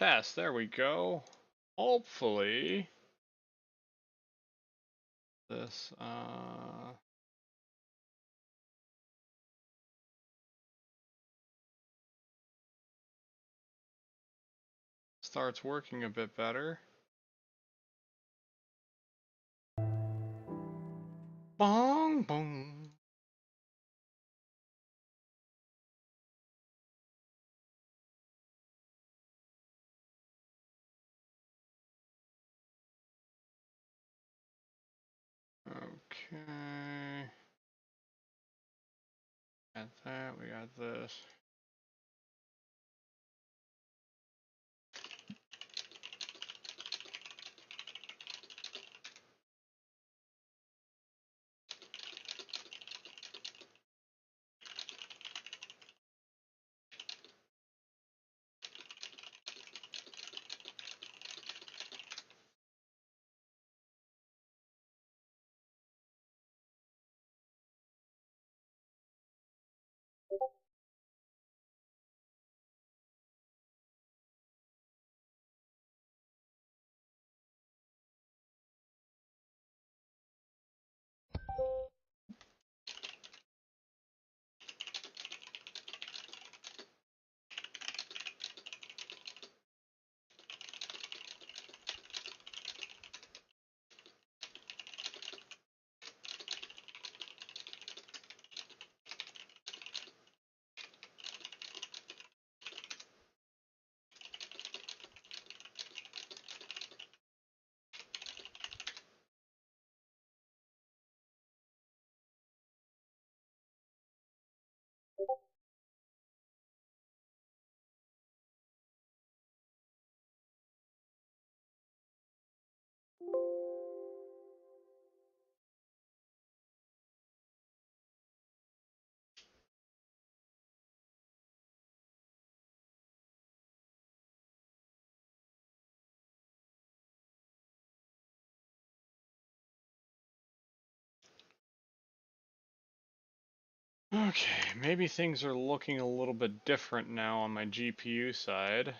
test. There we go. Hopefully this starts working a bit better. Bong bong. Okay. Got that, we got this. Okay, maybe things are looking a little bit different now on my GPU side.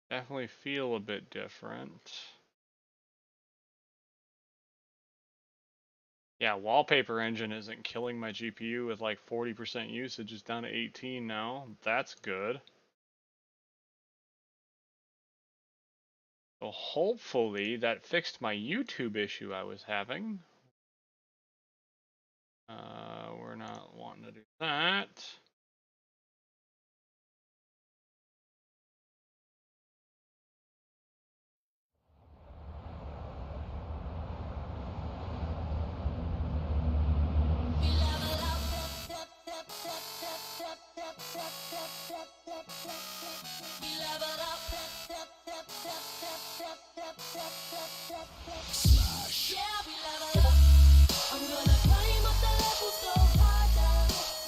Definitely feel a bit different. Yeah, Wallpaper Engine isn't killing my GPU with like 40% usage. It's down to 18 now. That's good. So hopefully that fixed my YouTube issue I was having. We're not wanting to do that. Smash. Yeah, we level up. I'm gonna climb up the levels, go harder.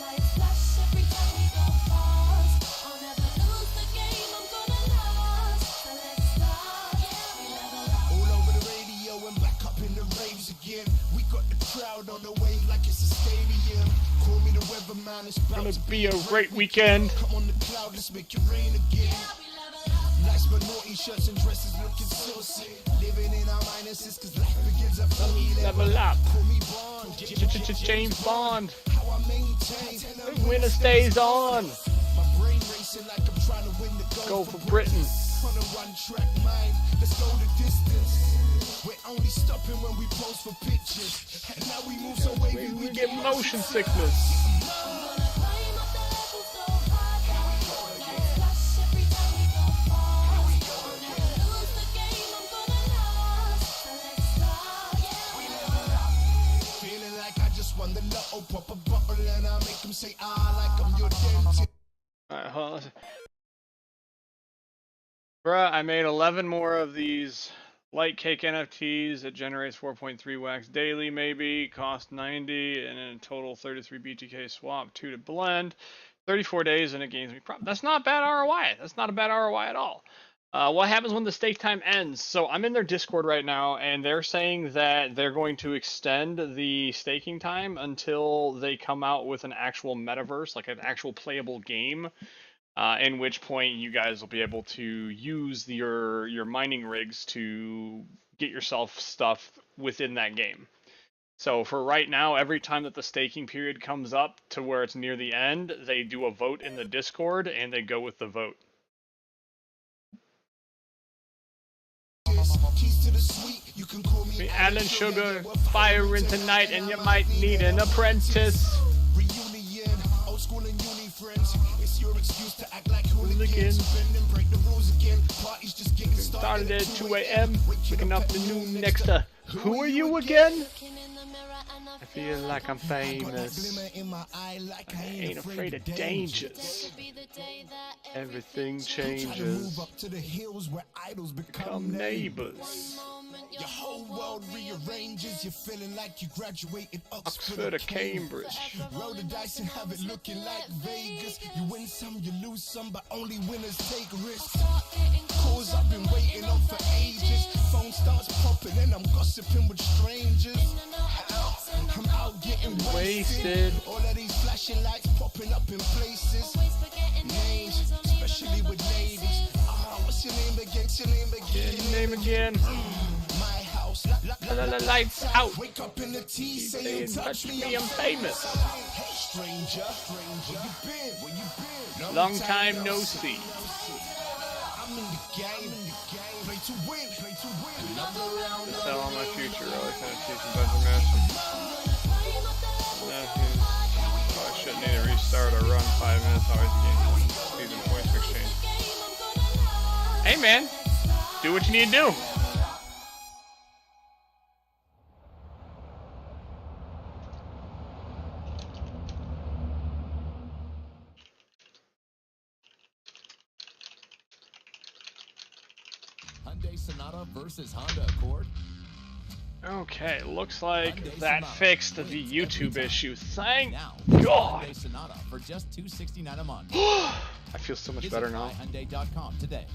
Like Flash every time we go fast. I'll never lose the game, I'm gonna last. So let's start. Yeah, we level up. All over the radio and back up in the raves again. We got the crowd on the wave like it's a stadium. Call me the weatherman, it's about Gonna be a great weekend. Come on the cloud, let's make it rain again. Yeah, we level up. Nice but naughty shirts and dresses looking saucy. Living in our minuses cause life begins at 40. Level up. Call me Bond. James Bond. How I maintain. Winner stays on. My brain racing like I'm trying to win the Go for Britain. On a one track mind, let's go the distance. We're only stopping when we pose for pictures. And now we move so wavy We get motion sickness. Feeling like I just won the lotto, pop a bottle and I make them say like I'm your dentist. Alright, hold on. Bruh, I made 11 more of these light cake NFTs. It generates 4.3 wax daily, maybe. Cost 90, and in total 33 BTK swap, 2 to blend. 34 days, and it gains me profit. That's not bad ROI. That's not a bad ROI at all. What happens when the stake time ends? So I'm in their Discord right now, and they're saying that they're going to extend the staking time until they come out with an actual metaverse, like an actual playable game. in which point you guys will be able to use your mining rigs to get yourself stuff within that game. So for right now, every time that the staking period comes up to where it's near the end, they do a vote in the Discord and they go with the vote. Me Alan Sugar, firing tonight, and you might need an apprentice. Hooligans. Started at 2 a.m. Waking up the noon next to. Who are you again? I feel like I'm famous. I ain't afraid of dangers. Everything changes. Become neighbors. Your whole world rearranges. You're feeling like you graduated Oxford or Cambridge. Roll the dice and have it looking like Vegas. You win some, you lose some, but only winners take risks. Calls I've been waiting on for ages. Phone starts popping and I'm gossiping with strangers. I'm out getting wasted. All of these flashing lights popping up in places. Names, especially with ladies. What's your name again? What's your name again? Your name again. My house. Lights out. Wake up in the tea saying, touch me, I'm famous. Hey, stranger, where you been? Long time no see. I'm in the game. Play to win. Sell all my future relic NFTs and Dungeon Master. I shouldn't need to restart or run 5 minutes. Always gain speed and points for exchange. Hey man, do what you need to do. Hyundai Sonata versus Honda Accord. Okay, looks like that fixed the YouTube issue. Thank Now, God. Hyundai Sonata for just $269 a month. I feel so much better now. Hyundai.com today.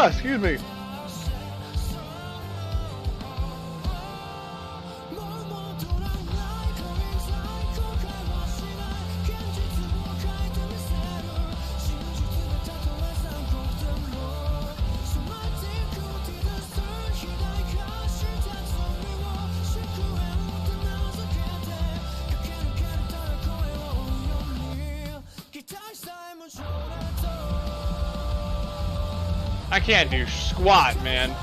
Excuse me. I can't do squat, man.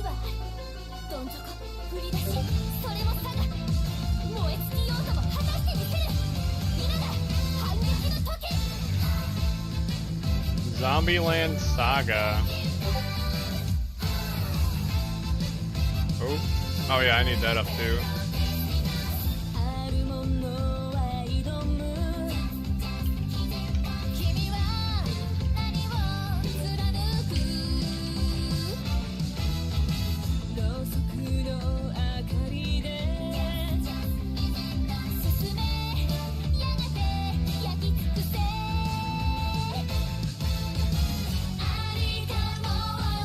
はどん底振り出しそれも差が燃え尽きようとも果たしてみせる今だ反撃の時 Zombieland Saga. Oh yeah, I need that up too. あるものは挑む君は何を貫くろうそくの明かりで進めやがて焼き尽くせありかも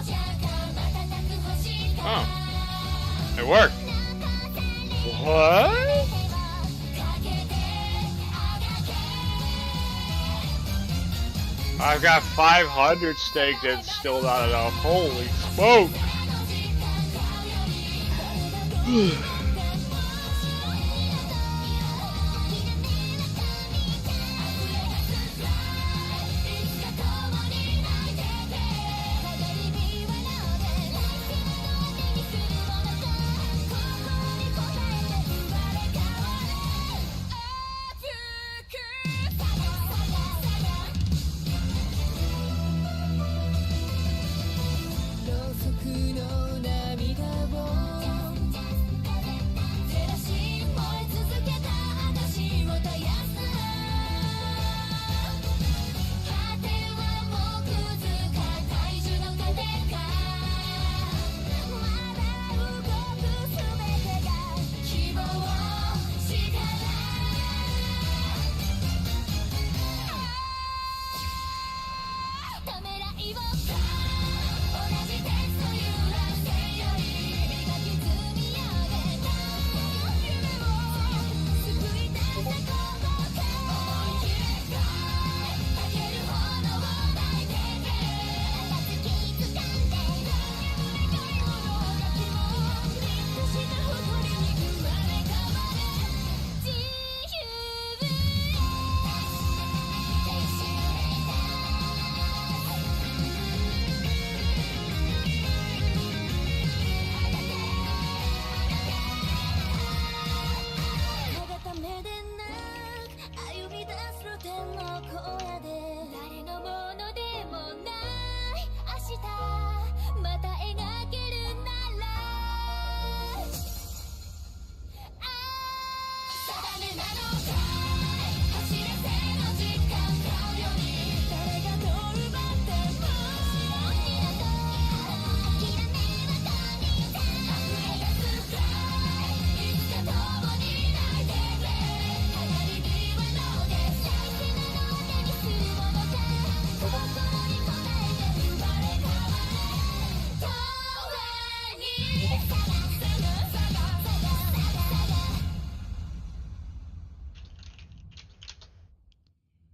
じゃか瞬く星か Oh, it worked. What? I've got 500 staked and still not enough. Holy smoke!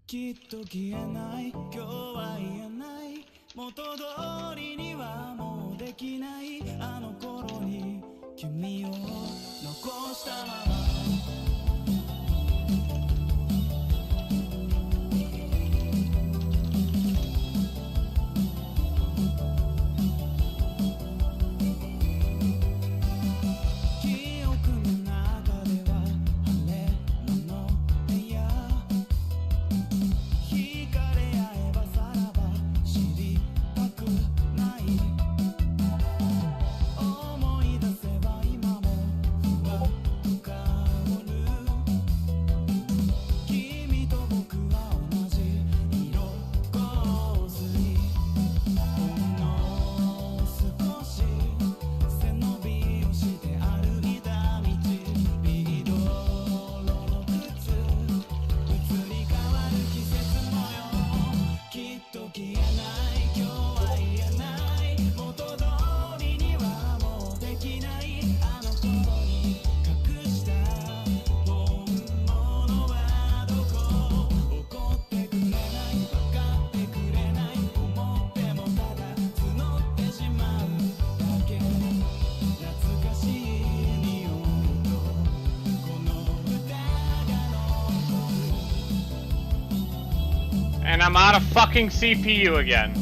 きっと消えない今日は言えない元通りにはもうできないあの頃に君を残したまま記憶の中では晴れの部屋惹かれ合えばさらば知りたくない思い出せば今もふわ深まる君と僕は同じ色香水ほんの少し背伸びをして歩いた道ビードの靴移り変わる季節模様きっと消えない今日は言えない元通りにはもうできないあの頃に隠した本物はどこ怒ってくれない分かってくれない思ってもただ募ってしまうだけ懐かしい匂いとこの歌が残る And I'm out of fucking CPU again.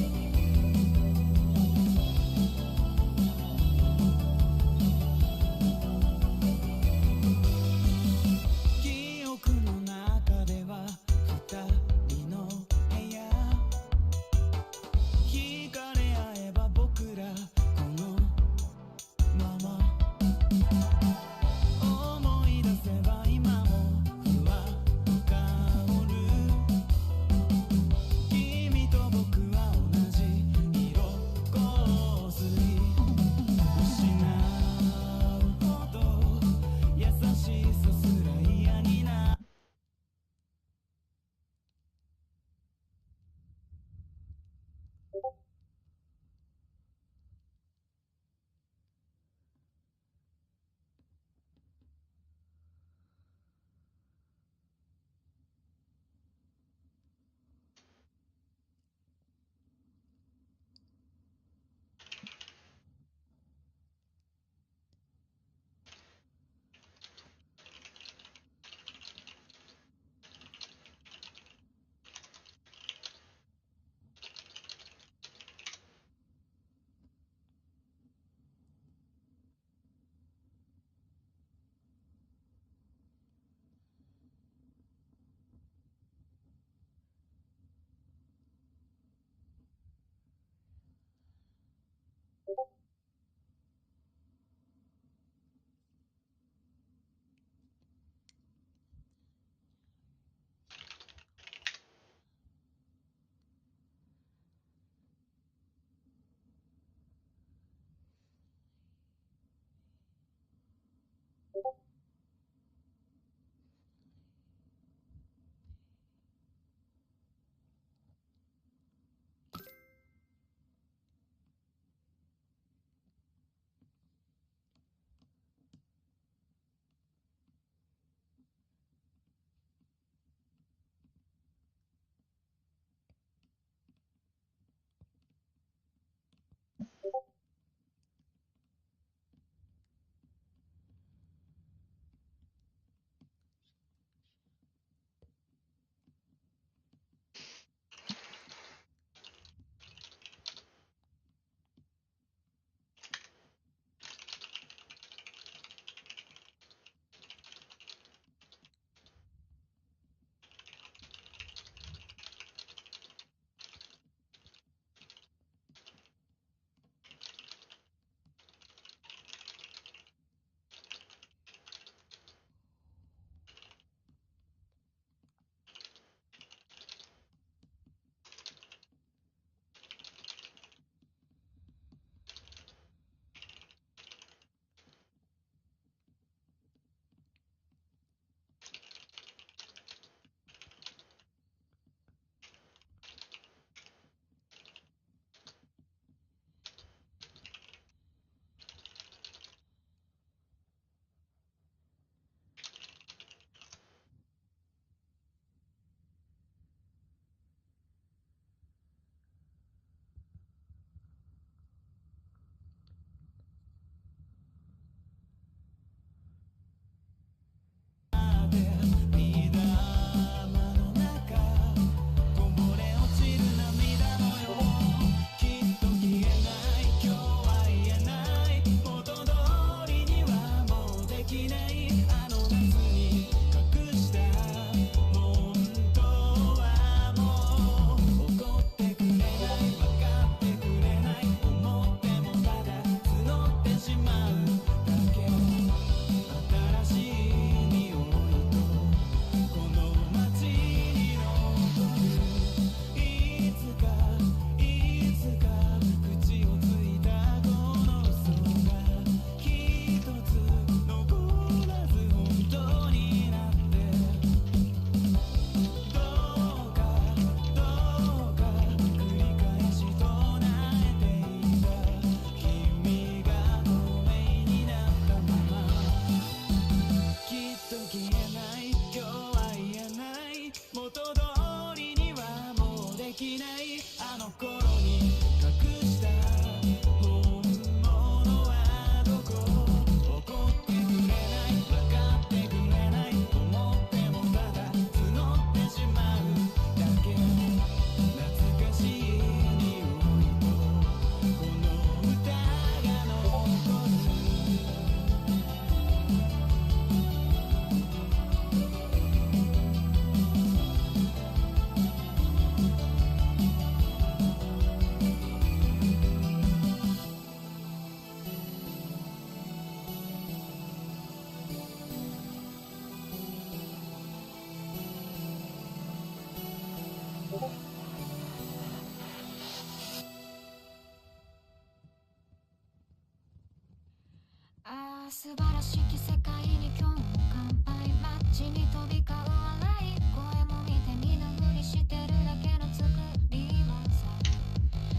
素晴らしき世界に今日も乾杯街に飛び交う笑い声も見て見ぬふりしてるだけの作り物さ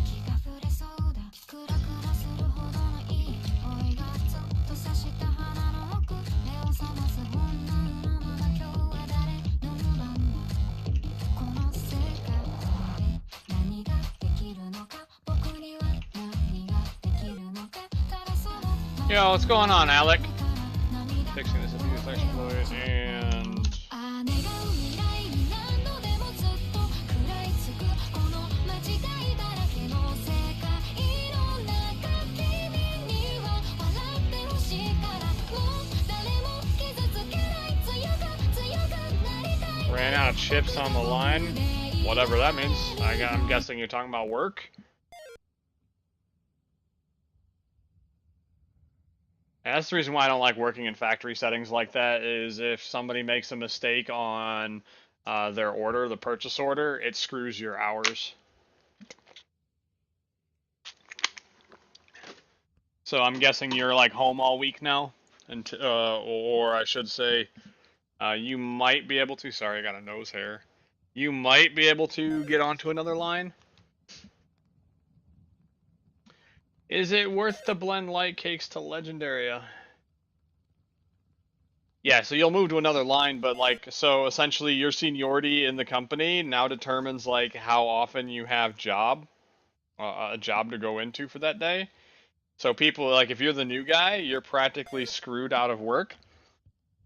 気が触れそうだクラクラするほどのいい声がずっと刺した鼻の奥目を覚ます本能のまま今日は誰の番だこの世界で何ができるのか僕には何ができるのかただその Yo, what's going on, Alec? Fixing this abuse exploit and ran out of chips on the line. Whatever that means. I'm guessing you're talking about work. And that's the reason why I don't like working in factory settings like that, is if somebody makes a mistake on their order, the purchase order, it screws your hours. So I'm guessing you're like home all week now, and or I should say, you might be able to, sorry I got a nose hair, you might be able to get onto another line. Is it worth to blend light cakes to Legendaria? Yeah, so you'll move to another line, but like, so essentially your seniority in the company now determines like how often you have job, a job to go into for that day. So people, like, if you're the new guy, you're practically screwed out of work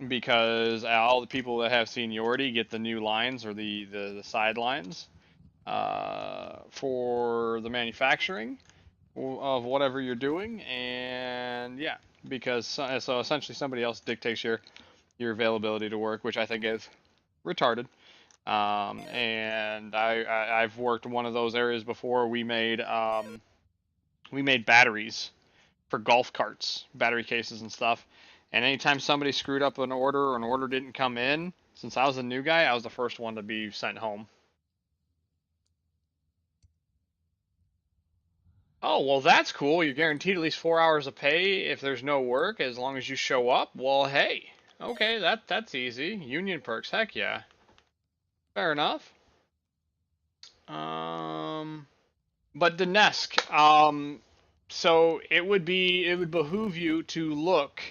because all the people that have seniority get the new lines or the sidelines for the manufacturing of whatever you're doing, and yeah, because so essentially somebody else dictates your availability to work, which I think is retarded. And I've worked one of those areas before. We made batteries for golf carts, battery cases and stuff. And anytime somebody screwed up an order or an order didn't come in, since I was a new guy, I was the first one to be sent home. Oh, well, that's cool. You're guaranteed at least 4 hours of pay if there's no work, as long as you show up. Well, hey, okay, that's easy. Union perks, heck yeah. Fair enough. But Dinesk, so it would behoove you to look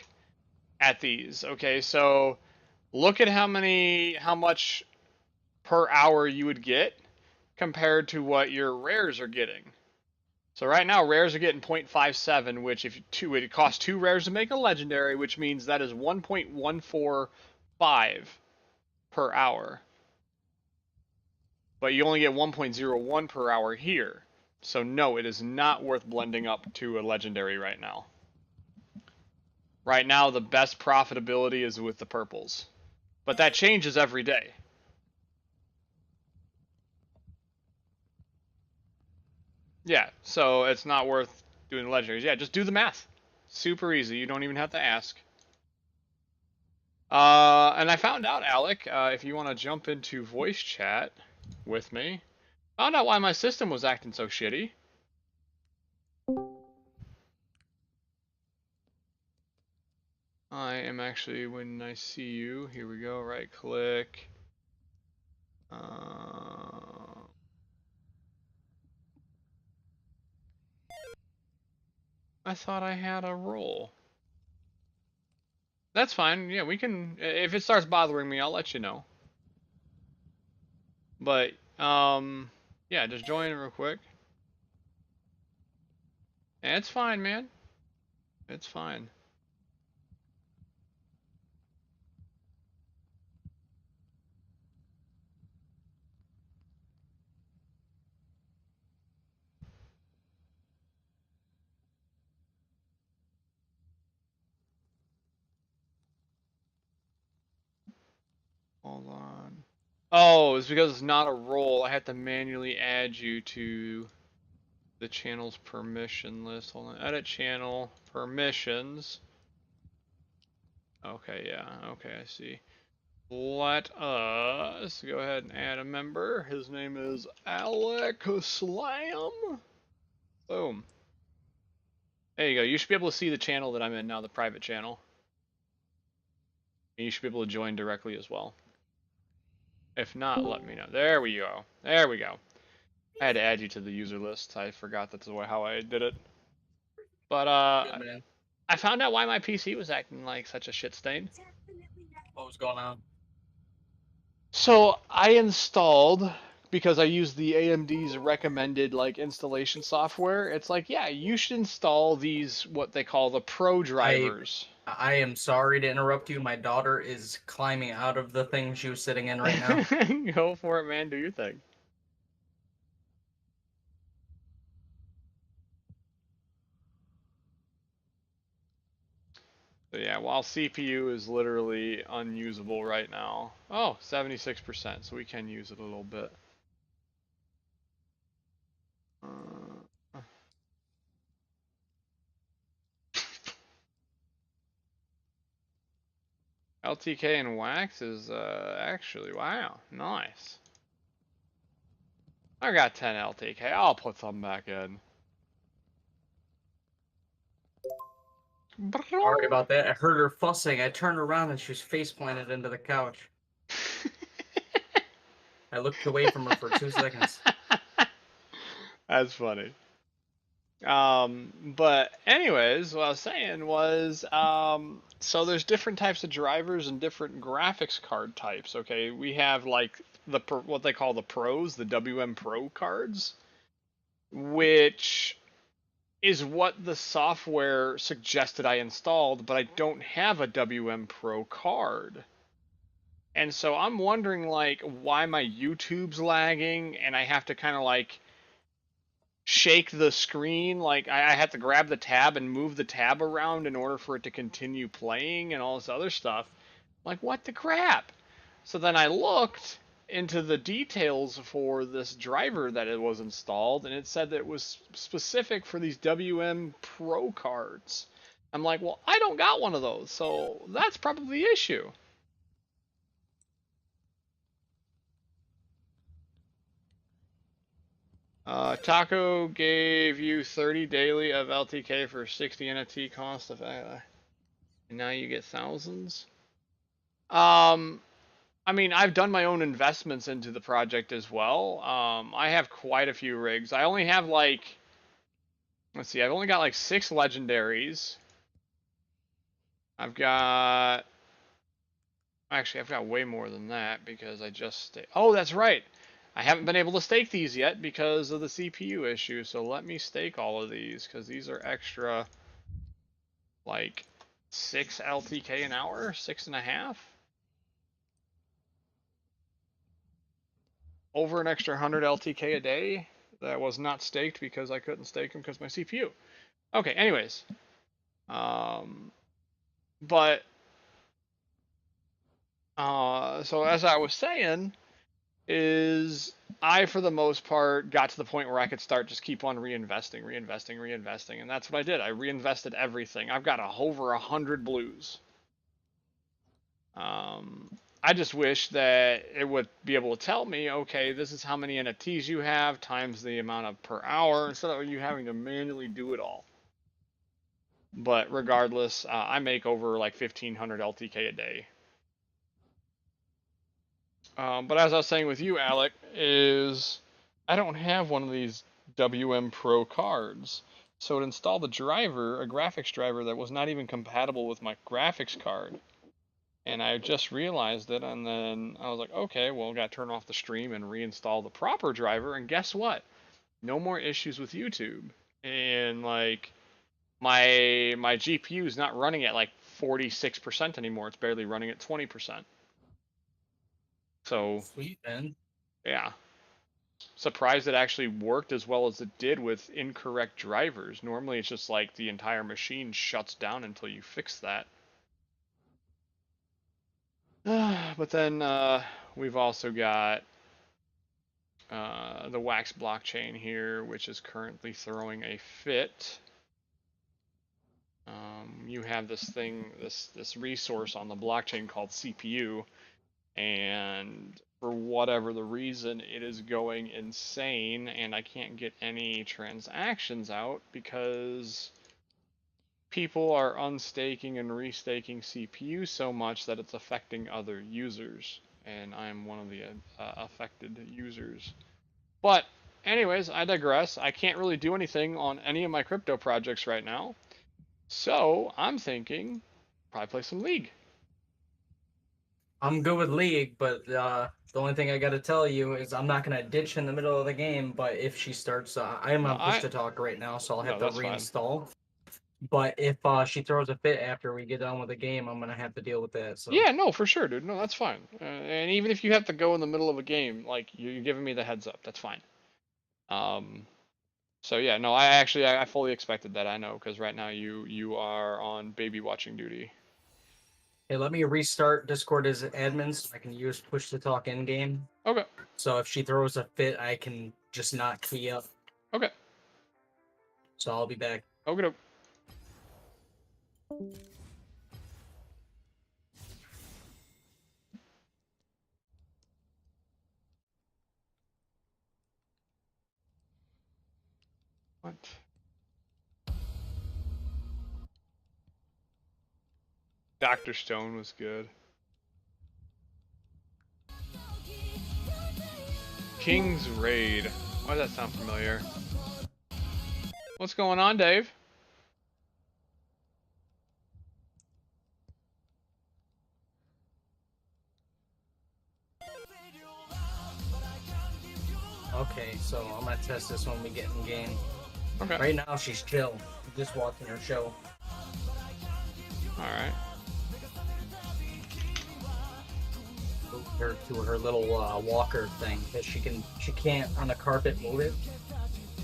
at these. Okay, so look at how much per hour you would get compared to what your rares are getting. So right now rares are getting 0.57, which it costs 2 rares to make a legendary, which means that is 1.145 per hour. But you only get 1.01 per hour here. So no, it is not worth blending up to a legendary right now. Right now, the best profitability is with the purples. But that changes every day. Yeah, so it's not worth doing legendaries. Yeah, just do the math. Super easy. You don't even have to ask. And I found out, Alec, if you want to jump into voice chat with me, found out why my system was acting so shitty. I am actually, when I see you, here we go, right click. I thought I had a role. That's fine. Yeah, we can. If it starts bothering me, I'll let you know. But yeah, just join real quick. And it's fine, man. It's fine. Hold on. Oh, it's because it's not a role. I have to manually add you to the channel's permission list. Hold on. Edit channel permissions. Okay, yeah. Okay, I see. Let us go ahead and add a member. His name is Alec Slam. Boom. There you go. You should be able to see the channel that I'm in now, the private channel. And you should be able to join directly as well. If not, let me know. There we go. There we go. I had to add you to the user list. I forgot that's how I did it. But I found out why my PC was acting like such a shit stain. What was going on? So I installed, because I use the AMD's recommended like installation software. It's like, yeah, you should install these what they call the Pro drivers. I am sorry to interrupt you. My daughter is climbing out of the thing she was sitting in right now. Go for it, man. Do your thing. So yeah, while CPU is literally unusable right now. Oh, 76%, so we can use it a little bit. LTK and wax is actually, wow, nice. I got 10 LTK. I'll put some back in. Sorry about that. I heard her fussing. I turned around and she was face planted into the couch. I looked away from her for 2 seconds. That's funny. But anyways, what I was saying was, so there's different types of drivers and different graphics card types. Okay, we have like what they call the pros, the WM Pro cards, which is what the software suggested I installed, but I don't have a WM Pro card. And so I'm wondering like why my YouTube's lagging and I have to kind of like shake the screen, like I have to grab the tab and move the tab around in order for it to continue playing and all this other stuff. Like, what the crap? So then I looked into the details for this driver that it was installed, and it said that it was specific for these WM Pro cards. I'm like, well, I don't got one of those, so that's probably the issue. Taco gave you 30 daily of LTK for 60 NFT cost of, and now you get thousands. I mean, I've done my own investments into the project as well. I have quite a few rigs. I only have like, let's see, I've only got like 6 legendaries. I've got, actually, I've got way more than that because I just, oh, that's right. I haven't been able to stake these yet because of the CPU issue. So let me stake all of these because these are extra, like 6 LTK an hour, 6.5. Over an extra 100 LTK a day that was not staked because I couldn't stake them because my CPU. Okay, anyways. But, so as I was saying, is I, for the most part, got to the point where I could start just keep on reinvesting, and that's what I did. I reinvested everything. I've got over 100 blues. I just wish that it would be able to tell me, okay, this is how many NFTs you have times the amount of per hour instead of you having to manually do it all. But regardless, I make over like 1,500 LTK a day. But as I was saying with you, Alec, is I don't have one of these WM Pro cards. So it installed a driver, a graphics driver that was not even compatible with my graphics card. And I just realized it, and then I was like, okay, well, got to turn off the stream and reinstall the proper driver, and guess what? No more issues with YouTube. And like my GPU is not running at like 46% anymore. It's barely running at 20%. So Sweet, man. yeah, surprised it actually worked as well as it did with incorrect drivers. Normally it's just like the entire machine shuts down until you fix that. But then we've also got the Wax blockchain here, which is currently throwing a fit. You have this thing, this resource on the blockchain called CPU, and for whatever the reason, it is going insane, and I can't get any transactions out because people are unstaking and restaking CPU so much that it's affecting other users, and I'm one of the affected users. But anyways, I digress. I can't really do anything on any of my crypto projects right now, so I'm thinking probably play some League. I'm good with League, but the only thing I got to tell you is I'm not going to ditch in the middle of the game, but if she starts, I am on push to talk right now, so I'll have to reinstall. But if she throws a fit after we get done with the game, I'm going to have to deal with that. So. Yeah, no, for sure, dude. No, that's fine. And even if you have to go in the middle of a game, like you're giving me the heads up, that's fine. So yeah, no, I fully expected that. I know because right now you are on baby watching duty. Hey, let me restart Discord as admin so I can use push to talk in game. Okay. So if she throws a fit, I can just not key up. Okay. So I'll be back. Okay. What? Dr. Stone was good. King's Raid. Why does that sound familiar? What's going on, Dave? Okay, so I'm gonna test this when we get in game. Okay. Right now she's chill, just watching her show. All right. Her to her little walker thing because she can't on the carpet move it.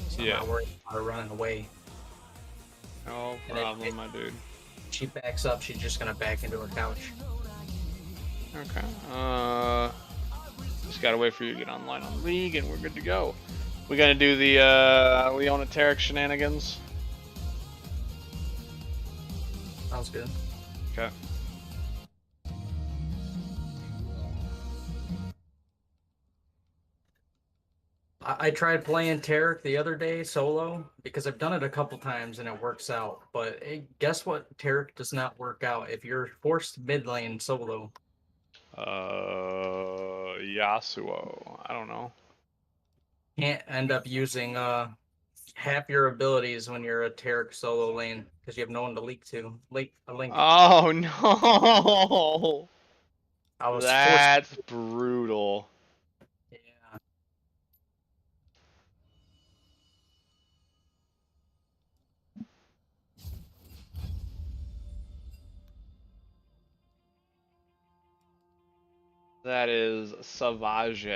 So Yeah. I'm not worried about her running away. No problem, my dude. She backs up, she's just gonna back into her couch. Okay. Just gotta wait for you to get online on League, and we're good to go. We gotta do the Leona Tarek shenanigans. Sounds good. Okay. I tried playing Tarek the other day solo because I've done it a couple times and it works out. But guess what? Tarek does not work out if you're forced mid lane solo. Yasuo. I don't know. Can't end up using half your abilities when you're a Tarek solo lane because you have no one to leak to. Link. Oh no! I was forced. That's brutal. Yeah. That is Savage.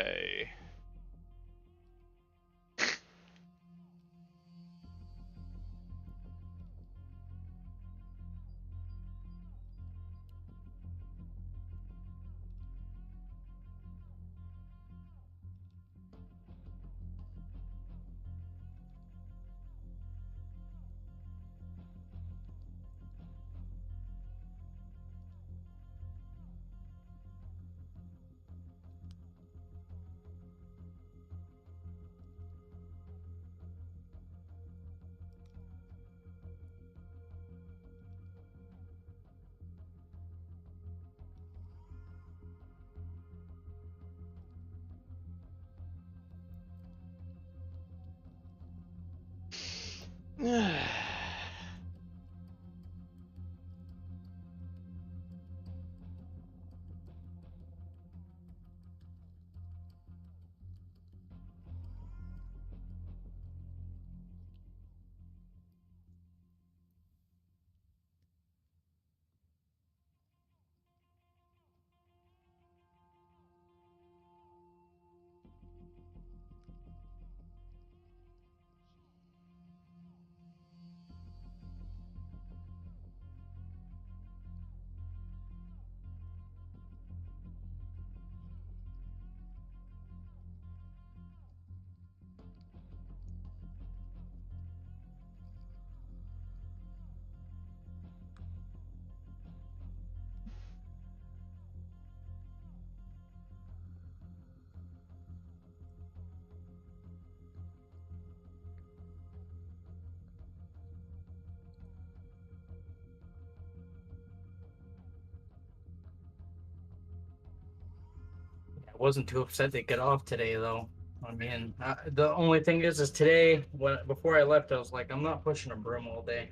I wasn't too upset to get off today though. I mean, the only thing is today before I left, I was like, I'm not pushing a broom all day.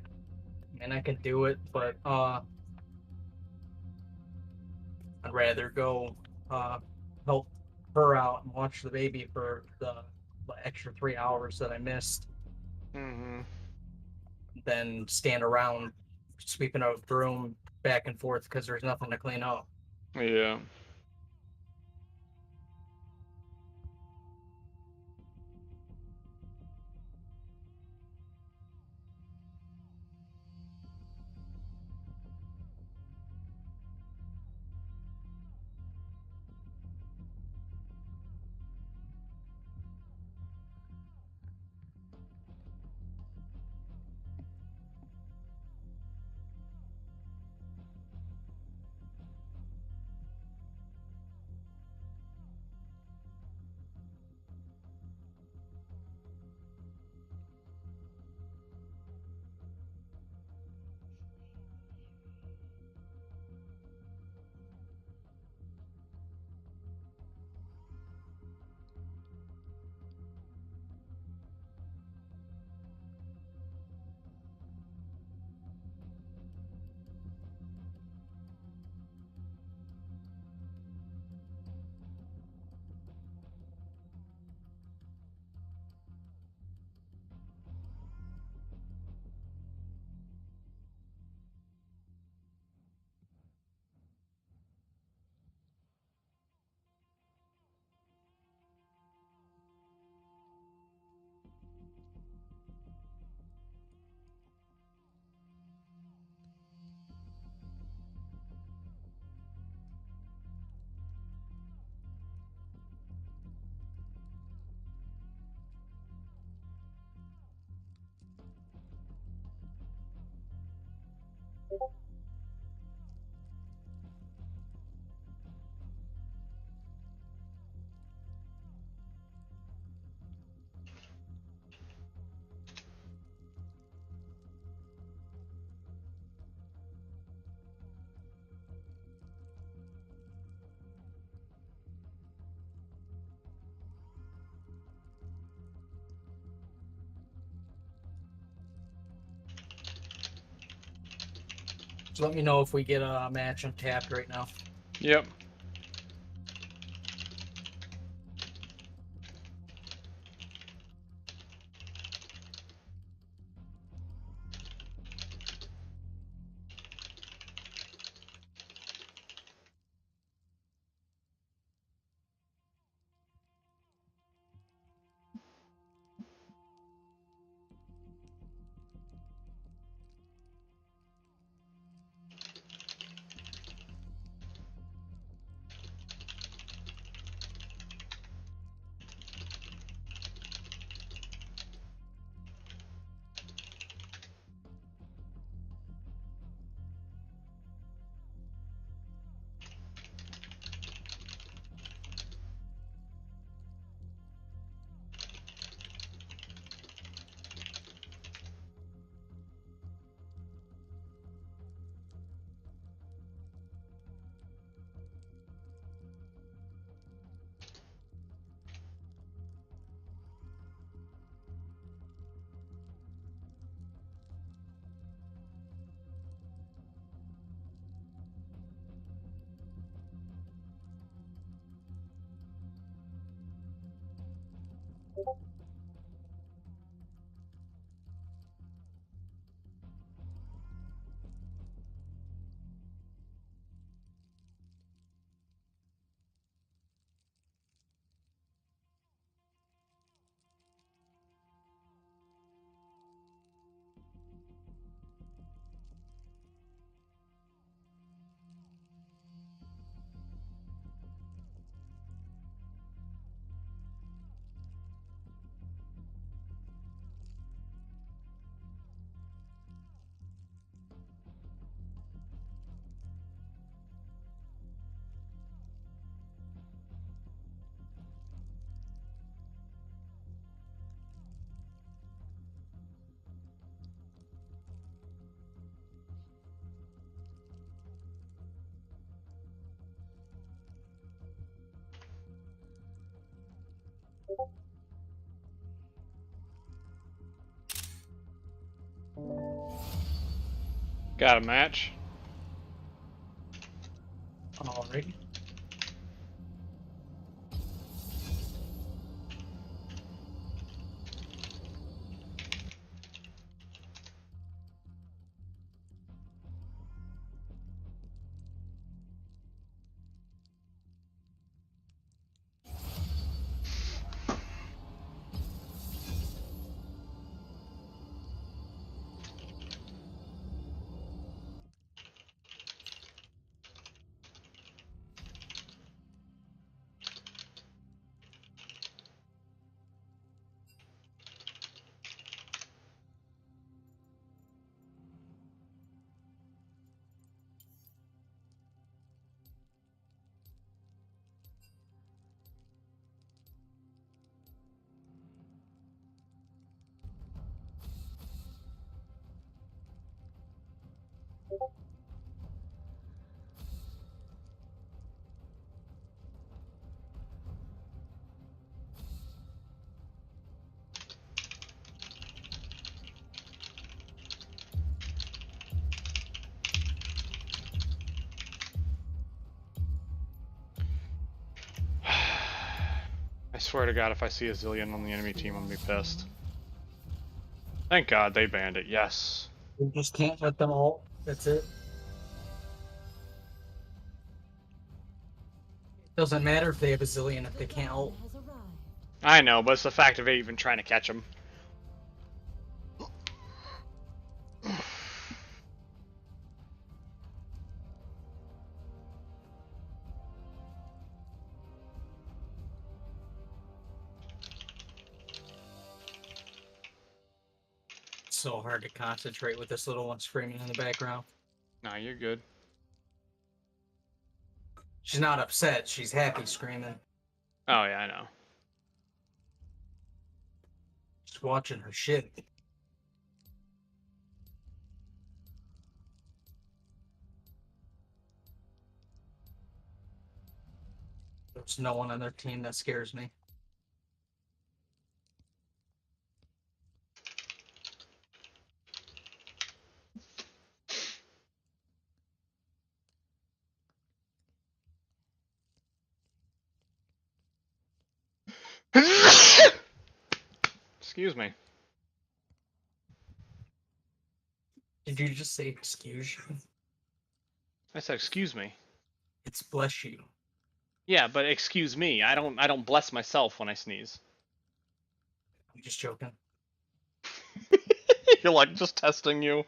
I mean, I can do it, but I'd rather go help her out and watch the baby for the extra 3 hours that I missed Mm-hmm. than stand around sweeping a broom back and forth because there's nothing to clean up. Yeah. So let me know if we get a match untapped right now. Yep. Got a match. All right. I swear to God, if I see a Zillion on the enemy team, I'm gonna be pissed. Thank God they banned it. Yes. We just can't let them all. That's it. Doesn't matter if they have a zillion if they can't ult. Has arrived. I know, but it's the fact of even trying to catch them. It's so hard to concentrate with this little one screaming in the background. Nah, you're good. She's not upset. She's happy screaming. Oh yeah, I know. She's watching her shit. There's no one on their team that scares me. Excuse me. Did you just say excuse you? I said excuse me. It's bless you. Yeah, but excuse me. I don't bless myself when I sneeze. I'm just joking. You're like just testing you.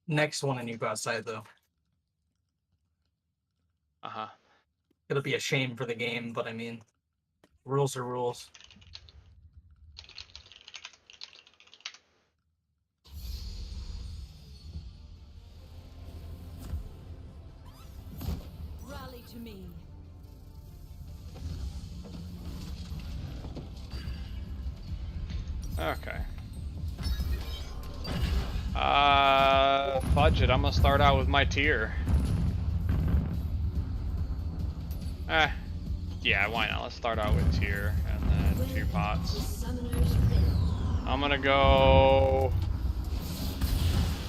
Next one and you go outside though. Uh-huh. It'll be a shame for the game, but I mean, rules are rules. Rally to me. Okay. Fudge it. I'm gonna start out with my tier. Yeah, why not? Let's start out with tier and then 2 pots. I'm gonna go.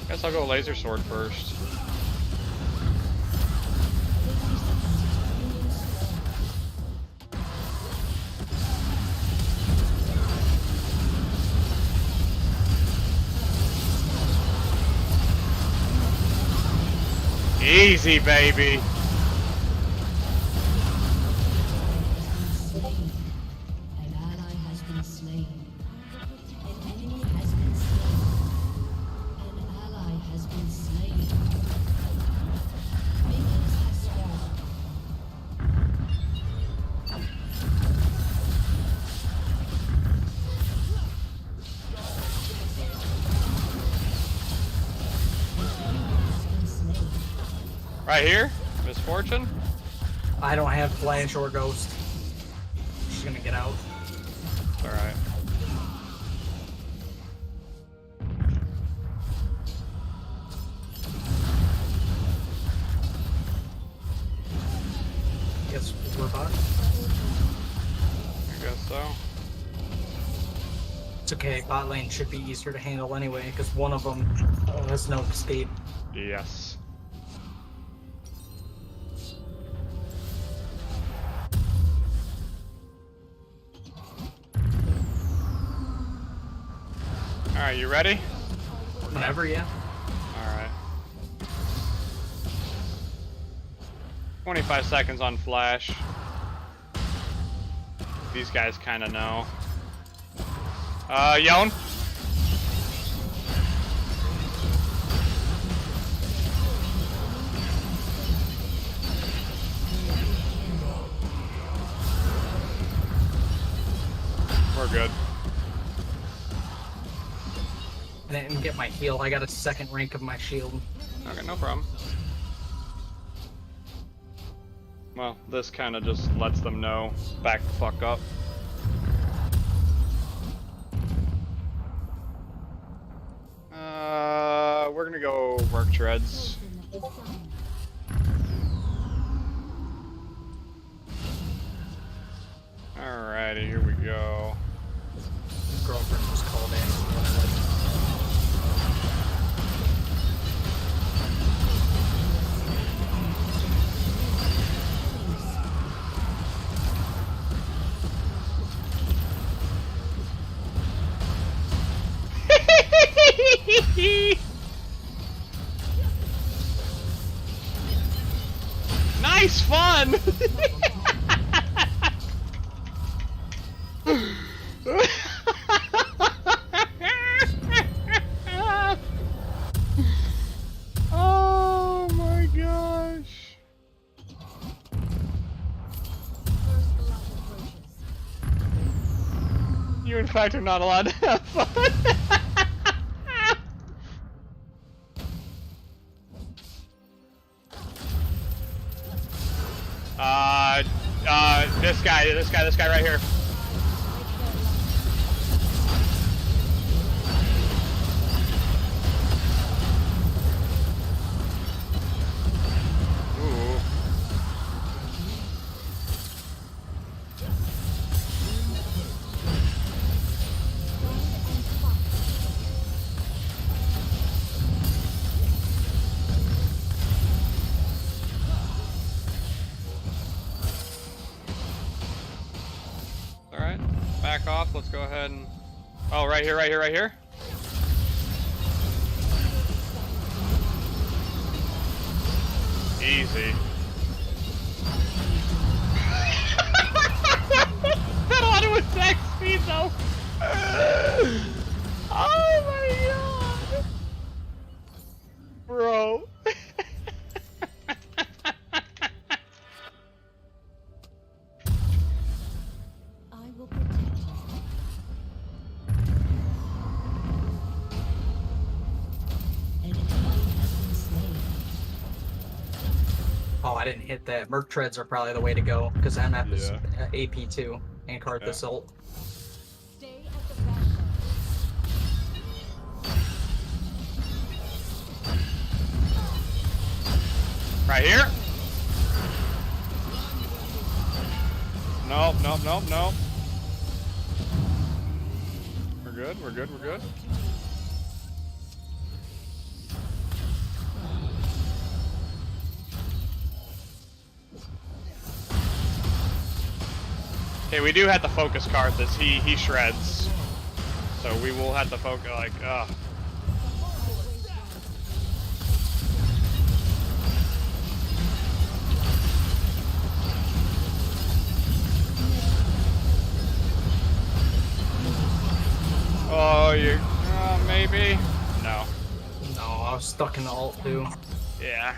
Guess I'll go laser sword first. Easy, baby. An ally has been slain. An enemy has been slain. An ally has been slain. Minions have spawned. Right here? Misfortune? I don't have flash or ghost. She's gonna get out. Alright. Guess we're bot. I guess so. It's okay. Bot lane should be easier to handle anyway, because one of them has no escape. Yes. Alright, you ready? Whenever, yeah. Alright. 25 seconds on flash. These guys kinda know. Yone? We're good. I didn't get my heal. I got a second rank of my shield. Okay, no problem. Well, this kind of just lets them know. Back the fuck up. We're gonna go work treads. Alrighty, here we go. His girlfriend was called in. Nice fun! Oh my gosh. You in fact are not allowed to have fun. This guy right here. Ooh. back off. Let's go ahead and... Oh, right here, right here, right here. Easy. That auto attack speed though. Oh my god. Bro. I will protect you. An enemy has been slain. Oh, I didn't hit that. Merc treads are probably the way to go because MF is Yeah. AP2 and Karth Assault. Stay at the back. Right here. Nope, nope, nope, nope. We're good, we're good, we're good. Okay, we do have to focus Karth as he shreds. So we will have to focus like Oh, you maybe? No. No, I was stuck in the alt too. Yeah.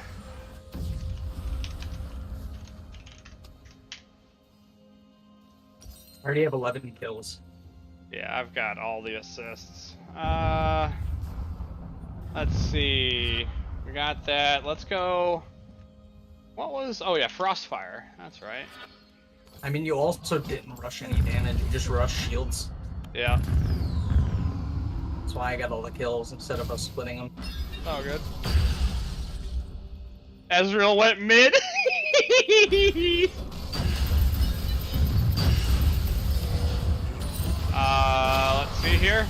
I already have 11 kills. Yeah, I've got all the assists. Let's see. We got that. Let's go. What was? Oh yeah, Frostfire. That's right. I mean, you also didn't rush any damage. You just rushed shields. Yeah. That's why I got all the kills instead of us splitting them. Oh, good. Ezreal went mid. Let's see here.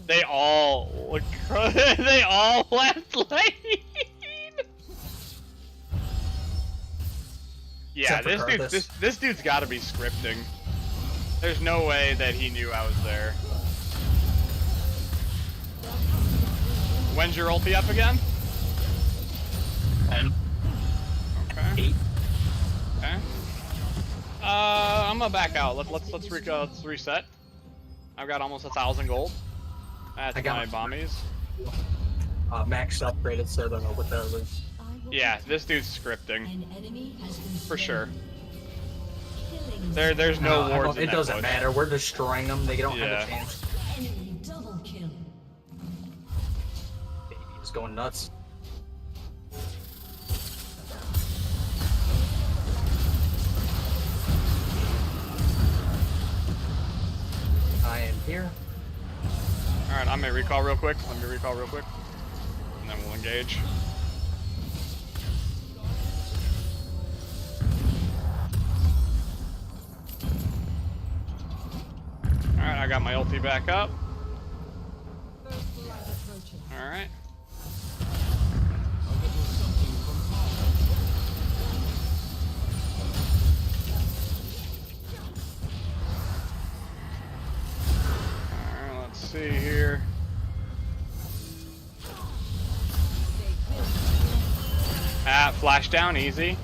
They all they all left lane. Yeah, this dude's got to be scripting. There's no way that he knew I was there. When's your ulti up again? 10. Okay. 8. Okay. I'm gonna back out. Let's reset. I've got almost 1,000 gold. That's I got my bombies. Max upgraded so the with the Yeah, this dude's scripting. For sure. There's no wards in it that doesn't bush. matter. We're destroying them. They don't Yeah. have a chance. Enemy double kill. He's going nuts. I am here. Alright, I'm gonna recall real quick. Let me recall real quick. And then we'll engage. Alright, I got my ulti back up. Alright. Alright, let's see here. Flash down, easy.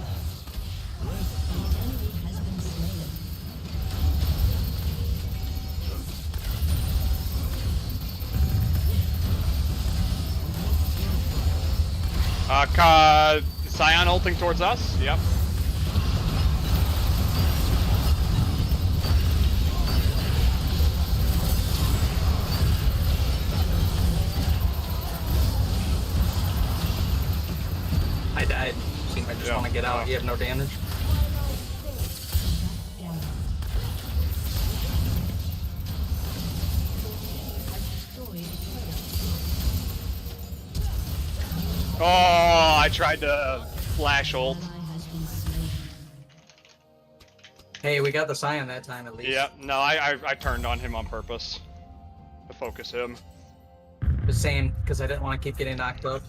Scion ulting towards us. Yep. I died. Seemed I just want to get out. You have no damage. Oh, I tried to flash ult. Hey, we got the Scion that time at least. Yeah, no, I turned on him on purpose to focus him. The same, because I didn't want to keep getting knocked up.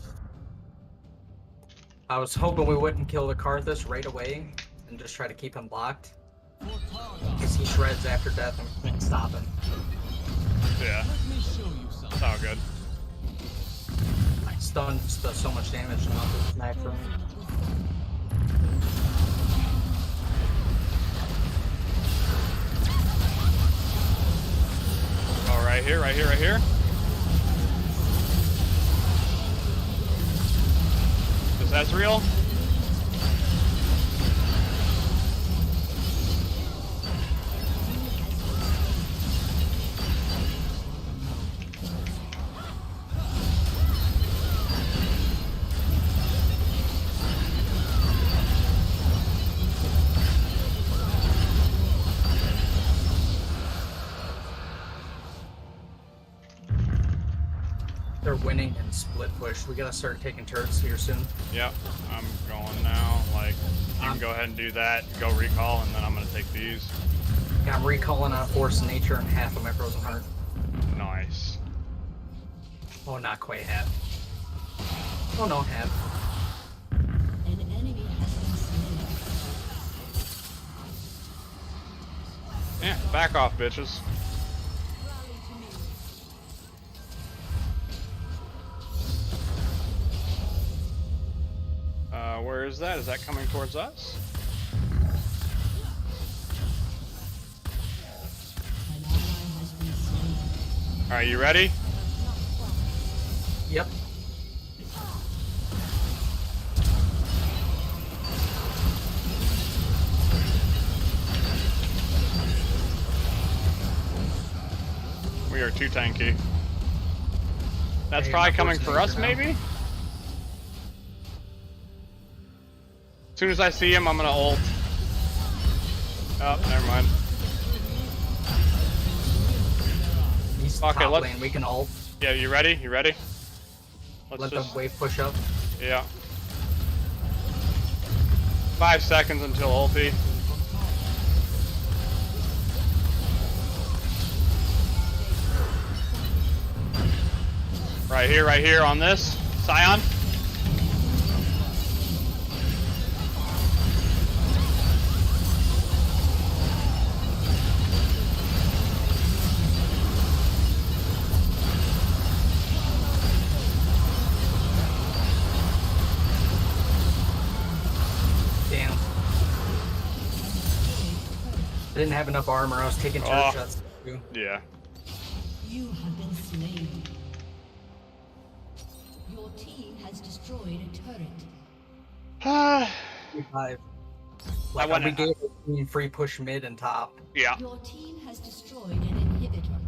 I was hoping we wouldn't kill the Karthus right away and just try to keep him blocked. Because he shreds after death and we can't stop him. Yeah. It's all good. My stun just does so much damage now with this knife room. Oh, right here, right here, right here. Is that real? They're winning in split push. We gotta start taking turrets here soon. Yep, I'm going now. Like, you can go ahead and do that, go recall, and then I'm gonna take these. Yeah, I'm recalling on Force of Nature and half of my Frozen Heart. Nice. Oh, not quite half. Oh no, half. An enemy has been slain. Yeah, back off, bitches. Rally to me. Where is that? Is that coming towards us? An ally has been slain. Alright, you ready? Yep. We are too tanky. That's Hey, probably my coming Force for us, Nature now. maybe? As soon as I see him, I'm gonna ult. Oh, never mind. He's Okay, top let's- lane. We can ult. Yeah, you ready? You ready? Let's Let just... them wave push up. Yeah. 5 seconds until ulti. Right here on this. Scion. Damn. I didn't have enough armor. I was taking turret Oh. shots. Too. Yeah. You have been slain. Your team has destroyed a turret. Ah. 5. I Like, wanna- we gave a team free push mid and top. Yeah. Your team has destroyed an inhibitor.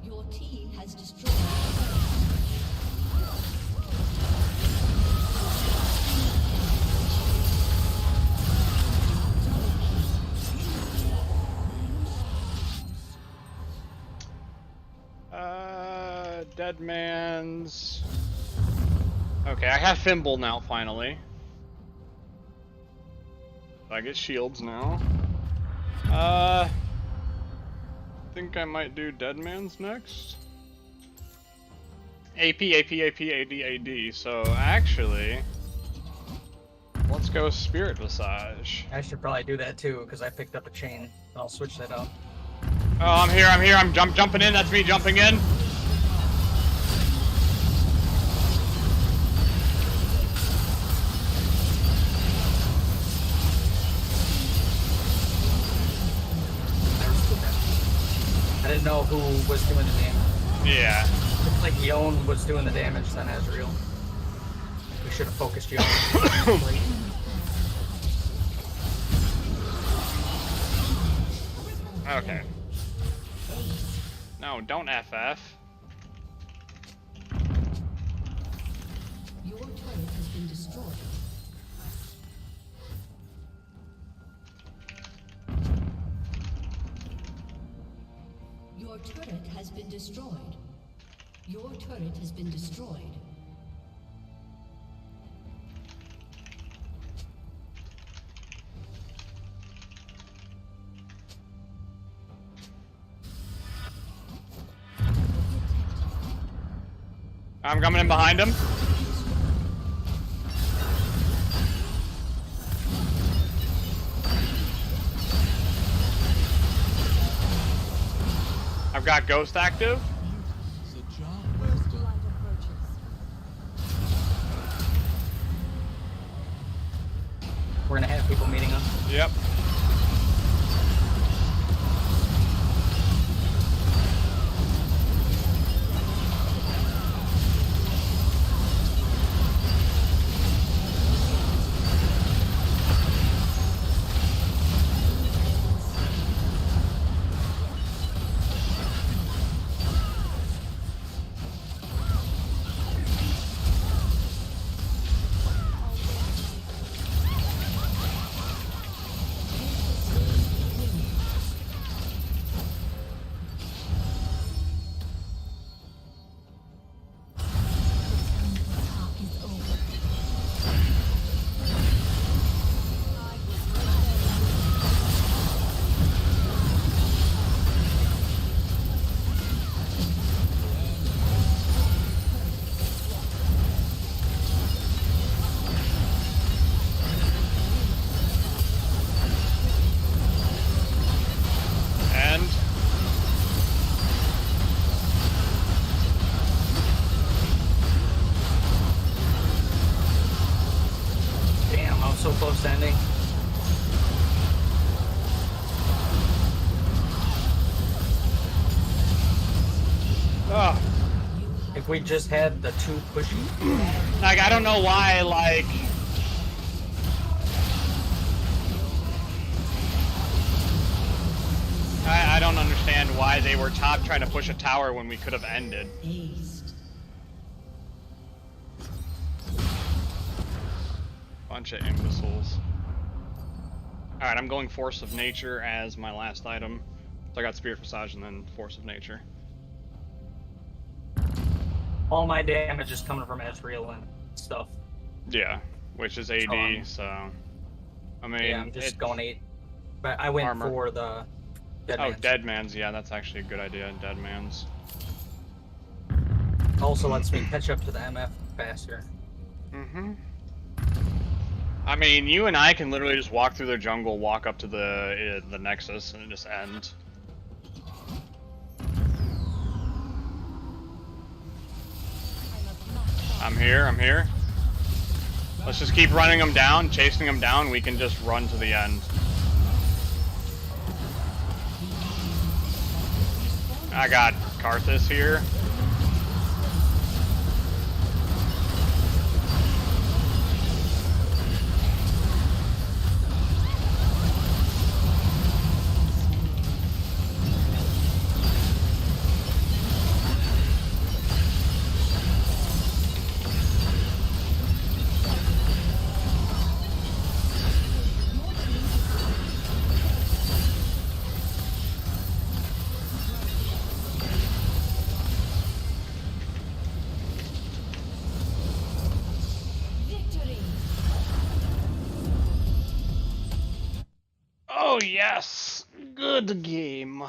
Your team has destroyed a turret. Dead man's. Okay, I have Thimble now finally. I get shields now. Think I might do Dead Man's next. AP, AD, AD. So actually, let's go Spirit Visage. I should probably do that too, because I picked up a chain. I'll switch that up. Oh, I'm here. I'm jumping in. That's me jumping in. I didn't know who was doing the damage. Yeah. It's like Yon was doing the damage, then Ezreal. We should have focused Yon. Okay. No, don't FF. Your turret has been destroyed. Your turret has been destroyed. Your turret has been destroyed. I'm coming in behind him. I've got Ghost active. We're gonna have people meeting us. Yep. And Damn, I was so close to ending. oh, If we just had the two pushy. like I don't know why. Like I don't understand why they were top trying to push a tower when we could have ended. Bunch of imbeciles. Alright, I'm going Force of Nature as my last item. So I got Spirit Visage and then Force of Nature. All my damage is coming from Ezreal and stuff. Yeah, which is AD, so... I mean... Yeah, I'm just going 8. But I went Armor. for the Dead Oh, Man's. Dead Man's, yeah, that's actually a good idea, Dead Man's. Also lets me catch up to the MF faster. Mm-hmm. I mean, you and I can literally just walk through the jungle, walk up to the Nexus, and just end. I'm here. Let's just keep running them down, chasing them down, we can just run to the end. I got Karthus here. Oh yes, good game.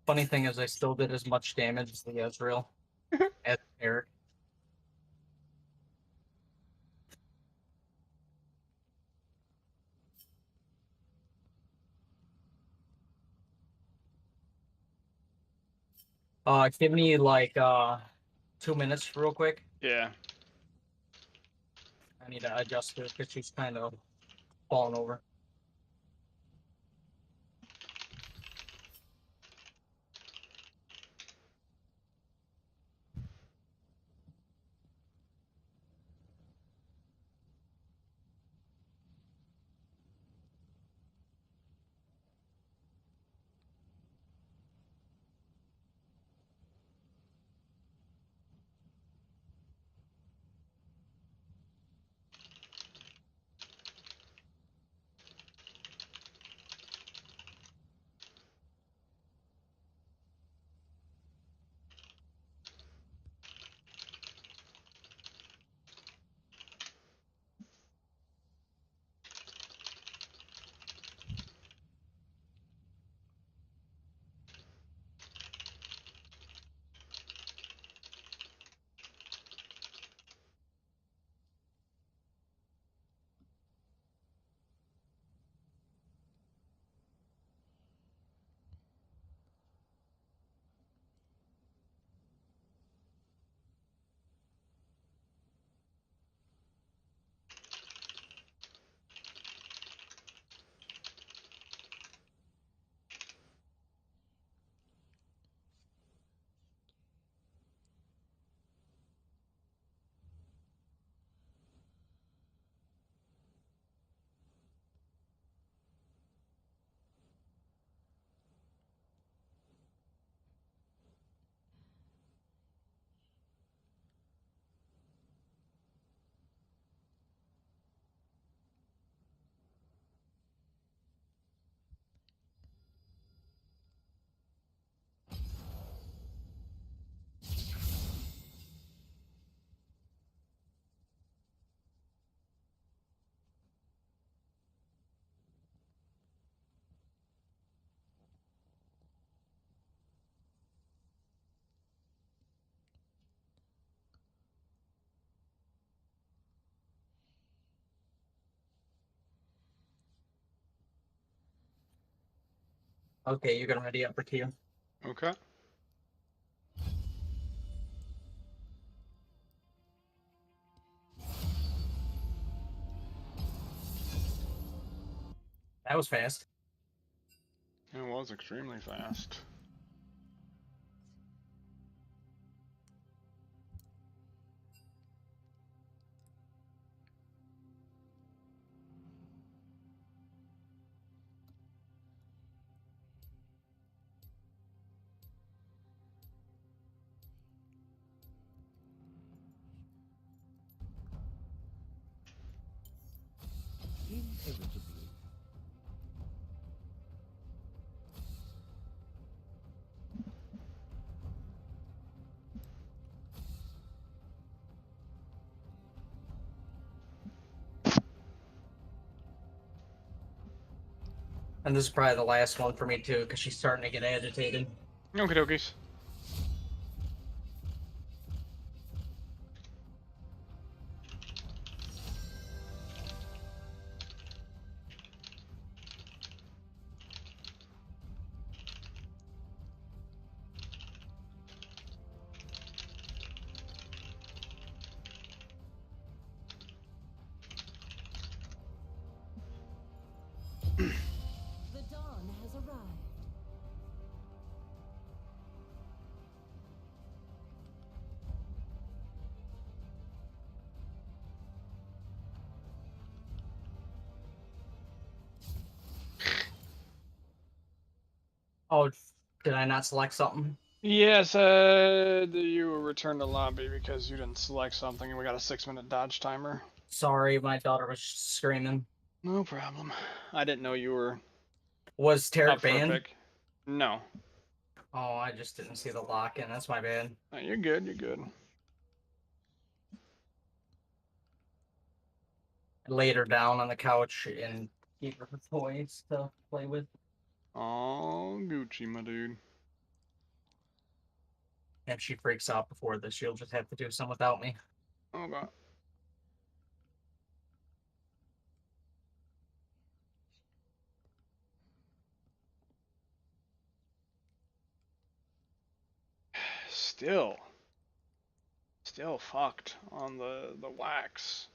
Funny thing is I still did as much damage as the Ezreal as Eric. Give me like 2 minutes real quick. Yeah. I need to adjust her because she's kind of falling over. Okay, you can ready up for Q. Okay. That was fast. It was extremely fast. Inevitably. And this is probably the last one for me too, because she's starting to get agitated. Okie dokies. The dawn has arrived. Oh, did I not select something? Yes, you were returned to lobby because you didn't select something and we got a 6-minute dodge timer. Sorry, my daughter was screaming. No problem. I didn't know you were Was Tarek up for a banned? pick. No. Oh, I just didn't see the lock in. That's my bad. No, you're good, you're good. I laid her down on the couch and gave her toys to play with. Oh, Gucci, my dude. If she freaks out before this, she'll just have to do some without me. Oh, God. Still fucked on the wax.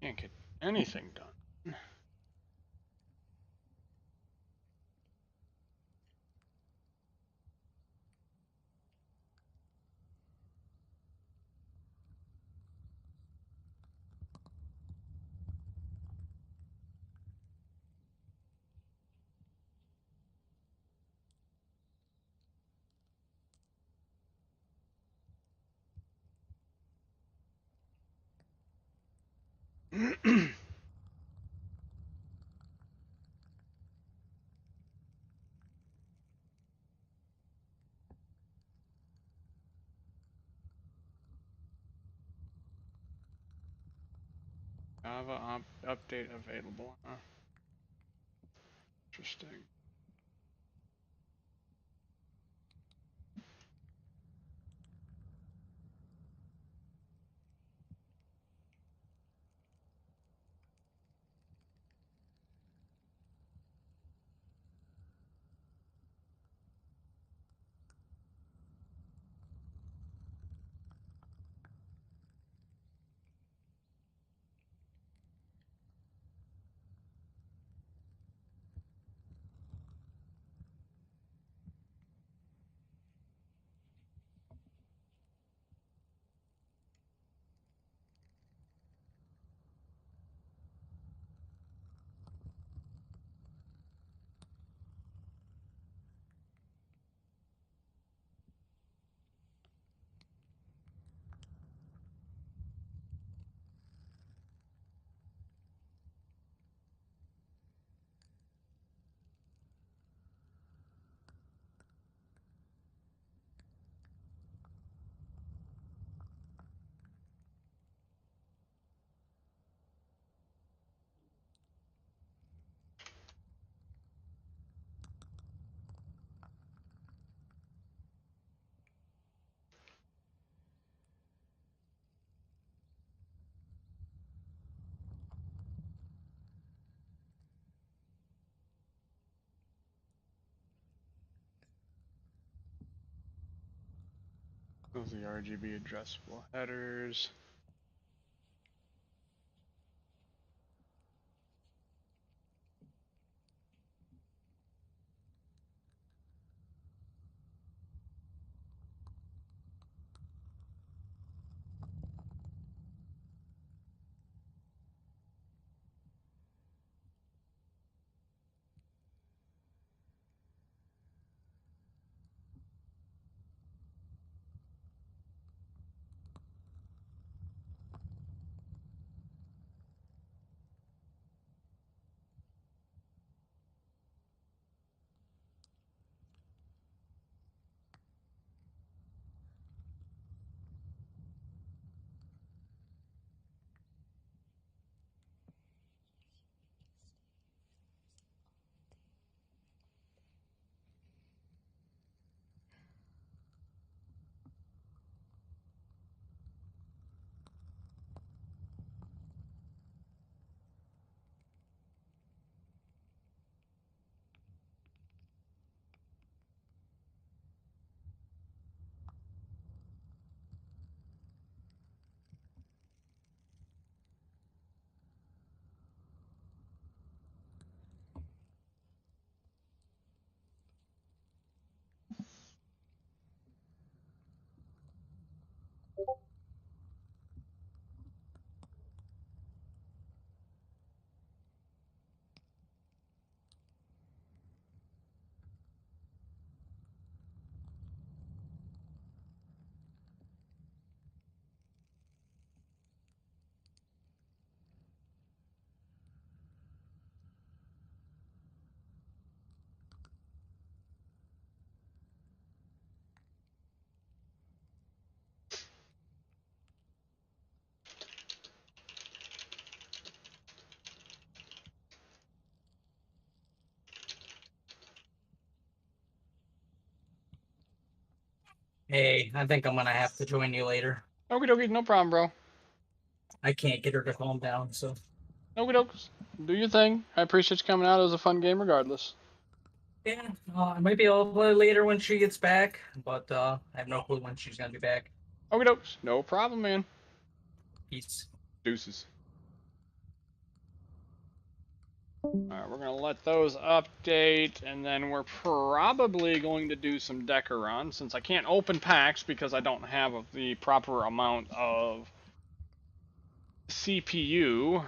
Can't get anything done. Java update available. Interesting. Those are the RGB addressable headers. Hey, I think I'm gonna have to join you later. Okie dokie, no problem, bro. I can't get her to calm down, so. Okie dokes. Do your thing. I appreciate you coming out. It was a fun game regardless. Yeah, I might be able to play later when she gets back, but I have no clue when she's gonna be back. Okie dokes. No problem, man. Peace. Deuces. Alright, we're going to let those update, and then we're probably going to do some Decaron, since I can't open packs because I don't have the proper amount of CPU.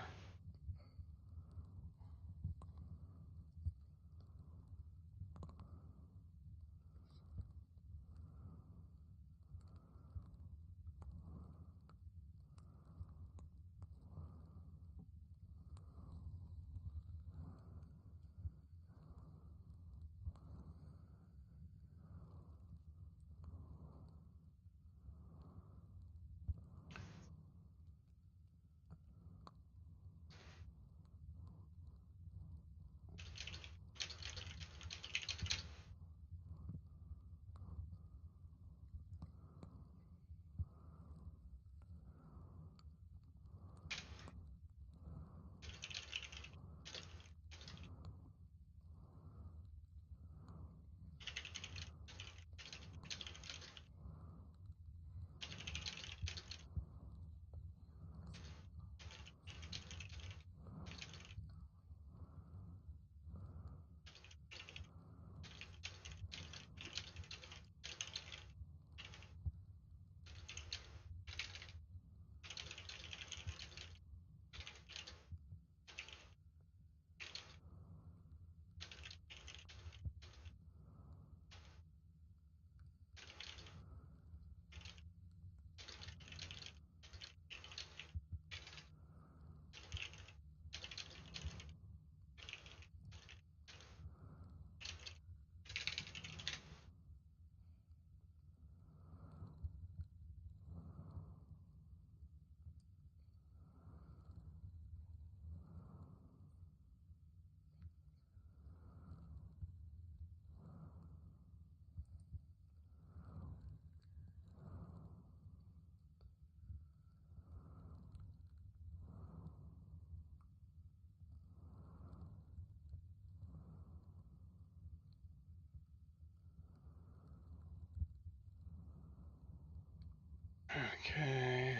Okay.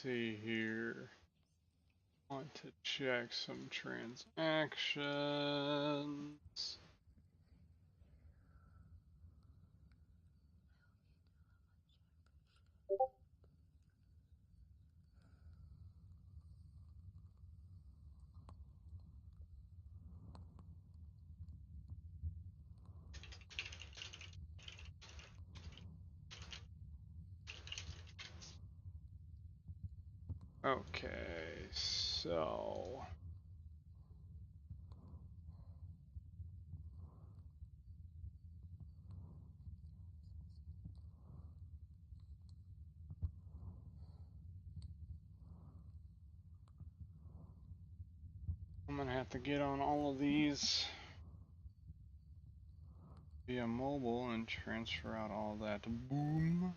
see here. Want to check some transactions. Okay, so I'm gonna have to get on all of these via mobile and transfer out all that. Boom.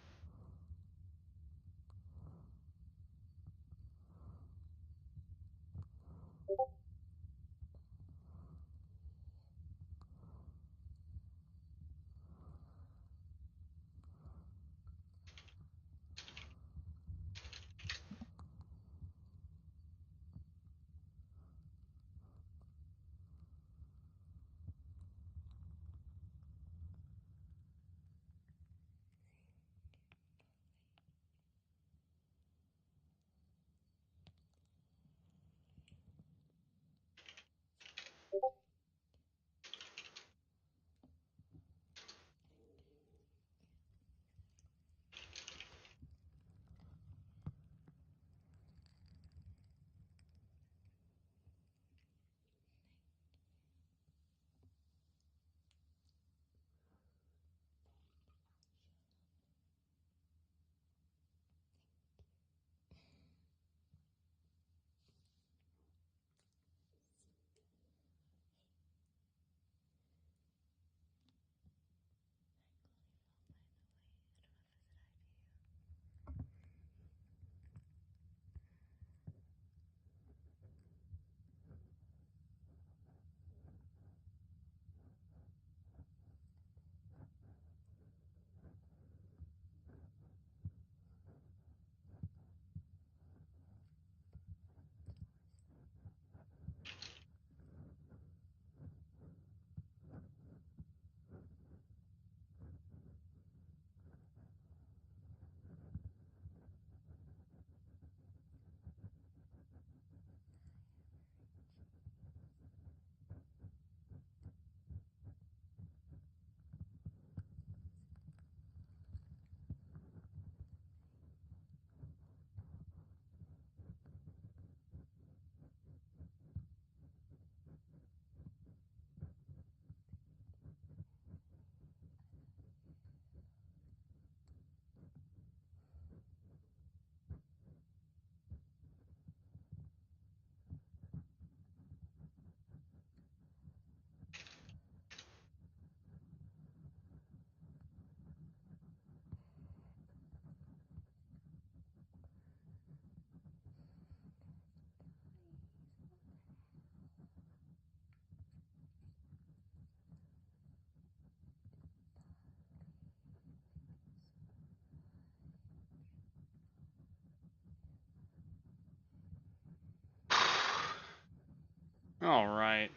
All right.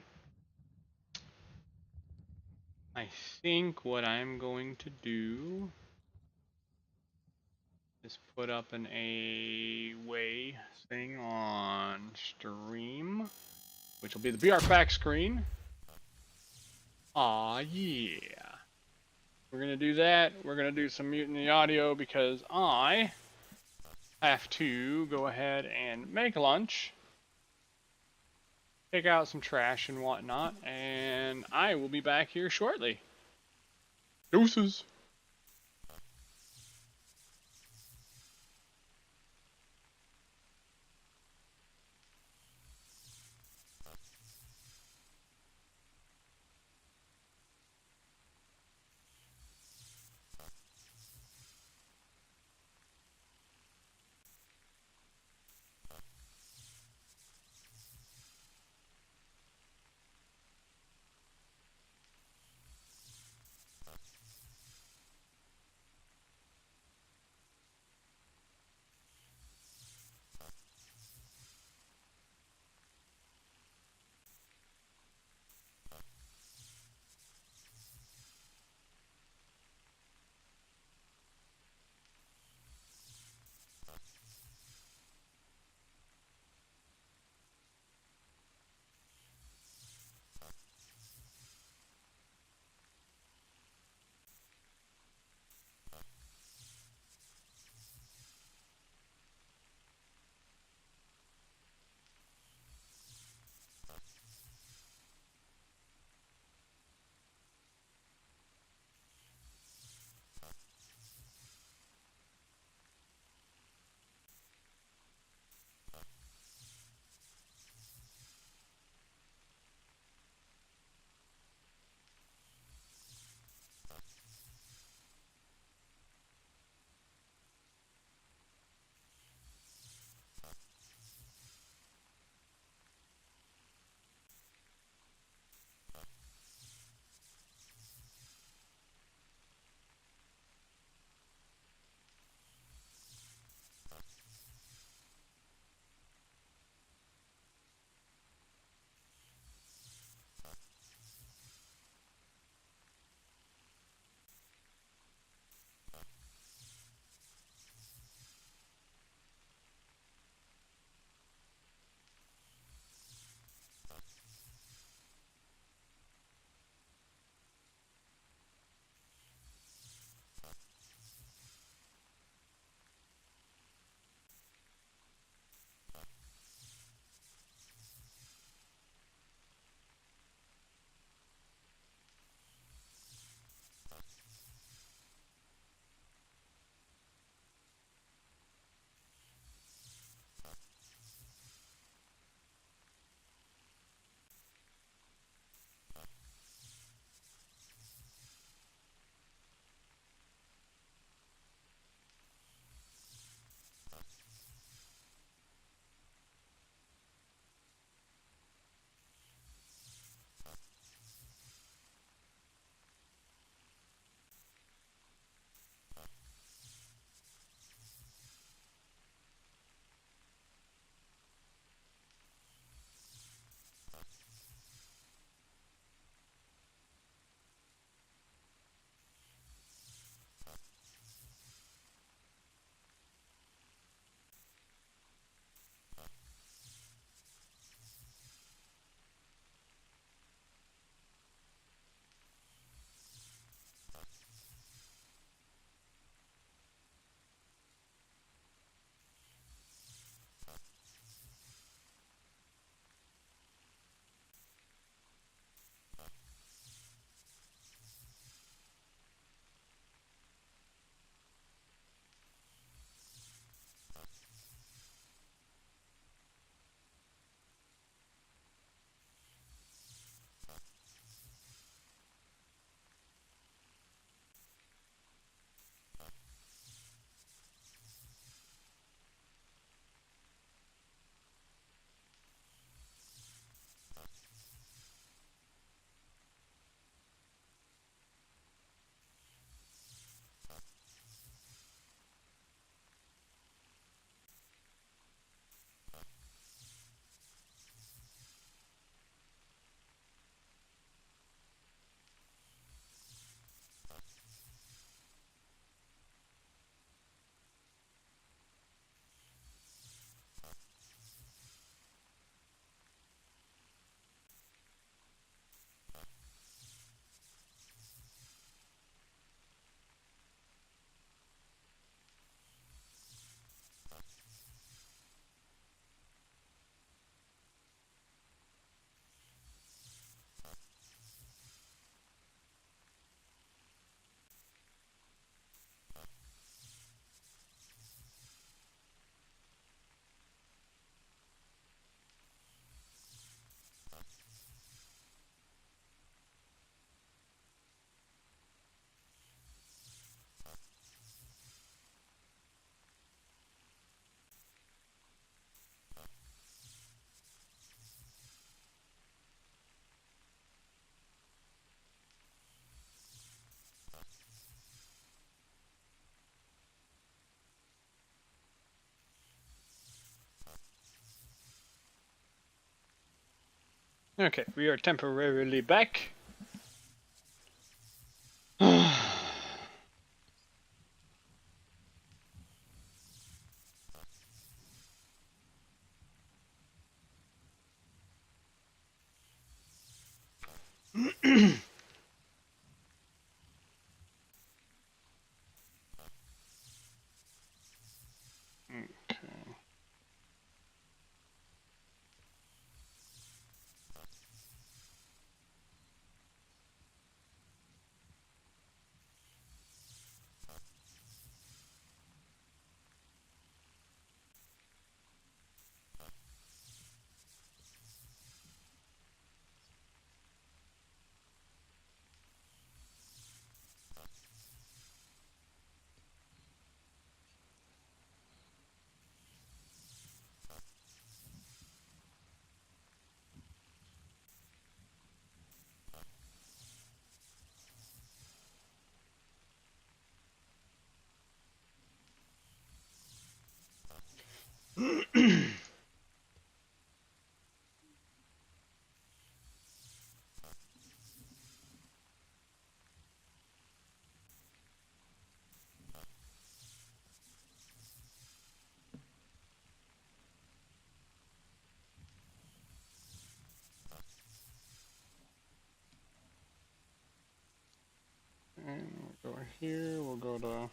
I think what I'm going to do is put up an away thing on stream, which will be the BR back screen. Aw, yeah. We're gonna do that. We're gonna do some muting the audio because I have to go ahead and make lunch, take out some trash and whatnot, and I will be back here shortly. Deuces. Okay, we are temporarily back. Okay. And we'll go here, we'll go to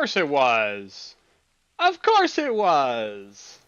course it was. Of course it was.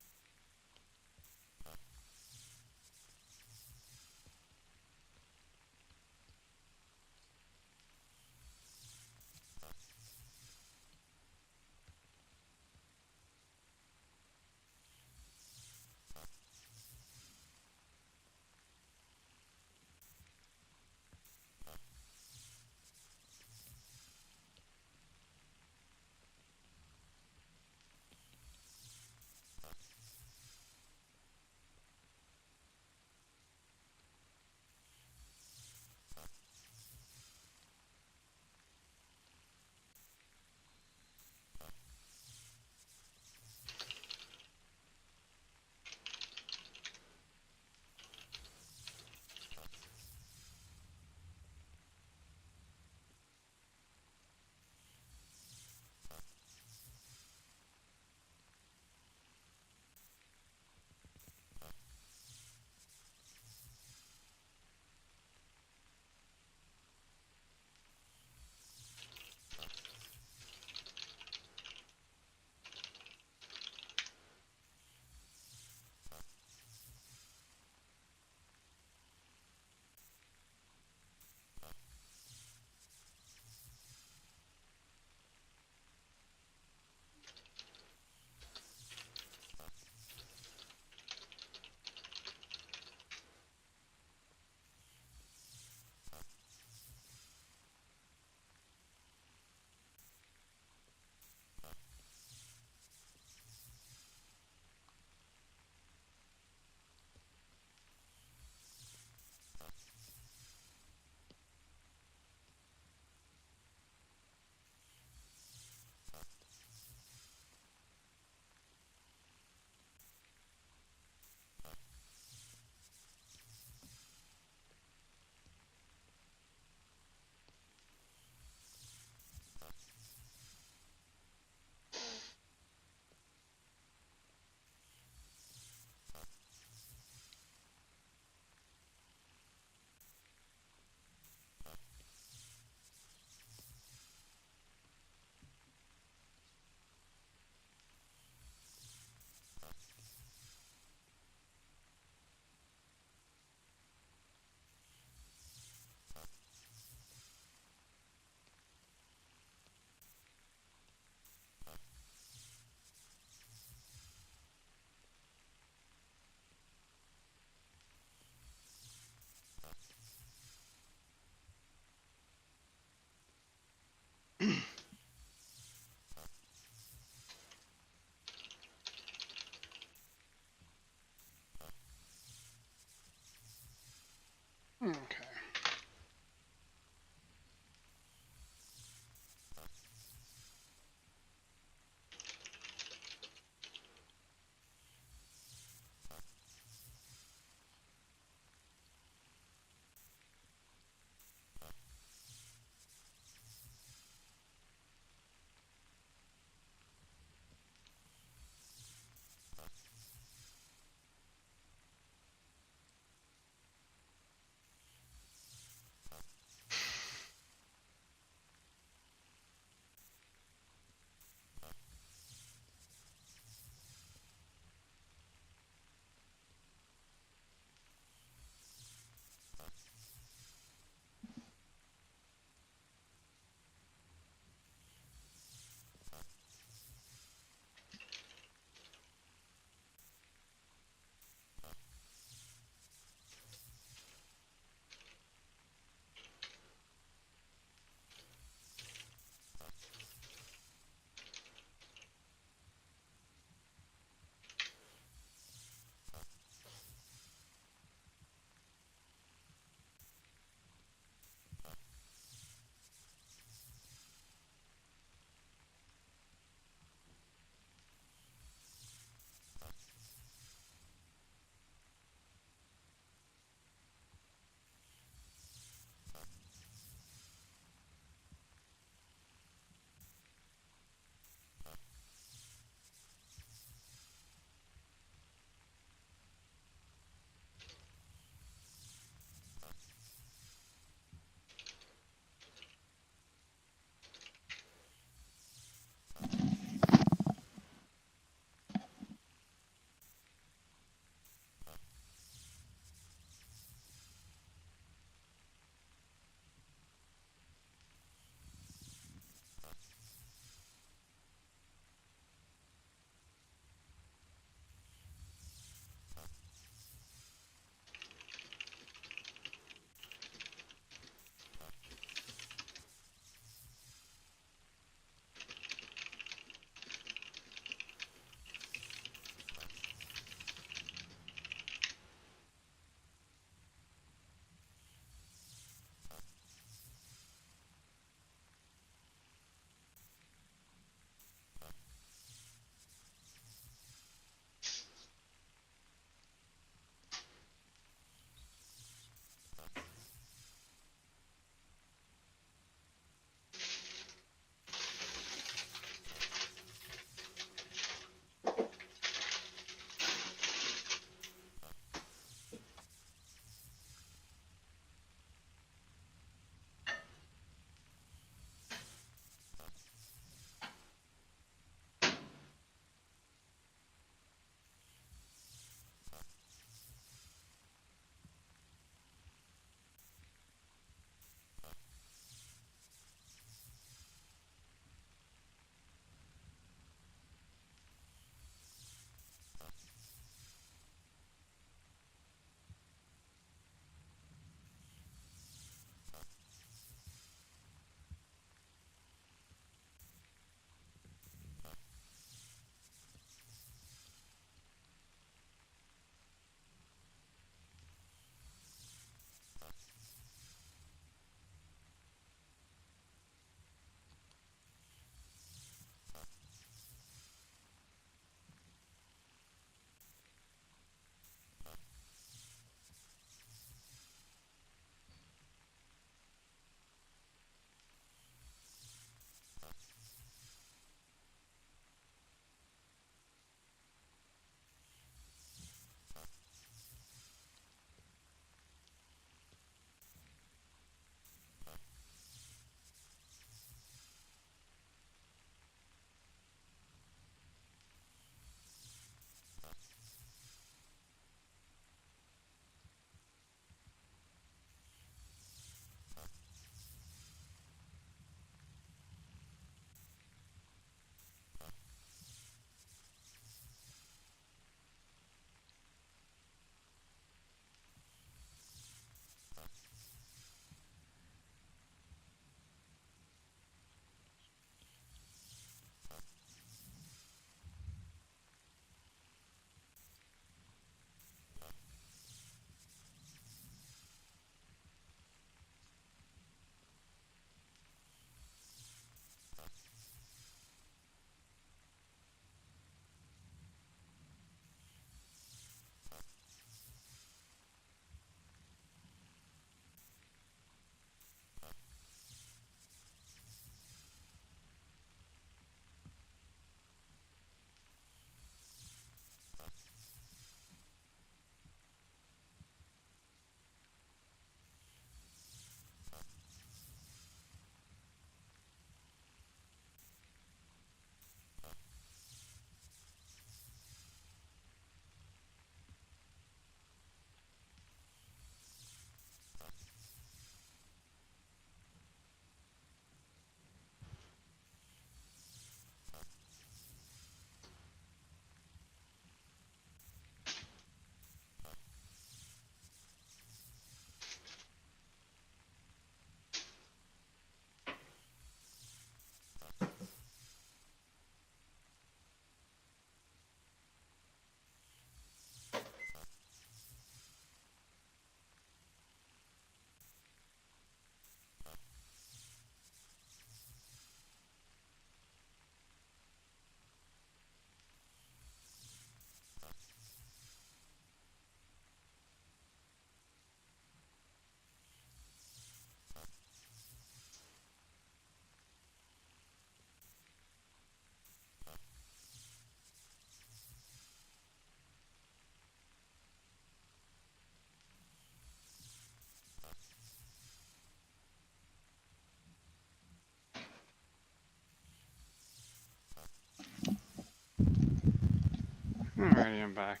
Alrighty, I'm back.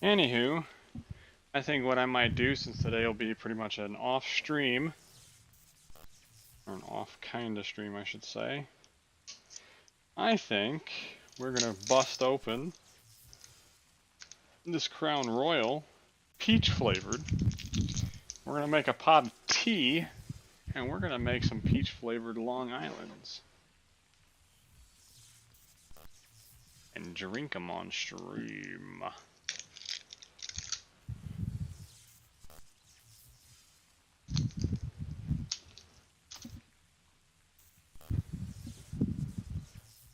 Anywho, I think what I might do, since today will be pretty much an off stream, or an off kind of stream, I should say, I think we're gonna bust open this Crown Royal, peach flavored. We're gonna make a pot of tea, and we're gonna make some peach flavored Long Islands. And drink them on stream.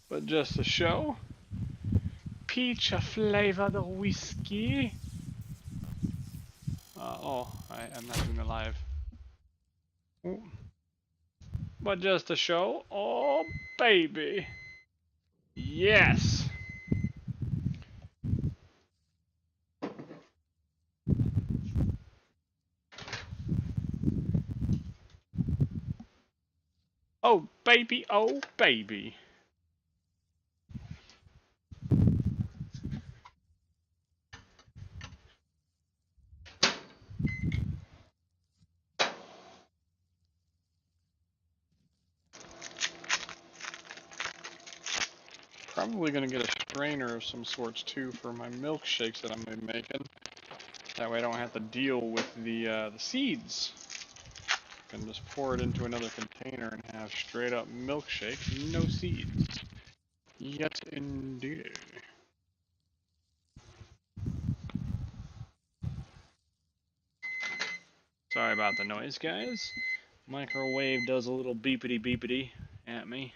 But just to show, peach flavored whiskey. I'm not doing it live. Ooh. But just to show, oh baby, yes. Oh baby, oh baby. Probably gonna get a strainer of some sorts too for my milkshakes that I'm gonna be making. That way I don't have to deal with the seeds. I can just pour it into another container and have straight up milkshake, no seeds. Yet indeed. Sorry about the noise, guys. Microwave does a little beepity beepity at me.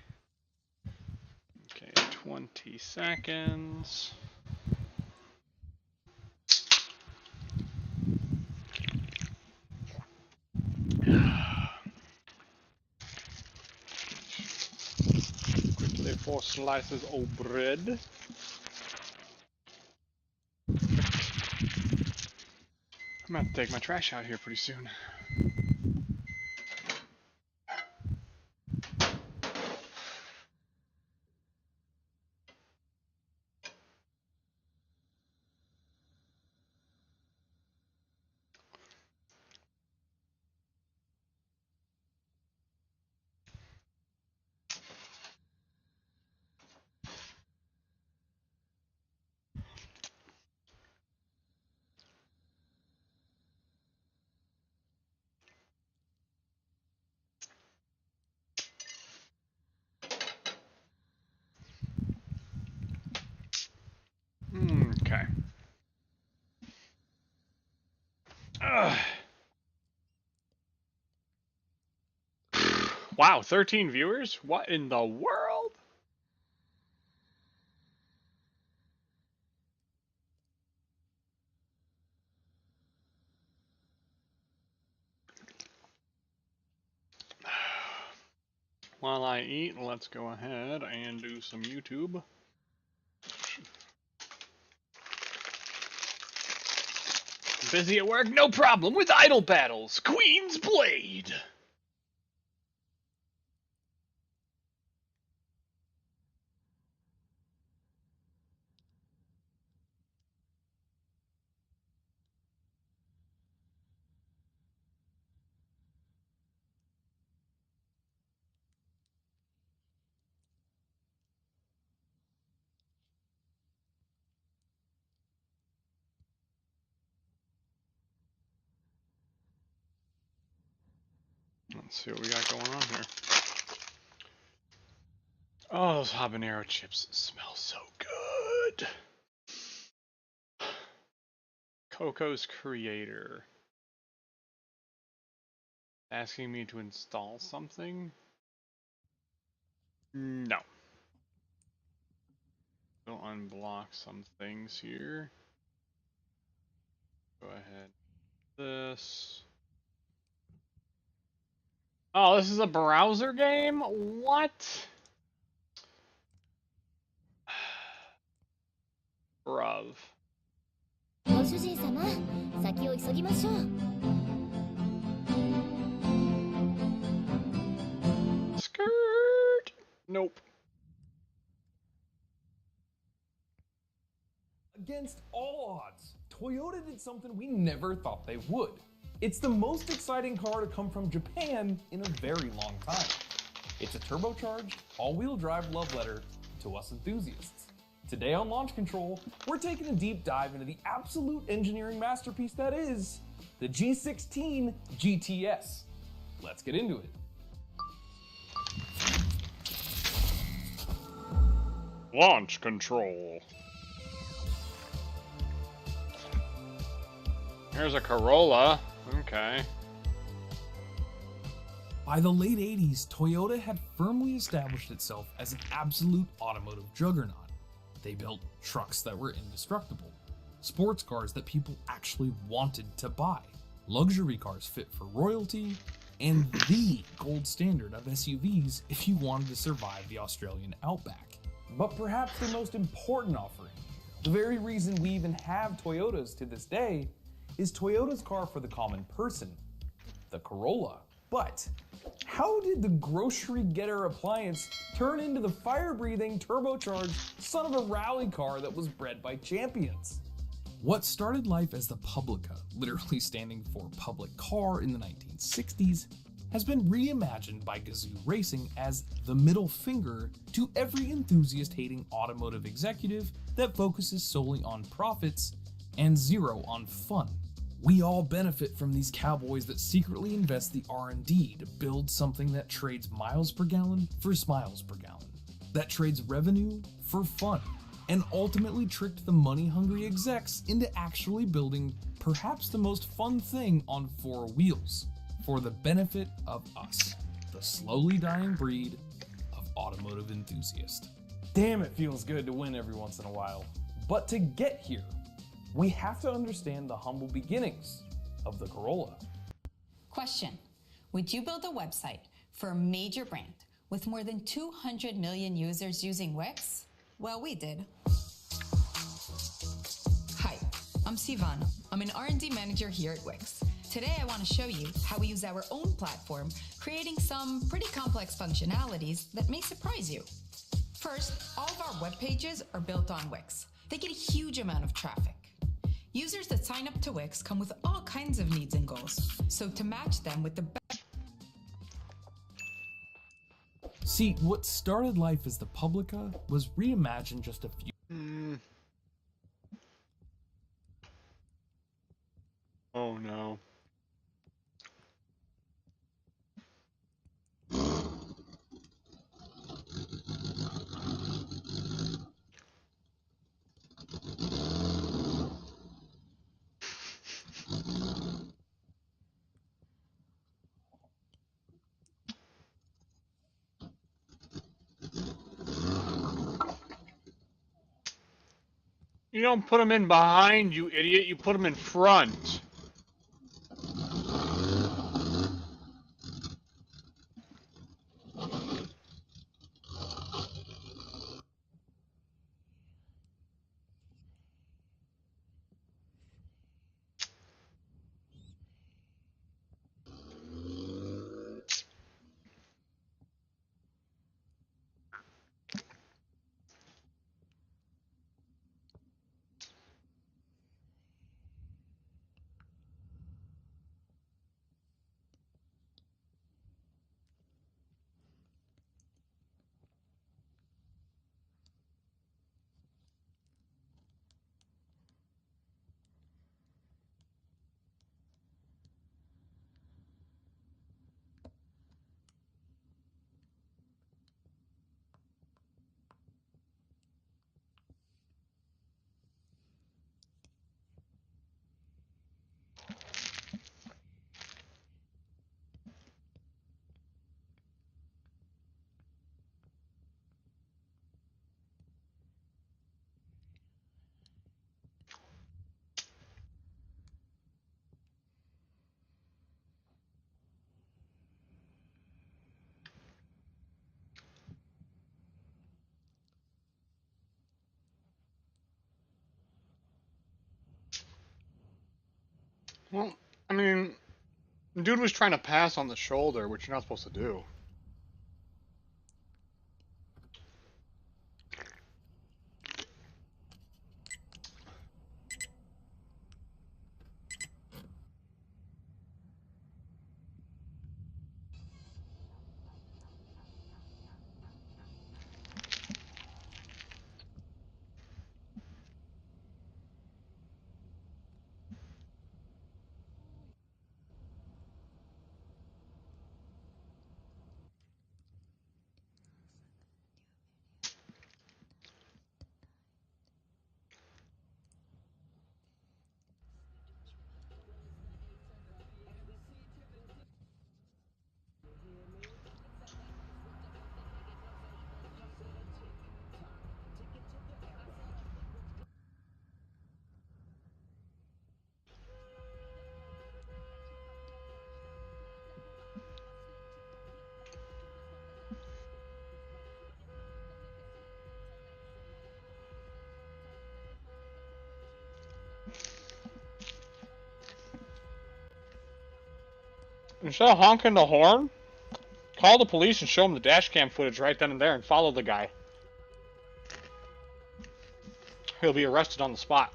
Okay, 20 seconds. Quickly 4 slices of bread. I'm gonna have to take my trash out here pretty soon. Okay. Ugh. Wow, 13 viewers? What in the world? While I eat, let's go ahead and do some YouTube. Busy at work? No problem with idle battles. Queen's Blade. Let's see what we got going on here. Oh, those habanero chips smell so good. Coco's creator. Asking me to install something? No. We'll unblock some things here. Go ahead. This. Oh, this is a browser game? What? Bruv. ご主人様、先を急ぎましょう。Skirt. Nope. Against all odds, Toyota did something we never thought they would. It's the most exciting car to come from Japan in a very long time. It's a turbocharged, all-wheel drive love letter to us enthusiasts. Today on Launch Control, we're taking a deep dive into the absolute engineering masterpiece that is the G16 GTS. Let's get into it. Launch control. Here's a Corolla. Okay. By the late 80s, Toyota had firmly established itself as an absolute automotive juggernaut. They built trucks that were indestructible, sports cars that people actually wanted to buy, luxury cars fit for royalty, and the gold standard of SUVs if you wanted to survive the Australian outback. But perhaps the most important offering, the very reason we even have Toyotas to this day, is Toyota's car for the common person, the Corolla. But how did the grocery getter appliance turn into the fire-breathing, turbocharged son of a rally car that was bred by champions? What started life as the Publica, literally standing for public car in the 1960s, has been reimagined by Gazoo Racing as the middle finger to every enthusiast-hating automotive executive that focuses solely on profits and zero on fun. We all benefit from these cowboys that secretly invest the R&D to build something that trades miles per gallon for smiles per gallon, that trades revenue for fun, and ultimately tricked the money-hungry execs into actually building perhaps the most fun thing on four wheels, for the benefit of us, the slowly dying breed of automotive enthusiast. Damn, it feels good to win every once in a while. But to get here, we have to understand the humble beginnings of the Corolla. Question: would you build a website for a major brand with more than 200 million users using Wix? Well, we did. Hi, I'm Sivana. I'm an R&D manager here at Wix. Today I want to show you how we use our own platform, creating some pretty complex functionalities that may surprise you. First, all of our web pages are built on Wix. They get a huge amount of traffic. Users that sign up to Wix come with all kinds of needs and goals. So to match them with the best... See, what started life as the Publica was reimagined just a few... Oh no. You don't put them in behind, you idiot. You put them in front. Well, I mean, dude was trying to pass on the shoulder, which you're not supposed to do. Instead of honking the horn, call the police and show them the dash cam footage right then and there and follow the guy. He'll be arrested on the spot.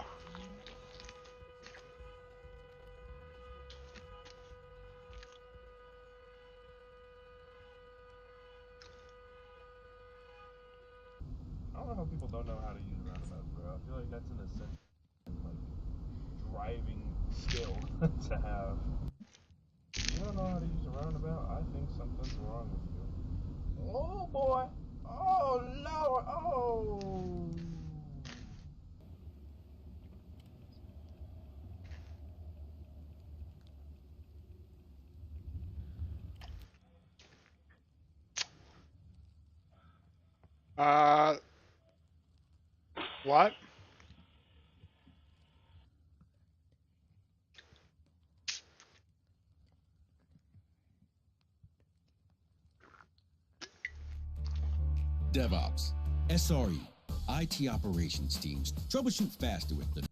I don't know how people don't know how to use roundabouts, bro. I feel like that's an essential, like, driving skill to have. You don't know how to use a roundabout? I think something's wrong with you. Oh, boy! Oh, Lord! Oh! What? DevOps, SRE, IT operations teams troubleshoot faster with the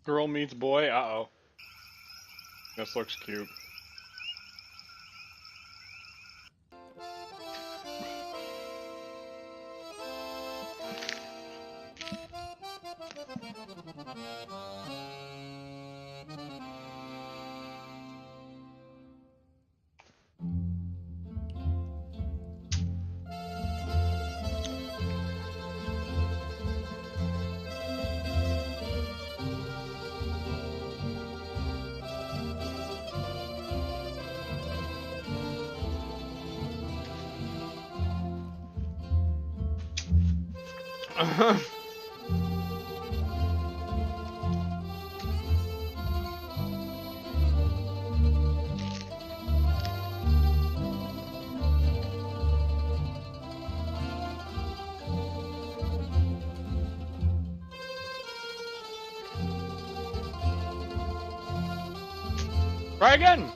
Girl meets boy? Uh-oh. This looks cute. Try again!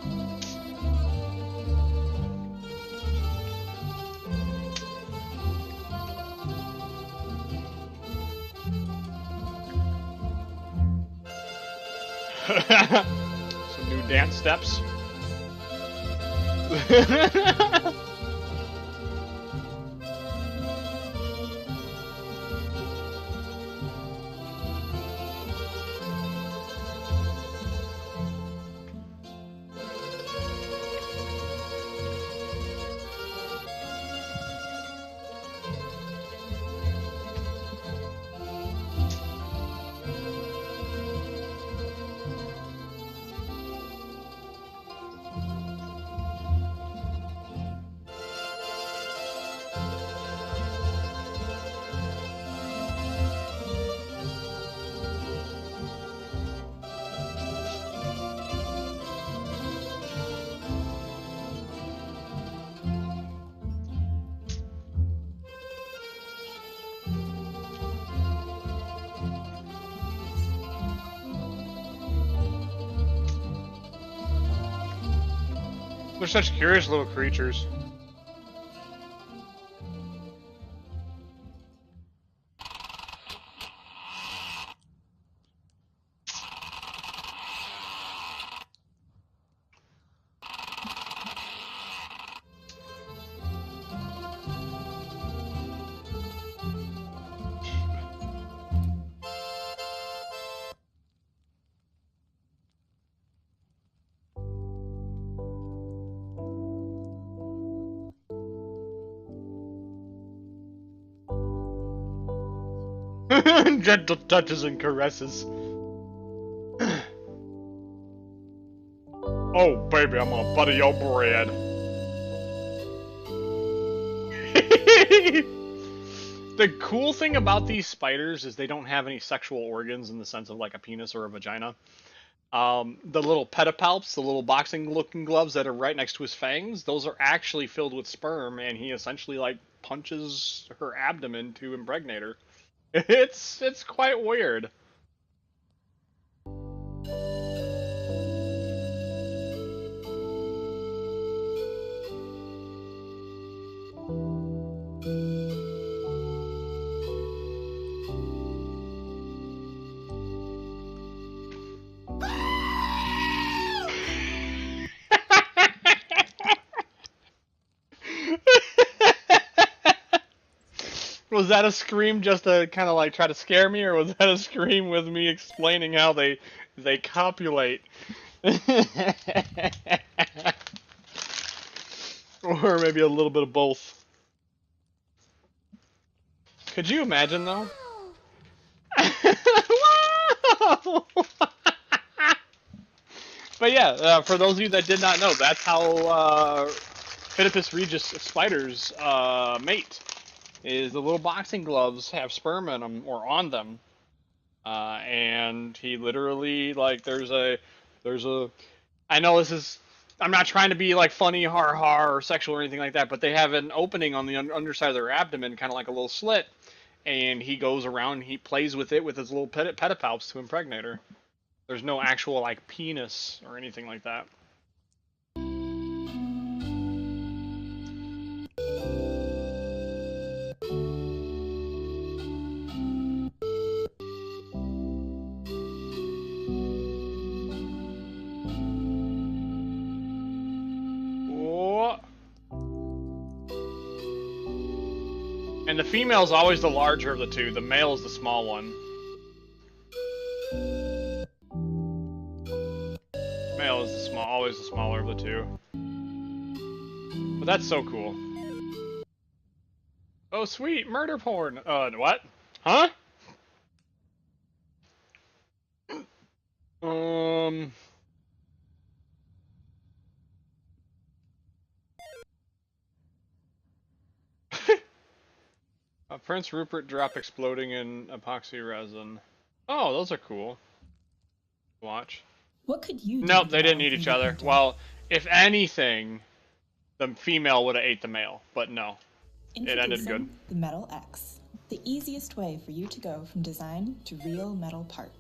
Some new dance steps. They're such curious little creatures. Gentle touches and caresses. Oh, baby, I'm gonna butter your bread. The cool thing about these spiders is they don't have any sexual organs in the sense of like a penis or a vagina. The little pedipalps, the little boxing-looking gloves that are right next to his fangs, those are actually filled with sperm, and he essentially like punches her abdomen to impregnate her. It's quite weird. Was that a scream just to kind of like try to scare me, or was that a scream with me explaining how they copulate? Or maybe a little bit of both. Could you imagine though? But yeah, for those of you that did not know, that's how Phidippus regis spiders mate. Is the little boxing gloves have sperm in them or on them, and he literally like there's a I know this is I'm not trying to be like funny har or sexual or anything like that, but they have an opening on the underside of their abdomen, kind of like a little slit, and he goes around, he plays with it with his little pedipalps to impregnate her. There's no actual like penis or anything like that. And the female is always the larger of the two. The male is the small one. Male is the always the smaller of the two. But that's so cool. Oh sweet, murder porn. What? Huh? Prince Rupert drop exploding in epoxy resin. Oh, those are cool. Watch. What could you do? Nope, they didn't eat each other. Well, if anything, the female would have ate the male, but no. It ended good. The Metal X, the easiest way for you to go from design to real metal part.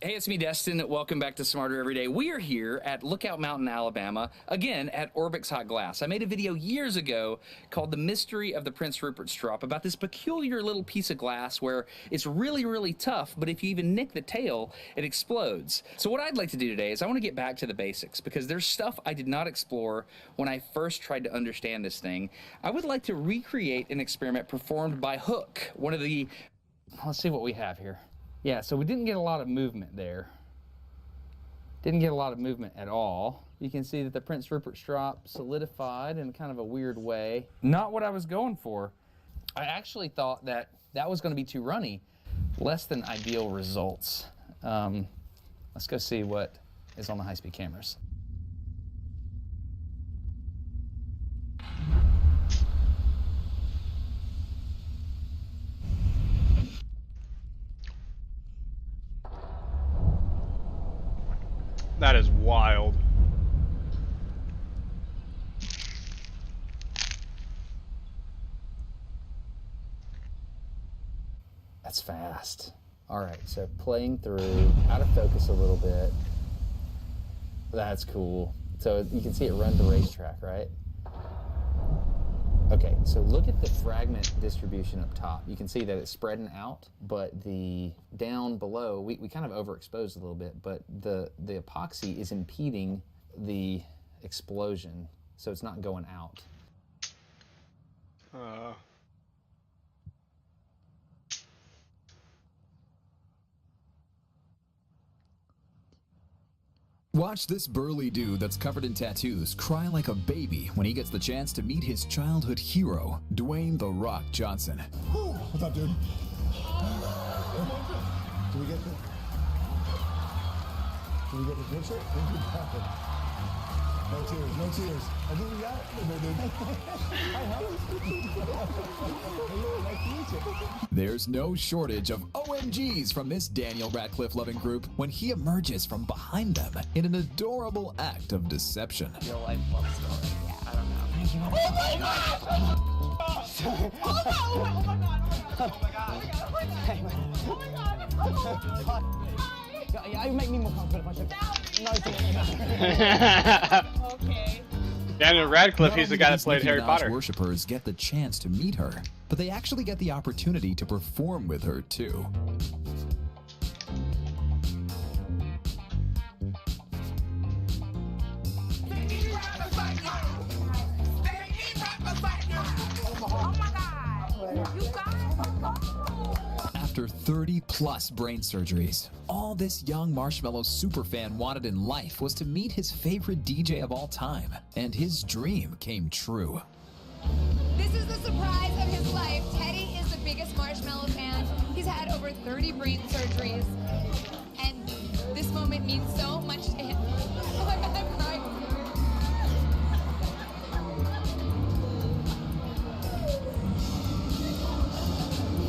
Hey, it's me, Destin. Welcome back to Smarter Every Day. We are here at Lookout Mountain, Alabama, again at Orbix Hot Glass. I made a video years ago called The Mystery of the Prince Rupert Strop about this peculiar little piece of glass where it's really, really tough, but if you even nick the tail, it explodes. So what I'd like to do today is I want to get back to the basics because there's stuff I did not explore when I first tried to understand this thing. I would like to recreate an experiment performed by Hook, one of the... Let's see what we have here. Yeah, so we didn't get a lot of movement there. Didn't get a lot of movement at all. You can see that the Prince Rupert strop solidified in kind of a weird way. Not what I was going for. I actually thought that that was going to be too runny. Less than ideal results. Let's go see what is on the high-speed cameras. That is wild. That's fast. All right, so playing through, out of focus a little bit. That's cool. So you can see it run the racetrack, right? Okay, so look at the fragment distribution up top. You can see that it's spreading out, but the down below, we kind of overexposed a little bit, but the epoxy is impeding the explosion, so it's not going out. Watch this burly dude that's covered in tattoos cry like a baby when he gets the chance to meet his childhood hero, Dwayne "The Rock" Johnson. What's up, dude? Can we get the picture? No tears, no tears. I think we got it. Hi, nice to meet you. There's no shortage of OMGs from this Daniel Radcliffe-loving group when he emerges from behind them in an adorable act of deception. Real life love story. Yeah, I don't know. Oh my God! Oh my God! Yeah, you make me more confident if I Okay. Daniel Radcliffe, he's the guy that played Harry Potter. Worshippers get the chance to meet her, but they actually get the opportunity to perform with her too. After 30-plus brain surgeries, all this young Marshmello superfan wanted in life was to meet his favorite DJ of all time, and his dream came true. This is the surprise of his life. Teddy is the biggest Marshmello fan. He's had over 30 brain surgeries, and this moment means so much to him. Oh my God, I'm crying.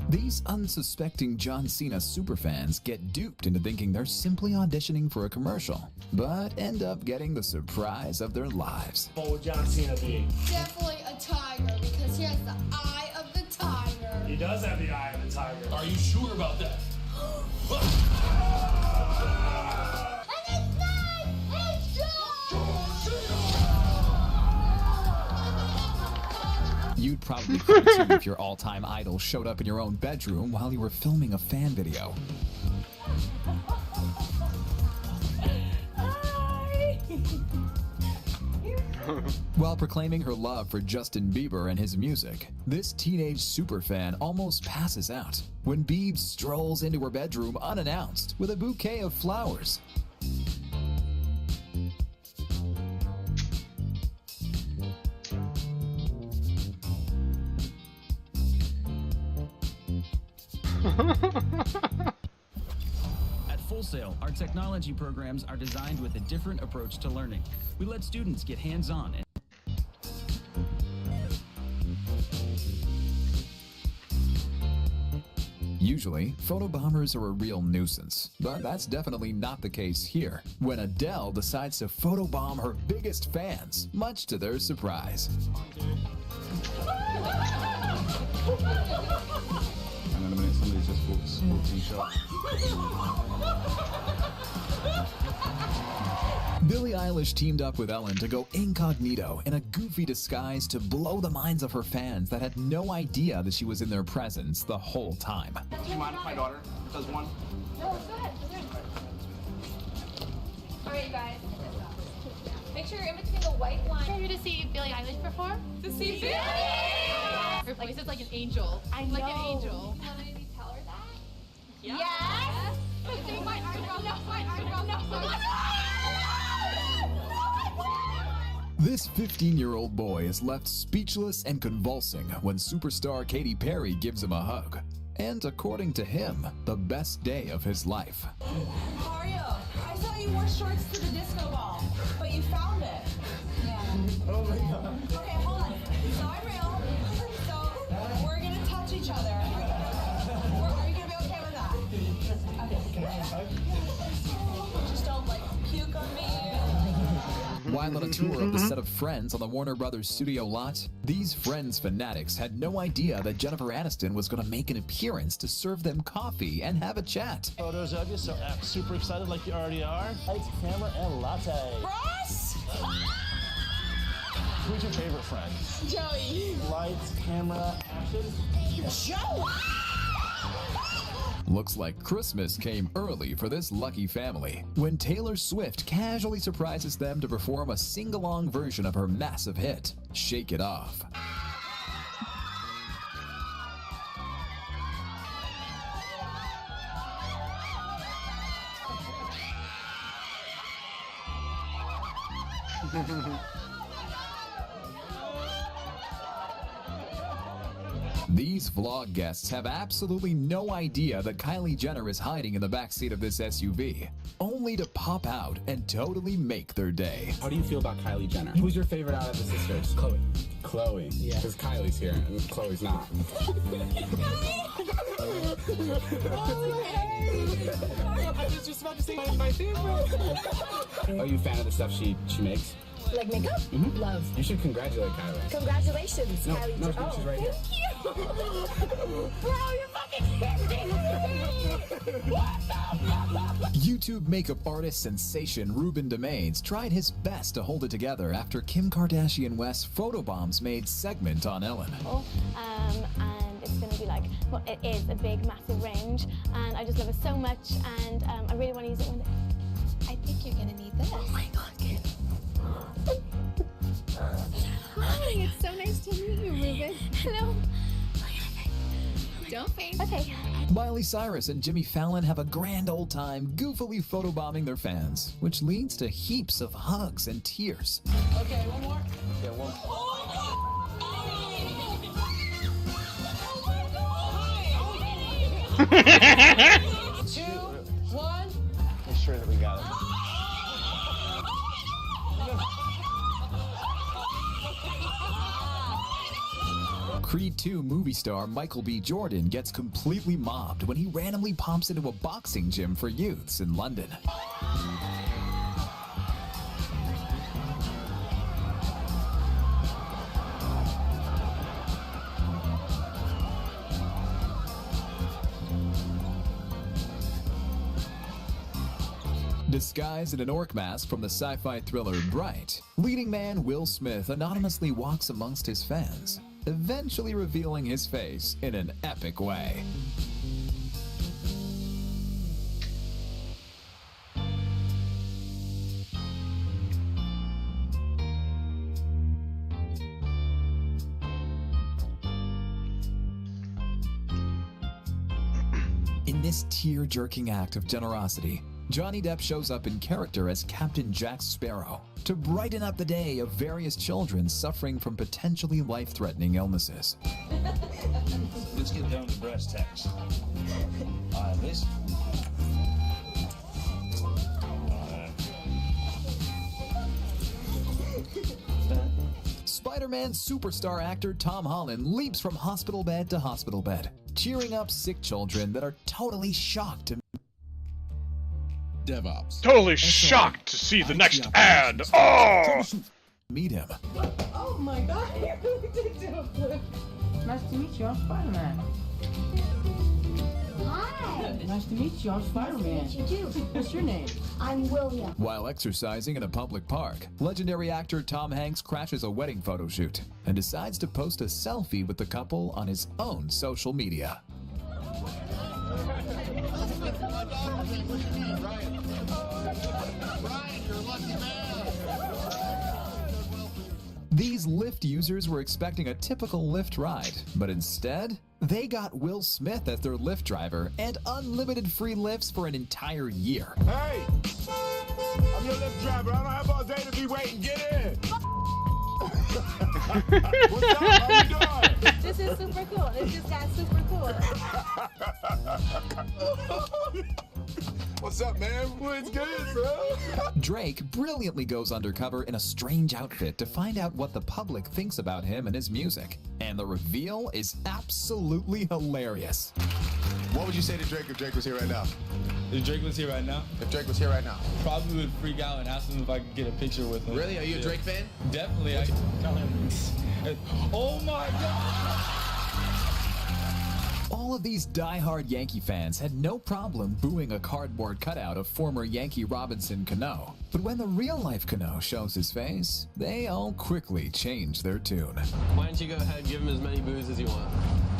These unsuspecting John Cena superfans get duped into thinking they're simply auditioning for a commercial, but end up getting the surprise of their lives. What would John Cena be? Definitely a tiger because he has the eye of the tiger. He does have the eye of the tiger. Are you sure about that? You'd probably cry too if your all-time idol showed up in your own bedroom while you were filming a fan video. While proclaiming her love for Justin Bieber and his music, this teenage superfan almost passes out when Biebs strolls into her bedroom unannounced with a bouquet of flowers. At Full Sail, our technology programs are designed with a different approach to learning. We let students get hands-on and Usually, photobombers are a real nuisance, but that's definitely not the case here, when Adele decides to photobomb her biggest fans, much to their surprise. Hang on a minute, somebody's just walked in shot. Billie Eilish teamed up with Ellen to go incognito in a goofy disguise to blow the minds of her fans that had no idea that she was in their presence the whole time. Do you mind if my daughter does one? No, go ahead. All right, you guys. Make sure you're in between the white line. Are you here to see Billie Eilish perform? To see Billie! Her voice is like an angel. I know. Like an angel. You want me to tell her that? Yeah. Yes! Say my arm, no, my arm, no. This 15-year-old boy is left speechless and convulsing when superstar Katy Perry gives him a hug. And according to him, the best day of his life. How are you? I saw you wore shorts to the disco ball, but you found it. Yeah. Oh my God. Okay, hold on. So I'm real. So we're gonna touch each other. Are you gonna be okay with that? Okay. Just don't like puke on me. While on a tour of the set of Friends on the Warner Brothers studio lot, these Friends fanatics had no idea that Jennifer Aniston was going to make an appearance to serve them coffee and have a chat. Photos of you, so super excited like you already are. Lights, camera, and latte. Ross! Lights. Who's your favorite friend? Joey. Lights, camera, action. Joe. Looks like Christmas came early for this lucky family when Taylor Swift casually surprises them to perform a sing-along version of her massive hit, Shake It Off. These vlog guests have absolutely no idea that Kylie Jenner is hiding in the backseat of this SUV, only to pop out and totally make their day. How do you feel about Kylie Jenner? Who's your favorite out of the sisters? Chloe. Chloe. Yeah. Because Kylie's here and Chloe's not. I was just about to say my favorite. Are you a fan of the stuff she makes? Like makeup? Mhm. Love. You should congratulate Kylie. Congratulations, No, Kylie. no, Oh, she's right here. thank you. Bro, you're fucking kidding me. What the fuck? YouTube makeup artist sensation Ruben Domains tried his best to hold it together after Kim Kardashian West's photobombs made segment on Ellen. And it's going to be like, well, it is a big, massive range, and I just love it so much, and I really want to use it one day. I think you're gonna need this. Oh my god, Kim. Hi, it's so nice to meet you, Ruben. Hello. Don't faint. Okay. Miley Cyrus and Jimmy Fallon have a grand old time goofily photobombing their fans, which leads to heaps of hugs and tears. Okay, one more. Yeah, one. Two, one. Make sure that we got it. Creed 2 movie star Michael B. Jordan gets completely mobbed when he randomly pops into a boxing gym for youths in London. Disguised in an orc mask from the sci-fi thriller Bright, leading man Will Smith anonymously walks amongst his fans, eventually revealing his face in an epic way. In this tear-jerking act of generosity, Johnny Depp shows up in character as Captain Jack Sparrow to brighten up the day of various children suffering from potentially life-threatening illnesses. Let's get down to brass tacks. This. Spider-Man superstar actor Tom Holland leaps from hospital bed to hospital bed, cheering up sick children that are totally shocked to DevOps. Totally shocked to see the next ad. Oh! Meet him. Oh my god, you really did do a flip. Nice to meet you, I'm Spider-Man. Hi. Nice to meet you, I'm Spider-Man. Nice to meet you too. What's your name? I'm William. While exercising in a public park, legendary actor Tom Hanks crashes a wedding photo shoot and decides to post a selfie with the couple on his own social media. These Lyft users were expecting a typical Lyft ride, but instead, they got Will Smith as their Lyft driver and unlimited free lifts for an entire year. Hey! I'm your Lyft driver. I don't have all day to be waiting. Get in! What's up? How you doing? This is super cool. It just got super cool. What's up, man? What's good, bro? Drake brilliantly goes undercover in a strange outfit to find out what the public thinks about him and his music. And the reveal is absolutely hilarious. What would you say to Drake if Drake was here right now? If Drake was here right now? If Drake was here right now. Probably would freak out and ask him if I could get a picture with him. Really? Are you a Drake fan? Definitely. I tell him. Oh my God! All of these die-hard Yankee fans had no problem booing a cardboard cutout of former Yankee Robinson Cano. But when the real-life Cano shows his face, they all quickly change their tune. Why don't you go ahead and give him as many boos as you want?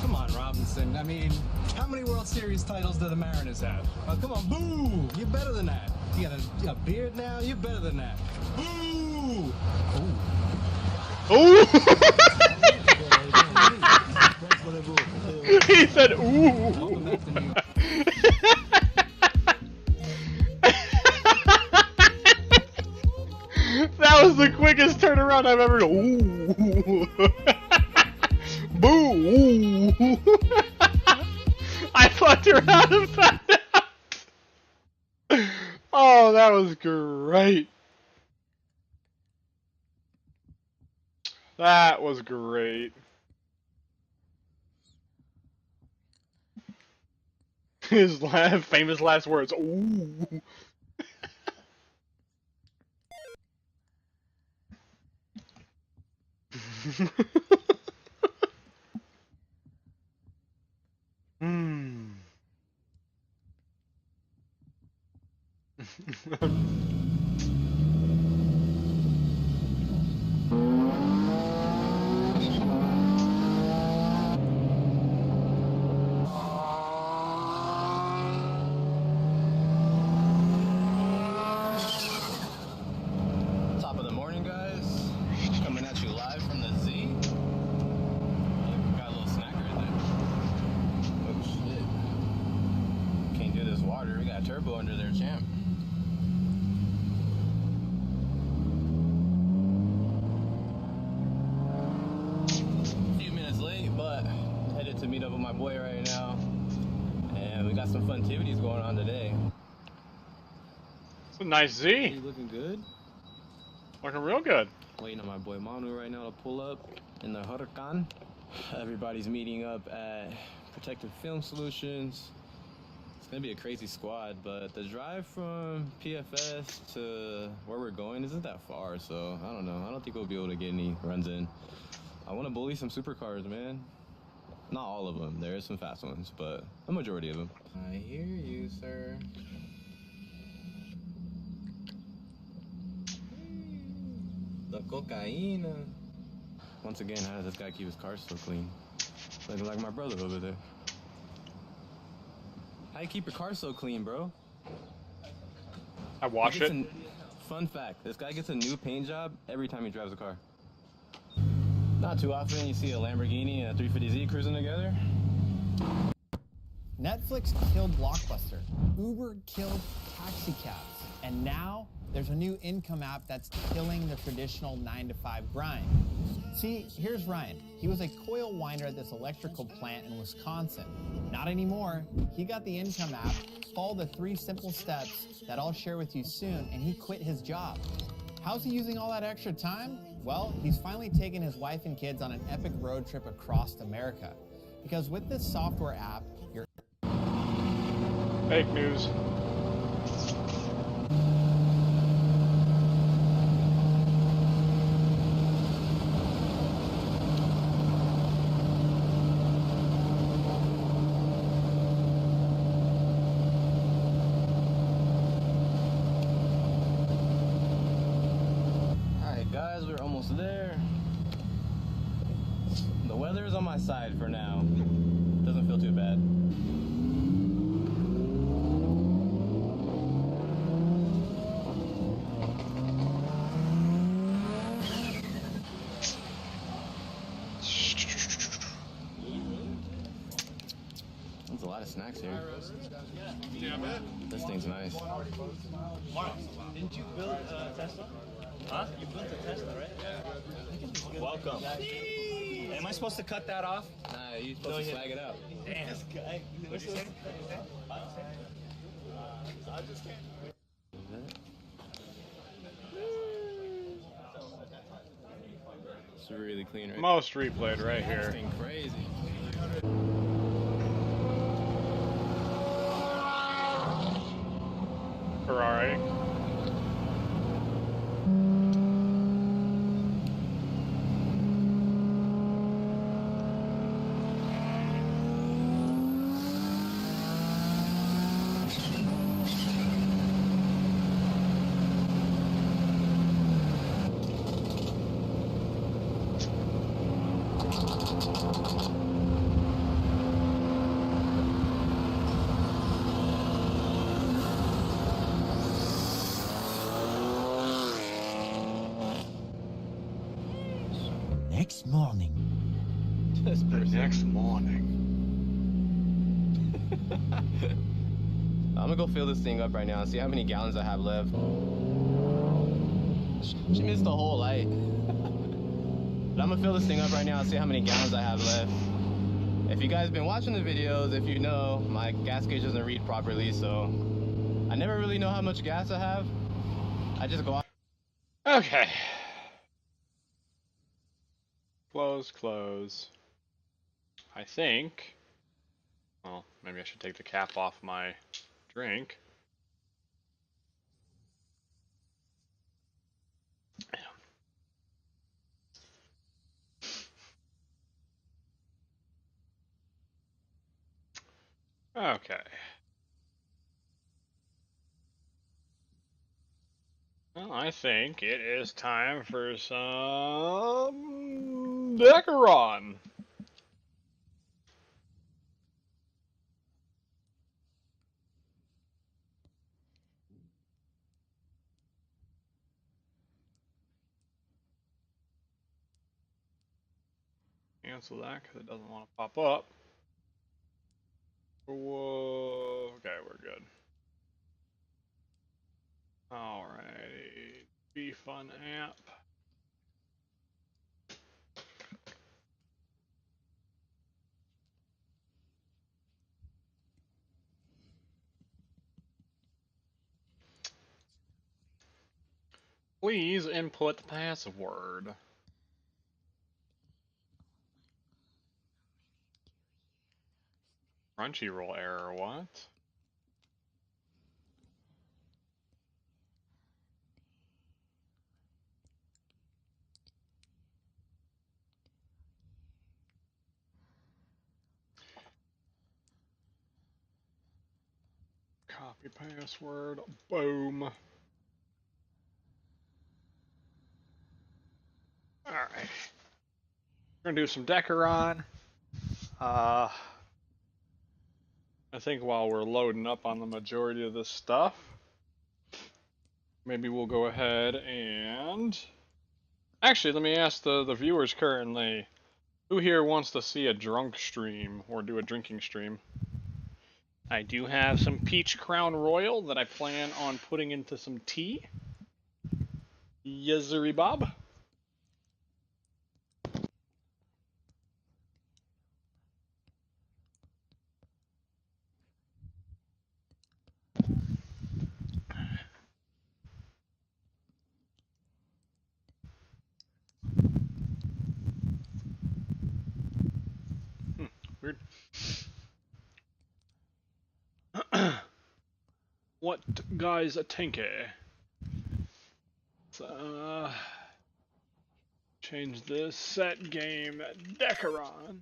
Come on, Robinson. I mean, how many World Series titles do the Mariners have? Oh, come on, boo! You're better than that. You got a beard now? You're better than that. Boo! Ooh! He said, ooh! That was the quickest turnaround I've ever done. Ooh! Boo! Ooh! I fucked around and found out! Oh, that was great. That was great. His famous last words. Ooh. Top of the morning, guys. Coming at you live from the Z. Got a little snack right there. Oh shit. Can't do this water. We got a turbo under there, champ. A few minutes late, but headed to meet up with my boy right now. And we got some fun activities going on today. It's a nice Z. You looking good? Looking real good. Waiting on my boy Manu right now to pull up in the Huracan. Everybody's meeting up at Protective Film Solutions. It's gonna be a crazy squad, but the drive from PFS to where we're going isn't that far, so I don't know. I don't think we'll be able to get any runs in. I want to bully some supercars, man. Not all of them. There is some fast ones, but a majority of them. I hear you, sir. The cocaine. Once again, how does this guy keep his car so clean? Looking like my brother over there. How you keep your car so clean, bro? I wash it. Fun fact, this guy gets a new paint job every time he drives a car. Not too often you see a Lamborghini and a 350Z cruising together. Netflix killed Blockbuster. Uber killed taxi cabs. And now there's a new income app that's killing the traditional 9-to-5 grind. See, here's Ryan. He was a coil winder at this electrical plant in Wisconsin. Not anymore. He got the income app, followed the 3 simple steps that I'll share with you soon, and he quit his job. How's he using all that extra time? Well, he's finally taken his wife and kids on an epic road trip across America. Because with this software app, you're... Fake news. Guys, we're almost there. The weather is on my side for now. Doesn't feel too bad. There's a lot of snacks here. This thing's nice. Didn't you build a Tesla? Huh? You built a Tesla, right? Yeah. Welcome. Am I supposed to cut that off? Nah, you're supposed to swag it out. Damn. This guy. What'd you say? I just can't. It's really clean, right? Most replayed right here. This thing crazy. Ferrari. next morning. The next morning. I'm gonna go fill this thing up right now and see how many gallons I have left. She missed the whole light. But I'm gonna fill this thing up right now and see how many gallons I have left. If you guys been watching the videos, if you know, my gas gauge doesn't read properly, so I never really know how much gas I have. I just go out. Okay. Close. I think. Well, maybe I should take the cap off my drink. Okay. Well, I think it is time for some Decaron. Cancel that because it doesn't want to pop up. Whoa. Okay, we're good. Alrighty. Be fun app. Please input the password. Crunchyroll error, what? Copy password. Boom. Alright. We're gonna do some Decaron. I think while we're loading up on the majority of this stuff, maybe we'll go ahead and... Actually, let me ask the viewers currently, who here wants to see a drunk stream or do a drinking stream? I do have some peach crown royal that I plan on putting into some tea. Yezery Bob. Weird. What guys a tinky? Change this set game Decaron.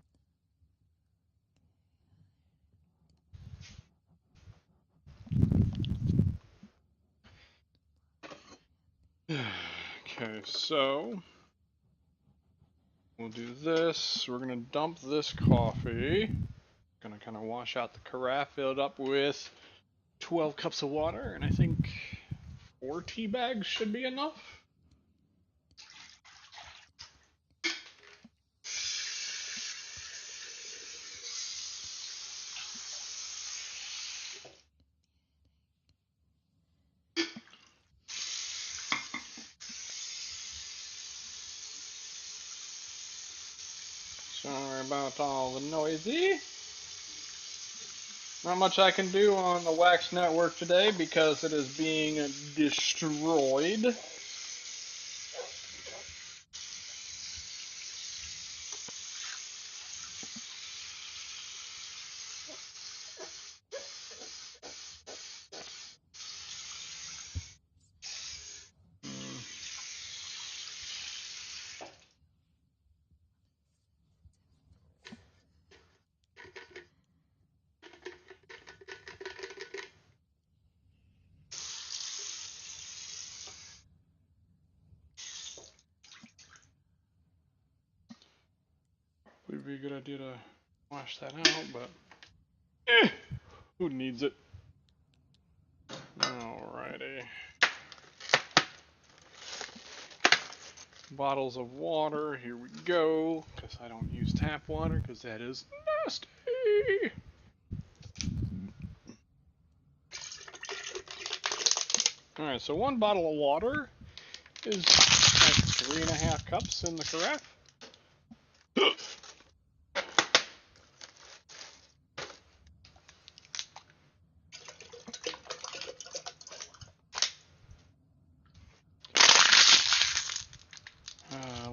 Okay, so we'll do this. We're gonna dump this coffee. Gonna kind of wash out the carafe, fill it up with 12 cups of water, and I think 4 tea bags should be enough. Sorry about all the noisy. Not much I can do on the Wax Network today because it is being destroyed. Would be a good idea to wash that out, but who needs it? Alrighty. bottles of water. Here we go. Because I don't use tap water because that is nasty. Alright, so 1 bottle of water is like 3.5 cups in the carafe.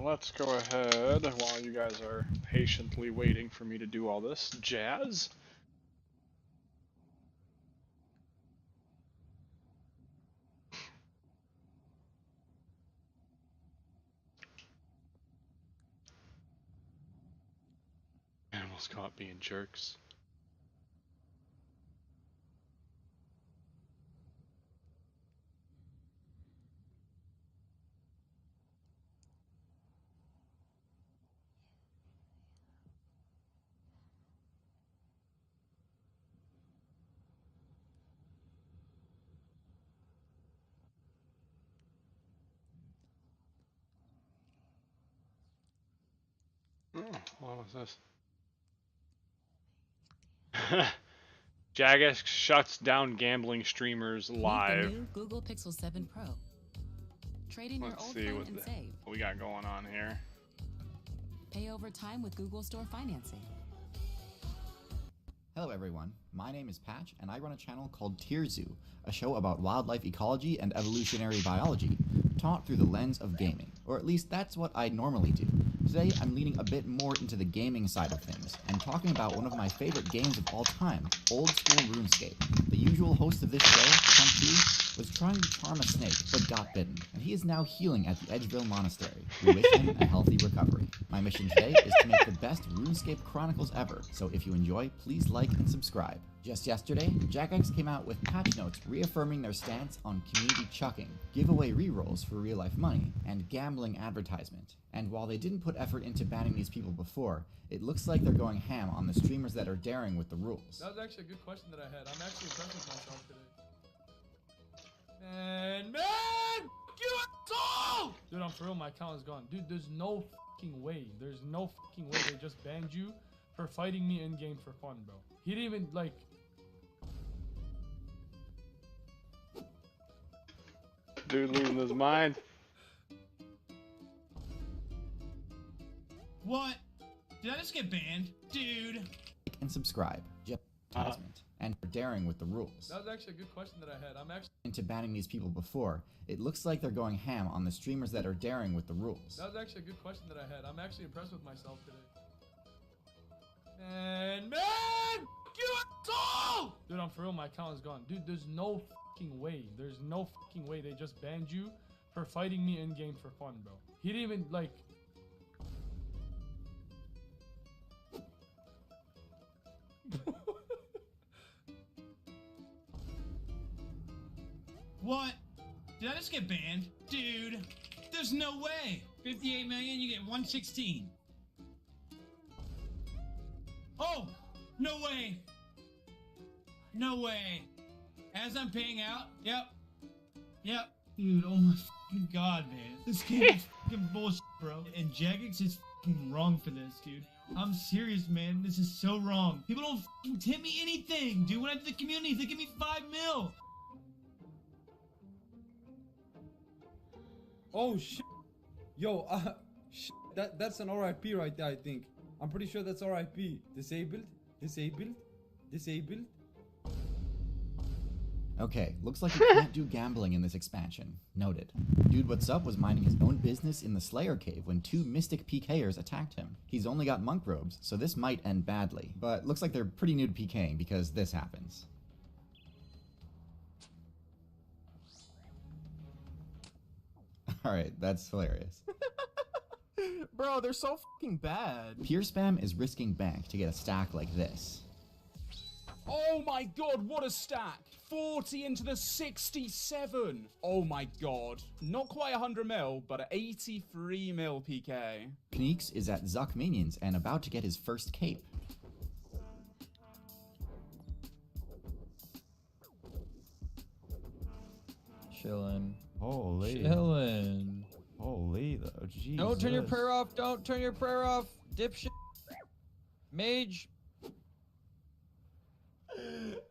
Let's go ahead, while you guys are patiently waiting for me to do all this jazz. Animals caught being jerks. Oh, what was this? Jagex shuts down gambling streamers live. Meet the new Google Pixel 7 Pro. Trade in your Let's old see phone what and save. we got going on here. Pay over time with Google Store financing. Hello everyone, my name is Patch and I run a channel called Tier Zoo, a show about wildlife ecology and evolutionary biology, taught through the lens of gaming, or at least that's what I normally do. Today I'm leaning a bit more into the gaming side of things, and talking about one of my favorite games of all time, old school RuneScape. The usual host of this show, Chunk2, was trying to charm a snake, but got bitten, and he is now healing at the Edgeville Monastery. We wish him a healthy recovery. My mission today is to make the best RuneScape Chronicles ever, so if you enjoy, please like and subscribe. Just yesterday, Jagex came out with patch notes reaffirming their stance on community chucking, giveaway rerolls for real-life money, and gambling advertisement. And while they didn't put effort into banning these people before, it looks like they're going ham on the streamers that are daring with the rules. That was actually a good question that I had. I'm actually impressed with myself today. Man! You asshole! Dude, I'm for real, my account is gone. Dude, there's no fucking way. There's no fucking way they just banned you for fighting me in-game for fun, bro. He didn't even, like... Dude losing his mind. What? Did I just get banned? Dude. And subscribe. Just advertisement. And for daring with the rules. That was actually a good question that I had. I'm actually... Into banning these people before, it looks like they're going ham on the streamers that are daring with the rules. That was actually a good question that I had. I'm actually impressed with myself today. Man! You asshole! Dude, I'm for real, my account is gone. Dude, there's no fucking way. There's no fucking way they just banned you for fighting me in-game for fun, bro. He didn't even, like... What? Did I just get banned? Dude, there's no way. 58 million, you get 116. Oh, no way. No way. As I'm paying out, yep. Dude, oh my fucking god, man. This game is fucking bullshit, bro. And Jagex is fucking wrong for this, dude. I'm serious, man. This is so wrong. People don't fucking tip me anything, dude. When I do the communities, they give me 5 mil. Oh shit. Yo, shit. That's an RIP right there, I think. I'm pretty sure that's RIP. Disabled. Okay, looks like you can't do gambling in this expansion. Noted. Dude What's Up was minding his own business in the Slayer Cave when 2 Mystic PKers attacked him. He's only got monk robes, so this might end badly. But looks like they're pretty new to PKing because this happens. Alright, that's hilarious. Bro, they're so fucking bad. Peer spam is risking bank to get a stack like this. Oh my god, what a stack! 40 into the 67! Oh my god. Not quite 100 mil, but 83 mil PK. Kneeks is at Zuck Minions and about to get his first cape. Chillin'. Holy. Chillin'. Holy, though. Jesus. Don't turn your prayer off. Don't turn your prayer off. Dipshit. Mage.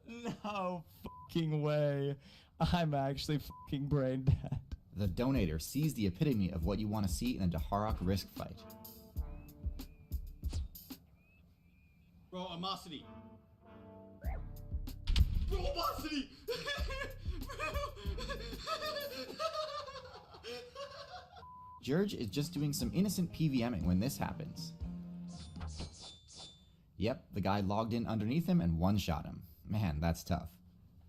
No fucking way. I'm actually fucking brain dead. The donator sees the epitome of what you want to see in a Daharak risk fight. Bro, Amosity. Bro, Amosity! George is just doing some innocent PVMing when this happens. Yep, the guy logged in underneath him and one-shot him. Man, that's tough.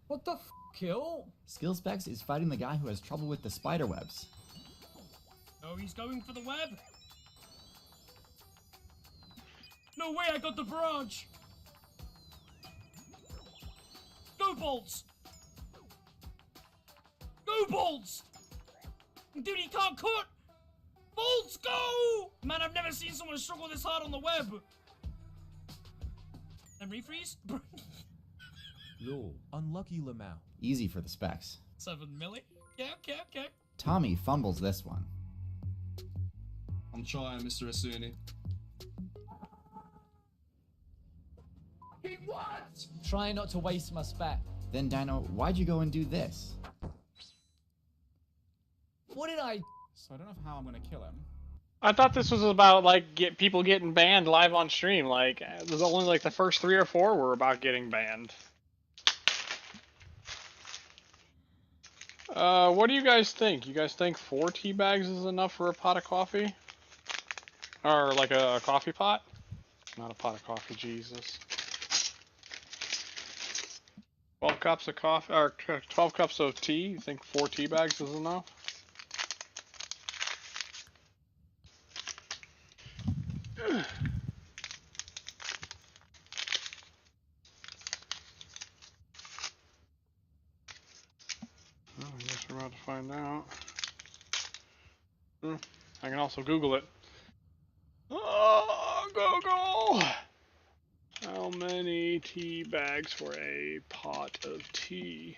What the kill? Skillspecs is fighting the guy who has trouble with the spider webs. Oh, he's going for the web. No way, I got the barrage. Go bolts. Go bolts. Dude, he can't cut. Bolts, go. Man, I've never seen someone struggle this hard on the web. And refreeze? Lol, unlucky Lamau. Easy for the specs. 7 milli? Okay, okay, okay. Tommy fumbles this one. I'm trying, Mr. Asuni. He what? Try not to waste my spec. Then Dino, why'd you go and do this? What did I... So I don't know how I'm gonna kill him. I thought this was about like people getting banned live on stream. Like there's only like the first 3 or 4 were about getting banned. What do you guys think? You guys think 4 tea bags is enough for a pot of coffee? Or like a coffee pot? Not a pot of coffee, Jesus. 12 cups of coffee, or 12 cups of tea? You think 4 tea bags is enough? Well, I guess we're about to find out. I can also Google it. Oh, Google! How many tea bags for a pot of tea?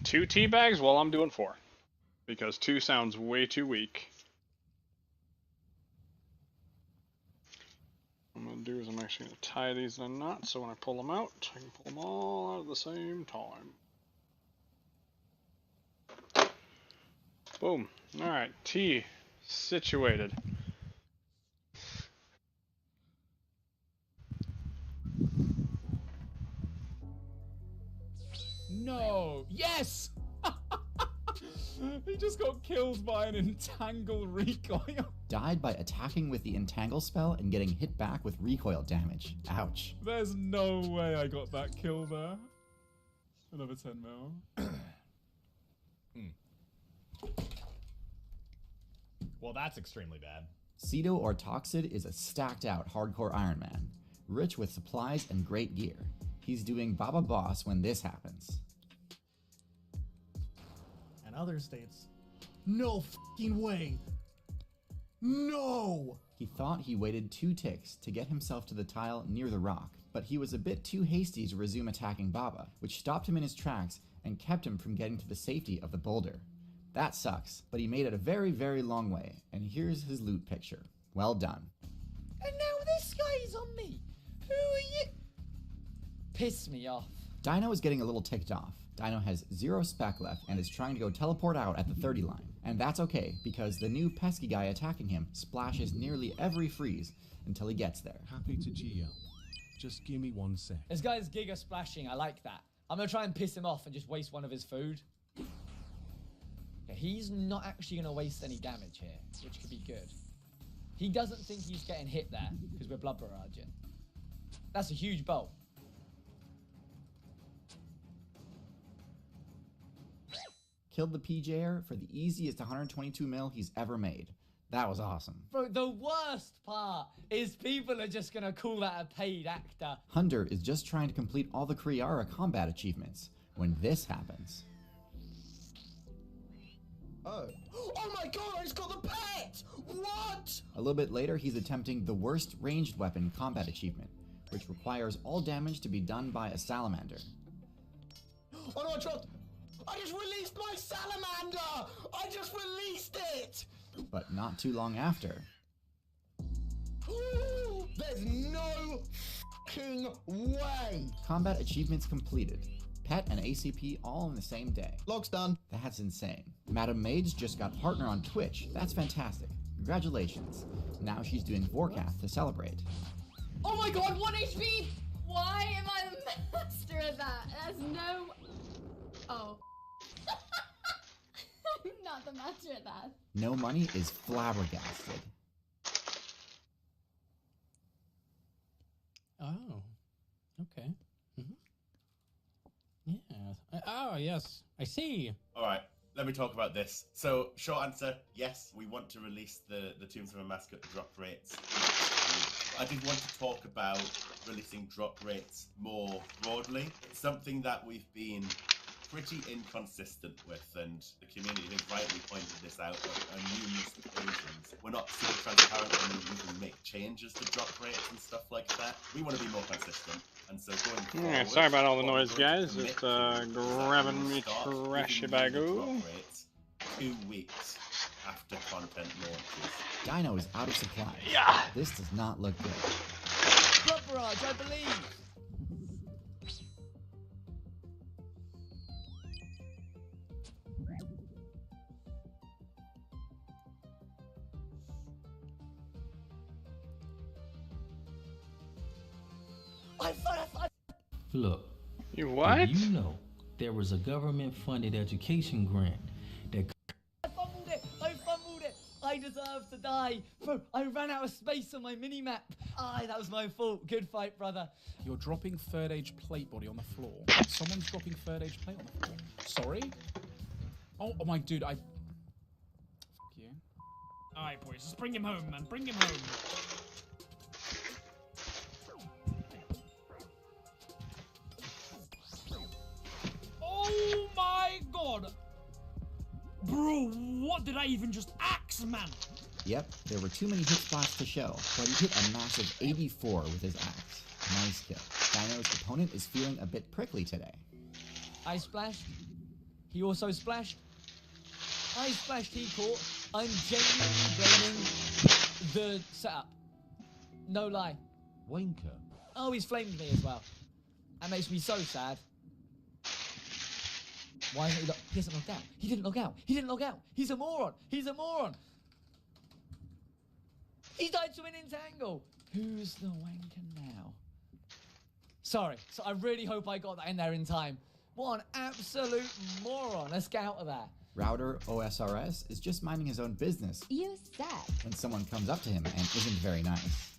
Two tea bags? Well, I'm doing 4. Because 2 sounds way too weak. What I'm going to do is I'm actually going to tie these in a knot so when I pull them out, I can pull them all out at the same time. Boom. Alright, tea situated. No! Yes! He just got killed by an entangle recoil. Died by attacking with the entangle spell and getting hit back with recoil damage. Ouch. There's no way I got that kill there. Another 10 mil. Well, that's extremely bad. Cedo or Toxid is a stacked out hardcore Iron Man, rich with supplies and great gear. He's doing Baba Boss when this happens. And other states, no fucking way. No! He thought he waited 2 ticks to get himself to the tile near the rock, but he was a bit too hasty to resume attacking Baba, which stopped him in his tracks and kept him from getting to the safety of the boulder. That sucks, but he made it a very, very long way, and here's his loot picture. Well done. And now this guy's on me. Who are you? Piss me off. Dino is getting a little ticked off. Dino has 0 spec left and is trying to go teleport out at the 30 line. And that's okay, because the new pesky guy attacking him splashes nearly every freeze until he gets there. Happy to G up. Just give me 1 sec. This guy's giga splashing, I like that. I'm gonna try and piss him off and just waste one of his food. Yeah, he's not actually gonna waste any damage here, which could be good. He doesn't think he's getting hit there, because we're blood barraging. That's a huge bolt. Killed the PJer for the easiest 122 mil he's ever made. That was awesome. Bro, the worst part is people are just gonna call that a paid actor. Hunter is just trying to complete all the Kriara combat achievements when this happens. Oh my god, I just got the pet! What? A little bit later, he's attempting the worst ranged weapon combat achievement, which requires all damage to be done by a salamander. Oh no, I dropped. I just released my salamander! I just released it! But not too long after. Ooh, there's no fucking way! Combat achievements completed. Pet and ACP all in the same day. Log's done. That's insane. Madam Maids just got partner on Twitch. That's fantastic. Congratulations. Now she's doing Vorkath to celebrate. Oh my god, 1 HP! Why am I the master of that? There's no... Oh. I'm not the master of that. No Money is flabbergasted. Oh. Okay. Yeah. Oh, yes. I see. All right. Let me talk about this. So, short answer, yes, we want to release the Tombs of a Mascot drop rates. I did want to talk about releasing drop rates more broadly. It's something that we've been pretty inconsistent with, and the community has rightly pointed this out on numerous occasions. We're not super transparent when we can make changes to drop rates and stuff like that. We want to be more consistent, and so going forward... Yeah, sorry about all the noise, guys. Just grabbing me trashy bagoo. 2 weeks after content launches. Dino is out of supply. Yeah. This does not look good. Blood Barrage, I believe. Look. You what? Did you know there was a government-funded education grant that... I fumbled it! I fumbled it! I deserve to die! Bro, I ran out of space on my mini-map! That was my fault. Good fight, brother. You're dropping third age plate body on the floor. Someone's dropping third age plate on the floor. Sorry? Oh my dude, I... Fuck you. Alright, boys, just bring him home, man. Bring him home. Oh my god! Bro, what did I even just axe, man? Yep, there were too many hit spots to show, but he hit a massive 84 with his axe. Nice kill. Dino's opponent is feeling a bit prickly today. I splashed. He also splashed. I splashed, he caught. I'm genuinely blaming the setup. No lie. Wanker. Oh, he's flamed me as well. That makes me so sad. Why isn't he he hasn't logged out. He didn't log out. He didn't log out. He's a moron. He's a moron. He died to an entangle. Who's the wanker now? Sorry. So I really hope I got that in there in time. What an absolute moron. Let's get out of that. Router OSRS is just minding his own business. You said. When someone comes up to him and isn't very nice.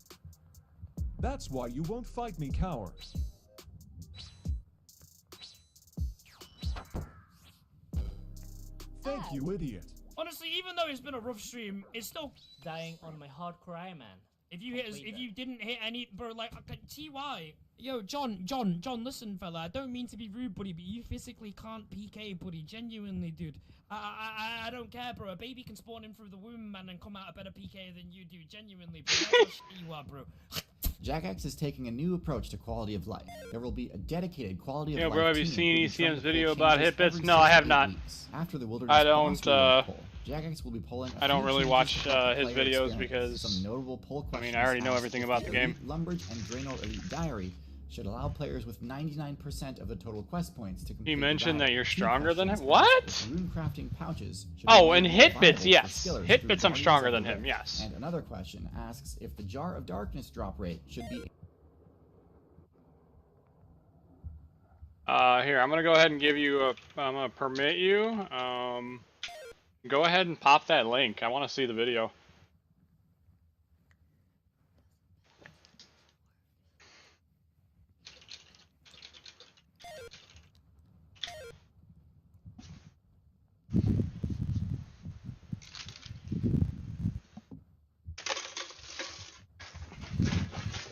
That's why you won't fight me, coward. Thank you, idiot. Honestly, even though it's been a rough stream, it's still dying on my hardcore Iron Man. If you didn't hit any, bro, like TY. Yo, John, listen, fella. I don't mean to be rude, buddy, but you physically can't PK, buddy. Genuinely, dude. I don't care, bro. A baby can spawn in through the womb, man, and come out a better PK than you do. Genuinely, bro. That's how shit you are, bro. Jagex is taking a new approach to quality of life. There will be a dedicated quality of life. Yo, bro, have you team seen who will be trying ECM's to video pull about changes hit bits? every No, I 6 have to 8 not. weeks. After the Wilderness I don't. Boss Reward poll, Jagex will be pulling. I don't really watch his player videos experience. because Some notable poll I mean, questions I already know asked everything if about the game. Elite Lumbridge and Draenor Elite Diary should allow players with 99% of the total quest points to complete. He mentioned the that you're diary. stronger than him. Questions What? asked if rune crafting pouches should Oh, be and made hit viable bits, for yes. skillers Hit through bits, I'm Guardians stronger of than the him, Rift. yes. And another question asks if the Jar of Darkness drop rate should be. Here, I'm gonna go ahead and give you a. I'm gonna permit you. Go ahead and pop that link. I want to see the video.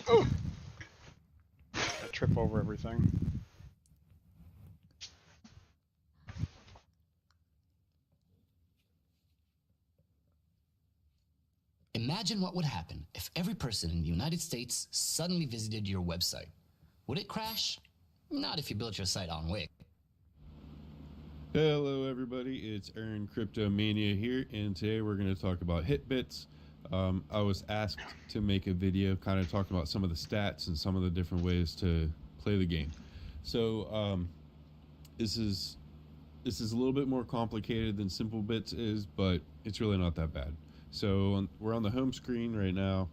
I trip over everything. Imagine what would happen if every person in the United States suddenly visited your website. Would it crash? Not if you built your site on Wix. Hello everybody, it's Earn Cryptomania here, and today we're going to talk about Hitbits. I was asked to make a video kind of talking about some of the stats and some of the different ways to play the game. So this is a little bit more complicated than Simple Bits is, but it's really not that bad. So we're on the home screen right now.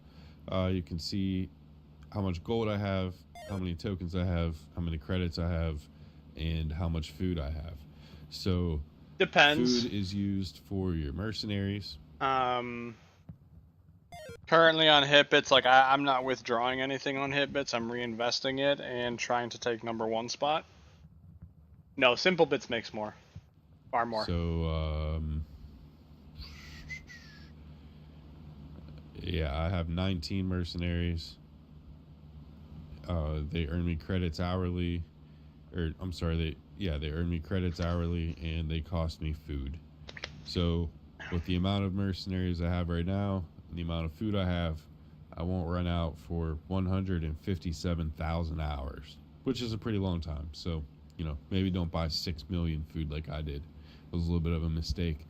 You can see how much gold I have, how many tokens I have, how many credits I have, and how much food I have. So depends. Food is used for your mercenaries. Currently on Hitbits, like I'm not withdrawing anything on Hitbits. I'm reinvesting it and trying to take #1 spot. No, Simple Bits makes more, far more. So yeah, I have 19 mercenaries. They earn me credits hourly, or I'm sorry, they earn me credits hourly, and they cost me food. So with the amount of mercenaries I have right now and the amount of food I have, I won't run out for 157,000 hours, which is a pretty long time. So, you know, maybe don't buy 6 million food like I did. It was a little bit of a mistake,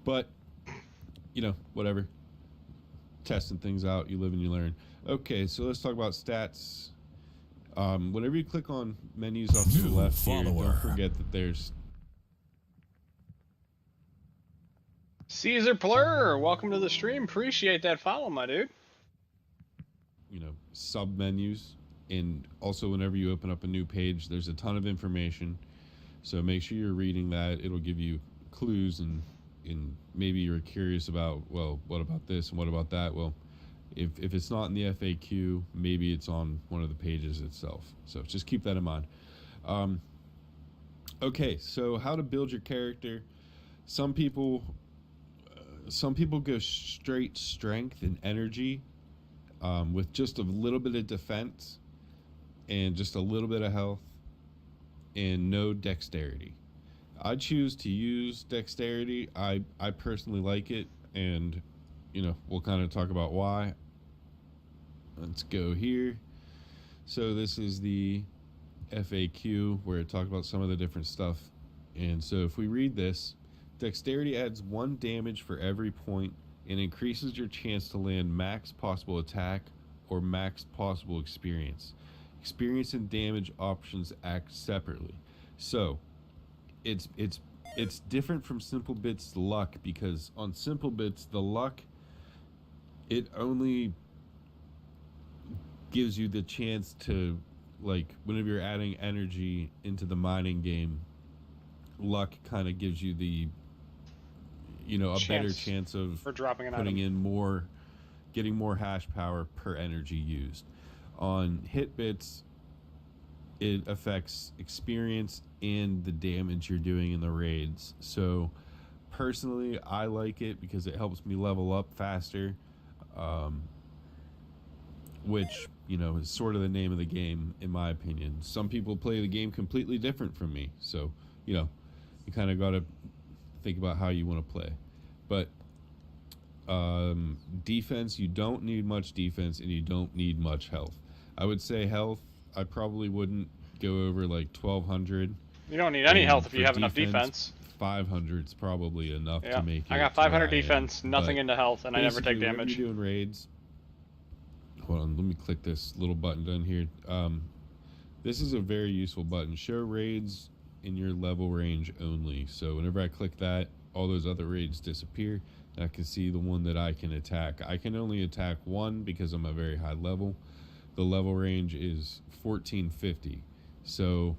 but you know, whatever. Testing things out, you live and you learn. Okay, so let's talk about stats. Whenever you click on menus off to the left here, don't forget that there's Caesar Plur, welcome to the stream. Appreciate that follow, my dude. You know, sub menus, and also whenever you open up a new page, there's a ton of information. So make sure you're reading that. It'll give you clues, and maybe you're curious about, well, what about this and what about that? Well, if it's not in the FAQ, maybe it's on one of the pages itself. So just keep that in mind. Okay, so how to build your character. Some people go straight strength and energy with just a little bit of defense and just a little bit of health and no dexterity. I choose to use dexterity. I personally like it, and you know, we'll kind of talk about why. Let's go here. So this is the FAQ where it talks about some of the different stuff. And so if we read this, dexterity adds 1 damage for every point and increases your chance to land max possible attack or max possible experience. Experience and damage options act separately. So it's different from Simple Bits luck, because on Simple Bits the luck, it only gives you the chance to, like, whenever you're adding energy into the mining game, luck kind of gives you the, you know, a better chance of dropping an putting item. in more, getting more hash power per energy used. On Hitbits, it affects experience and the damage you're doing in the raids. So personally, I like it because it helps me level up faster, which, you know, is sort of the name of the game in my opinion. Some people play the game completely different from me, so you know, you kind of got to think about how you want to play. But defense, you don't need much defense and you don't need much health. I would say health, I probably wouldn't go over like 1200. You don't need any health if you have enough defense. 500 is probably enough Yeah, to make it. I got 500 defense, nothing But into health, and I never take basically, whenever damage. you're doing raids, hold on, let me click this little button down here. This is a very useful button. Show raids in your level range only. So whenever I click that, all those other raids disappear, and I can see the one that I can attack. I can only attack one because I'm a very high level. The level range is 1450. So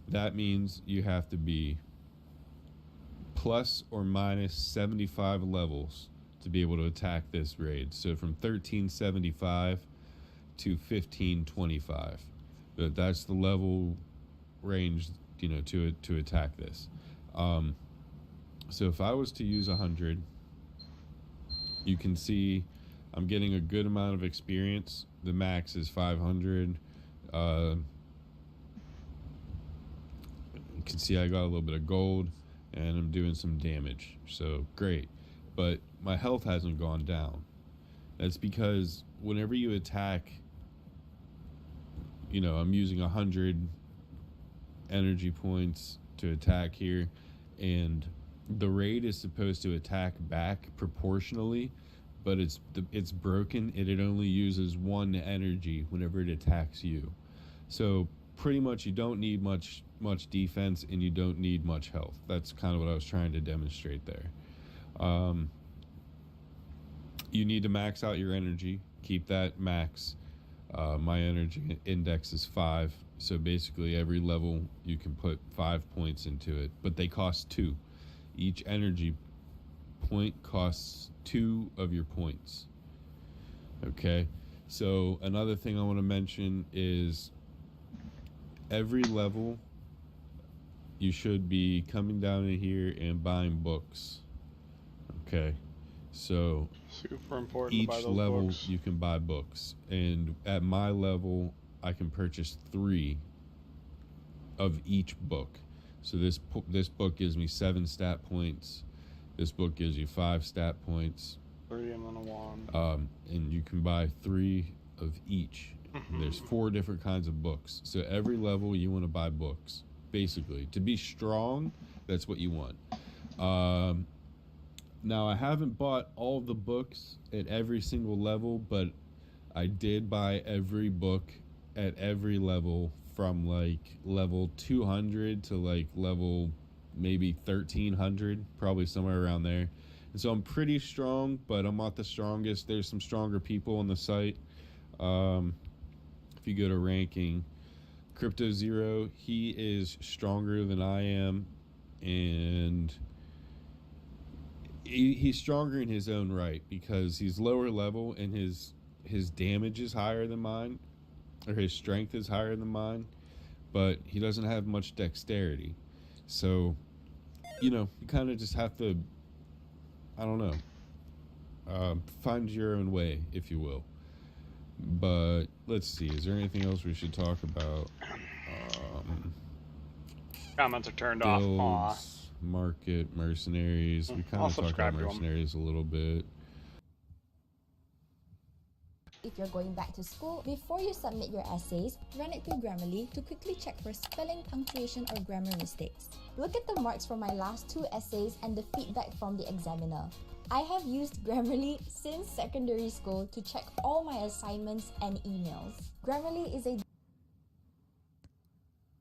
that means you have to be plus or minus 75 levels to be able to attack this raid. So from 1375 to 1525. That's the level range, you know, to attack this. So if I was to use 100, you can see I'm getting a good amount of experience. The max is 500. You can see I got a little bit of gold, and I'm doing some damage. So great. But my health hasn't gone down. That's because whenever you attack, you know, I'm using 100 energy points to attack here, and the raid is supposed to attack back proportionally, but it's broken and it only uses 1 energy whenever it attacks you. So pretty much you don't need much defense, and you don't need much health. That's kind of what I was trying to demonstrate there. You need to max out your energy, keep that max. My energy index is 5, so basically every level you can put 5 points into it, but they cost 2. Each energy point costs 2 of your points. Okay, so another thing I want to mention is every level you should be coming down in here and buying books. Okay, so super important each to buy those level books. you can buy books, and at my level I can purchase 3 of each book. So this book gives me 7 stat points. This book gives you 5 stat points. 3 and then a wand. And you can buy 3 of each. There's 4 different kinds of books. So every level you want to buy books. Basically, to be strong, that's what you want. Now I haven't bought all the books at every single level, but I did buy every book at every level from like level 200 to like level maybe 1300, probably somewhere around there. And so I'm pretty strong, but I'm not the strongest. There's some stronger people on the site. If you go to ranking, Crypto Zero, he is stronger than I am, and he's stronger in his own right because he's lower level and his damage is higher than mine, or his strength is higher than mine, but he doesn't have much dexterity. So, you know, you kind of just have to, I don't know, find your own way, if you will. But let's see, is there anything else we should talk about? Comments are turned off. Aw. Guilds, market, mercenaries. We kind I'll of talked subscribe about to 'em. mercenaries a little bit. If you're going back to school, before you submit your essays, run it through Grammarly to quickly check for spelling, punctuation, or grammar mistakes. Look at the marks for my last 2 essays and the feedback from the examiner. I have used Grammarly since secondary school to check all my assignments and emails. Grammarly is a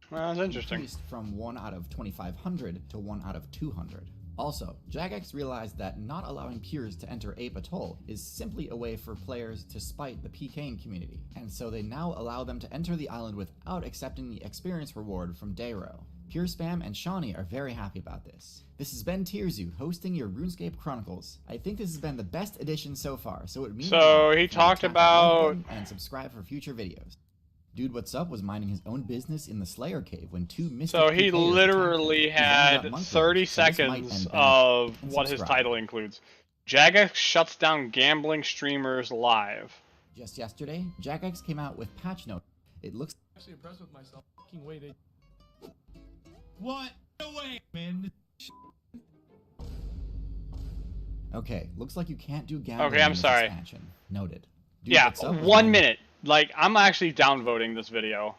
Well, that's interesting. Increased from 1 out of 2,500 to 1 out of 200. Also, Jagex realized that not allowing peers to enter Ape Atoll is simply a way for players to spite the PKing community, and so they now allow them to enter the island without accepting the experience reward from Dayro. Pure Spam and Shawnee are very happy about this. This has been Tierzu hosting your RuneScape Chronicles. I think this has been the best edition so far, so it means So he talked about and subscribe for future videos. Dude What's Up was minding his own business in the Slayer Cave when 2 mystic So he PKers literally attacked him. He then got had monkey 30 so this might seconds end bad. of And what his subscribe. title includes. Jagex shuts down gambling streamers live. Just yesterday, Jagex came out with patch note. It looks Actually impressed with myself. Fucking way they. What? No way, man. okay. Looks like you can't do gambling. Okay, I'm in this sorry. expansion. Noted. Dude Yeah, What's Up was 1 minding- minute. Like, I'm actually downvoting this video.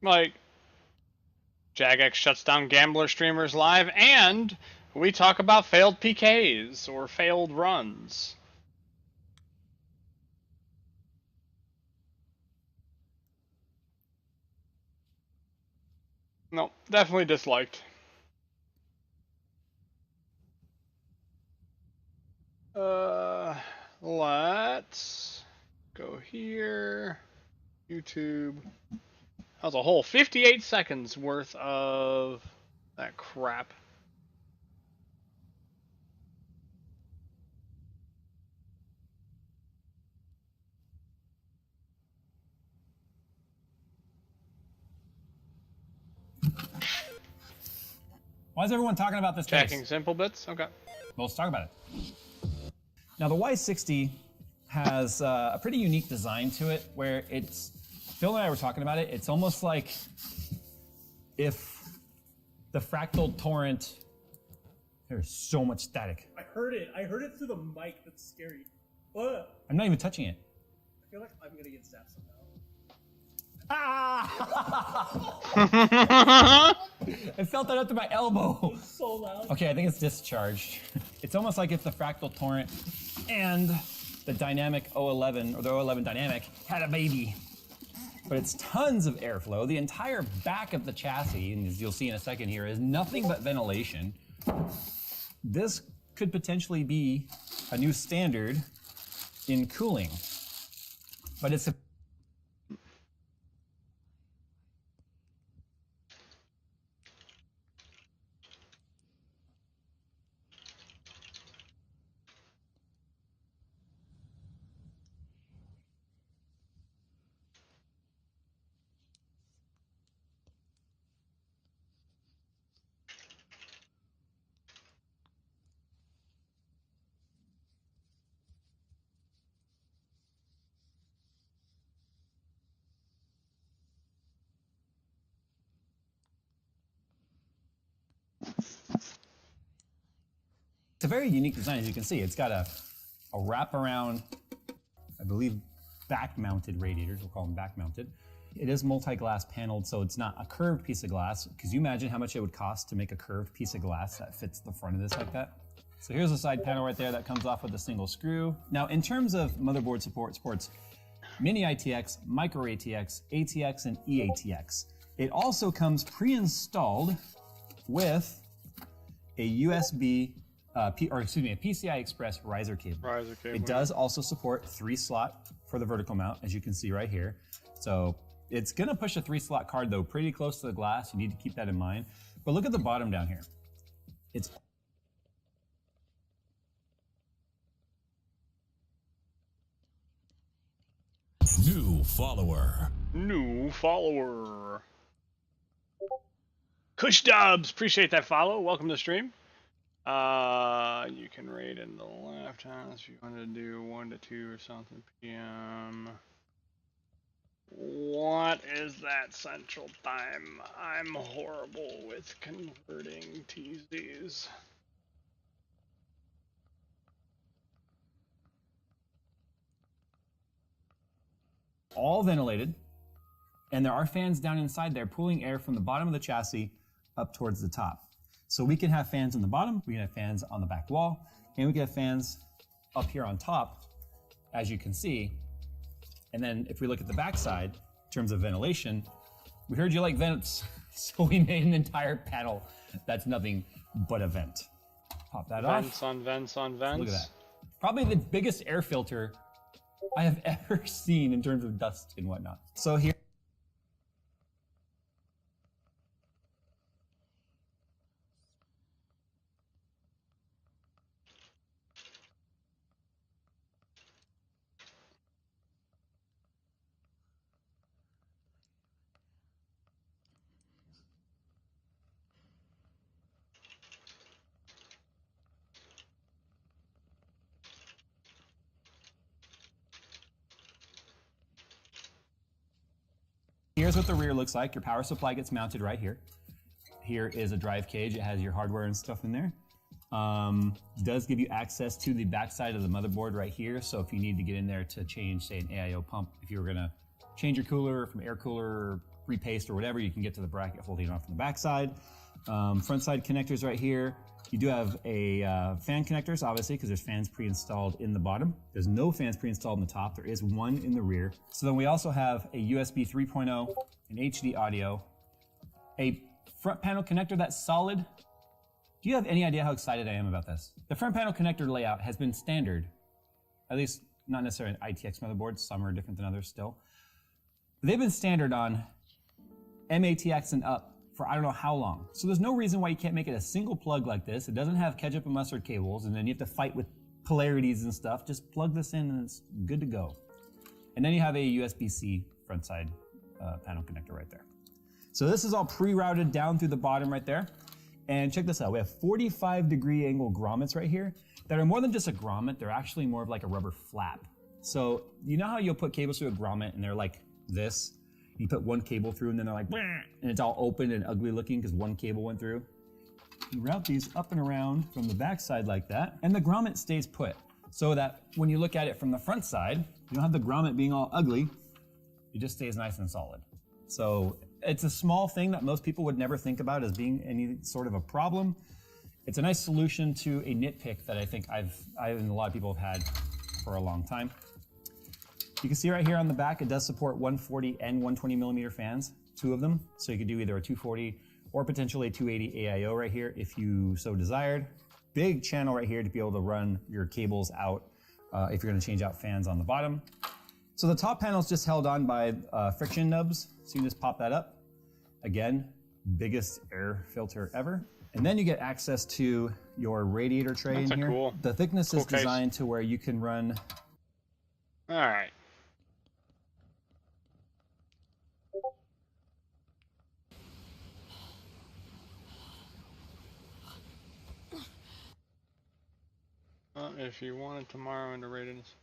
Like, Jagex shuts down gambler streamers live, and we talk about failed PKs or failed runs. No, definitely disliked. Let's go here. YouTube. That was a whole 58 seconds worth of that crap. Why is everyone talking about this Checking case? simple bits? Okay. Well, let's talk about it. Now, the Y60 has a pretty unique design to it where it's, Phil and I were talking about it, it's almost like if the fractal torrent, there's so much static. I heard it. I heard it through the mic. That's scary. What? I'm not even touching it. I feel like I'm gonna get zapped somehow. I felt that up to my elbow. It's so loud. Okay, I think it's discharged. It's almost like if the fractal torrent and the dynamic 011 or the 011 dynamic had a baby. But it's tons of airflow. The entire back of the chassis, and as you'll see in a second here, is nothing but ventilation. This could potentially be a new standard in cooling. But it's a It's a very unique design, as you can see. It's got a wraparound, I believe, back-mounted radiators. We'll call them back-mounted. It is multi-glass paneled, so it's not a curved piece of glass. Because you imagine how much it would cost to make a curved piece of glass that fits the front of this like that? So here's a side panel right there that comes off with a single screw. Now, in terms of motherboard support, supports Mini ITX, Micro ATX, ATX, and eATX. It also comes pre-installed with a USB a PCI Express riser cable. It does also support 3-slot for the vertical mount, as you can see right here. So it's gonna push a 3-slot card though, pretty close to the glass. You need to keep that in mind. But look at the bottom down here. It's New follower. New follower. Kush Dubs, appreciate that follow. Welcome to the stream. You can rate in the left hand if you want to do 1 to 2 or something p.m. What is that central time? I'm horrible with converting TZs. all ventilated, and there are fans down inside there pulling air from the bottom of the chassis up towards the top. So we can have fans on the bottom, we can have fans on the back wall, and we can have fans up here on top, as you can see. And then if we look at the back side, in terms of ventilation, we heard you like vents, so we made an entire panel that's nothing but a vent. Pop that off. Vents on vents on vents. Look at that. Probably the biggest air filter I have ever seen in terms of dust and whatnot. So here. Here's what the rear looks like. Your power supply gets mounted right here. Here is a drive cage. It has your hardware and stuff in there. It does give you access to the backside of the motherboard right here. So if you need to get in there to change, say, an AIO pump, if you were going to change your cooler from air cooler or repaste or whatever, you can get to the bracket holding it on from the backside. Front side connectors right here. You do have a fan connectors, obviously, because there's fans pre-installed in the bottom. There's no fans pre-installed in the top. There is one in the rear. So then we also have a USB 3.0, an HD audio, a front panel connector that's solid, Do you have any idea how excited I am about this? The front panel connector layout has been standard, at least not necessarily on ITX motherboards, some are different than others still. But they've been standard on MATX and up for I don't know how long. So there's no reason why you can't make it a single plug like this. It doesn't have ketchup and mustard cables, and then you have to fight with polarities and stuff. Just plug this in and it's good to go. And then you have a USB-C front side panel connector right there. So this is all pre-routed down through the bottom right there. And check this out, we have 45-degree angle grommets right here that are more than just a grommet, they're actually more of like a rubber flap. So you know how you'll put cables through a grommet and they're like this? You put one cable through and then they're like, and it's all open and ugly looking because one cable went through. You route these up and around from the back side like that, and the grommet stays put. So that when you look at it from the front side, you don't have the grommet being all ugly, it just stays nice and solid. So it's a small thing that most people would never think about as being any sort of a problem. It's a nice solution to a nitpick that I think I and a lot of people have had for a long time. You can see right here on the back, it does support 140 and 120 millimeter fans, two of them. So you could do either a 240 or potentially a 280 AIO right here if you so desired. Big channel right here to be able to run your cables out if you're gonna change out fans on the bottom. So the top panel is just held on by friction nubs. So you can just pop that up. Again, biggest air filter ever. And then you get access to your radiator tray in here. Cool. The thickness is case. designed to where you can run. All right. If you wanted tomorrow into ratings.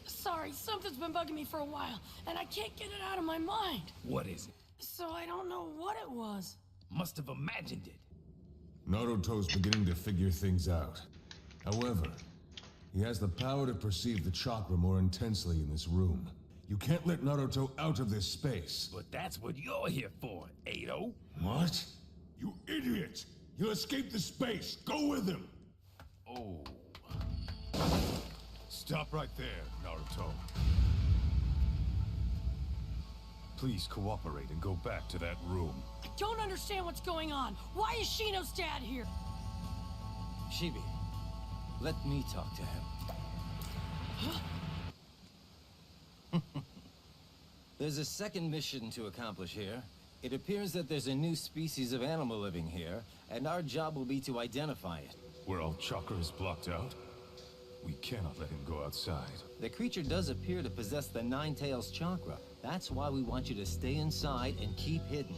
Sorry, something's been bugging me for a while, and I can't get it out of my mind. What is it? So I don't know what it was. Must have imagined it. Naruto's beginning to figure things out. However, he has the power to perceive the chakra more intensely in this room. You can't let Naruto out of this space. But that's what you're here for, Ado. What? You idiot! He'll escape the space! Go with him! Oh. Stop right there, Naruto. Please cooperate and go back to that room. I don't understand what's going on. Why is Shino's dad here? Shibi, let me talk to him. There's a second mission to accomplish here. It appears that there's a new species of animal living here, and our job will be to identify it. Where all chakra is blocked out? We cannot let him go outside. The creature does appear to possess the Nine Tails chakra. That's why we want you to stay inside and keep hidden.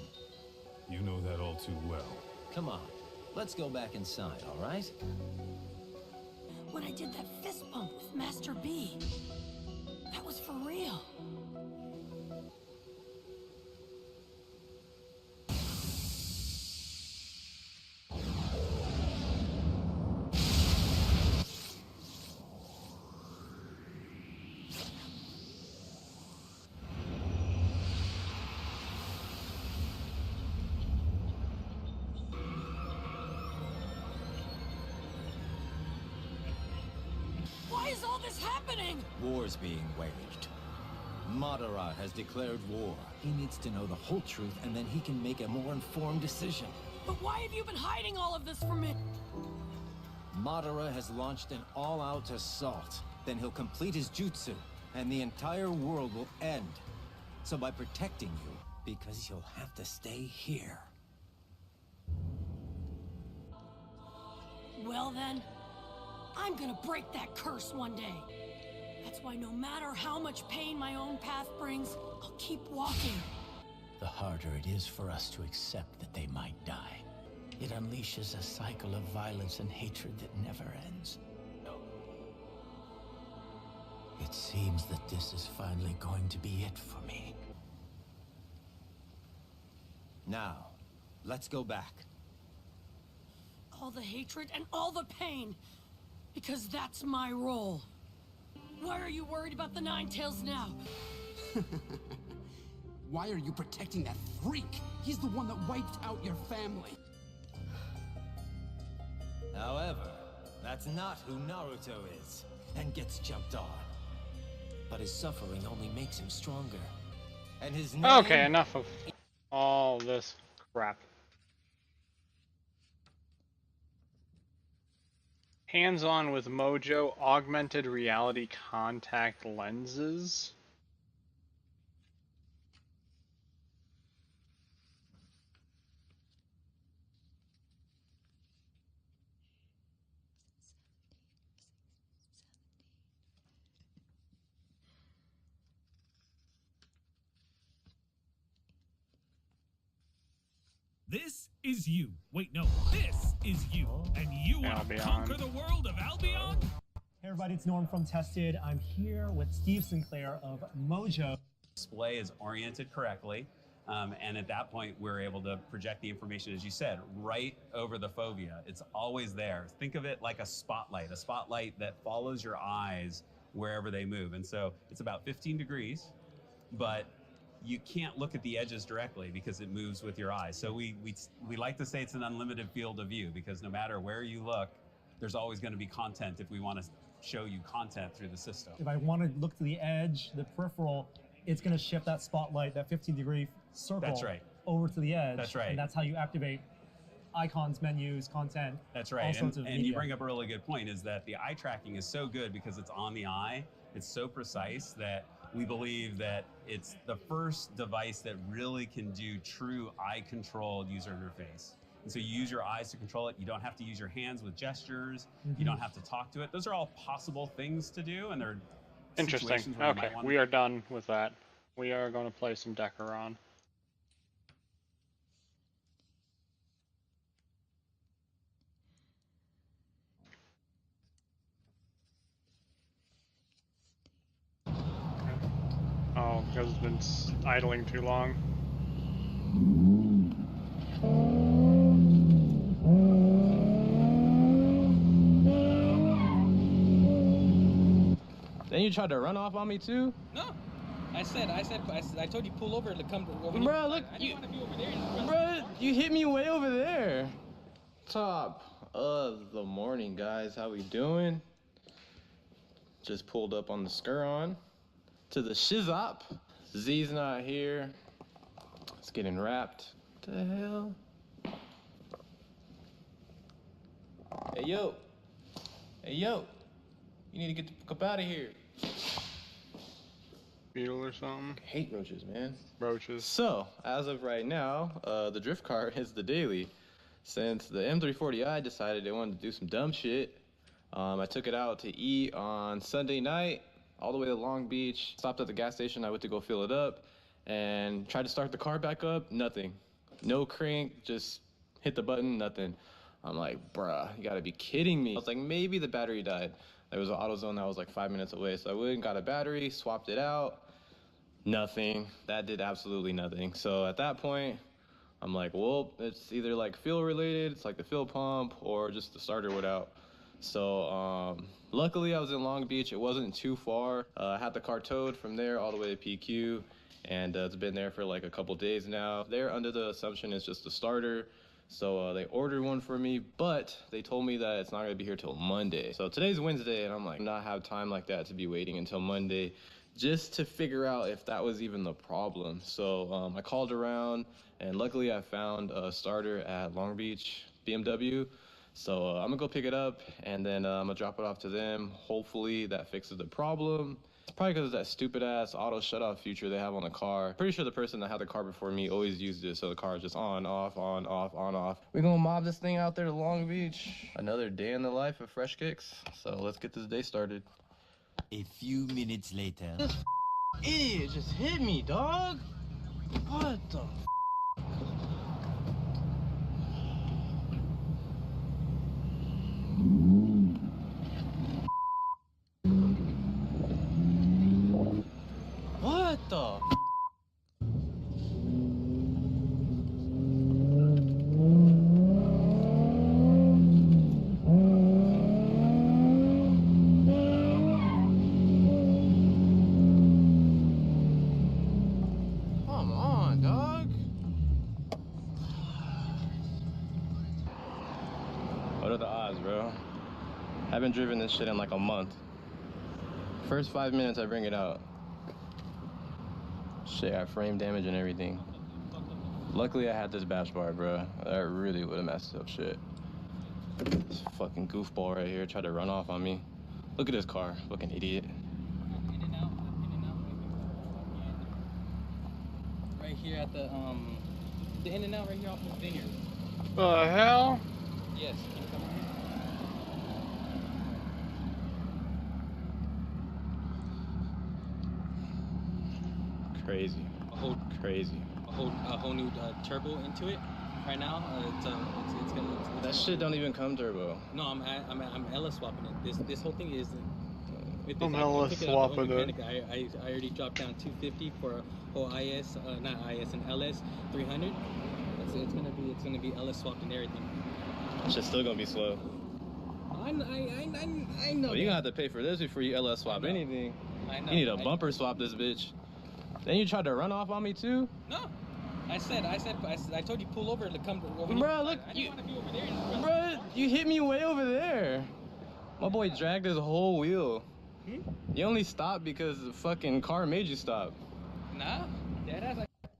You know that all too well. Come on, let's go back inside, all right? When I did that fist bump with Master B, that was for real. Why is all this happening? War's being waged. Madara has declared war. He needs to know the whole truth, and then he can make a more informed decision. But why have you been hiding all of this from me? Madara has launched an all-out assault. Then he'll complete his jutsu, and the entire world will end. So by protecting you, because you'll have to stay here. Well then, I'm gonna break that curse one day. That's why no matter how much pain my own path brings, I'll keep walking. The harder it is for us to accept that they might die. It unleashes a cycle of violence and hatred that never ends. It seems that this is finally going to be it for me. Now, let's go back. All the hatred and all the pain. Because that's my role. Why are you worried about the Ninetales now? Why are you protecting that freak? He's the one that wiped out your family. However, that's not who Naruto is, and gets jumped on. But his suffering only makes him stronger. And his name... Okay, enough of all this crap. Hands-on with Mojo augmented reality contact lenses. This is you. Wait, no, this is you. And you want to conquer the world of Albion? Hey everybody, it's Norm from Tested. I'm here with Steve Sinclair of Mojo. Display is oriented correctly, and at that point we're able to project the information, as you said, right over the fovea. It's always there. Think of it like a spotlight that follows your eyes wherever they move. And so it's about 15 degrees, but you can't look at the edges directly because it moves with your eyes. So we like to say it's an unlimited field of view, because no matter where you look, there's always going to be content if we want to show you content through the system. If I want to look to the edge, the peripheral, it's going to shift that spotlight, that 15-degree circle, That's right. over to the edge. That's right. And that's how you activate icons, menus, content. That's right. All sorts of and media. you bring up a really good point, is that the eye tracking is so good because it's on the eye. It's so precise that we believe that it's the first device that really can do true eye-controlled user interface. And so you use your eyes to control it. You don't have to use your hands with gestures. You don't have to talk to it. Those are all possible things to do, and they're Interesting. situations where you Okay, might want we are done with that. We are going to play some Decaron. Oh, because it's been idling too long. Then you tried to run off on me too? No. I told you pull over to come over here. Bro, look, I didn't want to be over there. Bro, you hit me way over there. Top of the morning, guys. How we doing? Just pulled up on the Skuron to the Shizop. Z's not here. It's getting wrapped. What the hell? Hey, yo. Hey, yo. You need to get the fuck up out of here. Beetle or something? I hate roaches, man. Roaches. So, as of right now, the drift car is the daily. Since the M340i decided they wanted to do some dumb shit, I took it out to eat on Sunday night, all the way to Long Beach. Stopped at the gas station. I went to go fill it up and tried to start the car back up. Nothing. No crank, just hit the button, nothing. I'm like, bruh, you gotta be kidding me. I was like, maybe the battery died. There was an AutoZone that was like 5 minutes away. So I went and got a battery, swapped it out. Nothing. That did absolutely nothing. So at that point, I'm like, well, it's either like fuel related, it's like the fuel pump, or just the starter went out. So luckily I was in Long Beach. It wasn't too far. I had the car towed from there all the way to PQ, and it's been there for like a couple days now. They're under the assumption it's just a starter. So they ordered one for me, but they told me that it's not gonna be here till Monday. So today's Wednesday, and I'm like, not have time like that to be waiting until Monday just to figure out if that was even the problem. So I called around, and luckily I found a starter at Long Beach BMW. So I'm gonna go pick it up, and then I'm gonna drop it off to them. Hopefully that fixes the problem. Probably because of that stupid ass auto shut off feature they have on the car. Pretty sure the person that had the car before me always used it, so the car is just on, off, on, off, on, off. We're gonna mob this thing out there to Long Beach. Another day in the life of Fresh Kicks. So let's get this day started. A few minutes later. This idiot just hit me, dog. What the What the? Come on, dog. What are the odds, bro? I haven't driven this shit in like a month. First 5 minutes I bring it out. Shit, I frame damage and everything. Luckily I had this bash bar, bro. That really would have messed up shit. This fucking goofball right here tried to run off on me. Look at this car, fucking idiot. Right here at the in and out right here off of Vineyard. The hell? Yes. Can you come here? Crazy. Crazy. A whole new turbo into it. Right now, it's gonna. That shit don't even come turbo. No, I'm LS swapping it. This whole thing is. I'm LS swapping it. I already dropped down 250 for a whole IS, not IS, and LS 300. It's gonna be LS swapped and everything. Shit's still gonna be slow. I know. Well, you're gonna have to pay for this before you LS swap anything. I know. You need a bumper swap this bitch. Then you tried to run off on me too? No. I told you pull over to come over here. Bro, look, I didn't want to be over there. Bro, you hit me way over there. My boy dragged his whole wheel. You only stopped because the fucking car made you stop. Nah.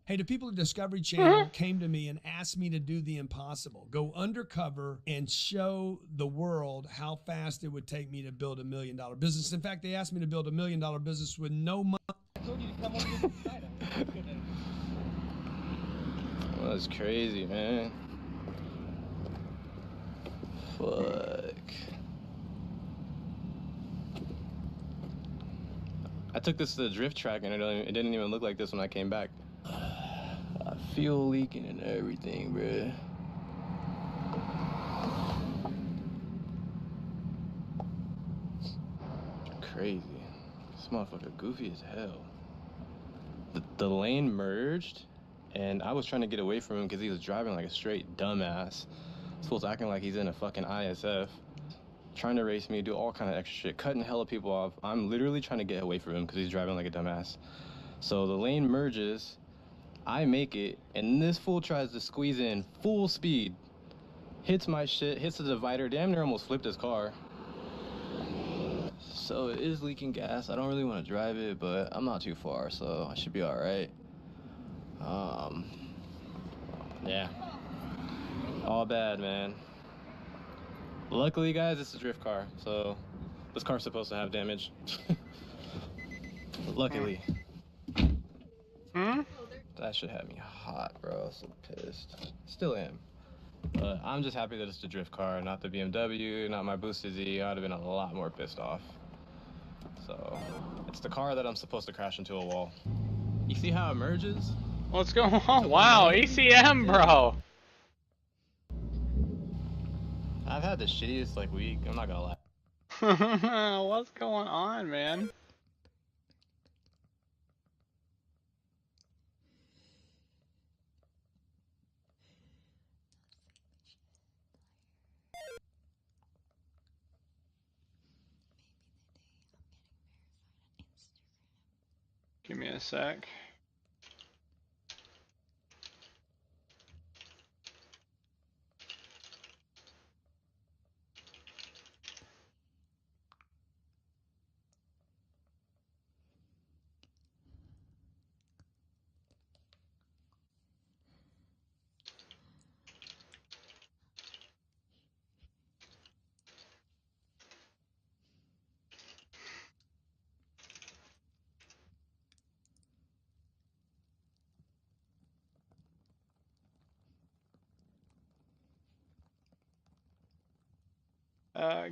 Hey, the people at Discovery Channel came to me and asked me to do the impossible. Go undercover and show the world how fast it would take me to build $1 million business. In fact, they asked me to build $1 million business with no money. I told you to come over here. That's crazy, man. Fuck. I took this to the drift track and it didn't even look like this when I came back. Fuel leaking and everything, bruh. Crazy. This motherfucker goofy as hell. The lane merged, and I was trying to get away from him because he was driving like a straight dumbass. This fool's acting like he's in a fucking ISF. Trying to race me, do all kind of extra shit, cutting hella people off. I'm literally trying to get away from him because he's driving like a dumbass. So the lane merges, I make it, and this fool tries to squeeze in full speed. Hits my shit, hits the divider, damn near almost flipped his car. So it is leaking gas. I don't really want to drive it, but I'm not too far, so I should be all right. Yeah. All bad, man. Luckily, guys, it's a drift car, so this car's supposed to have damage. Luckily. That should have me hot, bro. So pissed. Still am. But I'm just happy that it's the drift car, not the BMW, not my boosted Z. I'd have been a lot more pissed off. So, it's the car that I'm supposed to crash into a wall. You see how it merges? What's going on? Wow, ECM, bro. I've had the shittiest like week. I'm not gonna lie. What's going on, man? Give me a sec.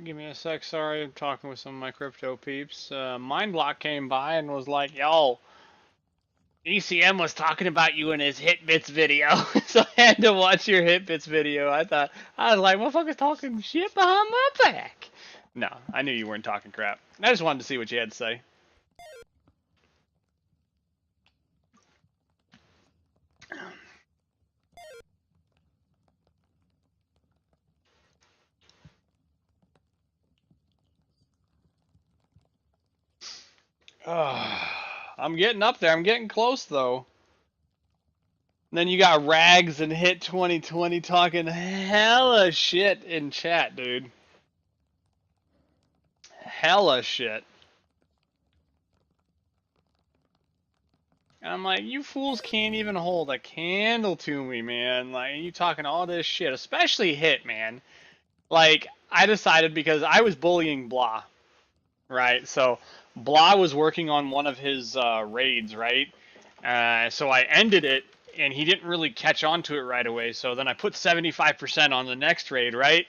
Give me a sec. Sorry, I'm talking with some of my crypto peeps. Mindblock came by and was like, "Yo, ECM was talking about you in his Hitbits video," so I had to watch your Hitbits video. I was like, "Motherfucker's talking shit behind my back." No, I knew you weren't talking crap. I just wanted to see what you had to say. I'm getting up there. I'm getting close though. And then you got Rags and Hit 2020 talking hella shit in chat, dude. Hella shit. And I'm like, you fools can't even hold a candle to me, man. Like, you talking all this shit, especially Hit, man. Like, I decided because I was bullying Blah, right? So, Blah was working on one of his raids, right? So I ended it, and he didn't really catch on to it right away. So then I put 75% on the next raid, right?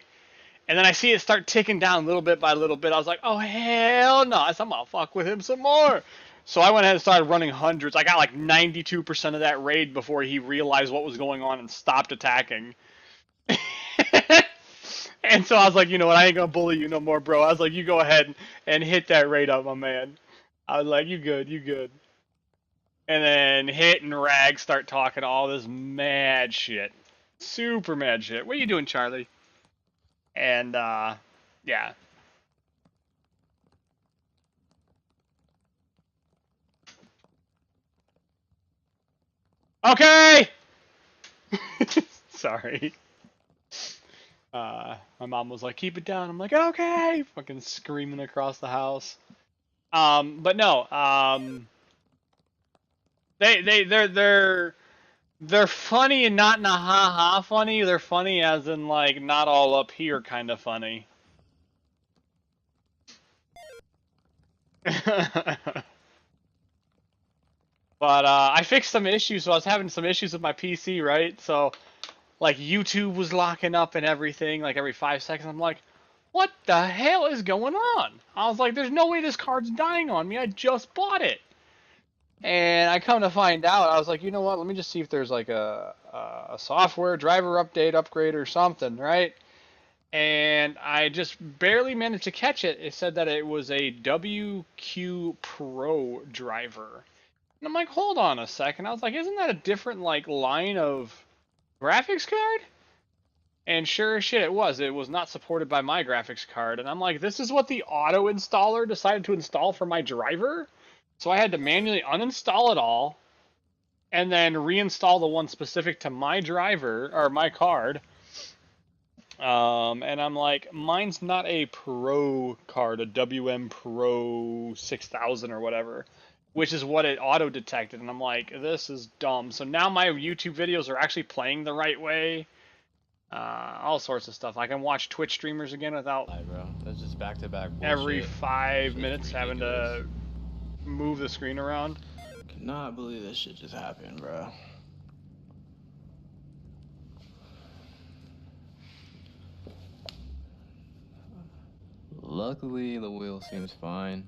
And then I see it start ticking down little bit by little bit. I was like, oh, hell no. I'm going to fuck with him some more. So I went ahead and started running hundreds. I got like 92% of that raid before he realized what was going on and stopped attacking. And so I was like, you know what? I ain't going to bully you no more, bro. I was like, you go ahead and hit that raid up, my man. I was like, you good, you good. And then Hit and Rag start talking all this mad shit. Super mad shit. What are you doing, Charlie? And, yeah. Okay! Sorry. My mom was like, keep it down. I'm like, okay! Fucking screaming across the house. But no, they're funny and not in a ha-ha funny. They're funny as in, like, not all up here kind of funny. But I fixed some issues, so I was having some issues with my PC, right? So, like, YouTube was locking up and everything, like, every 5 seconds. I'm like, what the hell is going on? I was like, there's no way this card's dying on me. I just bought it. And I come to find out, I was like, you know what? Let me just see if there's, like, a software driver update, upgrade, or something, right? And I just barely managed to catch it. It said that it was a WQ Pro driver. And I'm like, hold on a second. I was like, isn't that a different, like, line of graphics card? And sure as shit it was. It was not supported by my graphics card. And I'm like, this is what the auto installer decided to install for my driver? So I had to manually uninstall it all and then reinstall the one specific to my driver, or my card. And I'm like, mine's not a Pro card, a WM Pro 6000 or whatever, which is what it auto-detected. And I'm like, this is dumb. So now my YouTube videos are actually playing the right way. All sorts of stuff. I can watch Twitch streamers again without bro. That's just back-to-back bullshit. every 5 minutes having to move the screen around. Cannot believe this shit just happened, bro. Luckily, the wheel seems fine.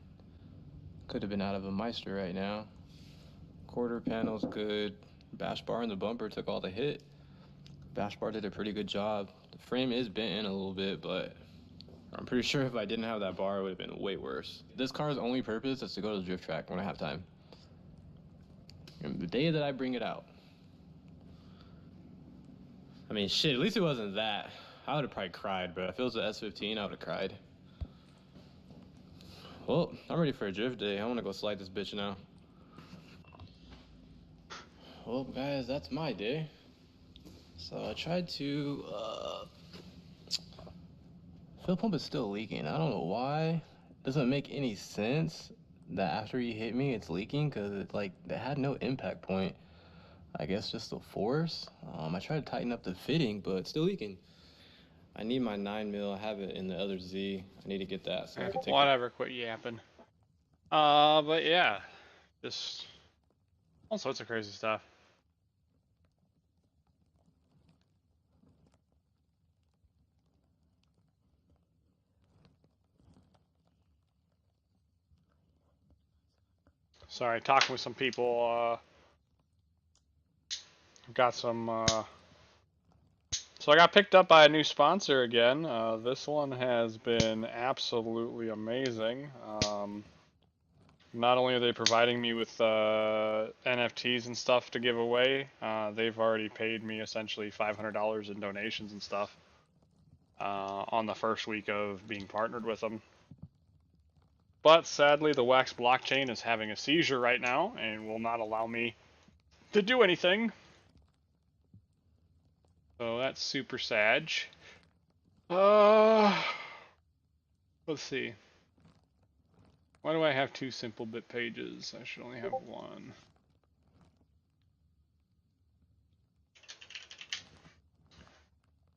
Could have been out of a Meister right now. Quarter panel's good. Bash bar and the bumper took all the hit. Bash bar did a pretty good job. The frame is bent in a little bit, but I'm pretty sure if I didn't have that bar, it would have been way worse. This car's only purpose is to go to the drift track when I have time. And the day that I bring it out. I mean, shit, at least it wasn't that. I would have probably cried, bro. If it was the S15, I would have cried. Well, I'm ready for a drift day. I want to go slide this bitch now. Well, guys, that's my day. So I tried to, fuel pump is still leaking. I don't know why. It doesn't make any sense that after you hit me, it's leaking, because it had no impact point. I guess just the force. I tried to tighten up the fitting, but it's still leaking. I need my 9mm. I have it in the other Z. I need to get that so I can take Whatever, quit yapping. But yeah, just all sorts of crazy stuff. Sorry, talking with some people. Got some. So I got picked up by a new sponsor again. This one has been absolutely amazing. Not only are they providing me with NFTs and stuff to give away, they've already paid me essentially $500 in donations and stuff on the first week of being partnered with them. But sadly, the Wax blockchain is having a seizure right now and will not allow me to do anything. So that's super sad. Let's see. Why do I have 2 simple bit pages? I should only have 1.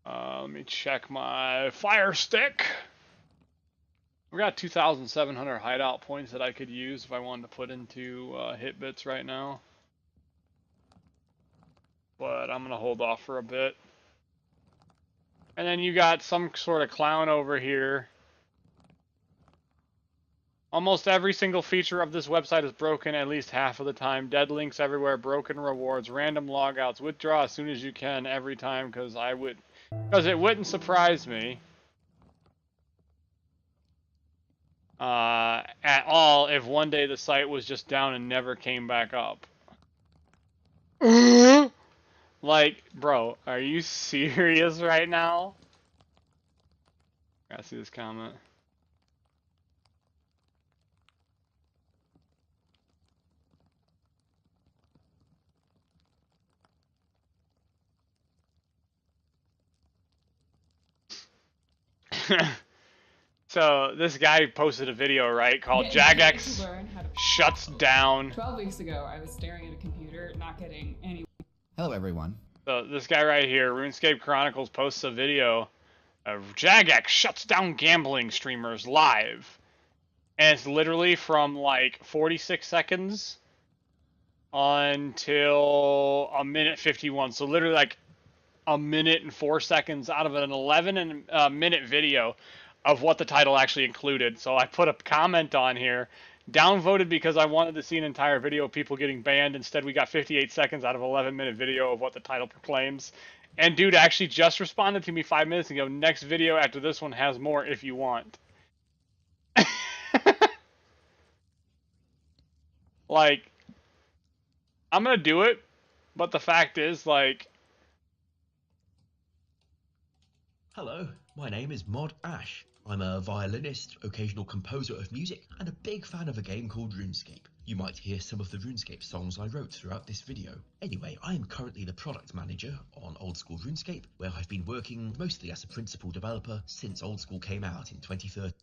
Let me check my Fire Stick. I've got 2,700 hideout points that I could use if I wanted to put into hit bits right now. But I'm going to hold off for a bit. And then you got some sort of clown over here. Almost every single feature of this website is broken at least half of the time. Dead links everywhere, broken rewards, random logouts. Withdraw as soon as you can every time because it wouldn't surprise me at all if one day the site was just down and never came back up. Like, bro, are you serious right now? Gotta see this comment. So this guy posted a video, right, called Jagex Shuts Down. 12 weeks ago, I was staring at a computer, not getting any. Hello, everyone. So this guy right here, RuneScape Chronicles, posts a video of Jagex shuts down gambling streamers live. And it's literally from like 46 seconds until a minute 51. So literally like a minute and 4 seconds out of an 11-minute video of what the title actually included. So I put a comment on here, downvoted because I wanted to see an entire video of people getting banned. Instead, we got 58 seconds out of an 11-minute video of what the title proclaims. And dude actually just responded to me 5 minutes ago. Next video after this one has more if you want. Like, I'm gonna do it, but the fact is, like... Hello, my name is Mod Ash. I'm a violinist, occasional composer of music, and a big fan of a game called RuneScape. You might hear some of the RuneScape songs I wrote throughout this video. Anyway, I am currently the product manager on Old School RuneScape, where I've been working mostly as a principal developer since Old School came out in 2013.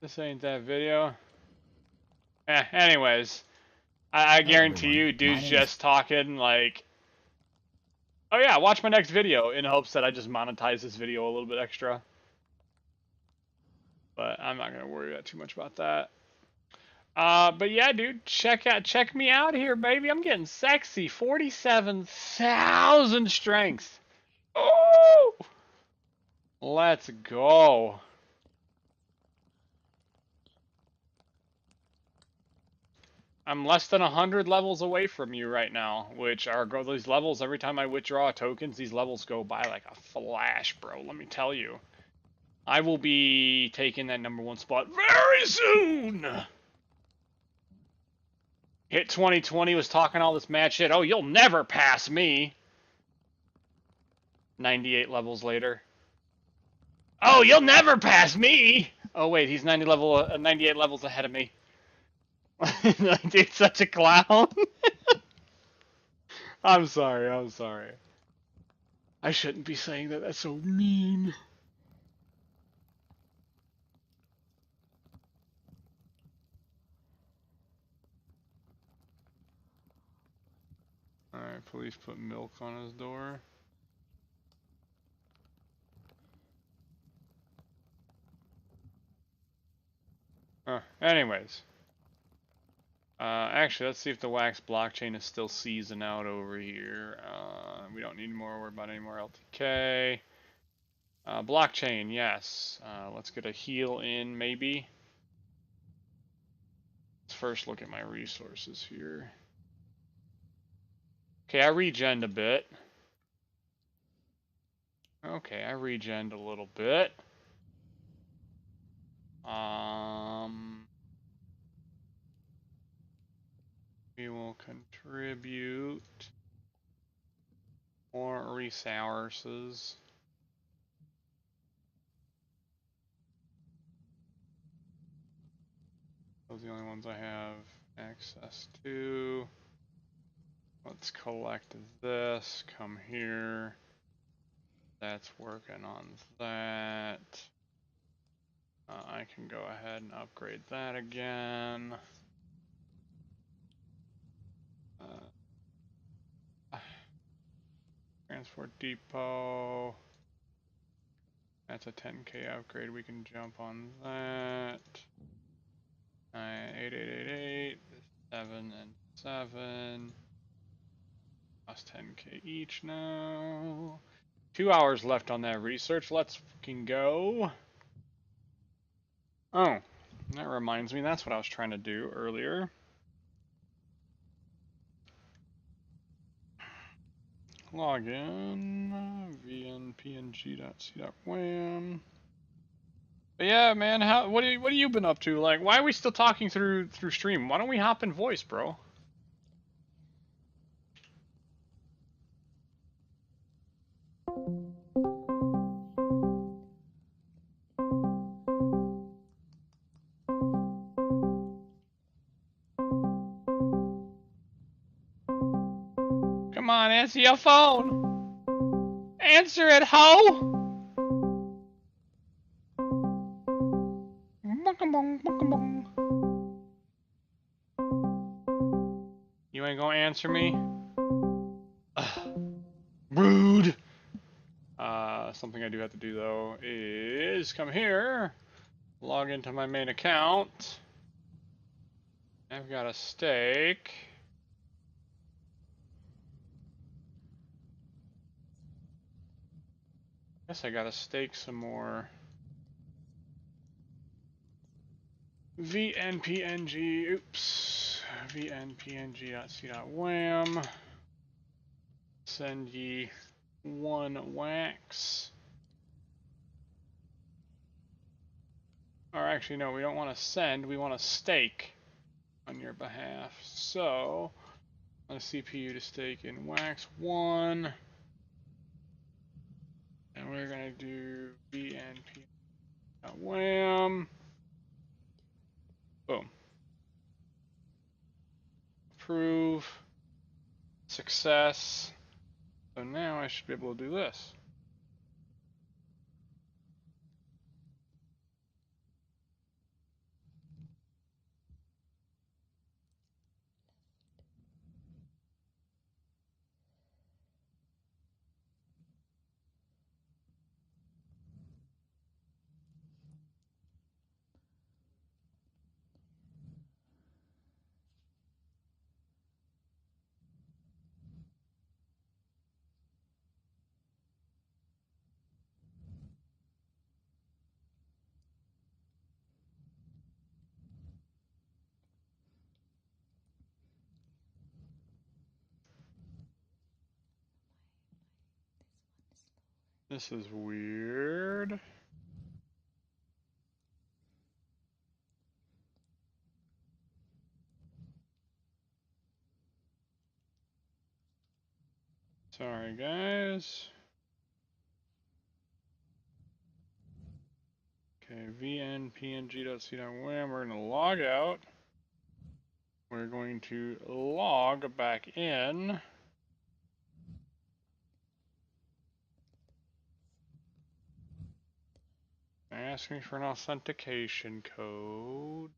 This ain't that video. Anyways, I guarantee you, dude's just talking like, oh yeah, watch my next video, in hopes that I just monetize this video a little bit extra. But I'm not gonna worry too much about that. But yeah, dude, check me out here, baby. I'm getting sexy. 47,000 strength. Oh, let's go. I'm less than 100 levels away from you right now, which are these levels. Every time I withdraw tokens, these levels go by like a flash, bro. Let me tell you. I will be taking that #1 spot very soon. Hit 2020 was talking all this mad shit. Oh, you'll never pass me. 98 levels later. Oh, you'll never pass me. Oh wait, he's 98 levels ahead of me. Dude, such a clown. I'm sorry. I shouldn't be saying that. That's so mean. Alright, police put milk on his door. Anyways. Actually, let's see if the Wax blockchain is still seasoned out over here. We don't need more worry about any more LTK. Blockchain, yes. Let's get a heal in, maybe. Let's first look at my resources here. Okay, I regened a bit. Okay, I regened a little bit. We will contribute more resources. Those are the only ones I have access to. Let's collect this. Come here. That's working on that. I can go ahead and upgrade that again. Transport depot. That's a 10k upgrade. We can jump on that. 8888, 7 and 7. Cost 10k each now. 2 hours left on that research. Let's fucking go. Oh, that reminds me. That's what I was trying to do earlier. Log in. vnpng.c.wam. But yeah, man, what have you been up to? Like, why are we still talking through stream? Why don't we hop in voice, bro? Come on, answer your phone. Answer it, ho! You ain't gonna answer me? Ugh. Rude! Something I do have to do though is come here, log into my main account. I've got a steak. Guess I gotta stake some more. vnpng, oops, vnpng.c.wam. Send ye 1 wax. Or actually, no, we don't want to send, we want to stake on your behalf. So, on a CPU to stake in wax 1. And we're going to do vnp.wam. Boom. Approve. Success. So now I should be able to do this. This is weird. Sorry, guys. Okay, vnpng.c.wam. We're going to log out. We're going to log back in. Asking for an authentication code.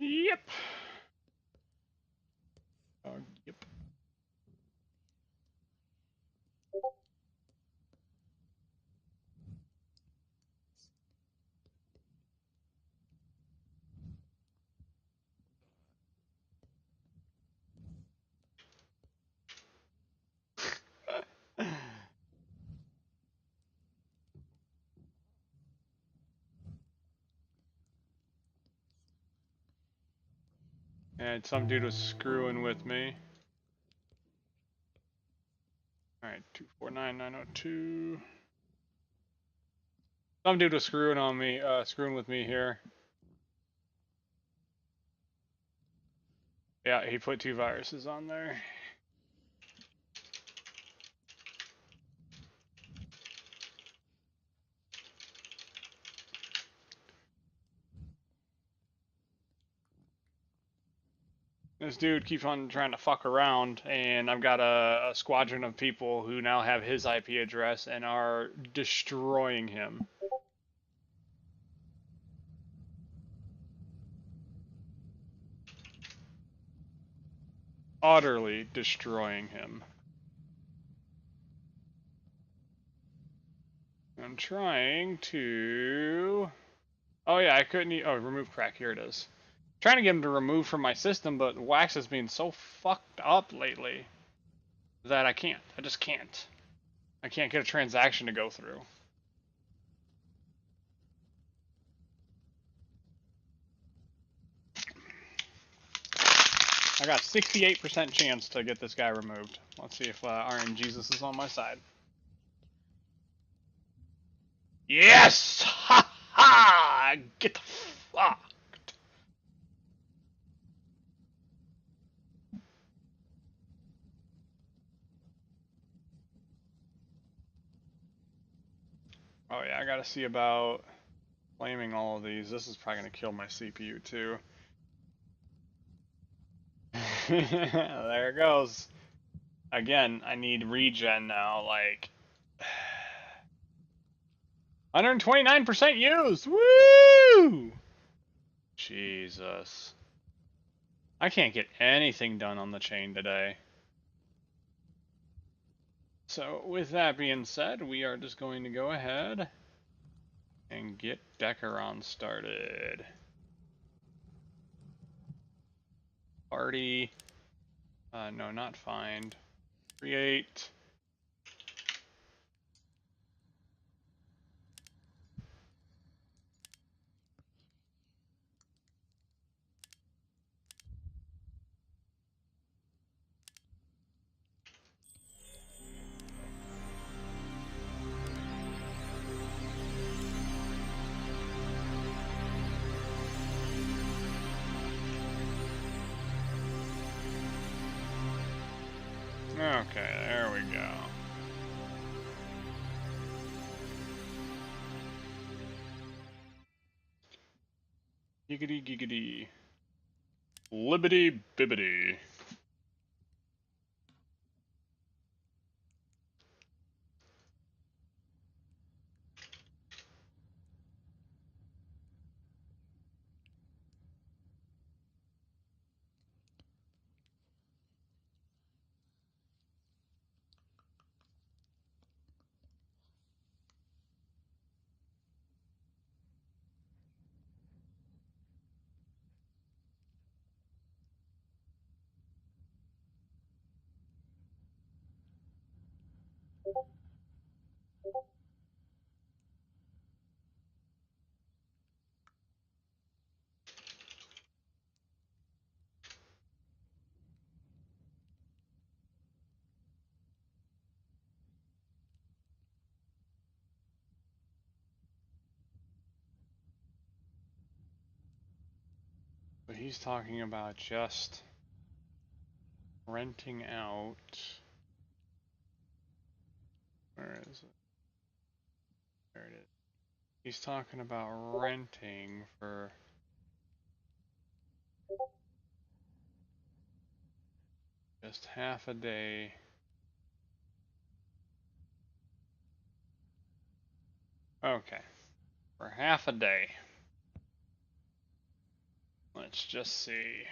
Yep. Yep. And some dude was screwing with me. Alright, 249902. Some dude was screwing on me, screwing with me here. Yeah, he put 2 viruses on there. This dude keeps on trying to fuck around, and I've got a squadron of people who now have his IP address and are destroying him. Utterly destroying him. I'm trying to... Oh yeah, I couldn't... Oh, remove crack. Here it is. Trying to get him to remove from my system, but Wax has been so fucked up lately that I can't. I just can't. I can't get a transaction to go through. I got 68% chance to get this guy removed. Let's see if RNGesus is on my side. Yes! Ha ha! Get the fuck! Oh yeah, I gotta see about claiming all of these. This is probably gonna kill my CPU too. There it goes. Again, I need regen now, like... 129% used! Woo! Jesus. I can't get anything done on the chain today. So, with that being said, we are just going to go ahead and get Decaron started. Party. No, not find. Create. Okay, there we go. Giggity giggity. Libbity bibbity. But he's talking about just renting out. Where is it? There it is. He's talking about renting for just half a day. Okay. For half a day. Let's just see.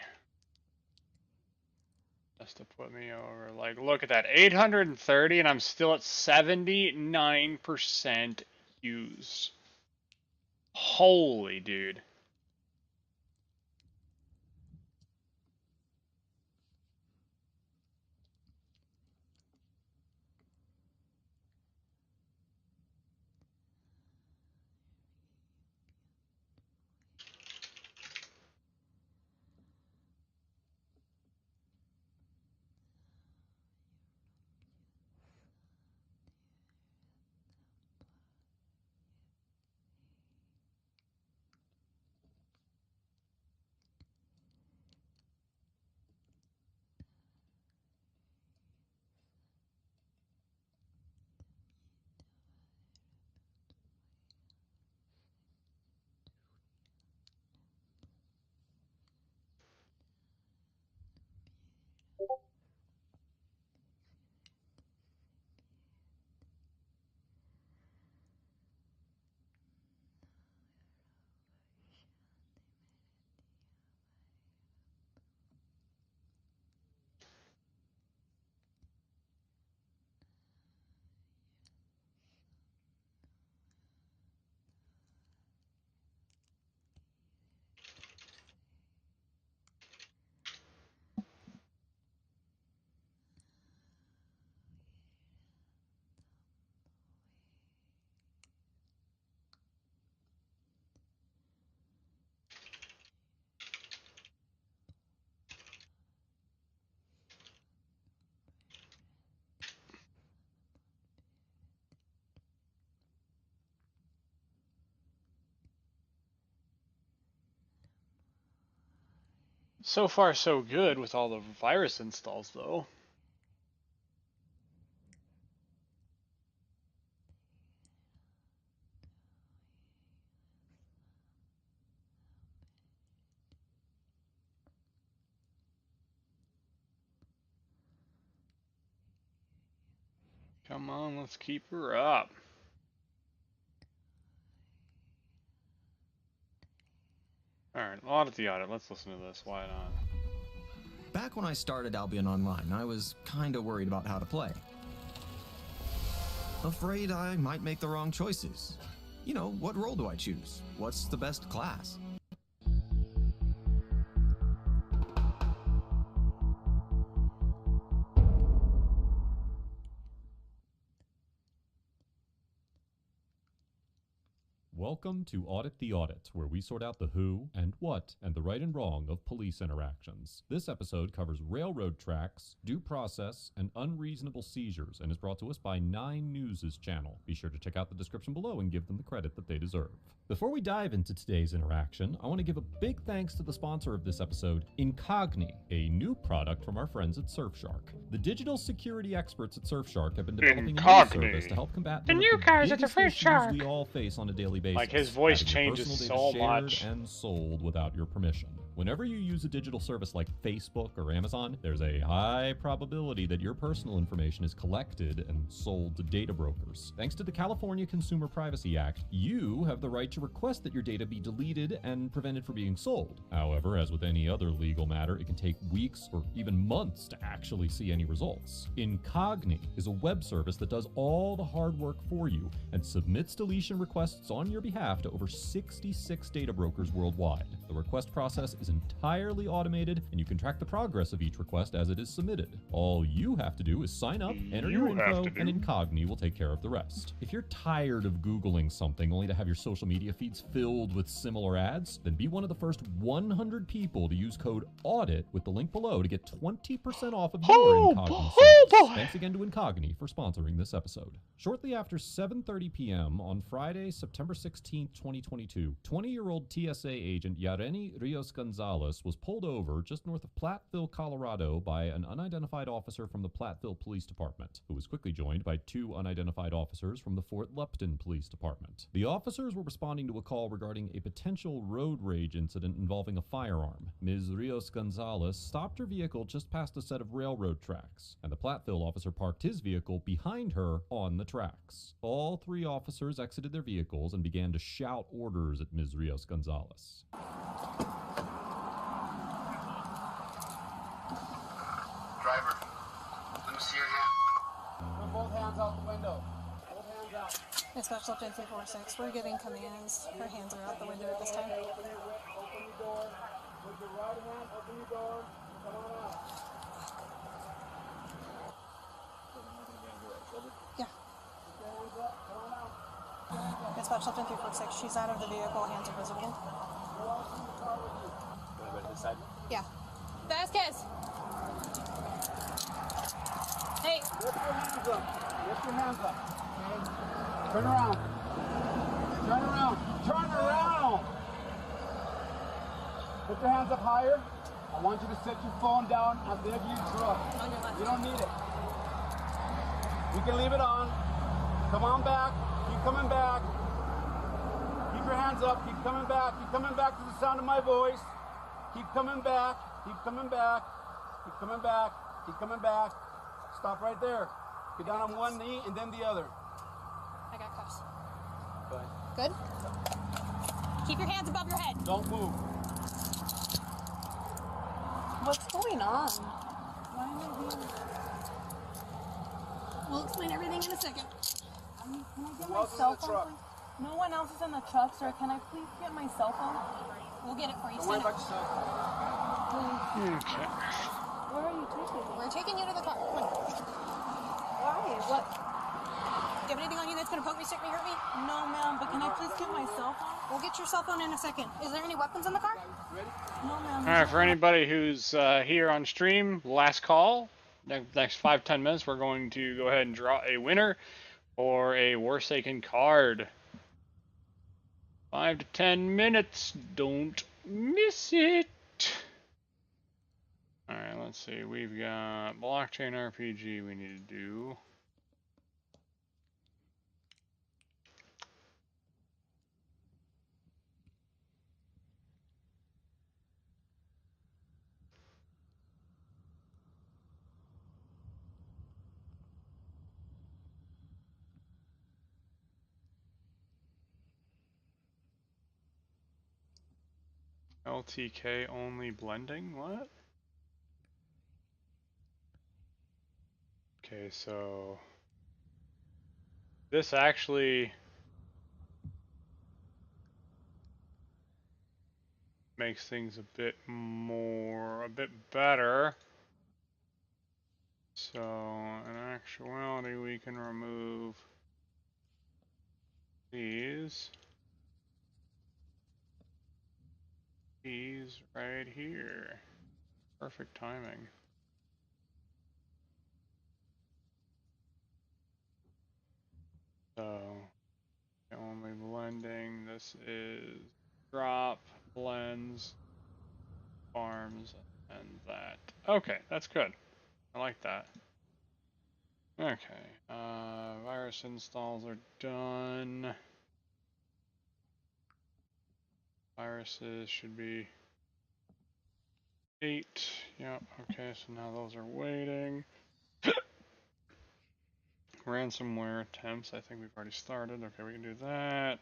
Just to put me over. Like, look at that. 830, and I'm still at 79% used. Holy dude. So far, so good with all the virus installs, though. Come on, let's keep her up. Alright, audit the audit. Let's listen to this. Why not? Back when I started Albion Online, I was kinda worried about how to play. Afraid I might make the wrong choices. You know, what role do I choose? What's the best class? Welcome to Audit the Audit, where we sort out the who and what and the right and wrong of police interactions. This episode covers railroad tracks, due process, and unreasonable seizures, and is brought to us by 9 News' channel. Be sure to check out the description below and give them the credit that they deserve. Before we dive into today's interaction, I want to give a big thanks to the sponsor of this episode, Incogni, a new product from our friends at Surfshark. The digital security experts at Surfshark have been developing a new service to help combat The one new of the guys at the biggest Surfshark. issues we all face on a daily basis. Like, his voice having your changes personal so data shared much. and sold without your permission. Whenever you use a digital service like Facebook or Amazon, there's a high probability that your personal information is collected and sold to data brokers. Thanks to the California Consumer Privacy Act, you have the right to request that your data be deleted and prevented from being sold. However, as with any other legal matter, it can take weeks or even months to actually see any results. Incogni is a web service that does all the hard work for you and submits deletion requests on your behalf to over 66 data brokers worldwide. The request process is entirely automated, and you can track the progress of each request as it is submitted. All you have to do is sign up, enter your info, and Incogni will take care of the rest. If you're tired of Googling something only to have your social media feeds filled with similar ads, then be one of the first 100 people to use code AUDIT with the link below to get 20% off of your Incogni service. Thanks again to Incogni for sponsoring this episode. Shortly after 7:30 p.m. on Friday, September 16, 2022, 20-year-old TSA agent Yareni Rios-Gonzalez was pulled over just north of Platteville, Colorado by an unidentified officer from the Platteville Police Department, who was quickly joined by 2 unidentified officers from the Fort Lupton Police Department. The officers were responding to a call regarding a potential road rage incident involving a firearm. Ms. Rios-Gonzalez stopped her vehicle just past a set of railroad tracks, and the Platteville officer parked his vehicle behind her on the tracks. All 3 officers exited their vehicles and began to shout orders at Ms. Rios-Gonzalez. Driver, let me see your hand. Put both hands out the window. Both hands out. Dispatch left in 346. We're giving commands. Her hands are out the window at this time. Open your door. With your right hand, open your door. Come on out. Yeah. Dispatch left in 346. She's out of the vehicle. Hands are visible. Go to this side. Yeah. Vasquez! Hey! Lift your hands up. Lift your hands up. Okay? Turn around. Turn around. Turn around! Put your hands up higher. I want you to set your phone down at the edge of your truck. You don't need it. You can leave it on. Come on back. Keep coming back. Keep your hands up. Keep coming back. Keep coming back to the sound of my voice. Keep coming back. Keep coming back. Keep coming back. Keep coming back. Stop right there. Get down on one knee and then the other. I got cuffs. Go ahead. Good? Keep your hands above your head. Don't move. What's going on? Why am I here? We'll explain everything in a second. Can I get Who my else is in cell the phone? truck? Please? No one else is in the truck, sir. Can I please get my cell phone? We'll get it for you. Don't worry Stand about up. yourself. Okay. Where are you taking me? We're taking you to the car. Come on. Why? What? Do you have anything on you that's going to poke me, stick me, hurt me? No, ma'am, but can I please get my cell phone? We'll get your cell phone in a second. Is there any weapons in the car? No, ma'am. All right, for anybody who's here on stream, last call. Next 5-10 minutes, we're going to go ahead and draw a winner or a Warsaken card. 5 to 10 minutes. Don't miss it. All right, let's see. We've got blockchain RPG we need to do. LTK only blending? What? Okay, so this actually makes things a bit better. So in actuality, we can remove these right here. Perfect timing. So only blending. This is drop, blends, farms, and that. Okay, that's good. I like that. Okay, virus installs are done. Viruses should be 8. Yep, okay, so now those are waiting. Ransomware attempts, I think we've already started. Okay, we can do that.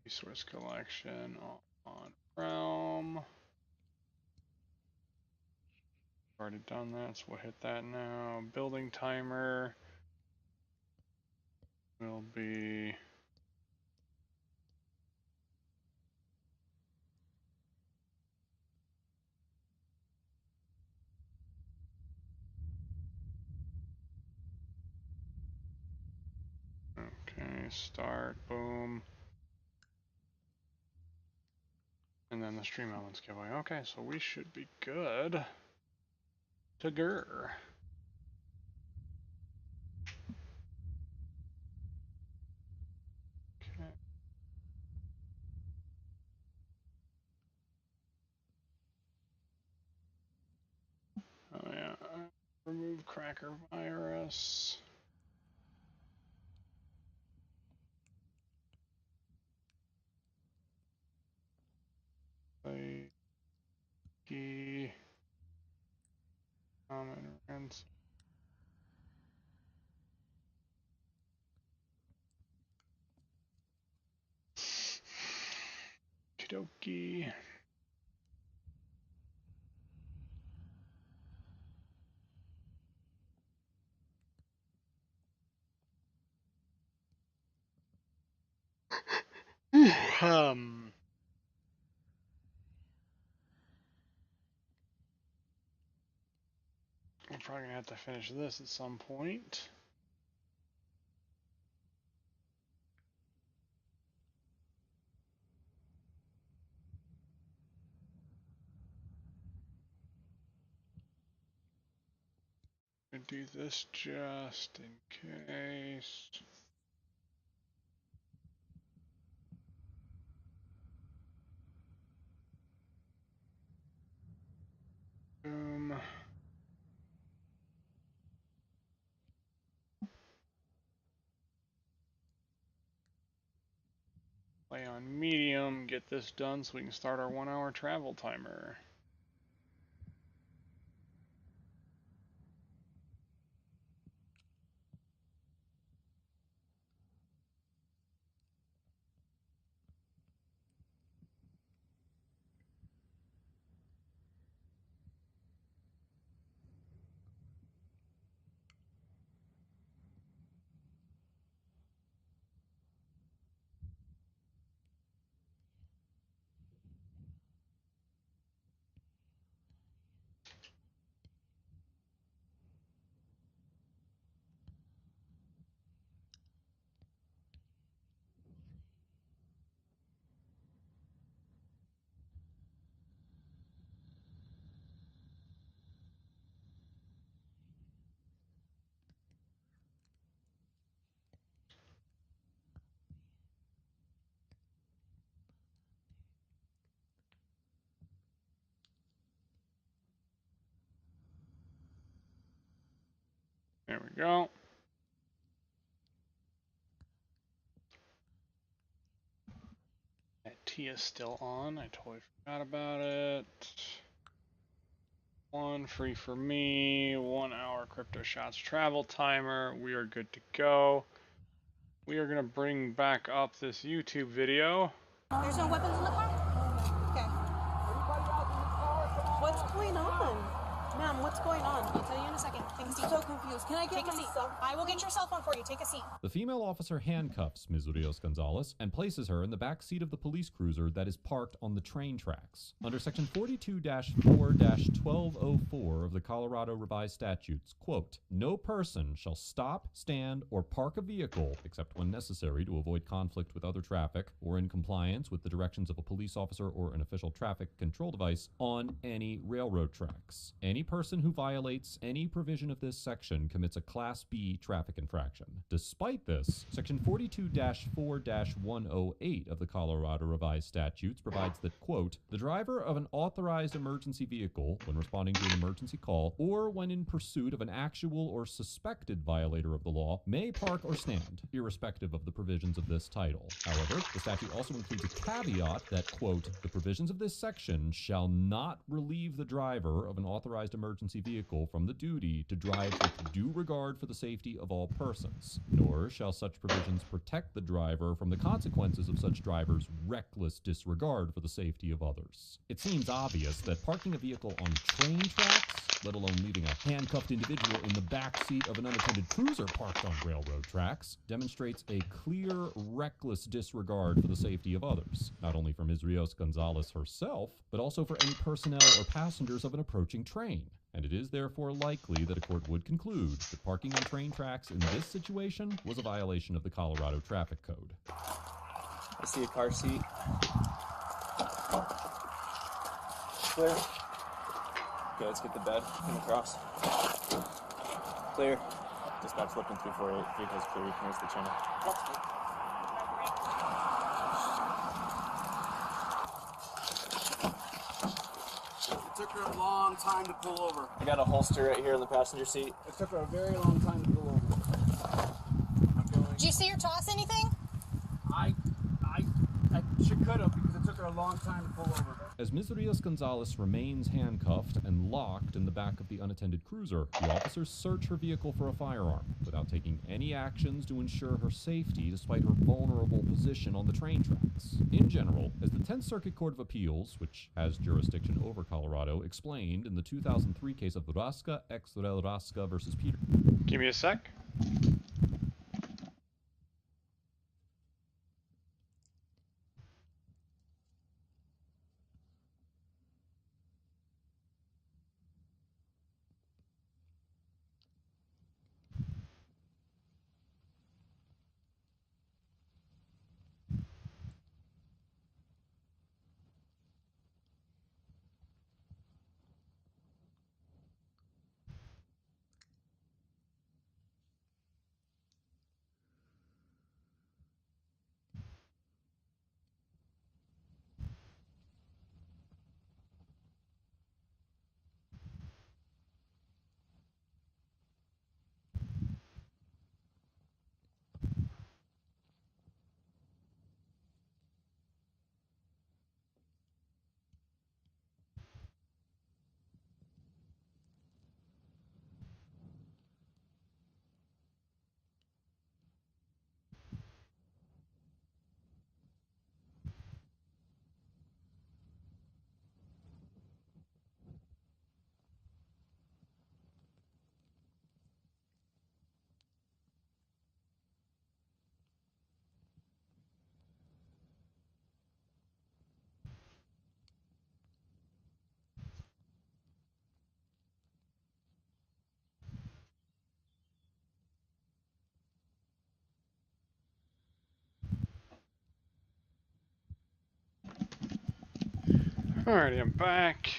Resource collection on Realm. Already done that, so we'll hit that now. Building timer will be okay, start, boom. And then the stream elements giveaway. Okay, so we should be good to go. Okay. Oh yeah, remove cracker virus. Key. Common ransom. Okie dokie. We're probably gonna have to finish this at some point. I'm gonna do this just in case. Boom. Play on medium, get this done so we can start our 1 hour travel timer. There we go. That T is still on. I totally forgot about it. One free for me. 1 hour crypto shots travel timer. We are good to go. We are gonna bring back up this YouTube video. There's no weapons in the car? Okay. What's going on? Ma'am, what's going on? I'll tell you in a second. Take a seat. I'm so confused. Can I get my cell phone? I will get your cell phone for you. Take a seat. The female officer handcuffs Ms. Rios Gonzalez and places her in the back seat of the police cruiser that is parked on the train tracks. Under Section 42-4-1204 of the Colorado Revised Statutes, quote, no person shall stop, stand, or park a vehicle except when necessary to avoid conflict with other traffic or in compliance with the directions of a police officer or an official traffic control device on any railroad tracks. Any person who violates any provision of this section commits a Class B traffic infraction. Despite this, Section 42-4-108 of the Colorado Revised Statutes provides that, quote, the driver of an authorized emergency vehicle, when responding to an emergency call, or when in pursuit of an actual or suspected violator of the law, may park or stand, irrespective of the provisions of this title. However, the statute also includes a caveat that, quote, the provisions of this section shall not relieve the driver of an authorized emergency vehicle from the duty to drive with due regard for the safety of all persons, nor shall such provisions protect the driver from the consequences of such driver's reckless disregard for the safety of others. It seems obvious that parking a vehicle on train tracks, let alone leaving a handcuffed individual in the back seat of an unattended cruiser parked on railroad tracks, demonstrates a clear, reckless disregard for the safety of others, not only for Ms. Rios Gonzalez herself, but also for any personnel or passengers of an approaching train. And it is therefore likely that a court would conclude that parking on train tracks in this situation was a violation of the Colorado Traffic Code. I see a car seat. Clear. Okay, let's get the bed. Come across. Clear. Dispatch looking 348. Vehicle's clear. Here's the channel. It took her a long time to pull over. I got a holster right here in the passenger seat. It took her a very long time to pull over. Did you see her toss anything? She could have, because it took her a long time to pull over. As Ms. Rios Gonzalez remains handcuffed and locked in the back of the unattended cruiser, the officers search her vehicle for a firearm, without taking any actions to ensure her safety despite her vulnerable position on the train tracks. In general, as the 10th Circuit Court of Appeals, which has jurisdiction over Colorado, explained in the 2003 case of Raska ex rel Raska versus Peter. Give me a sec. Alrighty, I'm back.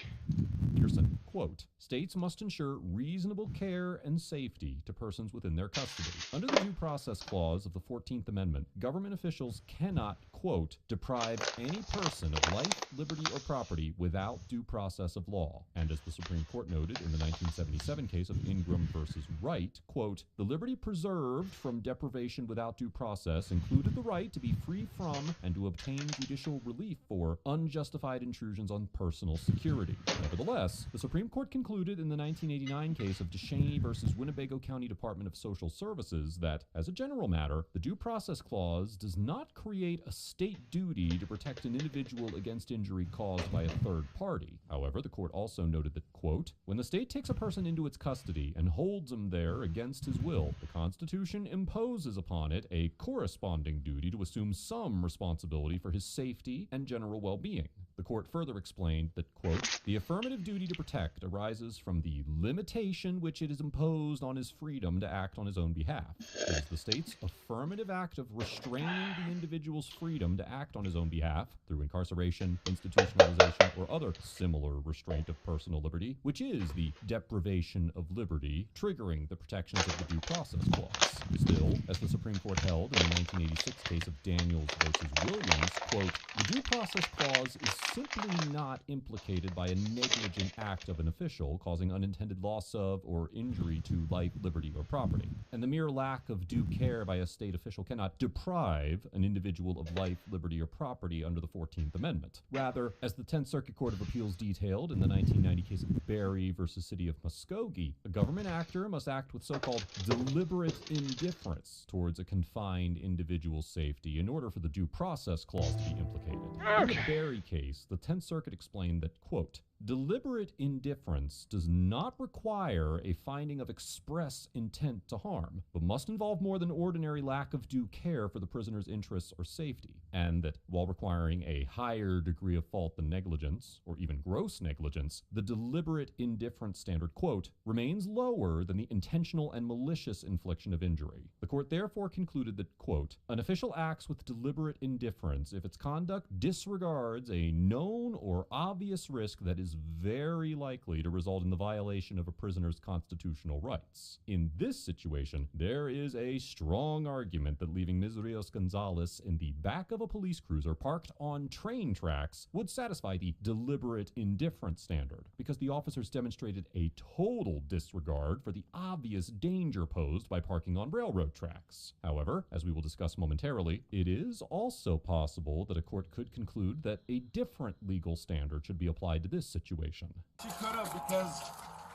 Pearson, quote, states must ensure reasonable care and safety to persons within their custody. Under the Due Process Clause of the 14th Amendment, government officials cannot, quote, deprive any person of life, liberty, or property without due process of law. And as the Supreme Court noted in the 1977 case of Ingram versus Wright, quote, the liberty preserved from deprivation without due process included the right to be free from and to obtain judicial relief for unjustified intrusions on personal security. Nevertheless, the Supreme Court concluded in the 1989 case of Descheny versus Winnebago County Department of Social Services that, as a general matter, the Due Process Clause does not create a state duty to protect an individual against injury caused by a third party. However, the court also noted that, quote, when the state takes a person into its custody and holds him there against his will, the Constitution imposes upon it a corresponding duty to assume some responsibility for his safety and general well-being. The court further explained that, quote, the affirmative duty to protect arises from the limitation which it is imposed on his freedom to act on his own behalf. It is the state's affirmative act of restraining the individual's freedom to act on his own behalf through incarceration, institutionalization, or other similar restraint of personal liberty, which is the deprivation of liberty, triggering the protections of the Due Process Clause. Still, as the Supreme Court held in the 1986 case of Daniels versus Williams, quote, the Due Process Clause is simply not implicated by a negligent act of an official causing unintended loss of or injury to life, liberty, or property. And the mere lack of due care by a state official cannot deprive an individual of life, liberty, or property under the 14th Amendment. Rather, as the 10th Circuit Court of Appeals detailed in the 1990 case of Berry versus City of Muskogee, a government actor must act with so-called deliberate indifference towards a confined individual's safety in order for the Due Process Clause to be implicated. In the Berry case, the 10th Circuit explained that, quote, deliberate indifference does not require a finding of express intent to harm, but must involve more than ordinary lack of due care for the prisoner's interests or safety, and that while requiring a higher degree of fault than negligence, or even gross negligence, the deliberate indifference standard, quote, remains lower than the intentional and malicious infliction of injury. The court therefore concluded that, quote, an official acts with deliberate indifference if its conduct disregards a known or obvious risk that is very likely to result in the violation of a prisoner's constitutional rights. In this situation, there is a strong argument that leaving Ms. Rios-Gonzalez in the back of a police cruiser parked on train tracks would satisfy the deliberate indifference standard, because the officers demonstrated a total disregard for the obvious danger posed by parking on railroad tracks. However, as we will discuss momentarily, it is also possible that a court could conclude that a different legal standard should be applied to this situation. She could have, because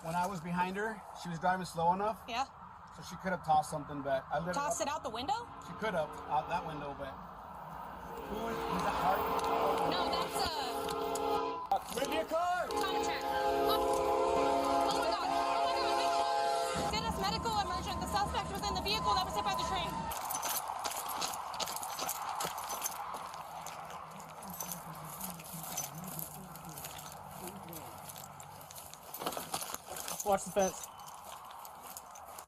when I was behind her, she was driving slow enough. Yeah. So she could have tossed something, but I literally Tossed it out the window? She could have out that window, but was that hard? No, that's maybe a car. Contract. Oh my god! Oh my god! Dennis, medical emergent. The suspect was in the vehicle that was hit by the train. Watch the fence.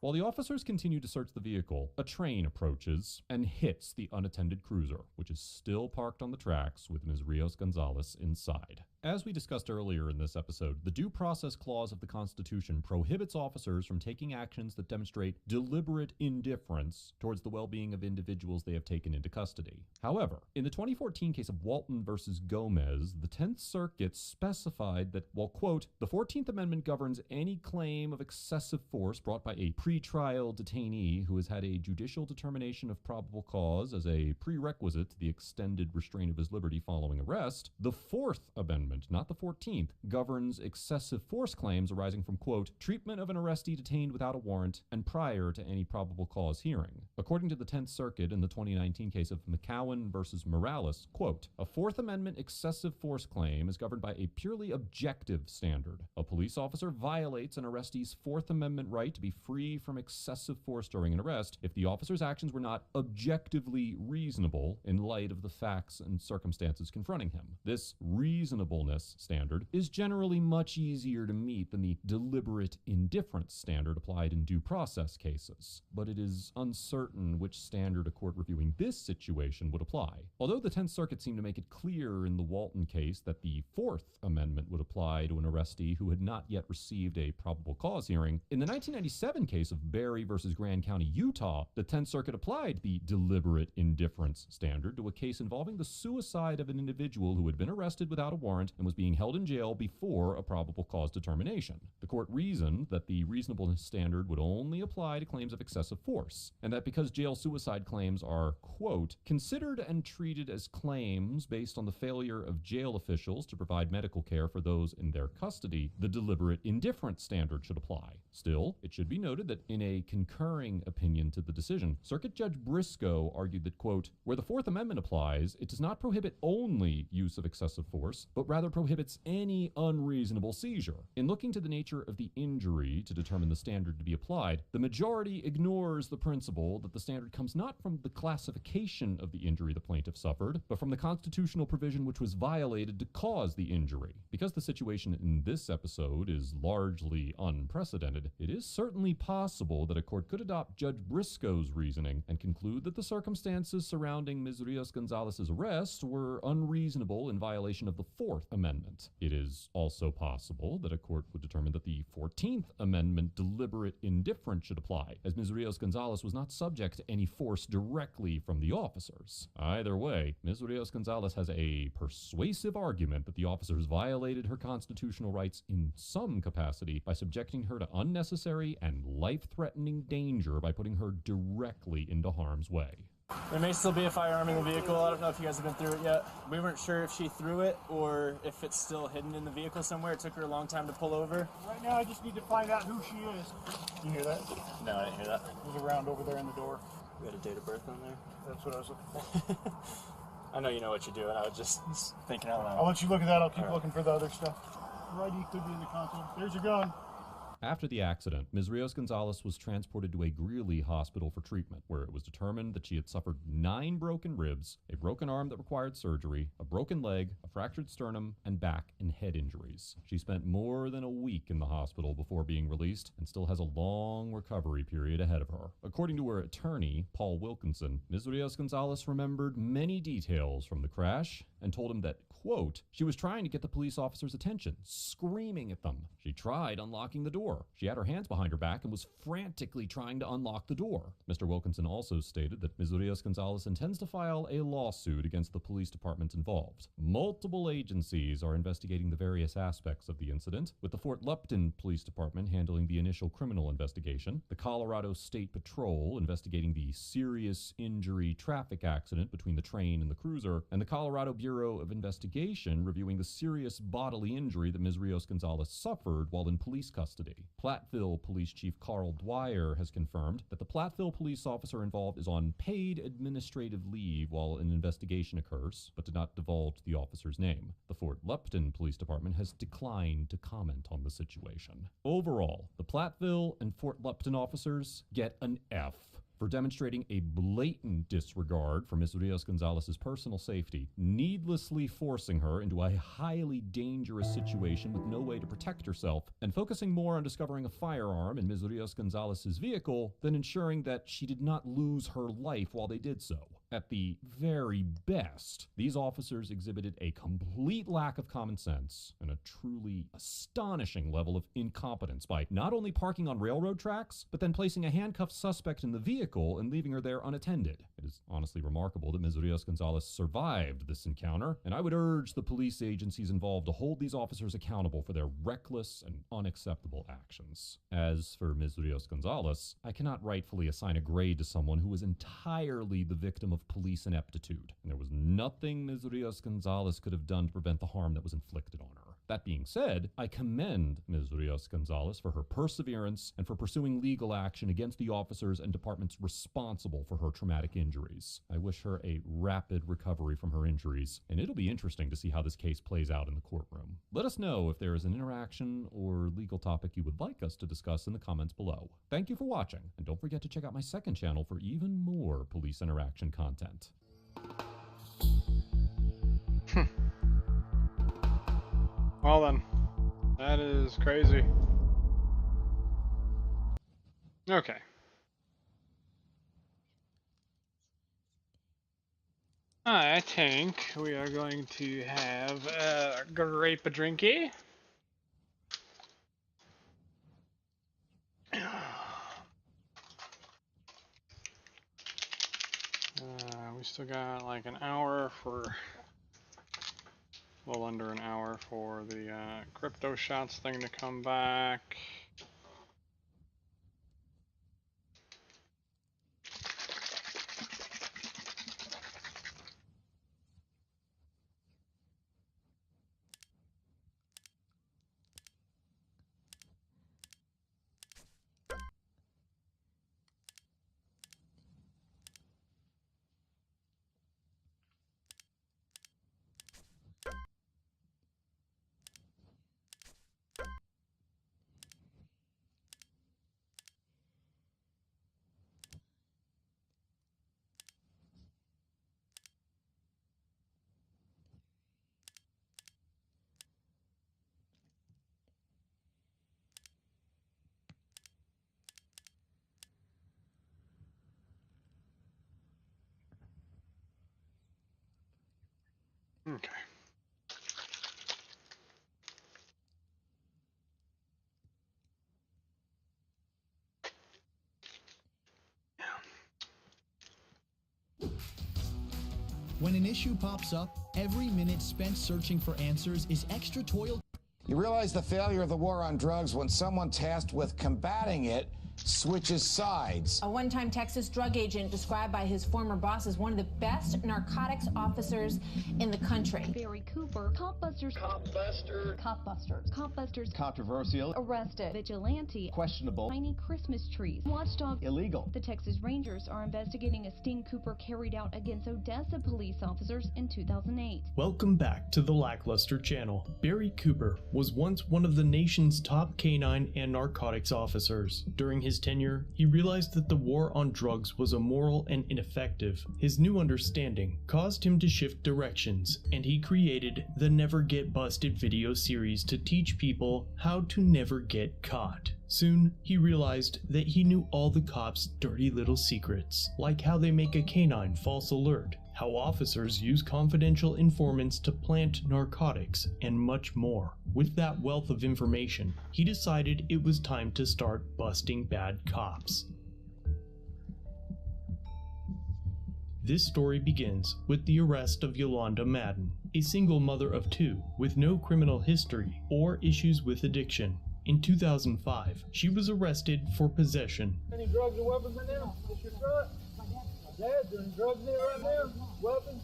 While the officers continue to search the vehicle, a train approaches and hits the unattended cruiser, which is still parked on the tracks with Ms. Rios-Gonzalez inside. As we discussed earlier in this episode, the Due Process Clause of the Constitution prohibits officers from taking actions that demonstrate deliberate indifference towards the well-being of individuals they have taken into custody. However, in the 2014 case of Walton versus Gomez, the 10th Circuit specified that while, quote, the 14th Amendment governs any claim of excessive force brought by a pretrial detainee who has had a judicial determination of probable cause as a prerequisite to the extended restraint of his liberty following arrest, the 4th Amendment, not the 14th, governs excessive force claims arising from, quote, treatment of an arrestee detained without a warrant and prior to any probable cause hearing. According to the 10th Circuit in the 2019 case of McCowan versus Morales, quote, a 4th Amendment excessive force claim is governed by a purely objective standard. A police officer violates an arrestee's 4th Amendment right to be free from excessive force during an arrest if the officer's actions were not objectively reasonable in light of the facts and circumstances confronting him. This reasonableness standard is generally much easier to meet than the deliberate indifference standard applied in due process cases, but it is uncertain which standard a court reviewing this situation would apply. Although the 10th Circuit seemed to make it clear in the Walton case that the Fourth Amendment would apply to an arrestee who had not yet received a probable cause hearing, in the 1997 case of Berry versus Grand County, Utah, the 10th Circuit applied the deliberate indifference standard to a case involving the suicide of an individual who had been arrested without a warrant and was being held in jail before a probable cause determination. The court reasoned that the reasonableness standard would only apply to claims of excessive force, and that because jail suicide claims are, quote, considered and treated as claims based on the failure of jail officials to provide medical care for those in their custody, the deliberate indifference standard should apply. Still, it should be noted that in a concurring opinion to the decision, Circuit Judge Briscoe argued that, quote, where the Fourth Amendment applies, it does not prohibit only use of excessive force, but rather prohibits any unreasonable seizure. In looking to the nature of the injury to determine the standard to be applied, the majority ignores the principle that the standard comes not from the classification of the injury the plaintiff suffered, but from the constitutional provision which was violated to cause the injury. Because the situation in this episode is largely unprecedented, it is certainly possible that a court could adopt Judge Briscoe's reasoning and conclude that the circumstances surrounding Ms. Rios-Gonzalez's arrest were unreasonable in violation of the Fourth Amendment. It is also possible that a court would determine that the 14th Amendment deliberate indifference should apply, as Ms. Rios-Gonzalez was not subject to any force directly from the officers. Either way, Ms. Rios-Gonzalez has a persuasive argument that the officers violated her constitutional rights in some capacity by subjecting her to unnecessary and life-threatening danger by putting her directly into harm's way. There may still be a firearm in the vehicle. I don't know if you guys have been through it yet. We weren't sure if she threw it or if it's still hidden in the vehicle somewhere. It took her a long time to pull over. Right now, I just need to find out who she is. You hear that? No, I didn't hear that. It was around over there in the door. We had a date of birth on there. That's what I was looking for. I know you know what you're doing. I was just thinking out loud. I'll let you look at that. I'll keep looking for the other stuff. Righty could be in the console. There's your gun. After the accident, Ms. Rios-Gonzalez was transported to a Greeley hospital for treatment, where it was determined that she had suffered 9 broken ribs, a broken arm that required surgery, a broken leg, a fractured sternum, and back and head injuries. She spent more than a week in the hospital before being released and still has a long recovery period ahead of her. According to her attorney, Paul Wilkinson, Ms. Rios-Gonzalez remembered many details from the crash and told him that, quote, she was trying to get the police officers' attention, screaming at them. She tried unlocking the door. She had her hands behind her back and was frantically trying to unlock the door. Mr. Wilkinson also stated that Ms. Rios-Gonzalez intends to file a lawsuit against the police departments involved. Multiple agencies are investigating the various aspects of the incident, with the Fort Lupton Police Department handling the initial criminal investigation, the Colorado State Patrol investigating the serious injury traffic accident between the train and the cruiser, and the Colorado Bureau of Investigation reviewing the serious bodily injury that Ms. Rios-Gonzalez suffered while in police custody. Platteville Police Chief Carl Dwyer has confirmed that the Platteville police officer involved is on paid administrative leave while an investigation occurs, but did not divulge the officer's name. The Fort Lupton Police Department has declined to comment on the situation. Overall, the Platteville and Fort Lupton officers get an F for demonstrating a blatant disregard for Ms. Rios-Gonzalez's personal safety, needlessly forcing her into a highly dangerous situation with no way to protect herself, and focusing more on discovering a firearm in Ms. Rios-Gonzalez's vehicle than ensuring that she did not lose her life while they did so. At the very best, these officers exhibited a complete lack of common sense and a truly astonishing level of incompetence by not only parking on railroad tracks, but then placing a handcuffed suspect in the vehicle and leaving her there unattended. It is honestly remarkable that Ms. Rios-Gonzalez survived this encounter, and I would urge the police agencies involved to hold these officers accountable for their reckless and unacceptable actions. As for Ms. Rios-Gonzalez, I cannot rightfully assign a grade to someone who was entirely the victim of police ineptitude, and there was nothing Ms. Rios-Gonzalez could have done to prevent the harm that was inflicted on her. That being said, I commend Ms. Rios-Gonzalez for her perseverance and for pursuing legal action against the officers and departments responsible for her traumatic injuries. I wish her a rapid recovery from her injuries, and it'll be interesting to see how this case plays out in the courtroom. Let us know if there is an interaction or legal topic you would like us to discuss in the comments below. Thank you for watching, and don't forget to check out my second channel for even more police interaction content. Well then, that is crazy. Okay. I think we are going to have a grape drinky. We still got like an hour for, a little under an hour for the crypto shots thing to come back. Okay. When an issue pops up, every minute spent searching for answers is extra toil. You realize the failure of the war on drugs when someone tasked with combating it switches sides. A one-time Texas drug agent described by his former boss as one of the best narcotics officers in the country. Barry Cooper, Copbusters. Copbuster. Copbusters. Copbusters. Controversial. Arrested. Vigilante. Questionable. Tiny Christmas trees. Watchdog. Illegal. The Texas Rangers are investigating a sting Cooper carried out against Odessa police officers in 2008. Welcome back to the Lackluster channel. Barry Cooper was once one of the nation's top canine and narcotics officers. During his tenure, he realized that the war on drugs was immoral and ineffective. His new understanding caused him to shift directions, and he created the Never Get Busted video series to teach people how to never get caught. Soon, he realized that he knew all the cops' dirty little secrets, like how they make a canine false alert, how officers use confidential informants to plant narcotics, and much more. With that wealth of information, he decided it was time to start busting bad cops. This story begins with the arrest of Yolanda Madden, a single mother of two with no criminal history or issues with addiction. In 2005, she was arrested for possession. Any drugs or weapons in there? It's your truck? Dad, there any drugs in there right now? Weapons?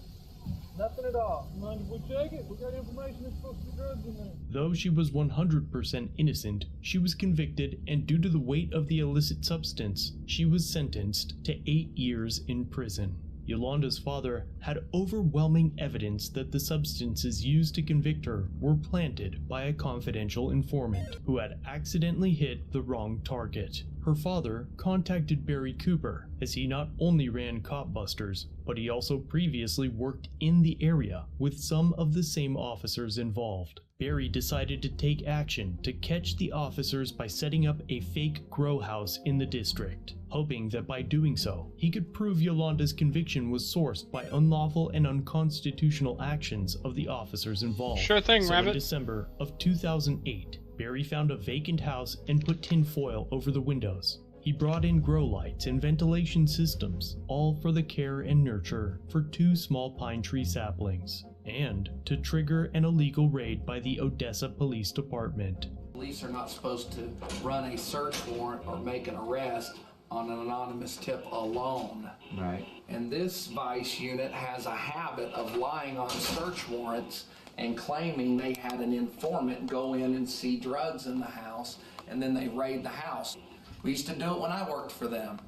Nothing at all. Mind if we check it? We got information there's supposed to be drugs in there. Though she was 100% innocent, she was convicted, and due to the weight of the illicit substance, she was sentenced to 8 years in prison. Yolanda's father had overwhelming evidence that the substances used to convict her were planted by a confidential informant who had accidentally hit the wrong target. Her father contacted Barry Cooper, as he not only ran Copbusters, but he also previously worked in the area with some of the same officers involved. Barry decided to take action to catch the officers by setting up a fake grow house in the district, hoping that by doing so, he could prove Yolanda's conviction was sourced by unlawful and unconstitutional actions of the officers involved. Sure thing, so Rabbit. In December of 2008, Barry found a vacant house and put tin foil over the windows. He brought in grow lights and ventilation systems, all for the care and nurture for 2 small pine tree saplings, and to trigger an illegal raid by the Odessa Police Department. Police are not supposed to run a search warrant or make an arrest on an anonymous tip alone. Right. And this vice unit has a habit of lying on search warrants and claiming they had an informant go in and see drugs in the house, and then they raid the house. We used to do it when I worked for them.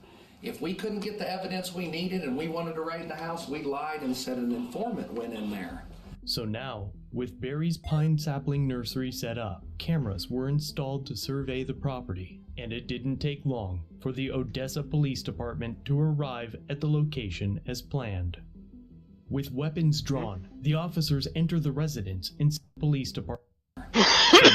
If we couldn't get the evidence we needed and we wanted to raid the house, we lied and said an informant went in there. So now, with Barry's pine sapling nursery set up, cameras were installed to survey the property, and it didn't take long for the Odessa Police Department to arrive at the location as planned. With weapons drawn, the officers enter the residence and police department.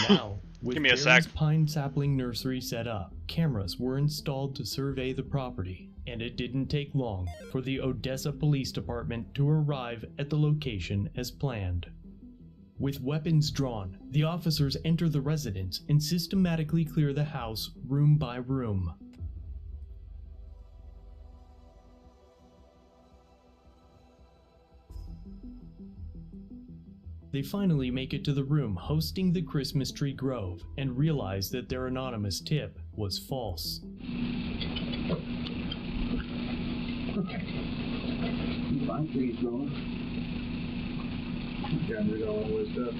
Now, with Give me a Darren's sec. pine sapling nursery set up, cameras were installed to survey the property, and it didn't take long for the Odessa Police Department to arrive at the location as planned. With weapons drawn, the officers enter the residence and systematically clear the house room by room. They finally make it to the room hosting the Christmas tree grove and realize that their anonymous tip was false. Fine trees growing. Cameras all the way up.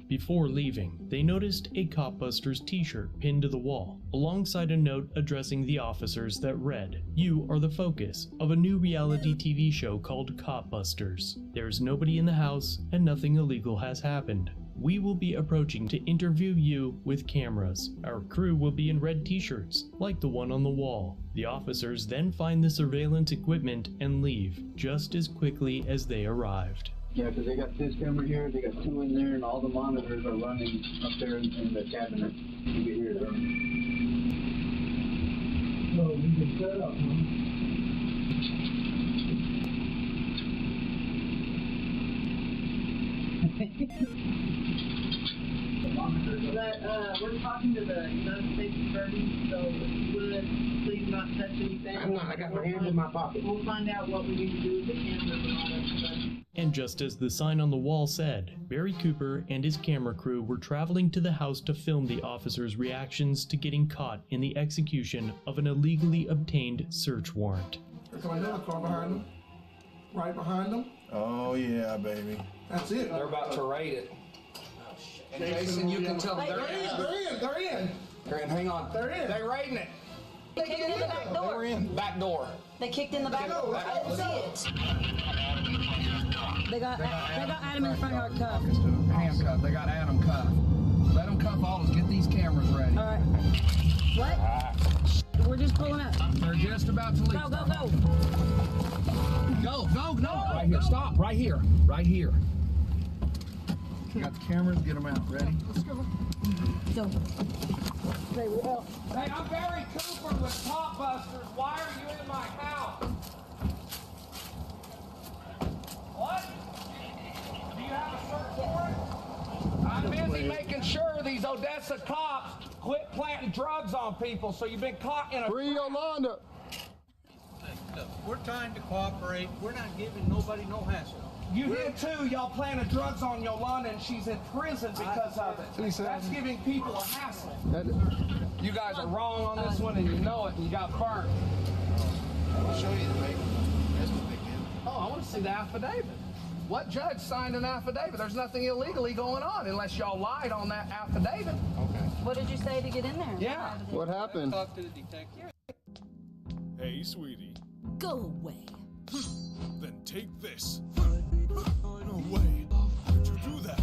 Before leaving, they noticed a Copbusters t-shirt pinned to the wall, alongside a note addressing the officers that read, "You are the focus of a new reality TV show called Copbusters. There's nobody in the house and nothing illegal has happened. We will be approaching to interview you with cameras. Our crew will be in red t-shirts, like the one on the wall." The officers then find the surveillance equipment and leave, just as quickly as they arrived. Yeah, because they got this camera here, they got two in there, and all the monitors are running up there in the cabinet. You can hear them. No, we can set up, We're talking to the United States Attorney, so if you would please not touch anything. I'm not, I got my hands in my pocket. We'll find out what we need to do with the cameras and all that stuff. And just as the sign on the wall said, Barry Cooper and his camera crew were traveling to the house to film the officers' reactions to getting caught in the execution of an illegally obtained search warrant. There's another car behind them. Right behind them. Oh, yeah, baby. That's it. They're about to raid it. And Jason, you can tell them They're in. They're in. Hang on. They're in. They're raiding it. They kicked in the back door. They're in. Back door. They kicked in the back door. I didn't see it. They got Adam in the front yard cuffed. Handcuffed. They got Adam cuffed. Let them cuff all of us. Get these cameras ready. All right. What? We're just pulling up. They're just about to leave. Go, go, go. Go, go, no. Right here. Stop. Right here. Right here. You got the cameras. Get them out. Ready? Let's go. Go. Hey, I'm Barry Cooper with Copbusters. Why are you in my house? What? Do you have a search warrant? I'm busy making sure these Odessa cops quit planting drugs on people, so you've been caught in a... Free Yolanda. Look, we're trying to cooperate. We're not giving nobody no hassle. You did too. Y'all planted drugs on Yolanda, and she's in prison because of it. That's giving people a hassle. You guys are wrong on this one, and you know it, and you got burnt. I'll show you the paper. That's what they did. Oh, I want to see the affidavit. What judge signed an affidavit? There's nothing illegally going on unless y'all lied on that affidavit. Okay. What did you say to get in there? Yeah. What happened? Talk to the detective. Hey, sweetie. Go away. Then take this. No way. How'd you do that?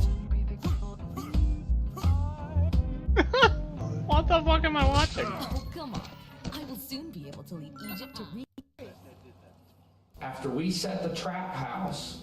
What the fuck am I watching? Oh, come on. I will soon be able to lead Egypt to After we set the trap house,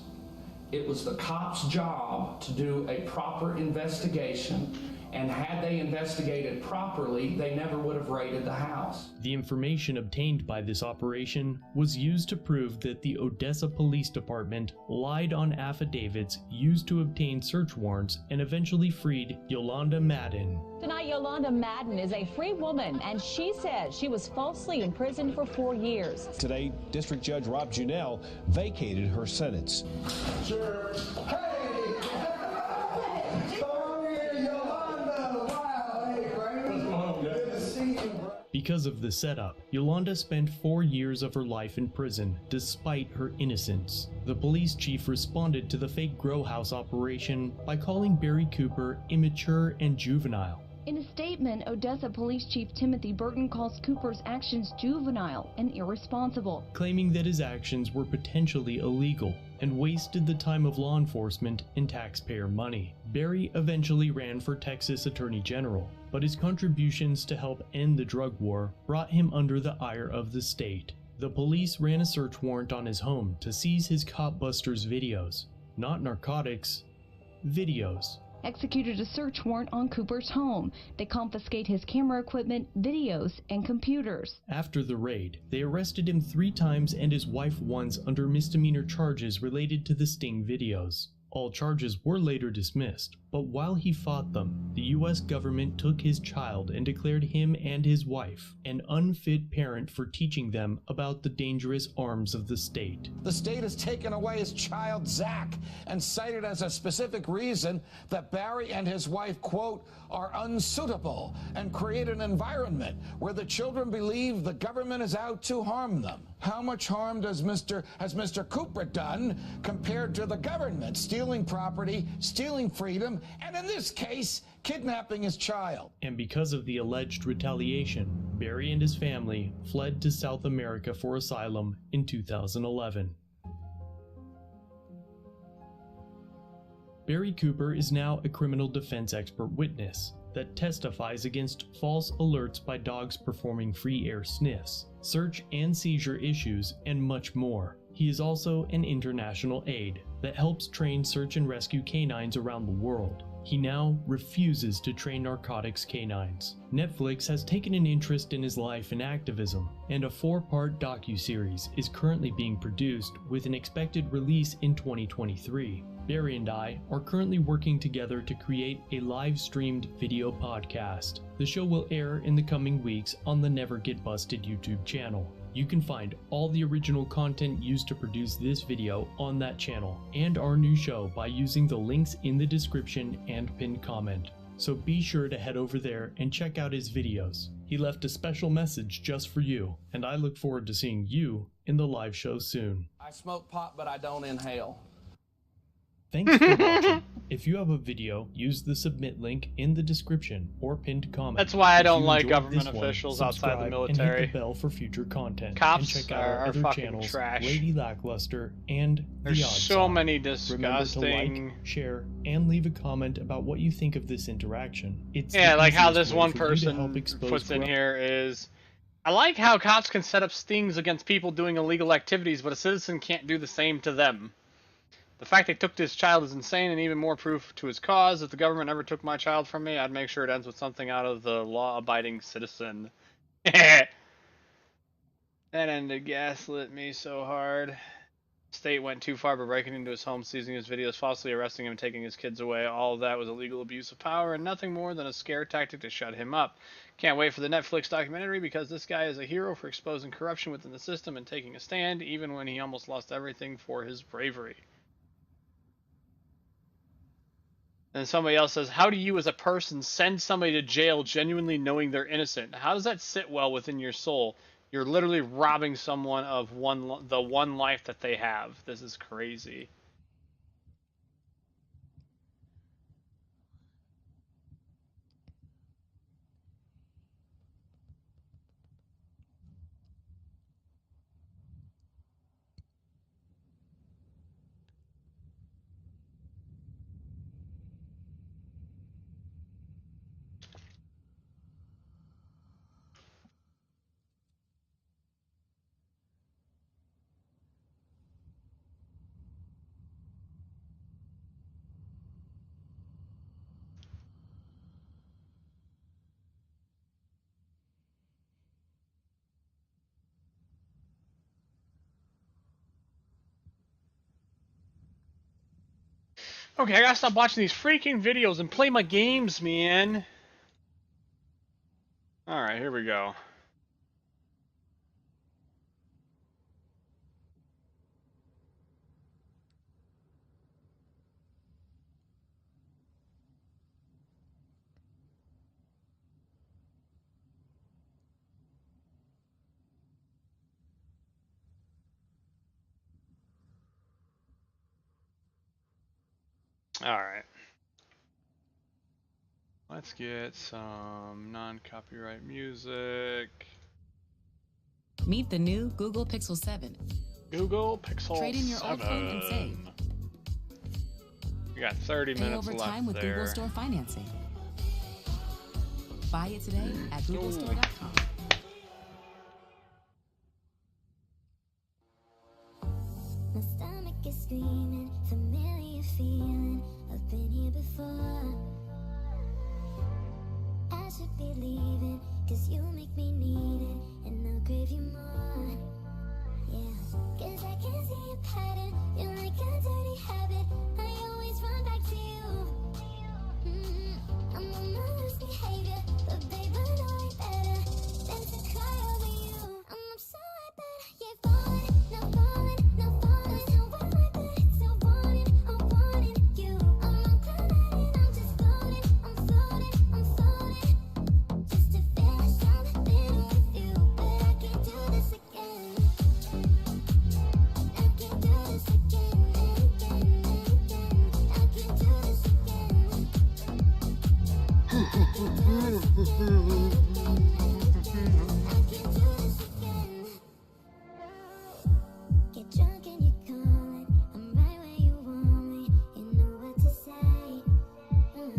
it was the cops' job to do a proper investigation, and had they investigated properly, they never would have raided the house. The information obtained by this operation was used to prove that the Odessa Police Department lied on affidavits used to obtain search warrants and eventually freed Yolanda Madden. Tonight, Yolanda Madden is a free woman, and she says she was falsely imprisoned for 4 years. Today, District Judge Rob Junell vacated her sentence. Sure. Hey! Because of the setup, Yolanda spent 4 years of her life in prison despite her innocence. The police chief responded to the fake grow house operation by calling Barry Cooper immature and juvenile. In a statement, Odessa Police Chief Timothy Burton calls Cooper's actions juvenile and irresponsible, claiming that his actions were potentially illegal and wasted the time of law enforcement and taxpayer money. Berry eventually ran for Texas Attorney General, but his contributions to help end the drug war brought him under the ire of the state. The police ran a search warrant on his home to seize his Cop Busters videos. Not narcotics, videos. executed a search warrant on Cooper's home. They confiscate his camera equipment, videos, and computers. After the raid, they arrested him 3 times and his wife once under misdemeanor charges related to the Sting videos. All charges were later dismissed, but while he fought them, the US government took his child and declared him and his wife an unfit parent for teaching them about the dangerous arms of the state. The state has taken away his child, Zach, and cited as a specific reason that Barry and his wife, quote, are unsuitable and create an environment where the children believe the government is out to harm them. How much harm has Mr. Cooper done compared to the government? Stealing property, stealing freedom, and in this case, kidnapping his child. And because of the alleged retaliation, Barry and his family fled to South America for asylum in 2011. Barry Cooper is now a criminal defense expert witness that testifies against false alerts by dogs performing free air sniffs, search and seizure issues, and much more. He is also an international aide that helps train search and rescue canines around the world. He now refuses to train narcotics canines. Netflix has taken an interest in his life and activism, and a 4-part docuseries is currently being produced with an expected release in 2023. Barry and I are currently working together to create a live-streamed video podcast. The show will air in the coming weeks on the Never Get Busted YouTube channel. You can find all the original content used to produce this video on that channel and our new show by using the links in the description and pinned comment. So be sure to head over there and check out his videos. He left a special message just for you, and I look forward to seeing you in the live show soon. I smoke pot, but I don't inhale. Thanks for watching. If you have a video, use the submit link in the description or pinned comment. That's why I don't like enjoyed government this one, officials outside the subscribe military. And hit the bell for future content. Cops and check out are our other fucking channels, trash. Lady Lackluster and There's The Odd so Side. many Remember disgusting. to like, share, and leave a comment about what you think of this interaction. It's Yeah, the like how easiest this way one for you to help person expose puts in corrupt- here is, I like how cops can set up stings against people doing illegal activities, but a citizen can't do the same to them. The fact they took this child is insane, and even more proof to his cause. If the government ever took my child from me, I'd make sure it ends with something out of the law-abiding citizen. That ended gaslit me so hard. State went too far by breaking into his home, seizing his videos, falsely arresting him, and taking his kids away. All of that was illegal abuse of power and nothing more than a scare tactic to shut him up. Can't wait for the Netflix documentary because this guy is a hero for exposing corruption within the system and taking a stand, even when he almost lost everything for his bravery. And somebody else says, how do you as a person send somebody to jail genuinely knowing they're innocent? How does that sit well within your soul? You're literally robbing someone of the one life that they have. This is crazy. Okay, I gotta stop watching these freaking videos and play my games, man. Alright, here we go. Alright. Let's get some non-copyright music. Meet the new Google Pixel 7. Google Pixel 7. Trade in your old phone and save. We got 30 Pay minutes over left time with there. Google Store financing. Buy it today at googlestore.com. My stomach is screaming, familiar feeling. I've been here before. I should be leaving, cause you make me need it, and I'll crave you more. Yeah, cause I can see a pattern, you're like a dirty habit. I always run back to you. I'm on my worst behavior, but babe, I know it better than to cry over you. I'm so bad, yeah, falling, not falling, not falling. So well, but it's so wanting, I wanted you. I'm on cloud nine and I'm just floating, I'm floating, I'm floating. Just to feel something with you, but I can't do this again. I can't do this again, again, again. I can't do this again. Get drunk and you call it. I'm right where you want me. You know what to say. Yeah.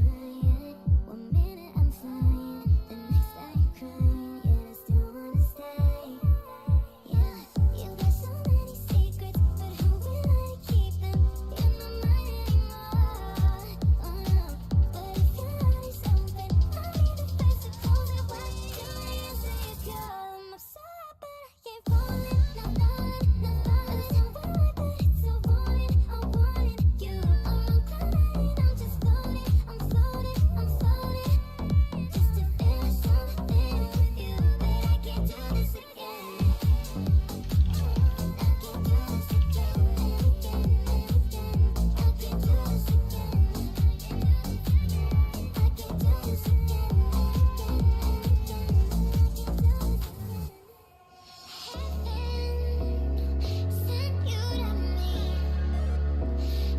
1 minute I'm flying, the next I'm crying. Yet I still wanna stay. Yeah, you got so many secrets, but who will I keep them? You're not mine anymore. Oh no, but if your heart is open, I'll be the first to close it. Why do I answer your call? I'm upset, but I can't falling, not falling, not falling. So well, but it's so wanting, I wanted you. I'm on cloud nine and I'm just floating, I'm floating, I'm floating. Just to feel something with you, but I can't do this again. I can't do this again, again, again. I can't do this again. I can't do this again, again, Heaven sent you to me.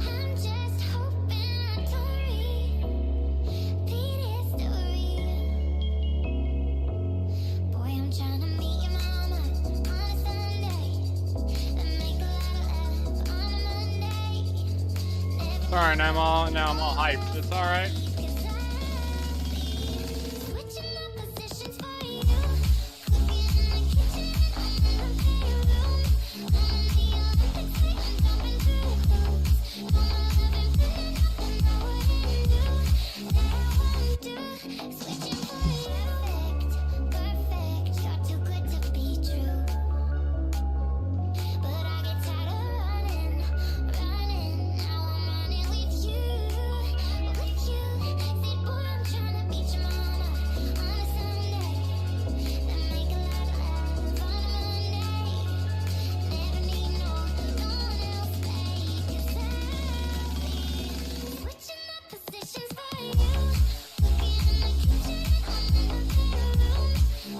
I'm just hoping I don't repeat history. Boy, I'm trying to meet your mama on a Sunday and make a lot of love on a Monday. Sorry, now I'm all hyped. It's all right. Switching up positions for you. Cooking in the kitchen, I'm in the bedroom. I'm in the Olympics, I'm jumping through hoops. All my loving, feeling nothing I wouldn't do, that I won't do. Switching for you. Perfect, you're too good to be true. But I get tired of running. Now I'm running with you. Said, boy, I'm trying to beat your mama on a Sunday. Then make a lot of love on a Monday. Never need no one else, babe. 'Cause I'll be switching up positions for you. Cooking in the kitchen, I'm in the bedroom.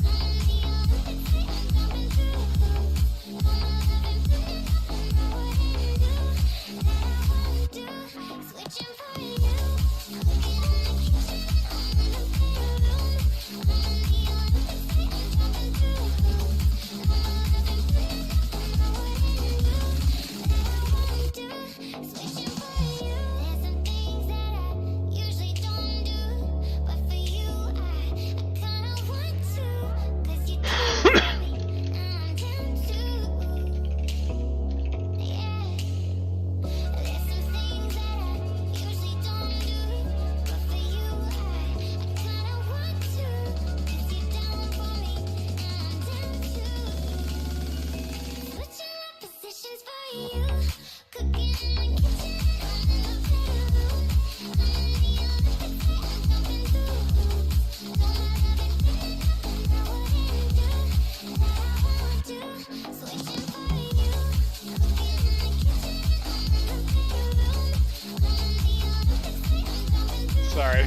I'm in the Olympics, I'm jumping through hoops. All my loving, feeling nothing I wouldn't do, that I won't do. Switching for you. Cooking in the kitchen, I'm in the bedroom. I'm in the Olympics, I'm jumping through hoops. All my loving, feeling nothing I wouldn't do, that I won't do. Switching for you. There's some things that I usually don't do, but for you I kinda want to. 'Cause you do it for me, and I'm down to. Yeah. There's some things that I usually don't do, but for you I kinda want to. 'Cause you're down for me, and I'm down to. Switching up positions for you. Cooking in the kitchen, I'm in the bedroom. I'm in the Olympics, I'm jumping through hoops. All my loving, feeling nothing I wouldn't do, that I won't do. Switching for you. Cooking in the kitchen, I'm in the bedroom. I'm in the Olympics, I'm jumping through. Sorry.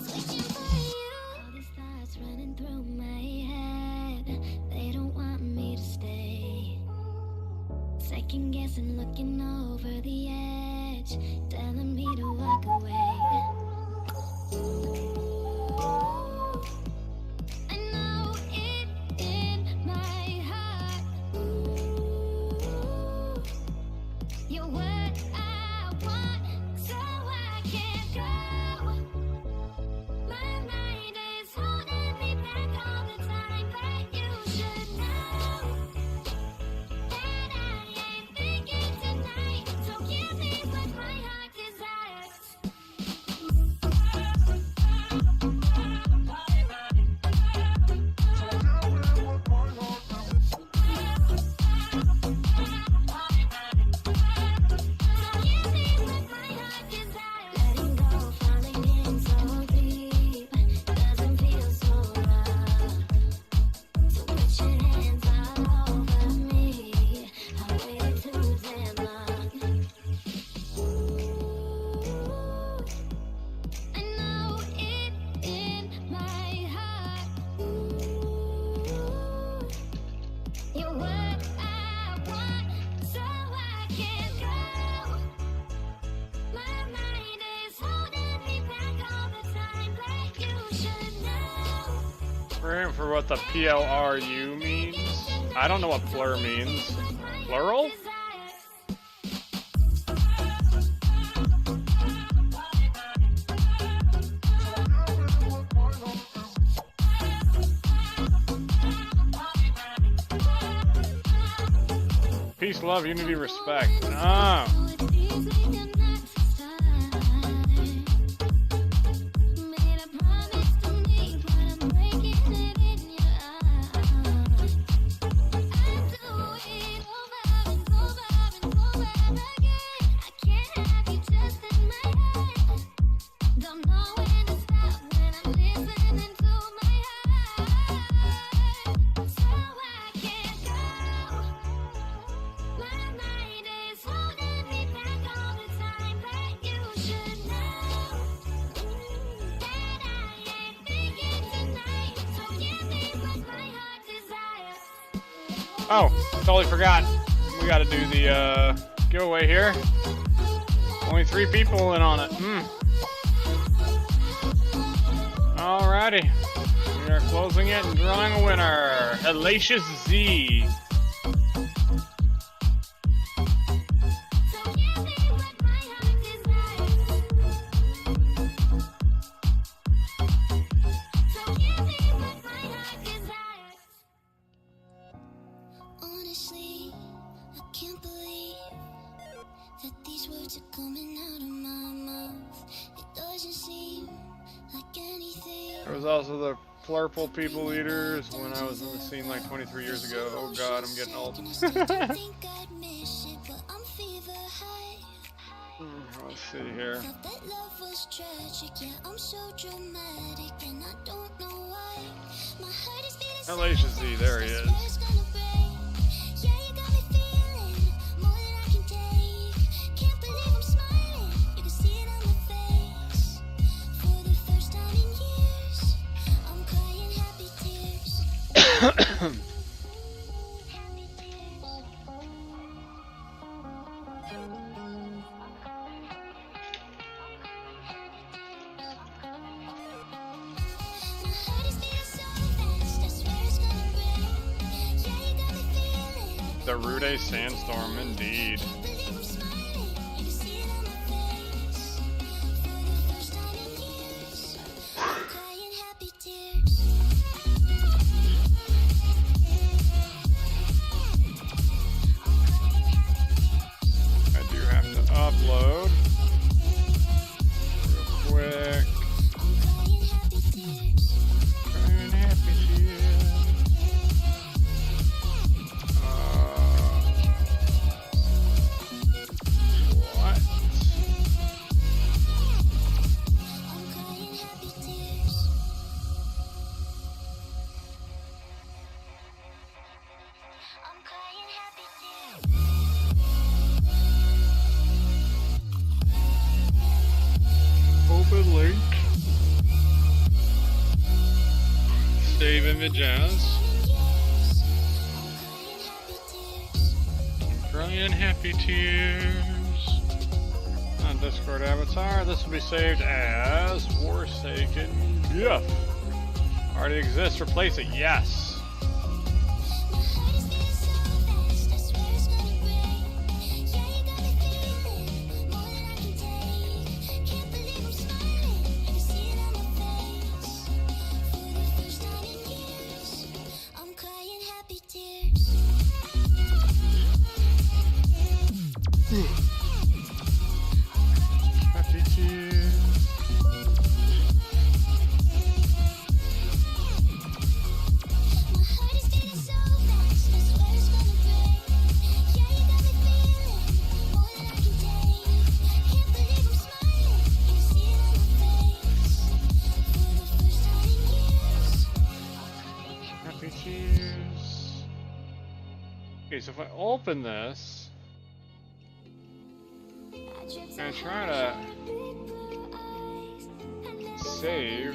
Switching for you. All these thoughts running through my head, they don't want me to stay. It's like second guessing, looking over the edge, telling me to walk away. I know it in my heart. You're what I want, so I can't go. My mind is holding me back all the time, but you should know that I ain't thinking tonight. So give me what my heart desires. Letting go, falling in so deep, doesn't feel so rough. So put your hands all over me. I waited too damn long. I know it in my heart. You're what I want, so I can't go. My mind is holding me back all the time, but you should know. We're for what the PLRU means. I don't know what plur means. Plural? Peace, love, unity, respect. Ah. Made a promise to me, but I'm breaking it in your eyes. I do it over and over and over again. I can't have you just in my head. Don't know when to stop when I'm listening to my heart. So I can't go. My mind is holding me back all the time, but you should know that I ain't thinking tonight. So give me what my heart desires. Oh, totally forgot. We gotta do the giveaway here. Only 3 people in on it. Alrighty. We are closing it and drawing a winner. Hellacious Z. Honestly, I can't believe that these words are coming out of my mouth. It doesn't seem like anything. There was also the Plurple People Leaders when I was in the scene like 23 years ago. Oh god, I'm getting old. Think I'd miss it, but I'm fever high. Let's see here. Thought that love was tragic, yeah, I'm so dramatic, and I don't know why. My heart is beating so Hellacious Z, there he is. fast, it's gonna break. Yeah, you got me feeling more than I can take. Can't believe I'm smiling, you can see it on my face. For the first time in years, I'm crying happy tears. My heart is beating so fast, I swear it's gonna break. Yeah, you got me feeling. The Rude Sandstorm, indeed. Can't believe I'm smiling, you can see it on my face. For the first time in years, I'm crying happy tears. I do have to upload. Real quick. I'm crying happy tears. Crying happy tears. What? I'm crying happy tears. I'm crying happy tears. Open link. Save image as. I'm crying happy tears. Crying crying happy tears. On Discord avatar, this will be saved as Warsaken GIF. Already exists, replace it, yes. Happy tears. Happy tears. Okay, so if I open this, I'm gonna try to save.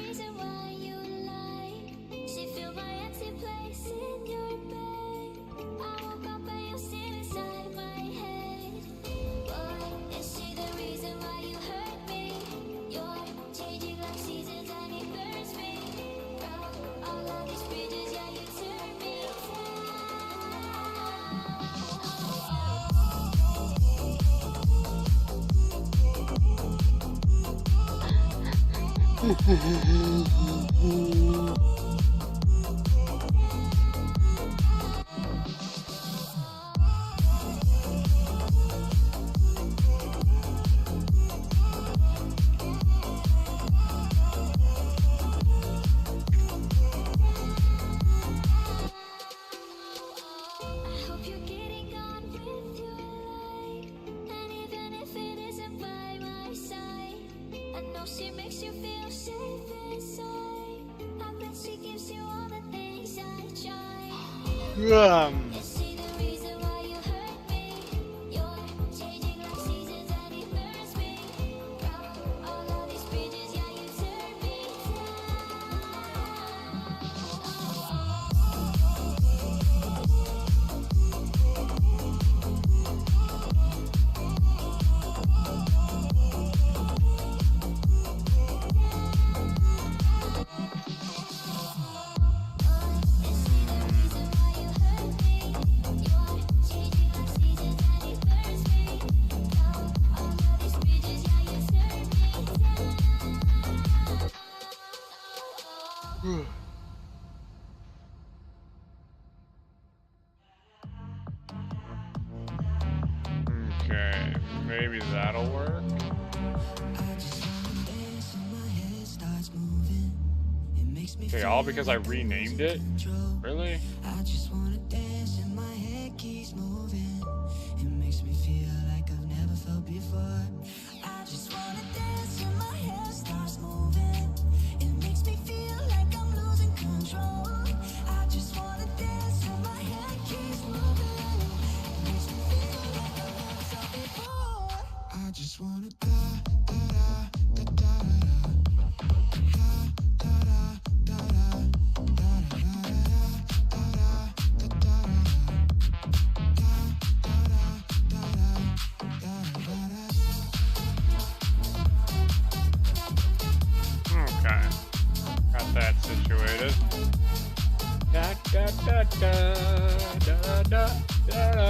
Okay, maybe that'll work. Okay, all because I renamed it? Really? I just wanna dance and my head keeps moving. It makes me feel like I've never felt before. I just wanna dance and my head starts moving. It makes me feel like I'm losing control. I just wanna dance and my head keeps moving. It makes me feel like I've never felt before. I just wanna da da da da da Okay, got that situated. Da da da da da da da.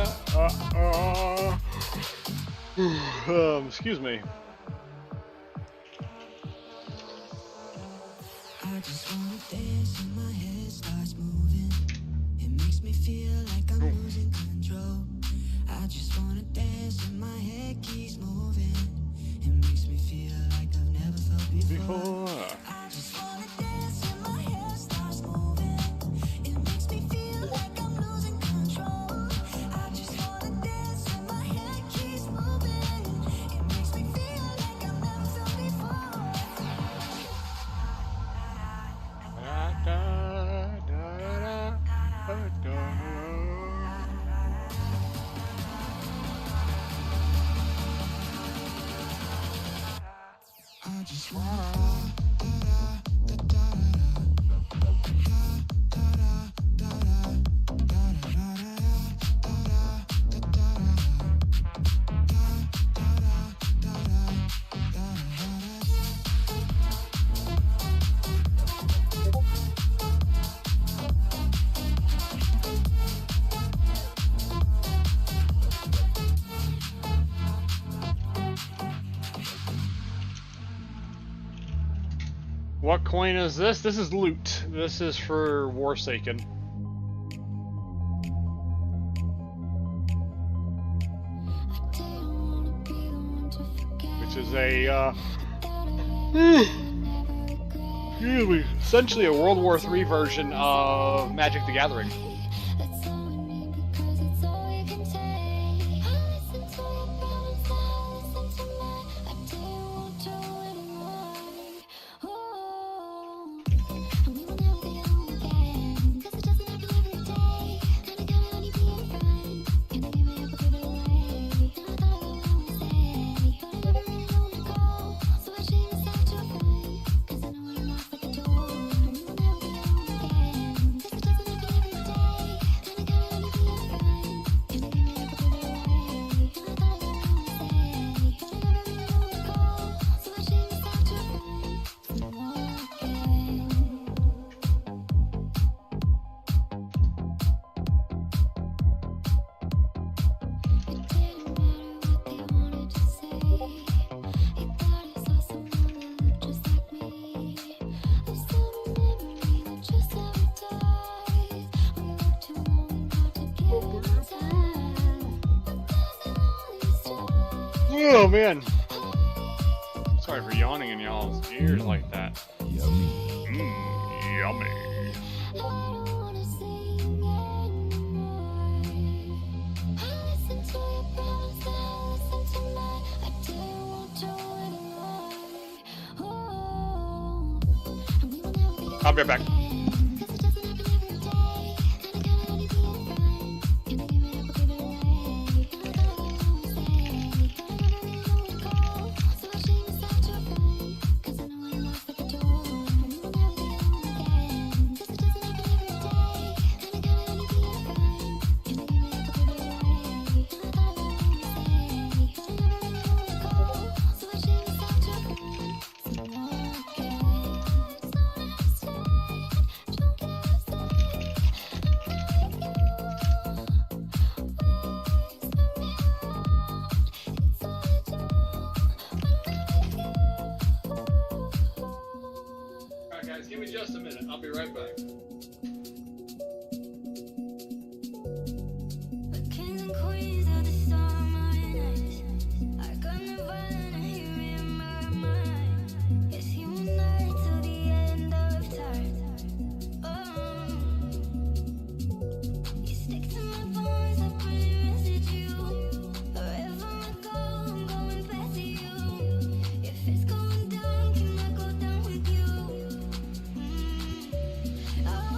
Excuse me. I just wanna dance and my head starts moving. It makes me feel like I'm losing control. I just wanna dance and my head keeps moving. It makes me feel like I've never felt before. I just wanna dance and my head starts moving. It makes me feel like I'm losing control. I just wanna dance and my head keeps moving. It makes me feel like I've never felt before. Da da da da da. I just wanna da da da da da. What coin is this? This is loot. This is for Warsaken. Which is a, essentially a World War III version of Magic the Gathering. Oh man. Sorry for yawning in y'all's ears like that. Yummy. Yummy. I'll be right back. Give me just a minute. I'll be right back. Oh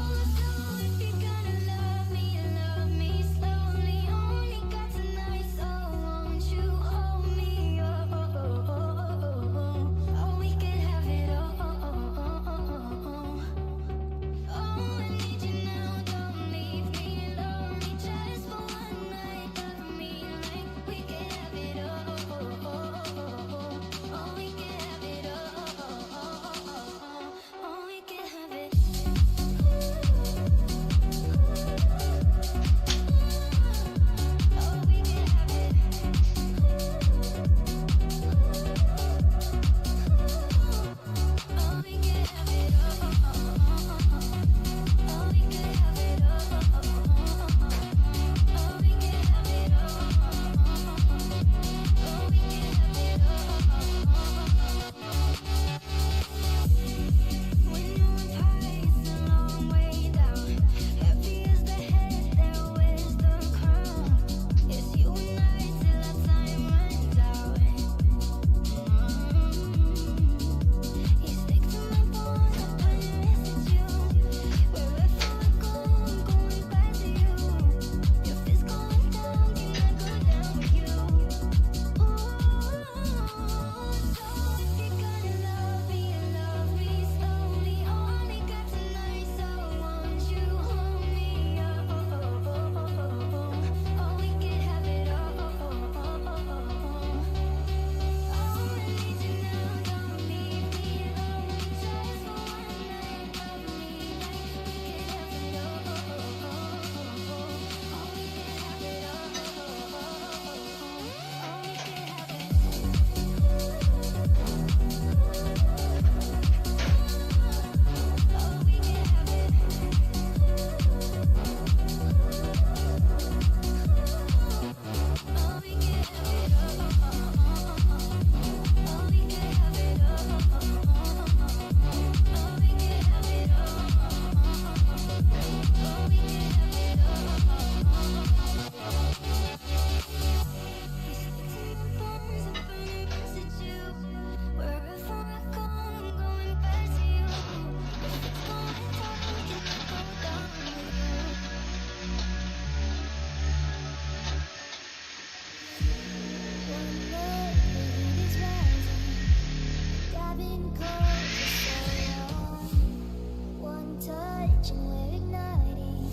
touch and we're igniting,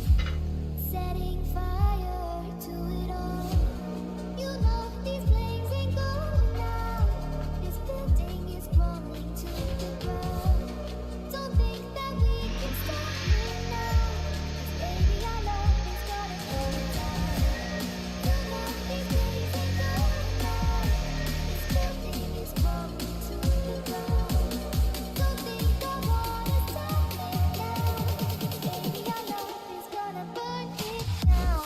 setting fire to it all. You know these flames ain't going out. This building is crumbling to the ground. Don't think that we can stop it now. 'Cause baby, our love is gonna burn down. You know these flames ain't going out. This building is crumbling to the ground. Don't think I wanna stop it now. 'Cause baby, our love is gonna burn it down.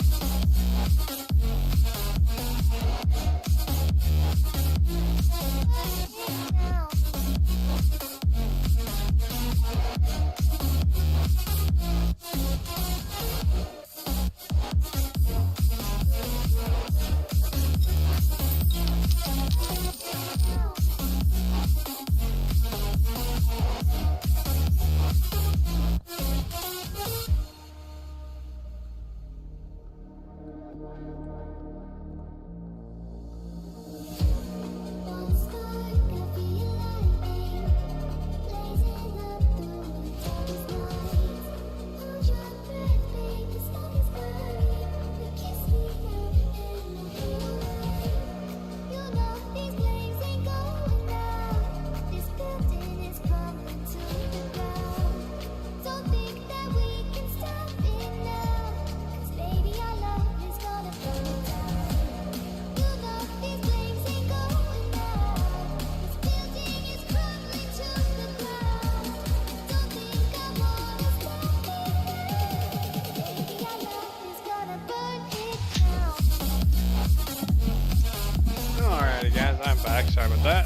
Don't start, I feel lightning blazing up through the darkest nights. Hold your breath, babe, the sky is burning. But kiss me now and I'll be alright. You know these flames ain't going out. This building is crumbling to the ground. Don't think that we can stop it now. 'Cause baby, our love is gonna burn down. You know these flames ain't going out. This building is crumbling to the ground. Don't think I wanna stop it now. Baby, our love is gonna burn it down. Alrighty guys, I'm back. Sorry about that.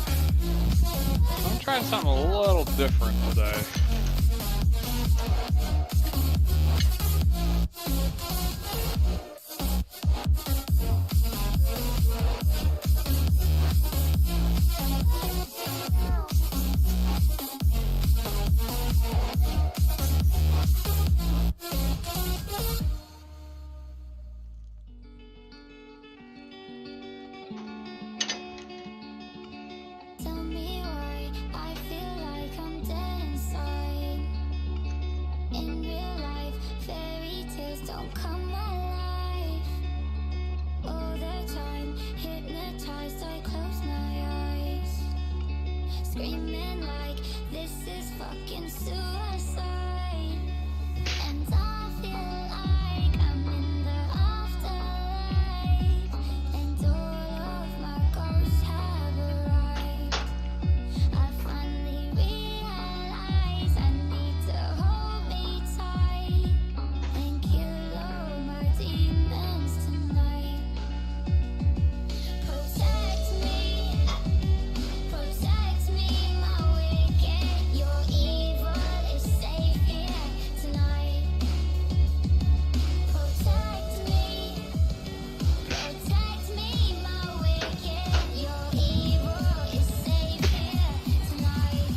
I'm trying something a little different today. Tell me why I feel like I'm dead inside. In real life, fairy tales don't come alive. All the time, hypnotized, I close my eyes. Screaming like this is fucking suicide. And I feel like I'm in the afterlife. And all of my ghosts have arrived. I finally realize I need to hold me tight and kill all my demons tonight. Protect me, my wicked. Your evil is safe here tonight. Protect me, my wicked. Your evil is safe here tonight.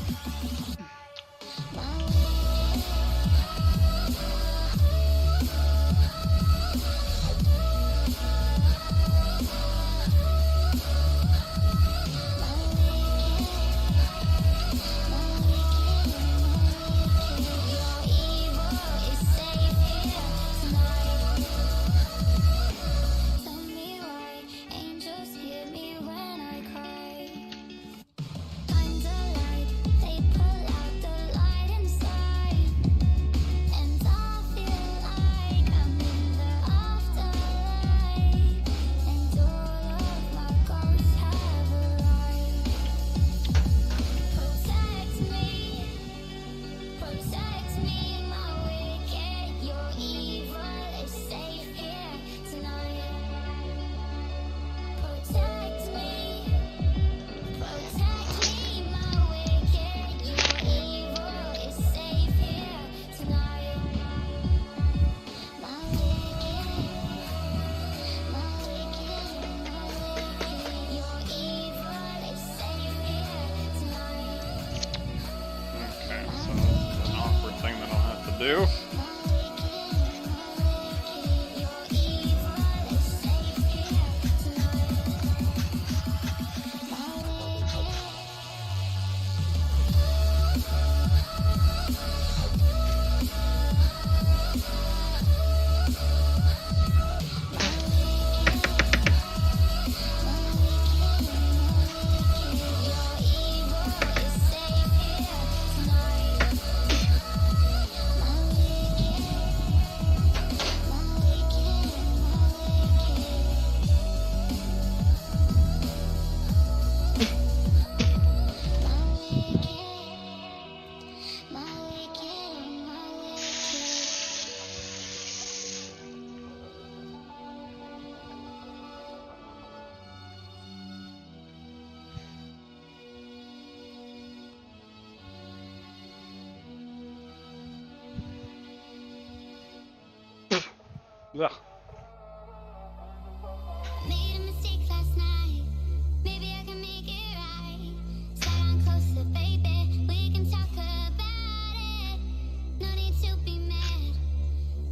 Your evil is safe here tonight. Tell me why angels hear me when I cry. Kinda like they pull out the light inside. And I feel like I'm in the afterlife. And all of my ghosts have arrived. Protect me, my wicked. Your evil is safe here tonight. Protect me, my wicked. Your evil is safe here tonight. My wicked. Your evil is safe here tonight. Okay, so it's an awkward thing that I'll have to do. Ugh. Made a mistake last night. Maybe I can make it right. Slide on closer, baby. We can talk about it. No need to be mad.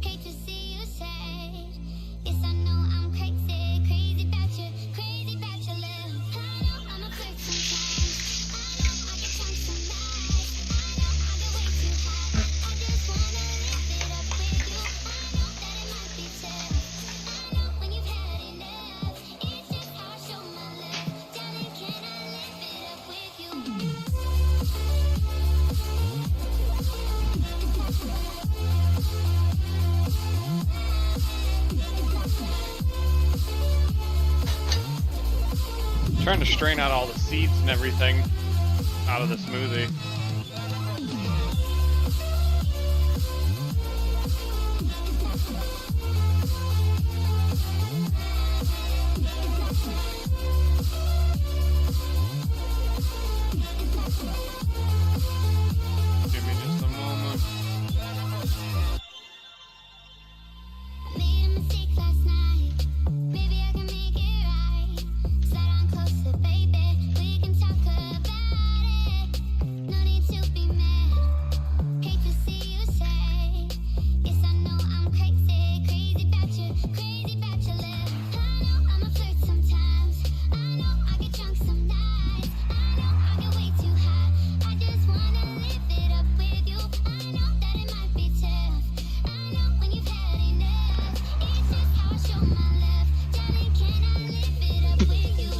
Hate to see you sad. Yes, I know I'm crazy, crazy about you, crazy about your love. I know I'm a flirt sometimes. I know I get drunk some nights. I know I get way too high. I just wanna live it up with you. I know that it might be tough. I know when you've had enough. It's just how I show my love. Darling, can I live it up with you? Trying to strain out all the seeds and everything out of the smoothie. Give me just a moment. Made a mistake last night. Maybe I can make it right. Slide on closer, baby. We can talk about it. No need to be mad. Hate to see you sad. Yes, I know I'm crazy, crazy about you, crazy about your love. I know I'm a flirt sometimes. I know I get drunk some nights. I know I get way too high. I just wanna live it up with you. I know that it might be tough. I know when you've had enough. It's just how I show my love. Darling, can I live it up with you?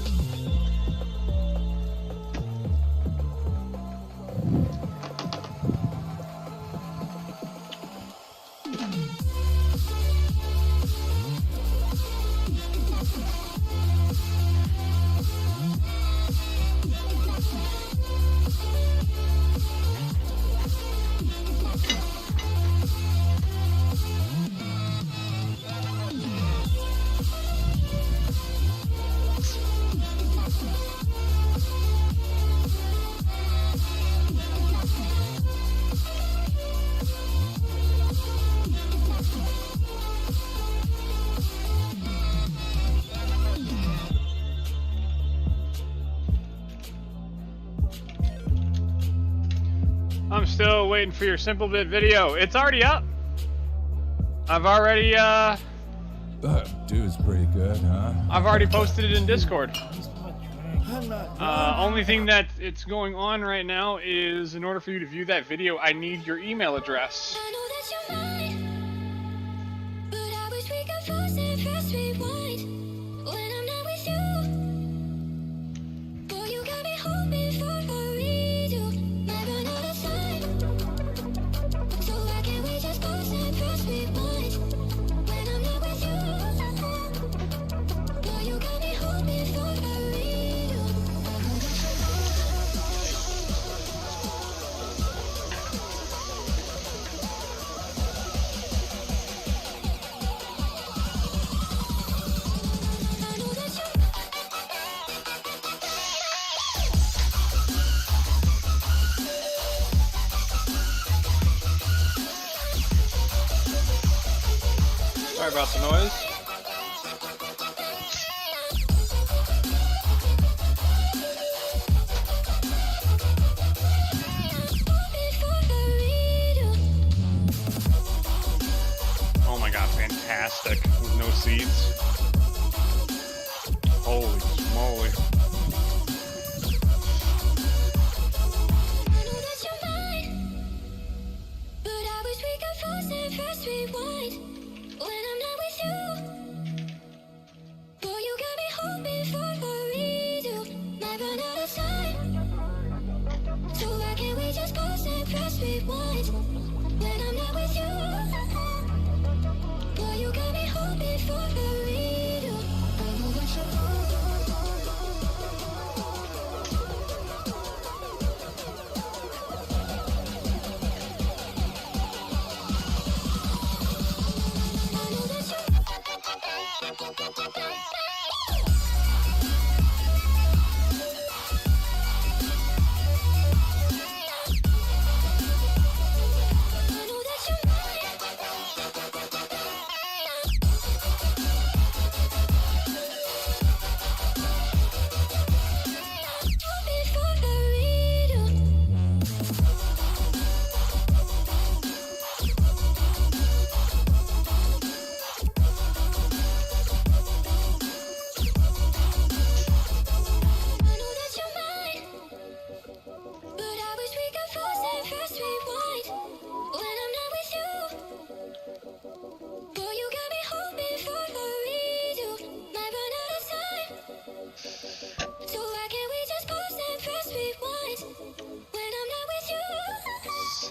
I'm still waiting for your simple bit video. It's already up. I've already Dude's pretty good, huh? I've already posted it in Discord. Only thing that it's going on right now is in order for you to view that video, I need your email address. I know that you're mine, but I wish we could force and press rewind when I'm not with you. Boy, you got me hoping for a redo. Might run out of time, so why can't we just force and press rewind when I'm not with you? Boy, you got me hoping for a redo. I know that you're Sorry about the noise. Oh my god, fantastic. With no seeds. Holy moly. I know that you're mine, but I wish we could force and press rewind when I'm not with you. Boy, you got me hoping for a redo. Might run out of time, so why can't we just pause and press rewind when I'm not with you? Boy, you got me hoping for a redo. I know that you're I know that you're mine.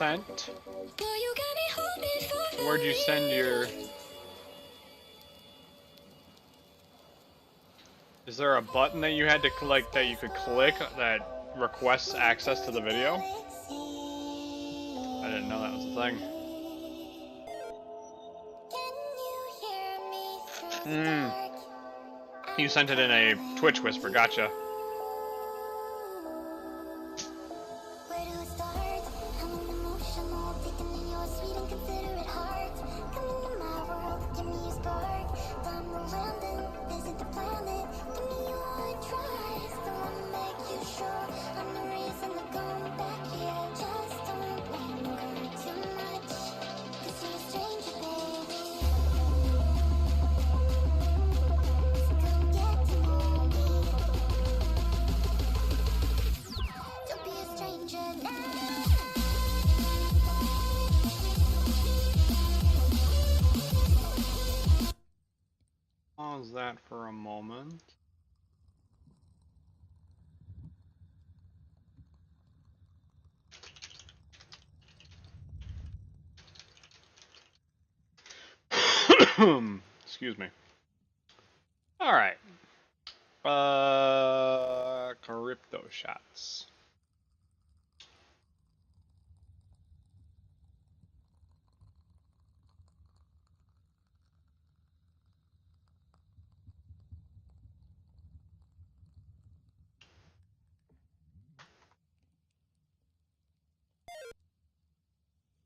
sent. Where'd you send your... Is there a button that you had to click that you could click that requests access to the video? I didn't know that was a thing. You sent it in a Twitch whisper, gotcha. Pause that for a moment. Excuse me. All right. Crypto shots.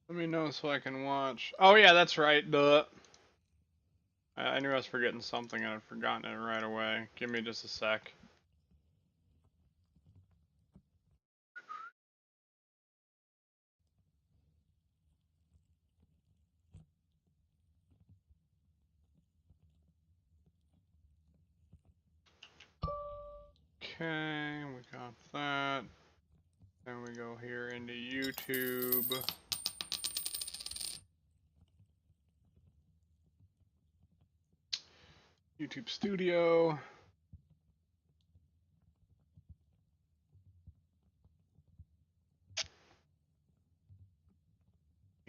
Let me know so I can watch. Oh yeah, that's right. Duh. I knew I was forgetting something and I'd forgotten it right away. Give me just a sec. Okay, we got that. Then we go here into YouTube. YouTube Studio.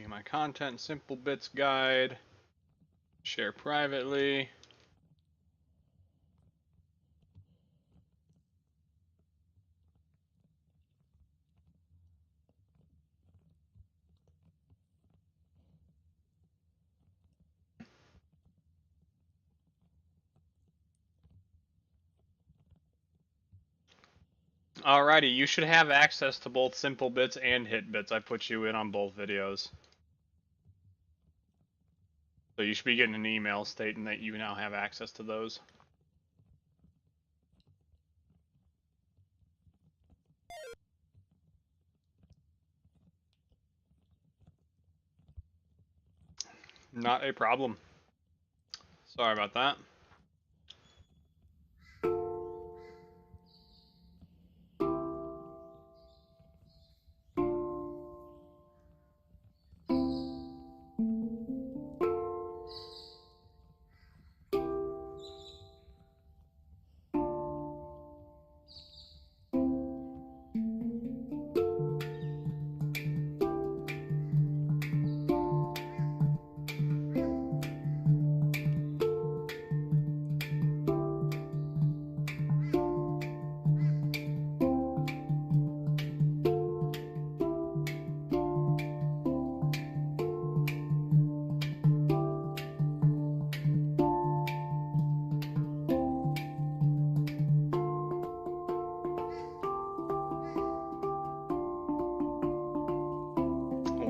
My content, simple bits guide. Share privately. Alrighty, you should have access to both simple bits and hit bits. I put you in on both videos. So you should be getting an email stating that you now have access to those. Not a problem. Sorry about that.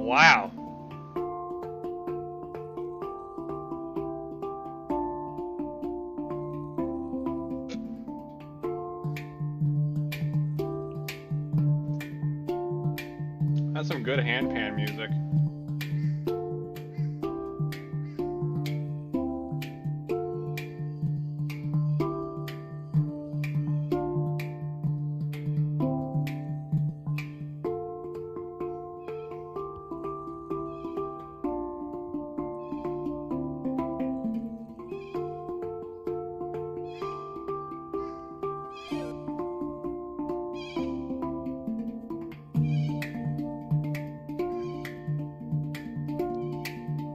Wow. That's some good handpan music.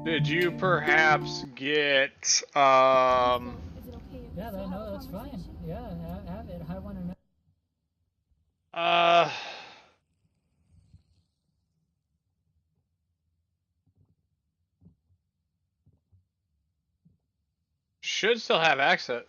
Did you perhaps get Yeah, no, that's fine. Yeah, have it. I want to know. should still have access.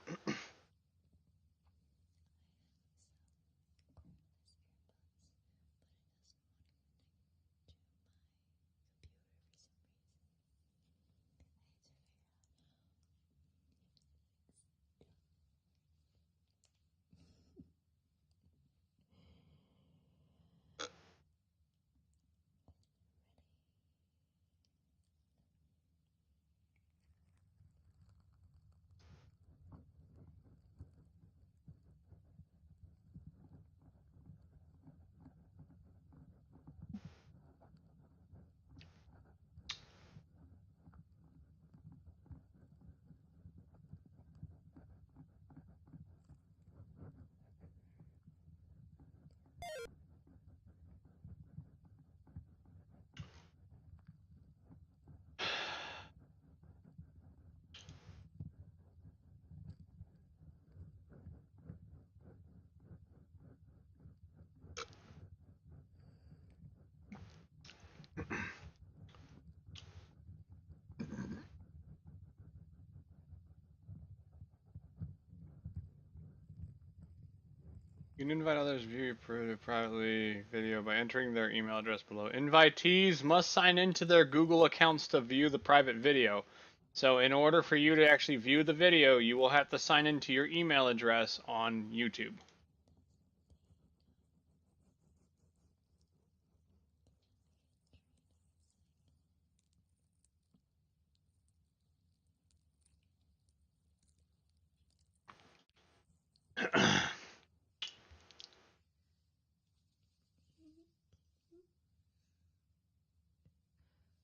You can invite others to view your privately video by entering their email address below. Invitees must sign into their Google accounts to view the private video. So in order for you to actually view the video, you will have to sign into your email address on YouTube.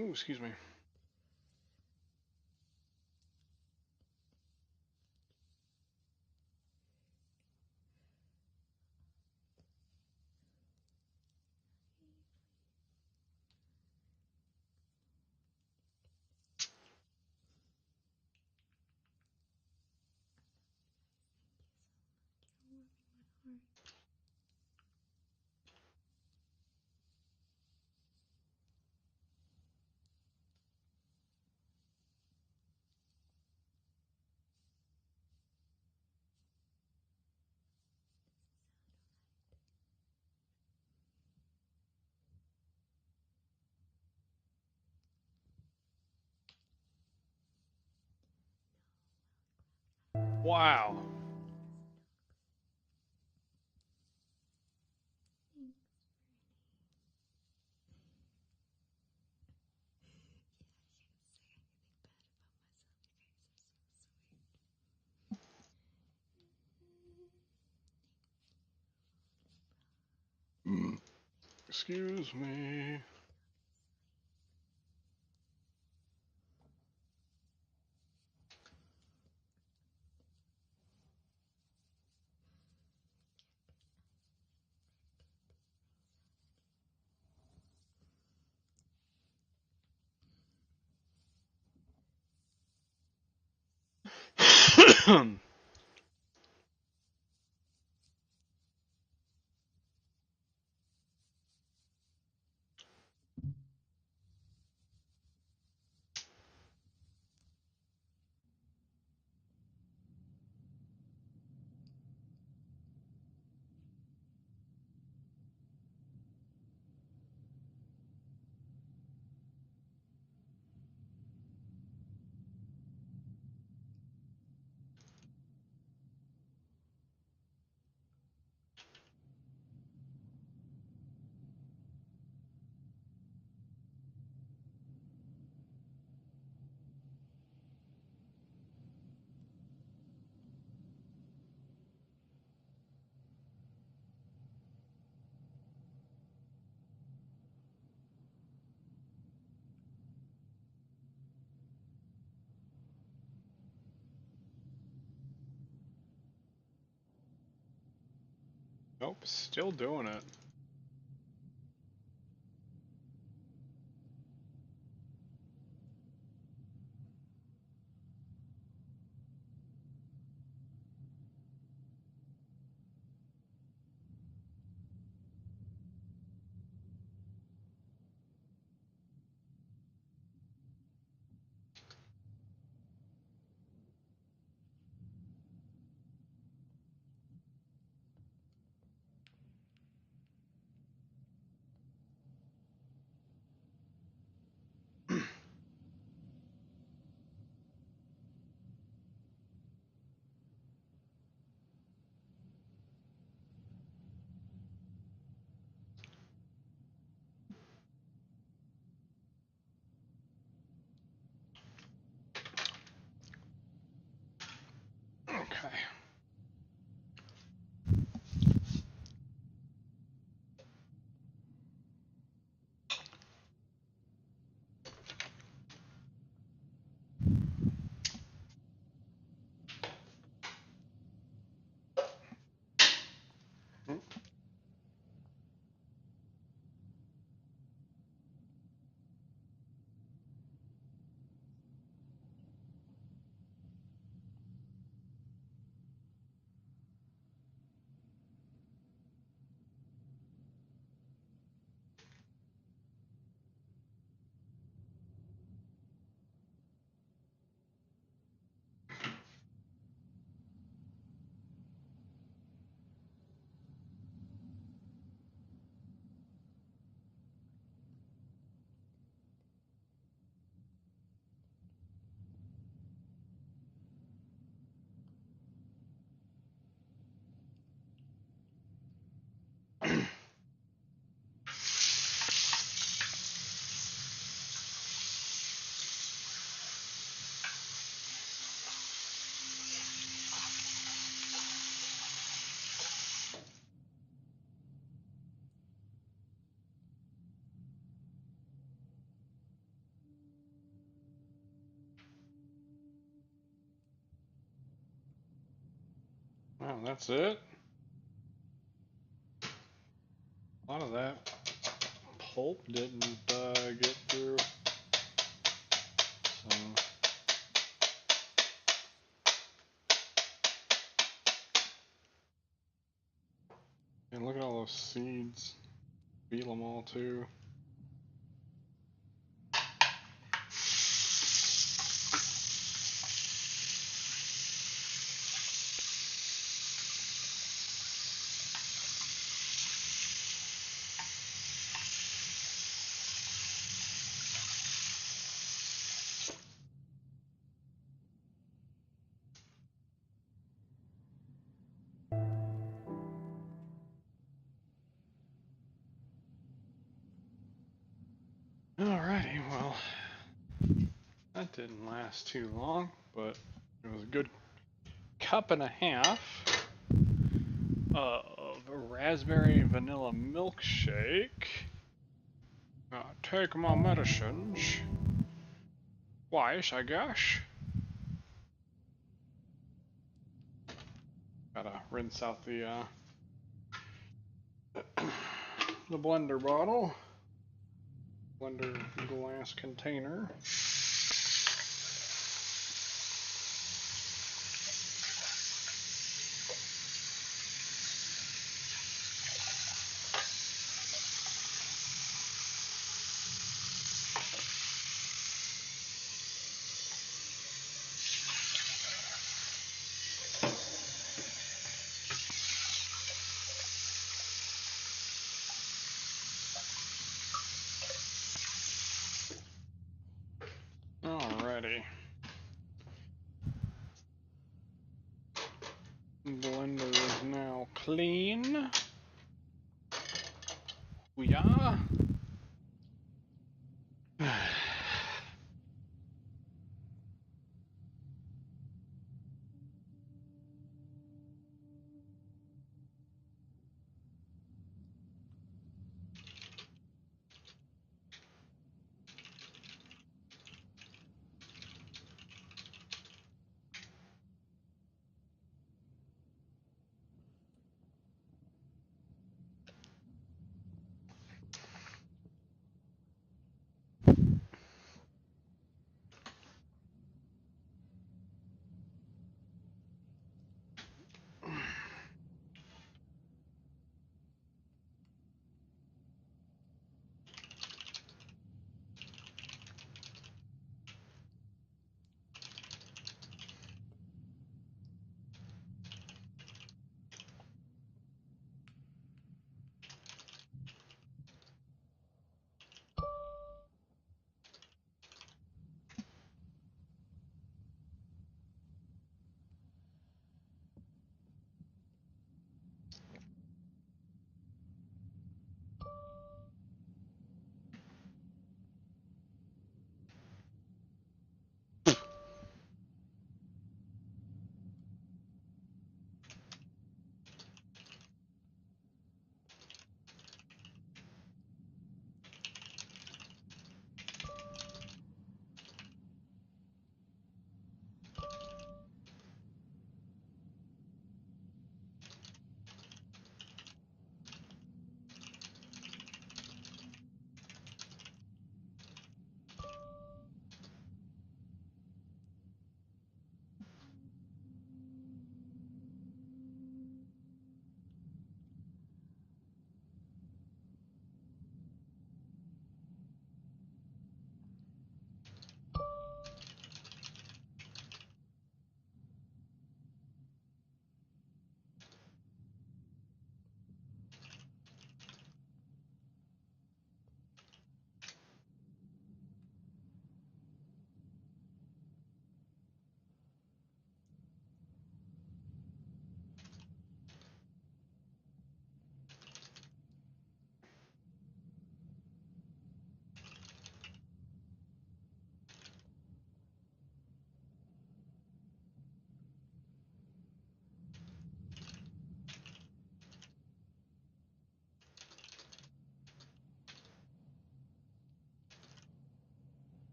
Ooh, excuse me. Wow. Excuse me. Nope, still doing it. Oh, that's it? A lot of that pulp didn't get through. So. And look at all those seeds. Feel them all too. Alrighty, well, that didn't last too long, but it was a good cup and a half of raspberry vanilla milkshake. Take my medicines. Twice, I guess. Gotta rinse out the the blender bottle. Blender glass container. Alrighty. Blender is now clean. Yeah.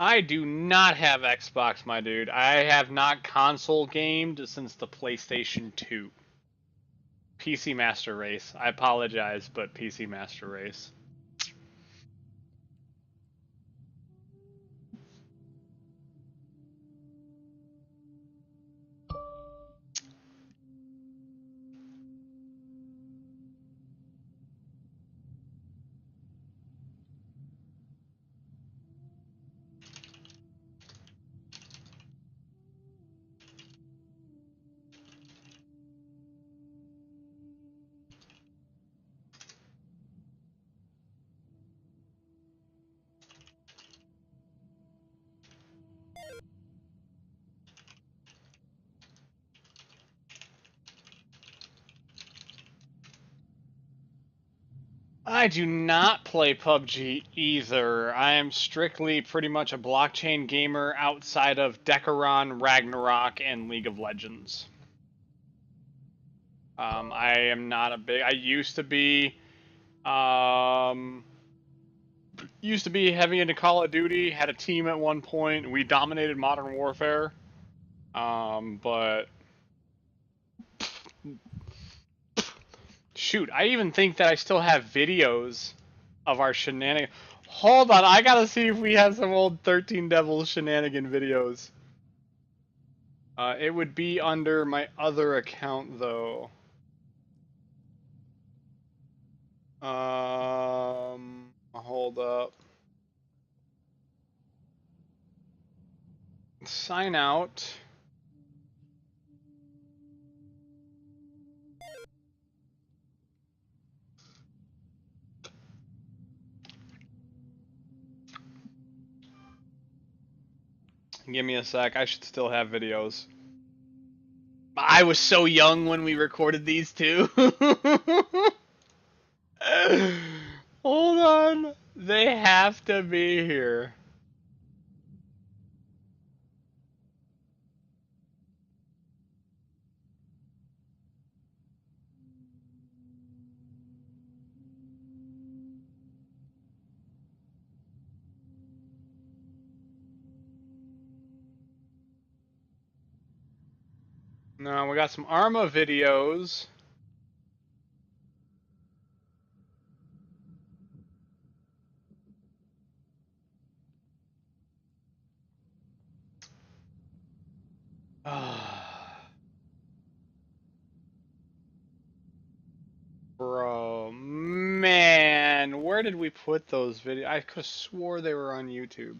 I do not have Xbox, my dude. I have not console gamed since the PlayStation 2. PC Master Race. I apologize, but PC Master Race. I do not play PUBG either. I am strictly pretty much a blockchain gamer outside of Decaron, Ragnarok, and League of Legends. I am not a big... I used to be heavy into Call of Duty, had a team at one point. We dominated Modern Warfare. But... Shoot, I even think that I still have videos of our shenanigans. Hold on, I gotta see if we have some old 13 Devils shenanigan videos. It would be under my other account, though. Hold up. Sign out. Give me a sec, I should still have videos. I was so young when we recorded these two. Hold on. They have to be here. No, we got some Arma videos. Bro, man, where did we put those videos? I could have swore they were on YouTube.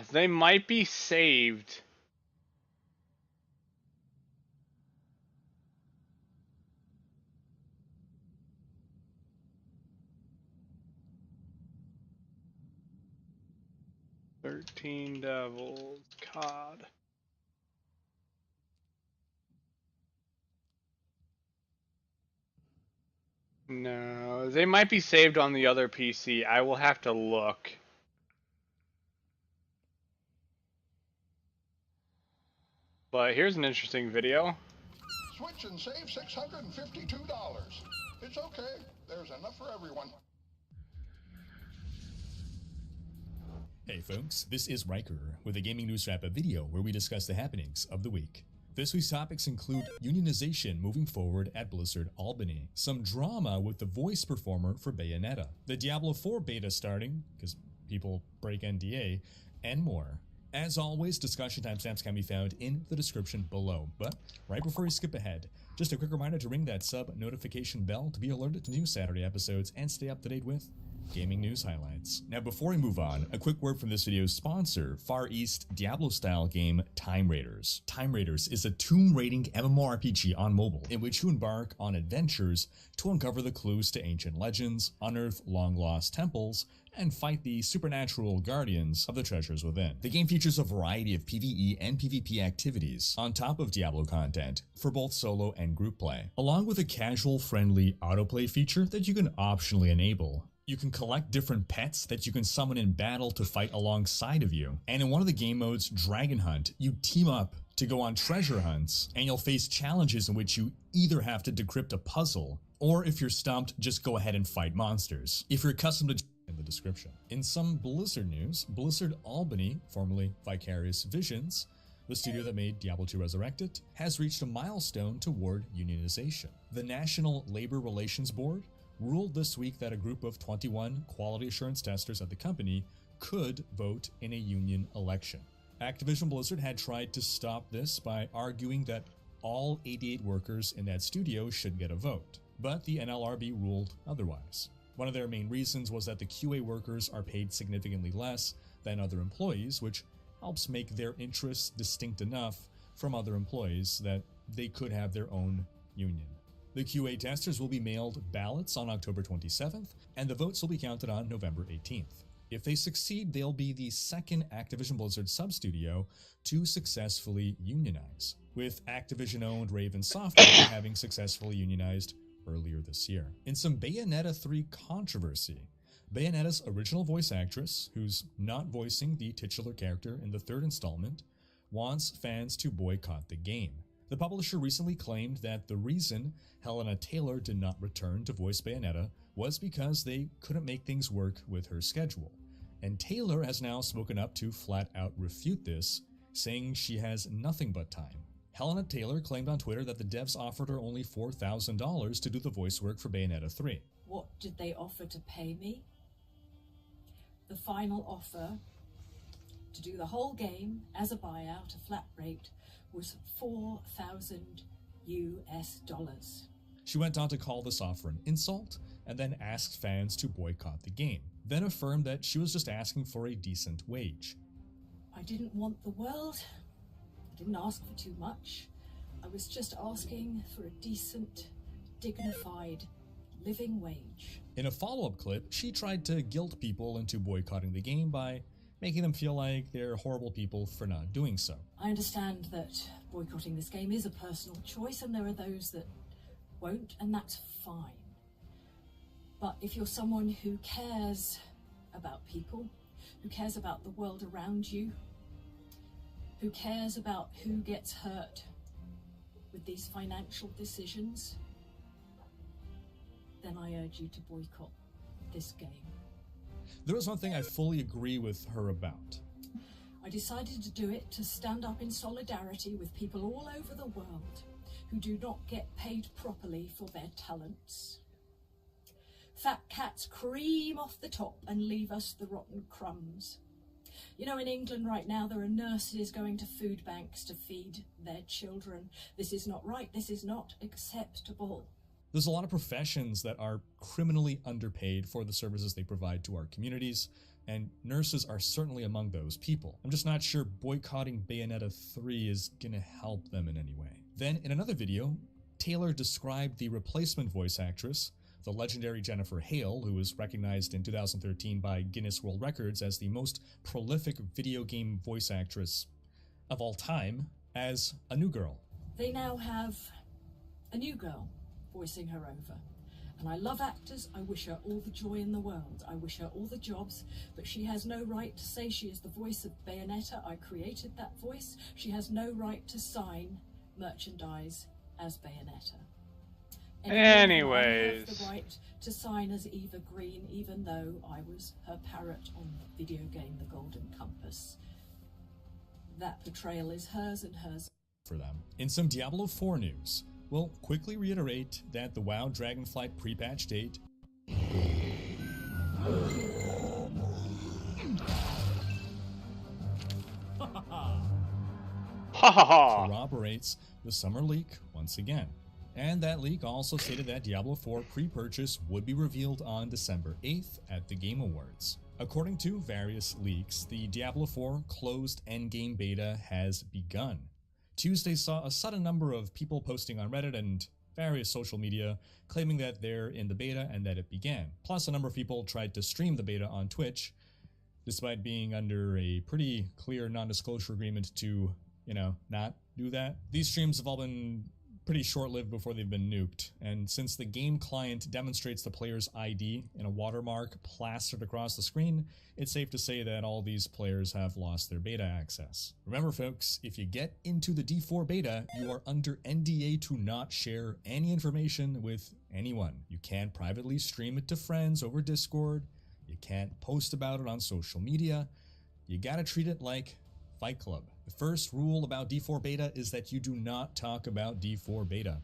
They might be saved. "13 Devils, COD." No, they might be saved on the other PC. I will have to look. But here's an interesting video. Switch and save $652. It's okay. There's enough for everyone. Hey folks, this is Riker with a Gaming News Wrap-Up video where we discuss the happenings of the week. This week's topics include unionization moving forward at Blizzard Albany, some drama with the voice performer for Bayonetta, the Diablo 4 beta starting, because people break NDA, and more. As always, discussion timestamps can be found in the description below. But right before you skip ahead, just a quick reminder to ring that sub notification bell to be alerted to new Saturday episodes and stay up to date with gaming news highlights. Now before we move on, a quick word from this video's sponsor, Far East Diablo-style game Time Raiders. Time Raiders is a tomb-raiding MMORPG on mobile, in which you embark on adventures to uncover the clues to ancient legends, unearth long-lost temples, and fight the supernatural guardians of the treasures within. The game features a variety of PvE and PvP activities on top of Diablo content for both solo and group play, along with a casual friendly autoplay feature that you can optionally enable. You can collect different pets that you can summon in battle to fight alongside of you, and in one of the game modes, Dragon Hunt, you team up to go on treasure hunts, and you'll face challenges in which you either have to decrypt a puzzle, or if you're stumped, just go ahead and fight monsters. If you're accustomed to in the description. In some Blizzard news, Blizzard Albany, formerly Vicarious Visions, the studio that made Diablo 2 Resurrected, has reached a milestone toward unionization. The National Labor Relations Board ruled this week that a group of 21 quality assurance testers at the company could vote in a union election. Activision Blizzard had tried to stop this by arguing that all 88 workers in that studio should get a vote, but the NLRB ruled otherwise. One of their main reasons was that the QA workers are paid significantly less than other employees, which helps make their interests distinct enough from other employees that they could have their own union. The QA testers will be mailed ballots on October 27th, and the votes will be counted on November 18th. If they succeed, they'll be the second Activision Blizzard sub-studio to successfully unionize, with Activision-owned Raven Software having successfully unionized earlier this year. In some Bayonetta 3 controversy, Bayonetta's original voice actress, who's not voicing the titular character in the third installment, wants fans to boycott the game. The publisher recently claimed that the reason Helena Taylor did not return to voice Bayonetta was because they couldn't make things work with her schedule. And Taylor has now spoken up to flat out refute this, saying she has nothing but time. Helena Taylor claimed on Twitter that the devs offered her only $4,000 to do the voice work for Bayonetta 3. What did they offer to pay me? The final offer to do the whole game as a buyout, a flat rate, was $4,000 US. She went on to call this offer an insult and then asked fans to boycott the game, then affirmed that she was just asking for a decent wage. I didn't want the world. I didn't ask for too much. I was just asking for a decent, dignified living wage. In a follow-up clip, she tried to guilt people into boycotting the game by making them feel like they're horrible people for not doing so. I understand that boycotting this game is a personal choice, and there are those that won't, and that's fine. But if you're someone who cares about people, who cares about the world around you, who cares about who gets hurt with these financial decisions, then I urge you to boycott this game. There was one thing I fully agree with her about. I decided to do it to stand up in solidarity with people all over the world who do not get paid properly for their talents. Fat cats cream off the top and leave us the rotten crumbs. You know, in England right now, there are nurses going to food banks to feed their children. This is not right. This is not acceptable. There's a lot of professions that are criminally underpaid for the services they provide to our communities, and nurses are certainly among those people. I'm just not sure boycotting Bayonetta 3 is gonna help them in any way. Then, in another video, Taylor described the replacement voice actress, the legendary Jennifer Hale, who was recognized in 2013 by Guinness World Records as the most prolific video game voice actress of all time, as a new girl. They now have a new girl voicing her over. And I love actors. I wish her all the joy in the world. I wish her all the jobs, but she has no right to say she is the voice of Bayonetta. I created that voice. She has no right to sign merchandise as Bayonetta. Anyways. I have the right to sign as Eva Green, even though I was her parrot on the video game The Golden Compass. That portrayal is hers and hers. For them. In some Diablo 4 news, we'll quickly reiterate that the WoW Dragonflight pre-patch date corroborates the summer leak once again. And that leak also stated that Diablo 4 pre-purchase would be revealed on December 8th at the Game Awards. According to various leaks, the Diablo 4 closed endgame beta has begun. Tuesday saw a sudden number of people posting on Reddit and various social media claiming that they're in the beta and that it began. Plus, a number of people tried to stream the beta on Twitch, despite being under a pretty clear non-disclosure agreement to, not do that. These streams have all been pretty short-lived before they've been nuked, and since the game client demonstrates the player's ID in a watermark plastered across the screen, it's safe to say that all these players have lost their beta access. Remember folks, if you get into the D4 beta, you are under NDA to not share any information with anyone. You can't privately stream it to friends over Discord, you can't post about it on social media, you gotta treat it like Fight Club. The first rule about D4 beta is that you do not talk about D4 beta.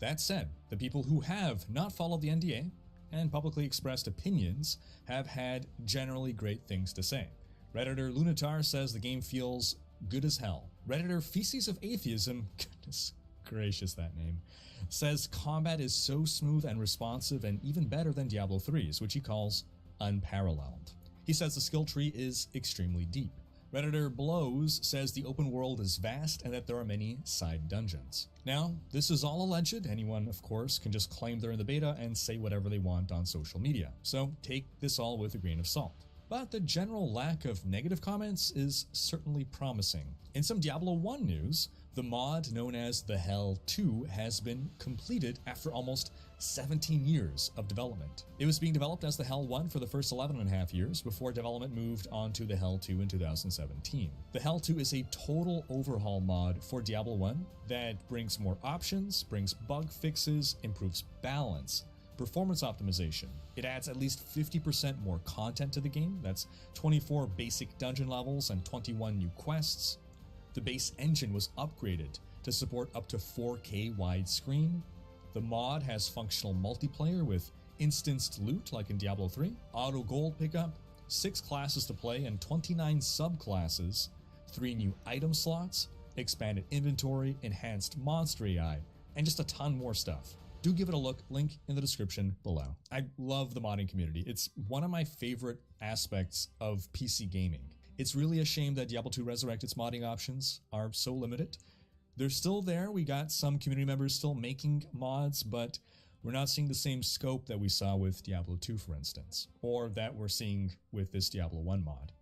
That said, the people who have not followed the NDA and publicly expressed opinions have had generally great things to say. Redditor Lunatar says the game feels good as hell. Redditor Feces of Atheism, goodness gracious that name, says combat is so smooth and responsive and even better than Diablo 3's, which he calls unparalleled. He says the skill tree is extremely deep. Redditor Blows says the open world is vast and that there are many side dungeons. Now, this is all alleged. Anyone, of course, can just claim they're in the beta and say whatever they want on social media. So take this all with a grain of salt. But the general lack of negative comments is certainly promising. In some Diablo 1 news, the mod known as the Hell 2 has been completed after almost 17 years of development. It was being developed as the Hell 1 for the first 11.5 years before development moved on to the Hell 2 in 2017. The Hell 2 is a total overhaul mod for Diablo 1 that brings more options, brings bug fixes, improves balance, performance optimization. It adds at least 50% more content to the game. That's 24 basic dungeon levels and 21 new quests. The base engine was upgraded to support up to 4K widescreen. The mod has functional multiplayer with instanced loot like in Diablo 3, auto gold pickup, 6 classes to play and 29 subclasses, 3 new item slots, expanded inventory, enhanced monster AI, and just a ton more stuff. Do give it a look, link in the description below. I love the modding community. It's one of my favorite aspects of PC gaming. It's really a shame that Diablo 2 Resurrected's modding options are so limited. They're still there. We got some community members still making mods, but we're not seeing the same scope that we saw with Diablo 2, for instance, or that we're seeing with this Diablo 1 mod.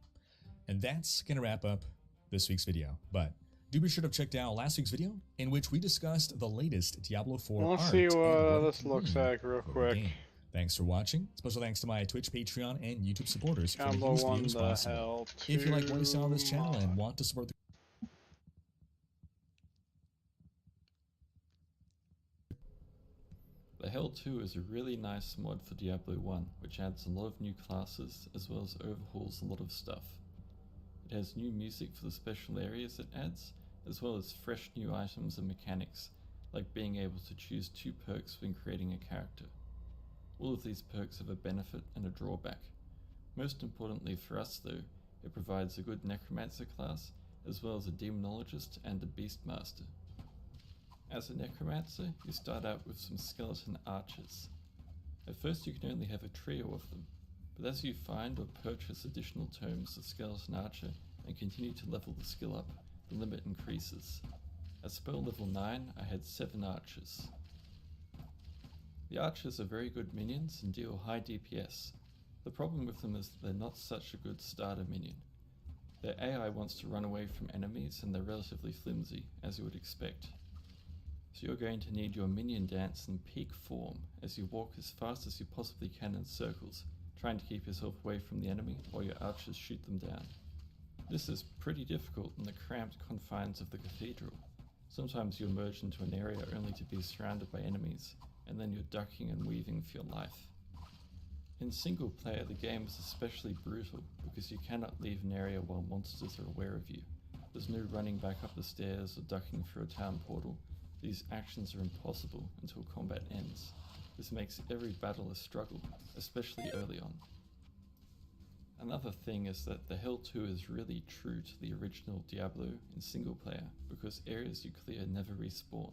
And that's going to wrap up this week's video, but do be sure to check out last week's video in which we discussed the latest Diablo 4 Let's art see what and this looks like real quick. Thanks for watching. Special thanks to my Twitch, Patreon, and YouTube supporters for making Diablo these 1 videos the possible. Hell If you like what you saw on this 2 channel and want to support the The Hell 2 is a really nice mod for Diablo 1, which adds a lot of new classes as well as overhauls a lot of stuff. It has new music for the special areas it adds, as well as fresh new items and mechanics, like being able to choose 2 perks when creating a character. All of these perks have a benefit and a drawback. Most importantly for us though, it provides a good Necromancer class, as well as a Demonologist and a Beastmaster. As a Necromancer, you start out with some skeleton archers. At first you can only have a trio of them, but as you find or purchase additional tomes of Skeleton Archer and continue to level the skill up, the limit increases. At spell level 9, I had 7 archers. The archers are very good minions and deal high DPS. The problem with them is that they're not such a good starter minion. Their AI wants to run away from enemies and they're relatively flimsy, as you would expect. So you're going to need your minion dance in peak form as you walk as fast as you possibly can in circles, trying to keep yourself away from the enemy while your archers shoot them down. This is pretty difficult in the cramped confines of the cathedral. Sometimes you emerge into an area only to be surrounded by enemies, and then you're ducking and weaving for your life. In single player, the game is especially brutal because you cannot leave an area while monsters are aware of you. There's no running back up the stairs or ducking through a town portal. These actions are impossible until combat ends. This makes every battle a struggle, especially early on. Another thing is that the Hell 2 is really true to the original Diablo in single player because areas you clear never respawn.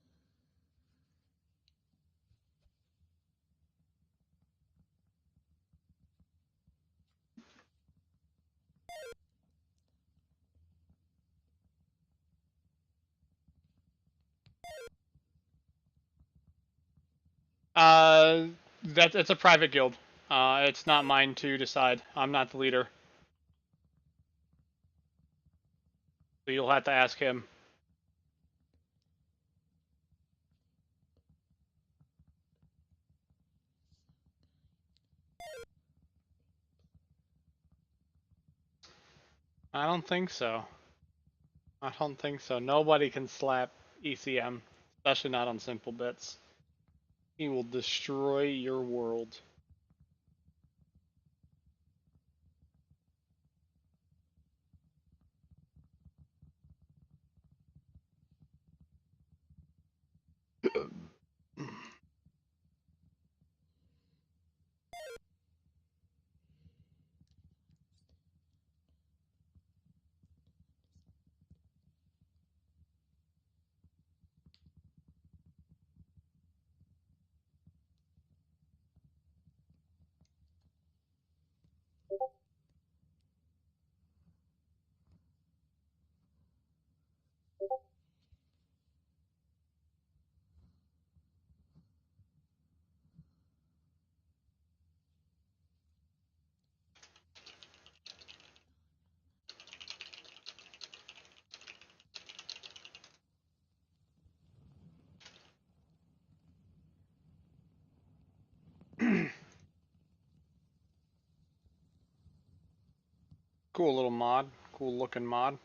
It's a private guild. It's not mine to decide. I'm not the leader. So you'll have to ask him. I don't think so. I don't think so. Nobody can slap ECM, especially not on simple bits. He will destroy your world. Cool little mod. Cool looking mod.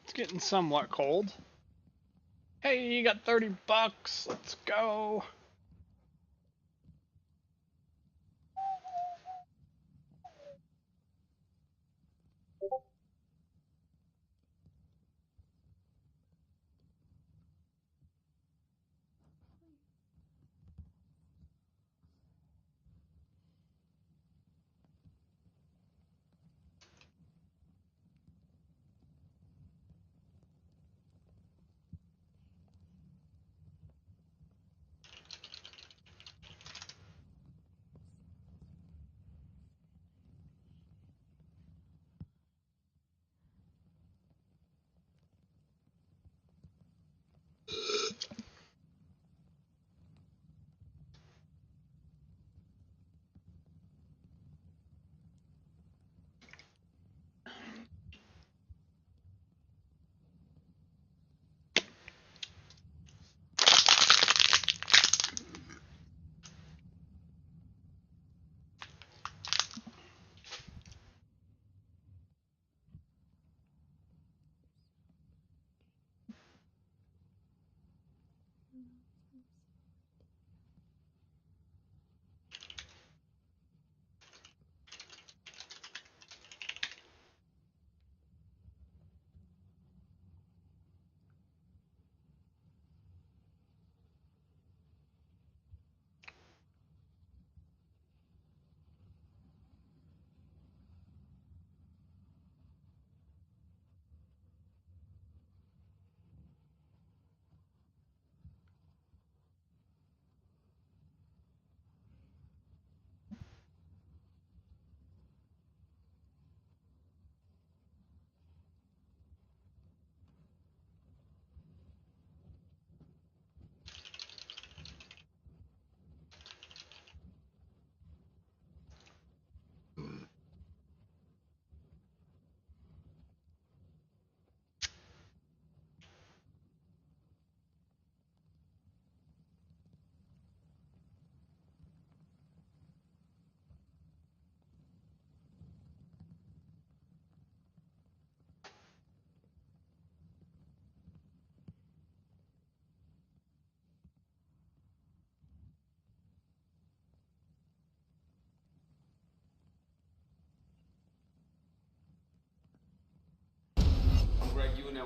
It's getting somewhat cold. Hey, you got 30 bucks. Let's go.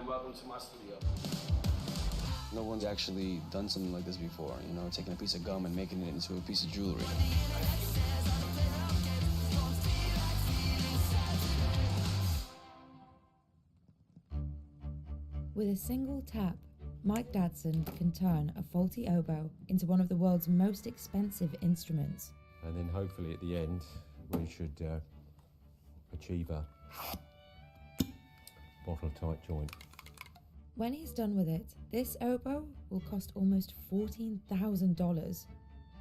and welcome to my studio. No one's actually done something like this before, you know, taking a piece of gum and making it into a piece of jewelry. With a single tap, Mike Dadson can turn a faulty oboe into one of the world's most expensive instruments. And then hopefully at the end, we should achieve a bottle-tight joint. When he's done with it, this oboe will cost almost $14,000.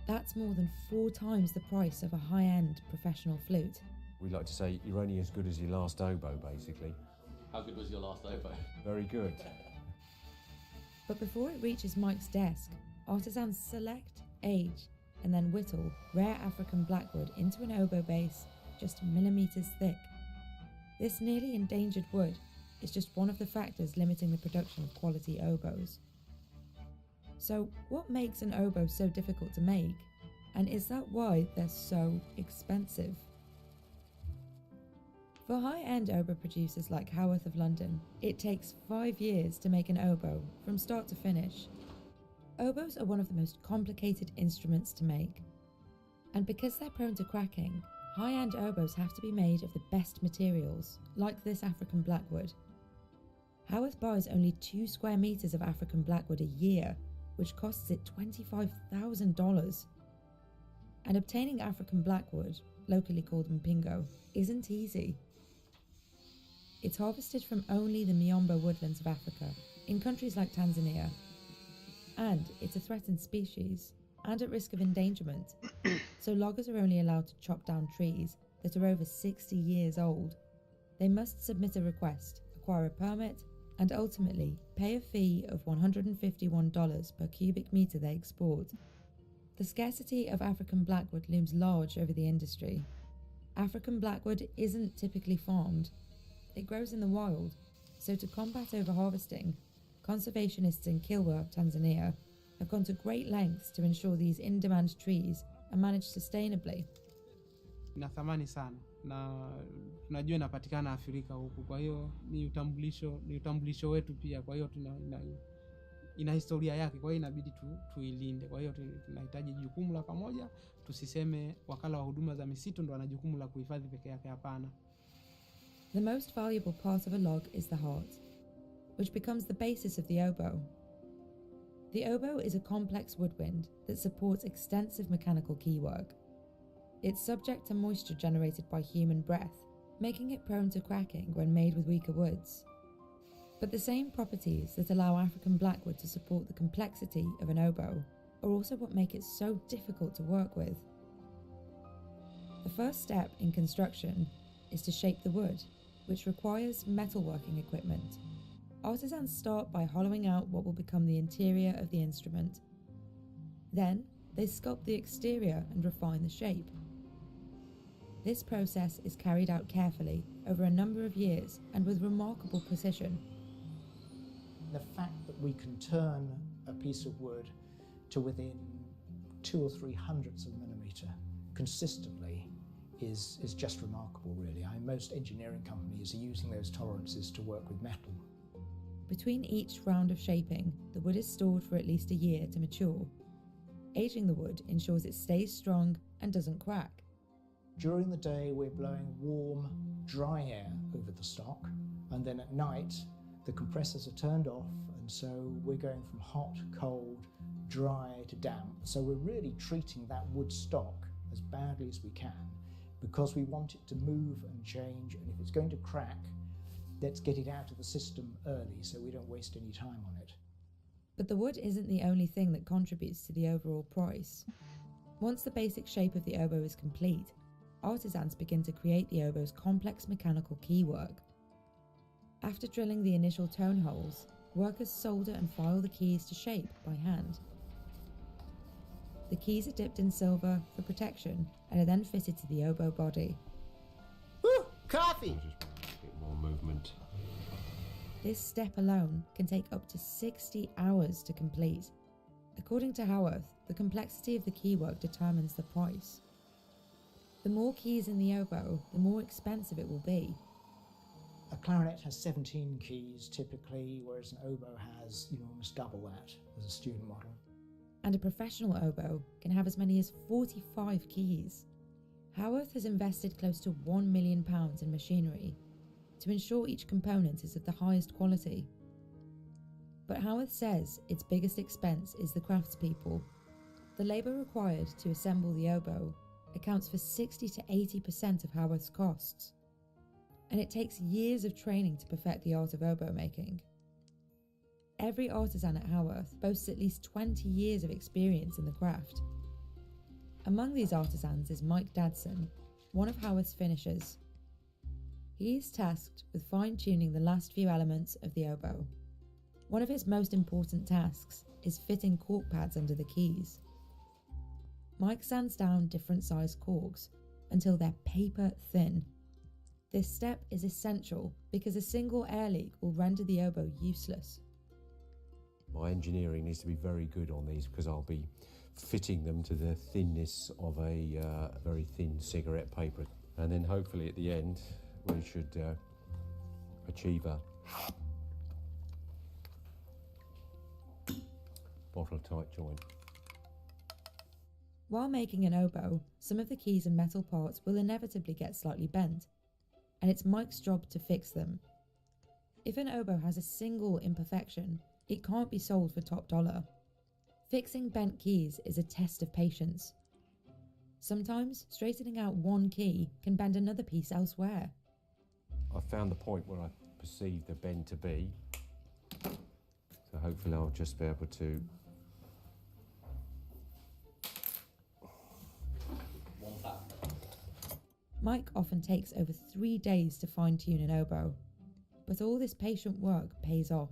That's more than 4 times the price of a high-end professional flute. We like to say you're only as good as your last oboe, basically. How good was your last oboe? Very good. But before it reaches Mike's desk, artisans select, age, and then whittle rare African blackwood into an oboe base just millimeters thick. This nearly endangered wood is just one of the factors limiting the production of quality oboes. So, what makes an oboe so difficult to make? And is that why they're so expensive? For high-end oboe producers like Howarth of London, it takes 5 years to make an oboe from start to finish. Oboes are one of the most complicated instruments to make. And because they're prone to cracking, high-end oboes have to be made of the best materials, like this African blackwood. Howarth buys only 2 square meters of African blackwood a year, which costs it $25,000. And obtaining African blackwood, locally called mpingo, isn't easy. It's harvested from only the Miombo woodlands of Africa, in countries like Tanzania. And it's a threatened species, and at risk of endangerment, so loggers are only allowed to chop down trees that are over 60 years old. They must submit a request, acquire a permit, and ultimately pay a fee of $151 per cubic meter they export. The scarcity of African blackwood looms large over the industry. African blackwood isn't typically farmed. It grows in the wild, so to combat overharvesting, conservationists in Kilwa, Tanzania, have gone to great lengths to ensure these in-demand trees are managed sustainably. Ina thamani sana na tunajua inapatikana Afrika huku, kwa hiyo ni utambulisho wetu pia, kwa hiyo ina historia yake, kwa hiyo inabidi tuilinde. Kwa hiyo tunahitaji jukumu la pamoja, tusiseme wakala wa huduma za misitu ndo ana jukumu la kuhifadhi peke yake, hapana. The most valuable part of a log is the heart, which becomes the basis of the oboe. The oboe is a complex woodwind that supports extensive mechanical keywork. It's subject to moisture generated by human breath, making it prone to cracking when made with weaker woods. But the same properties that allow African blackwood to support the complexity of an oboe are also what make it so difficult to work with. The first step in construction is to shape the wood, which requires metalworking equipment. Artisans start by hollowing out what will become the interior of the instrument. Then, they sculpt the exterior and refine the shape. This process is carried out carefully over a number of years and with remarkable precision. The fact that we can turn a piece of wood to within 2 or 3 hundredths of a millimeter consistently is just remarkable, really. Most engineering companies are using those tolerances to work with metal. Between each round of shaping, the wood is stored for at least a year to mature. Aging the wood ensures it stays strong and doesn't crack. During the day, we're blowing warm, dry air over the stock, and then at night, the compressors are turned off, and so we're going from hot, cold, dry to damp. So we're really treating that wood stock as badly as we can, because we want it to move and change, and if it's going to crack, let's get it out of the system early so we don't waste any time on it. But the wood isn't the only thing that contributes to the overall price. Once the basic shape of the oboe is complete, artisans begin to create the oboe's complex mechanical keywork. After drilling the initial tone holes, workers solder and file the keys to shape by hand. The keys are dipped in silver for protection and are then fitted to the oboe body. Woo! Coffee! A bit more movement. This step alone can take up to 60 hours to complete. According to Howarth, the complexity of the keywork determines the price. The more keys in the oboe, the more expensive it will be. A clarinet has 17 keys typically, whereas an oboe has, almost double that as a student model. And a professional oboe can have as many as 45 keys. Haworth has invested close to £1 million in machinery to ensure each component is of the highest quality. But Haworth says its biggest expense is the craftspeople. The labour required to assemble the oboe accounts for 60 to 80% of Haworth's costs, and it takes years of training to perfect the art of oboe making. Every artisan at Haworth boasts at least 20 years of experience in the craft. Among these artisans is Mike Dadson, one of Haworth's finishers. He is tasked with fine-tuning the last few elements of the oboe. One of his most important tasks is fitting cork pads under the keys. Mike sands down different sized corks until they're paper thin. This step is essential because a single air leak will render the oboe useless. My engineering needs to be very good on these because I'll be fitting them to the thinness of a very thin cigarette paper. And then hopefully at the end we should achieve a bottle-tight joint. While making an oboe, some of the keys and metal parts will inevitably get slightly bent, and it's Mike's job to fix them. If an oboe has a single imperfection, it can't be sold for top dollar. Fixing bent keys is a test of patience. Sometimes straightening out one key can bend another piece elsewhere. I found the point where I perceived the bend to be, so hopefully I'll just be able to Mike often takes over 3 days to fine-tune an oboe, but all this patient work pays off.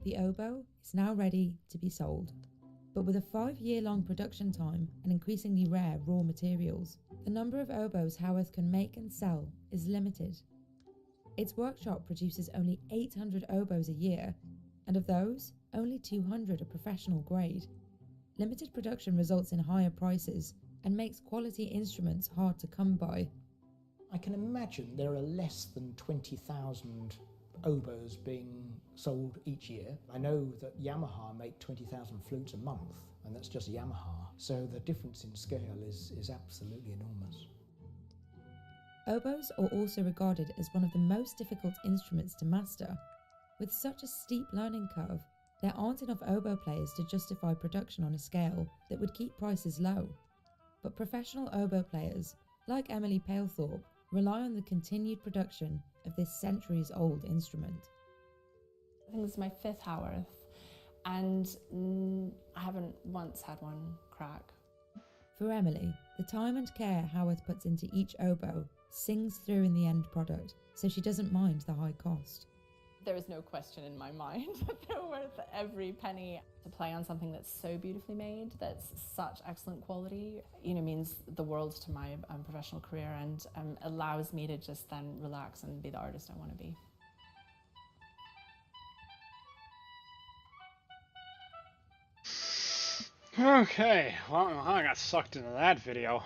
The oboe is now ready to be sold, but with a 5-year-long production time and increasingly rare raw materials, the number of oboes Haworth can make and sell is limited. Its workshop produces only 800 oboes a year, and of those, only 200 are professional grade. Limited production results in higher prices and makes quality instruments hard to come by. I can imagine there are less than 20,000 oboes being sold each year. I know that Yamaha make 20,000 flutes a month, and that's just Yamaha. So the difference in scale is absolutely enormous. Oboes are also regarded as one of the most difficult instruments to master. With such a steep learning curve, there aren't enough oboe players to justify production on a scale that would keep prices low. But professional oboe players, like Emily Palethorpe, rely on the continued production of this centuries-old instrument. I think this is my 5th Haworth, and I haven't once had one crack. For Emily, the time and care Haworth puts into each oboe sings through in the end product, so she doesn't mind the high cost. There is no question in my mind that they're worth every penny. To play on something that's so beautifully made, that's such excellent quality, means the world to my professional career, and allows me to just then relax and be the artist I want to be. Okay, well, I got sucked into that video.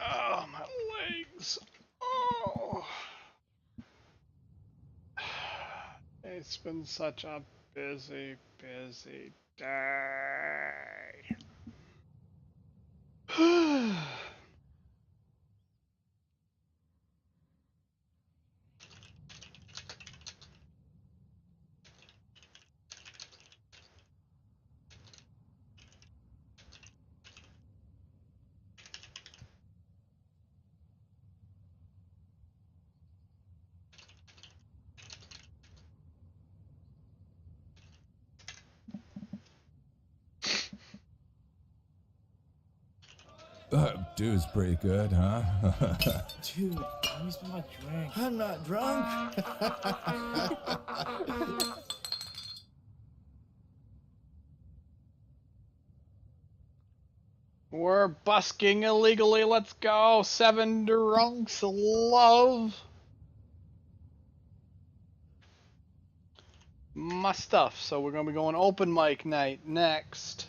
Oh, my legs. Oh. It's been such a busy day. That dude's pretty good, huh? Dude, let me spill my drink. I'm not drunk. We're busking illegally. Let's go. 7 drunks love my stuff. So we're gonna be going open mic night next.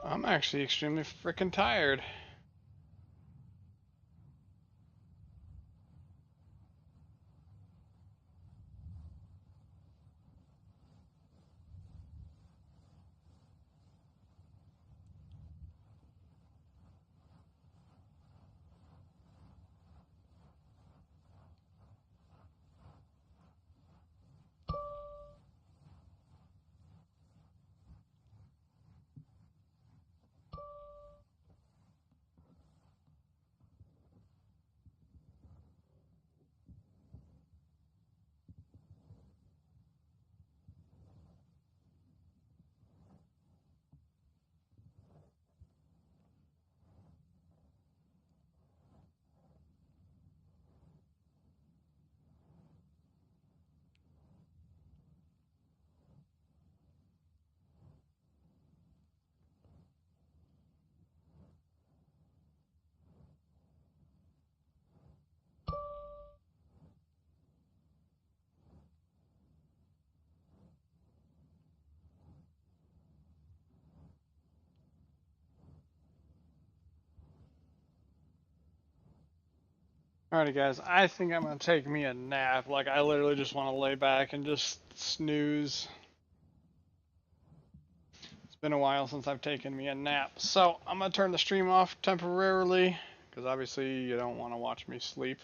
I'm actually extremely freaking tired. Alrighty guys, I think I'm gonna take me a nap. Like, I literally just want to lay back and just snooze. It's been a while since I've taken me a nap. So, I'm gonna turn the stream off temporarily, because obviously you don't want to watch me sleep.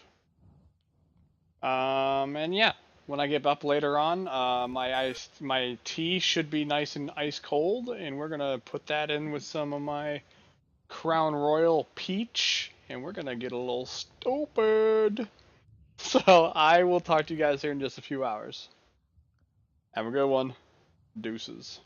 And yeah, when I get up later on, my tea should be nice and ice cold, and we're gonna put that in with some of my Crown Royal Peach, and we're gonna get a little stupid. So I will talk to you guys here in just a few hours. Have a good one. Deuces.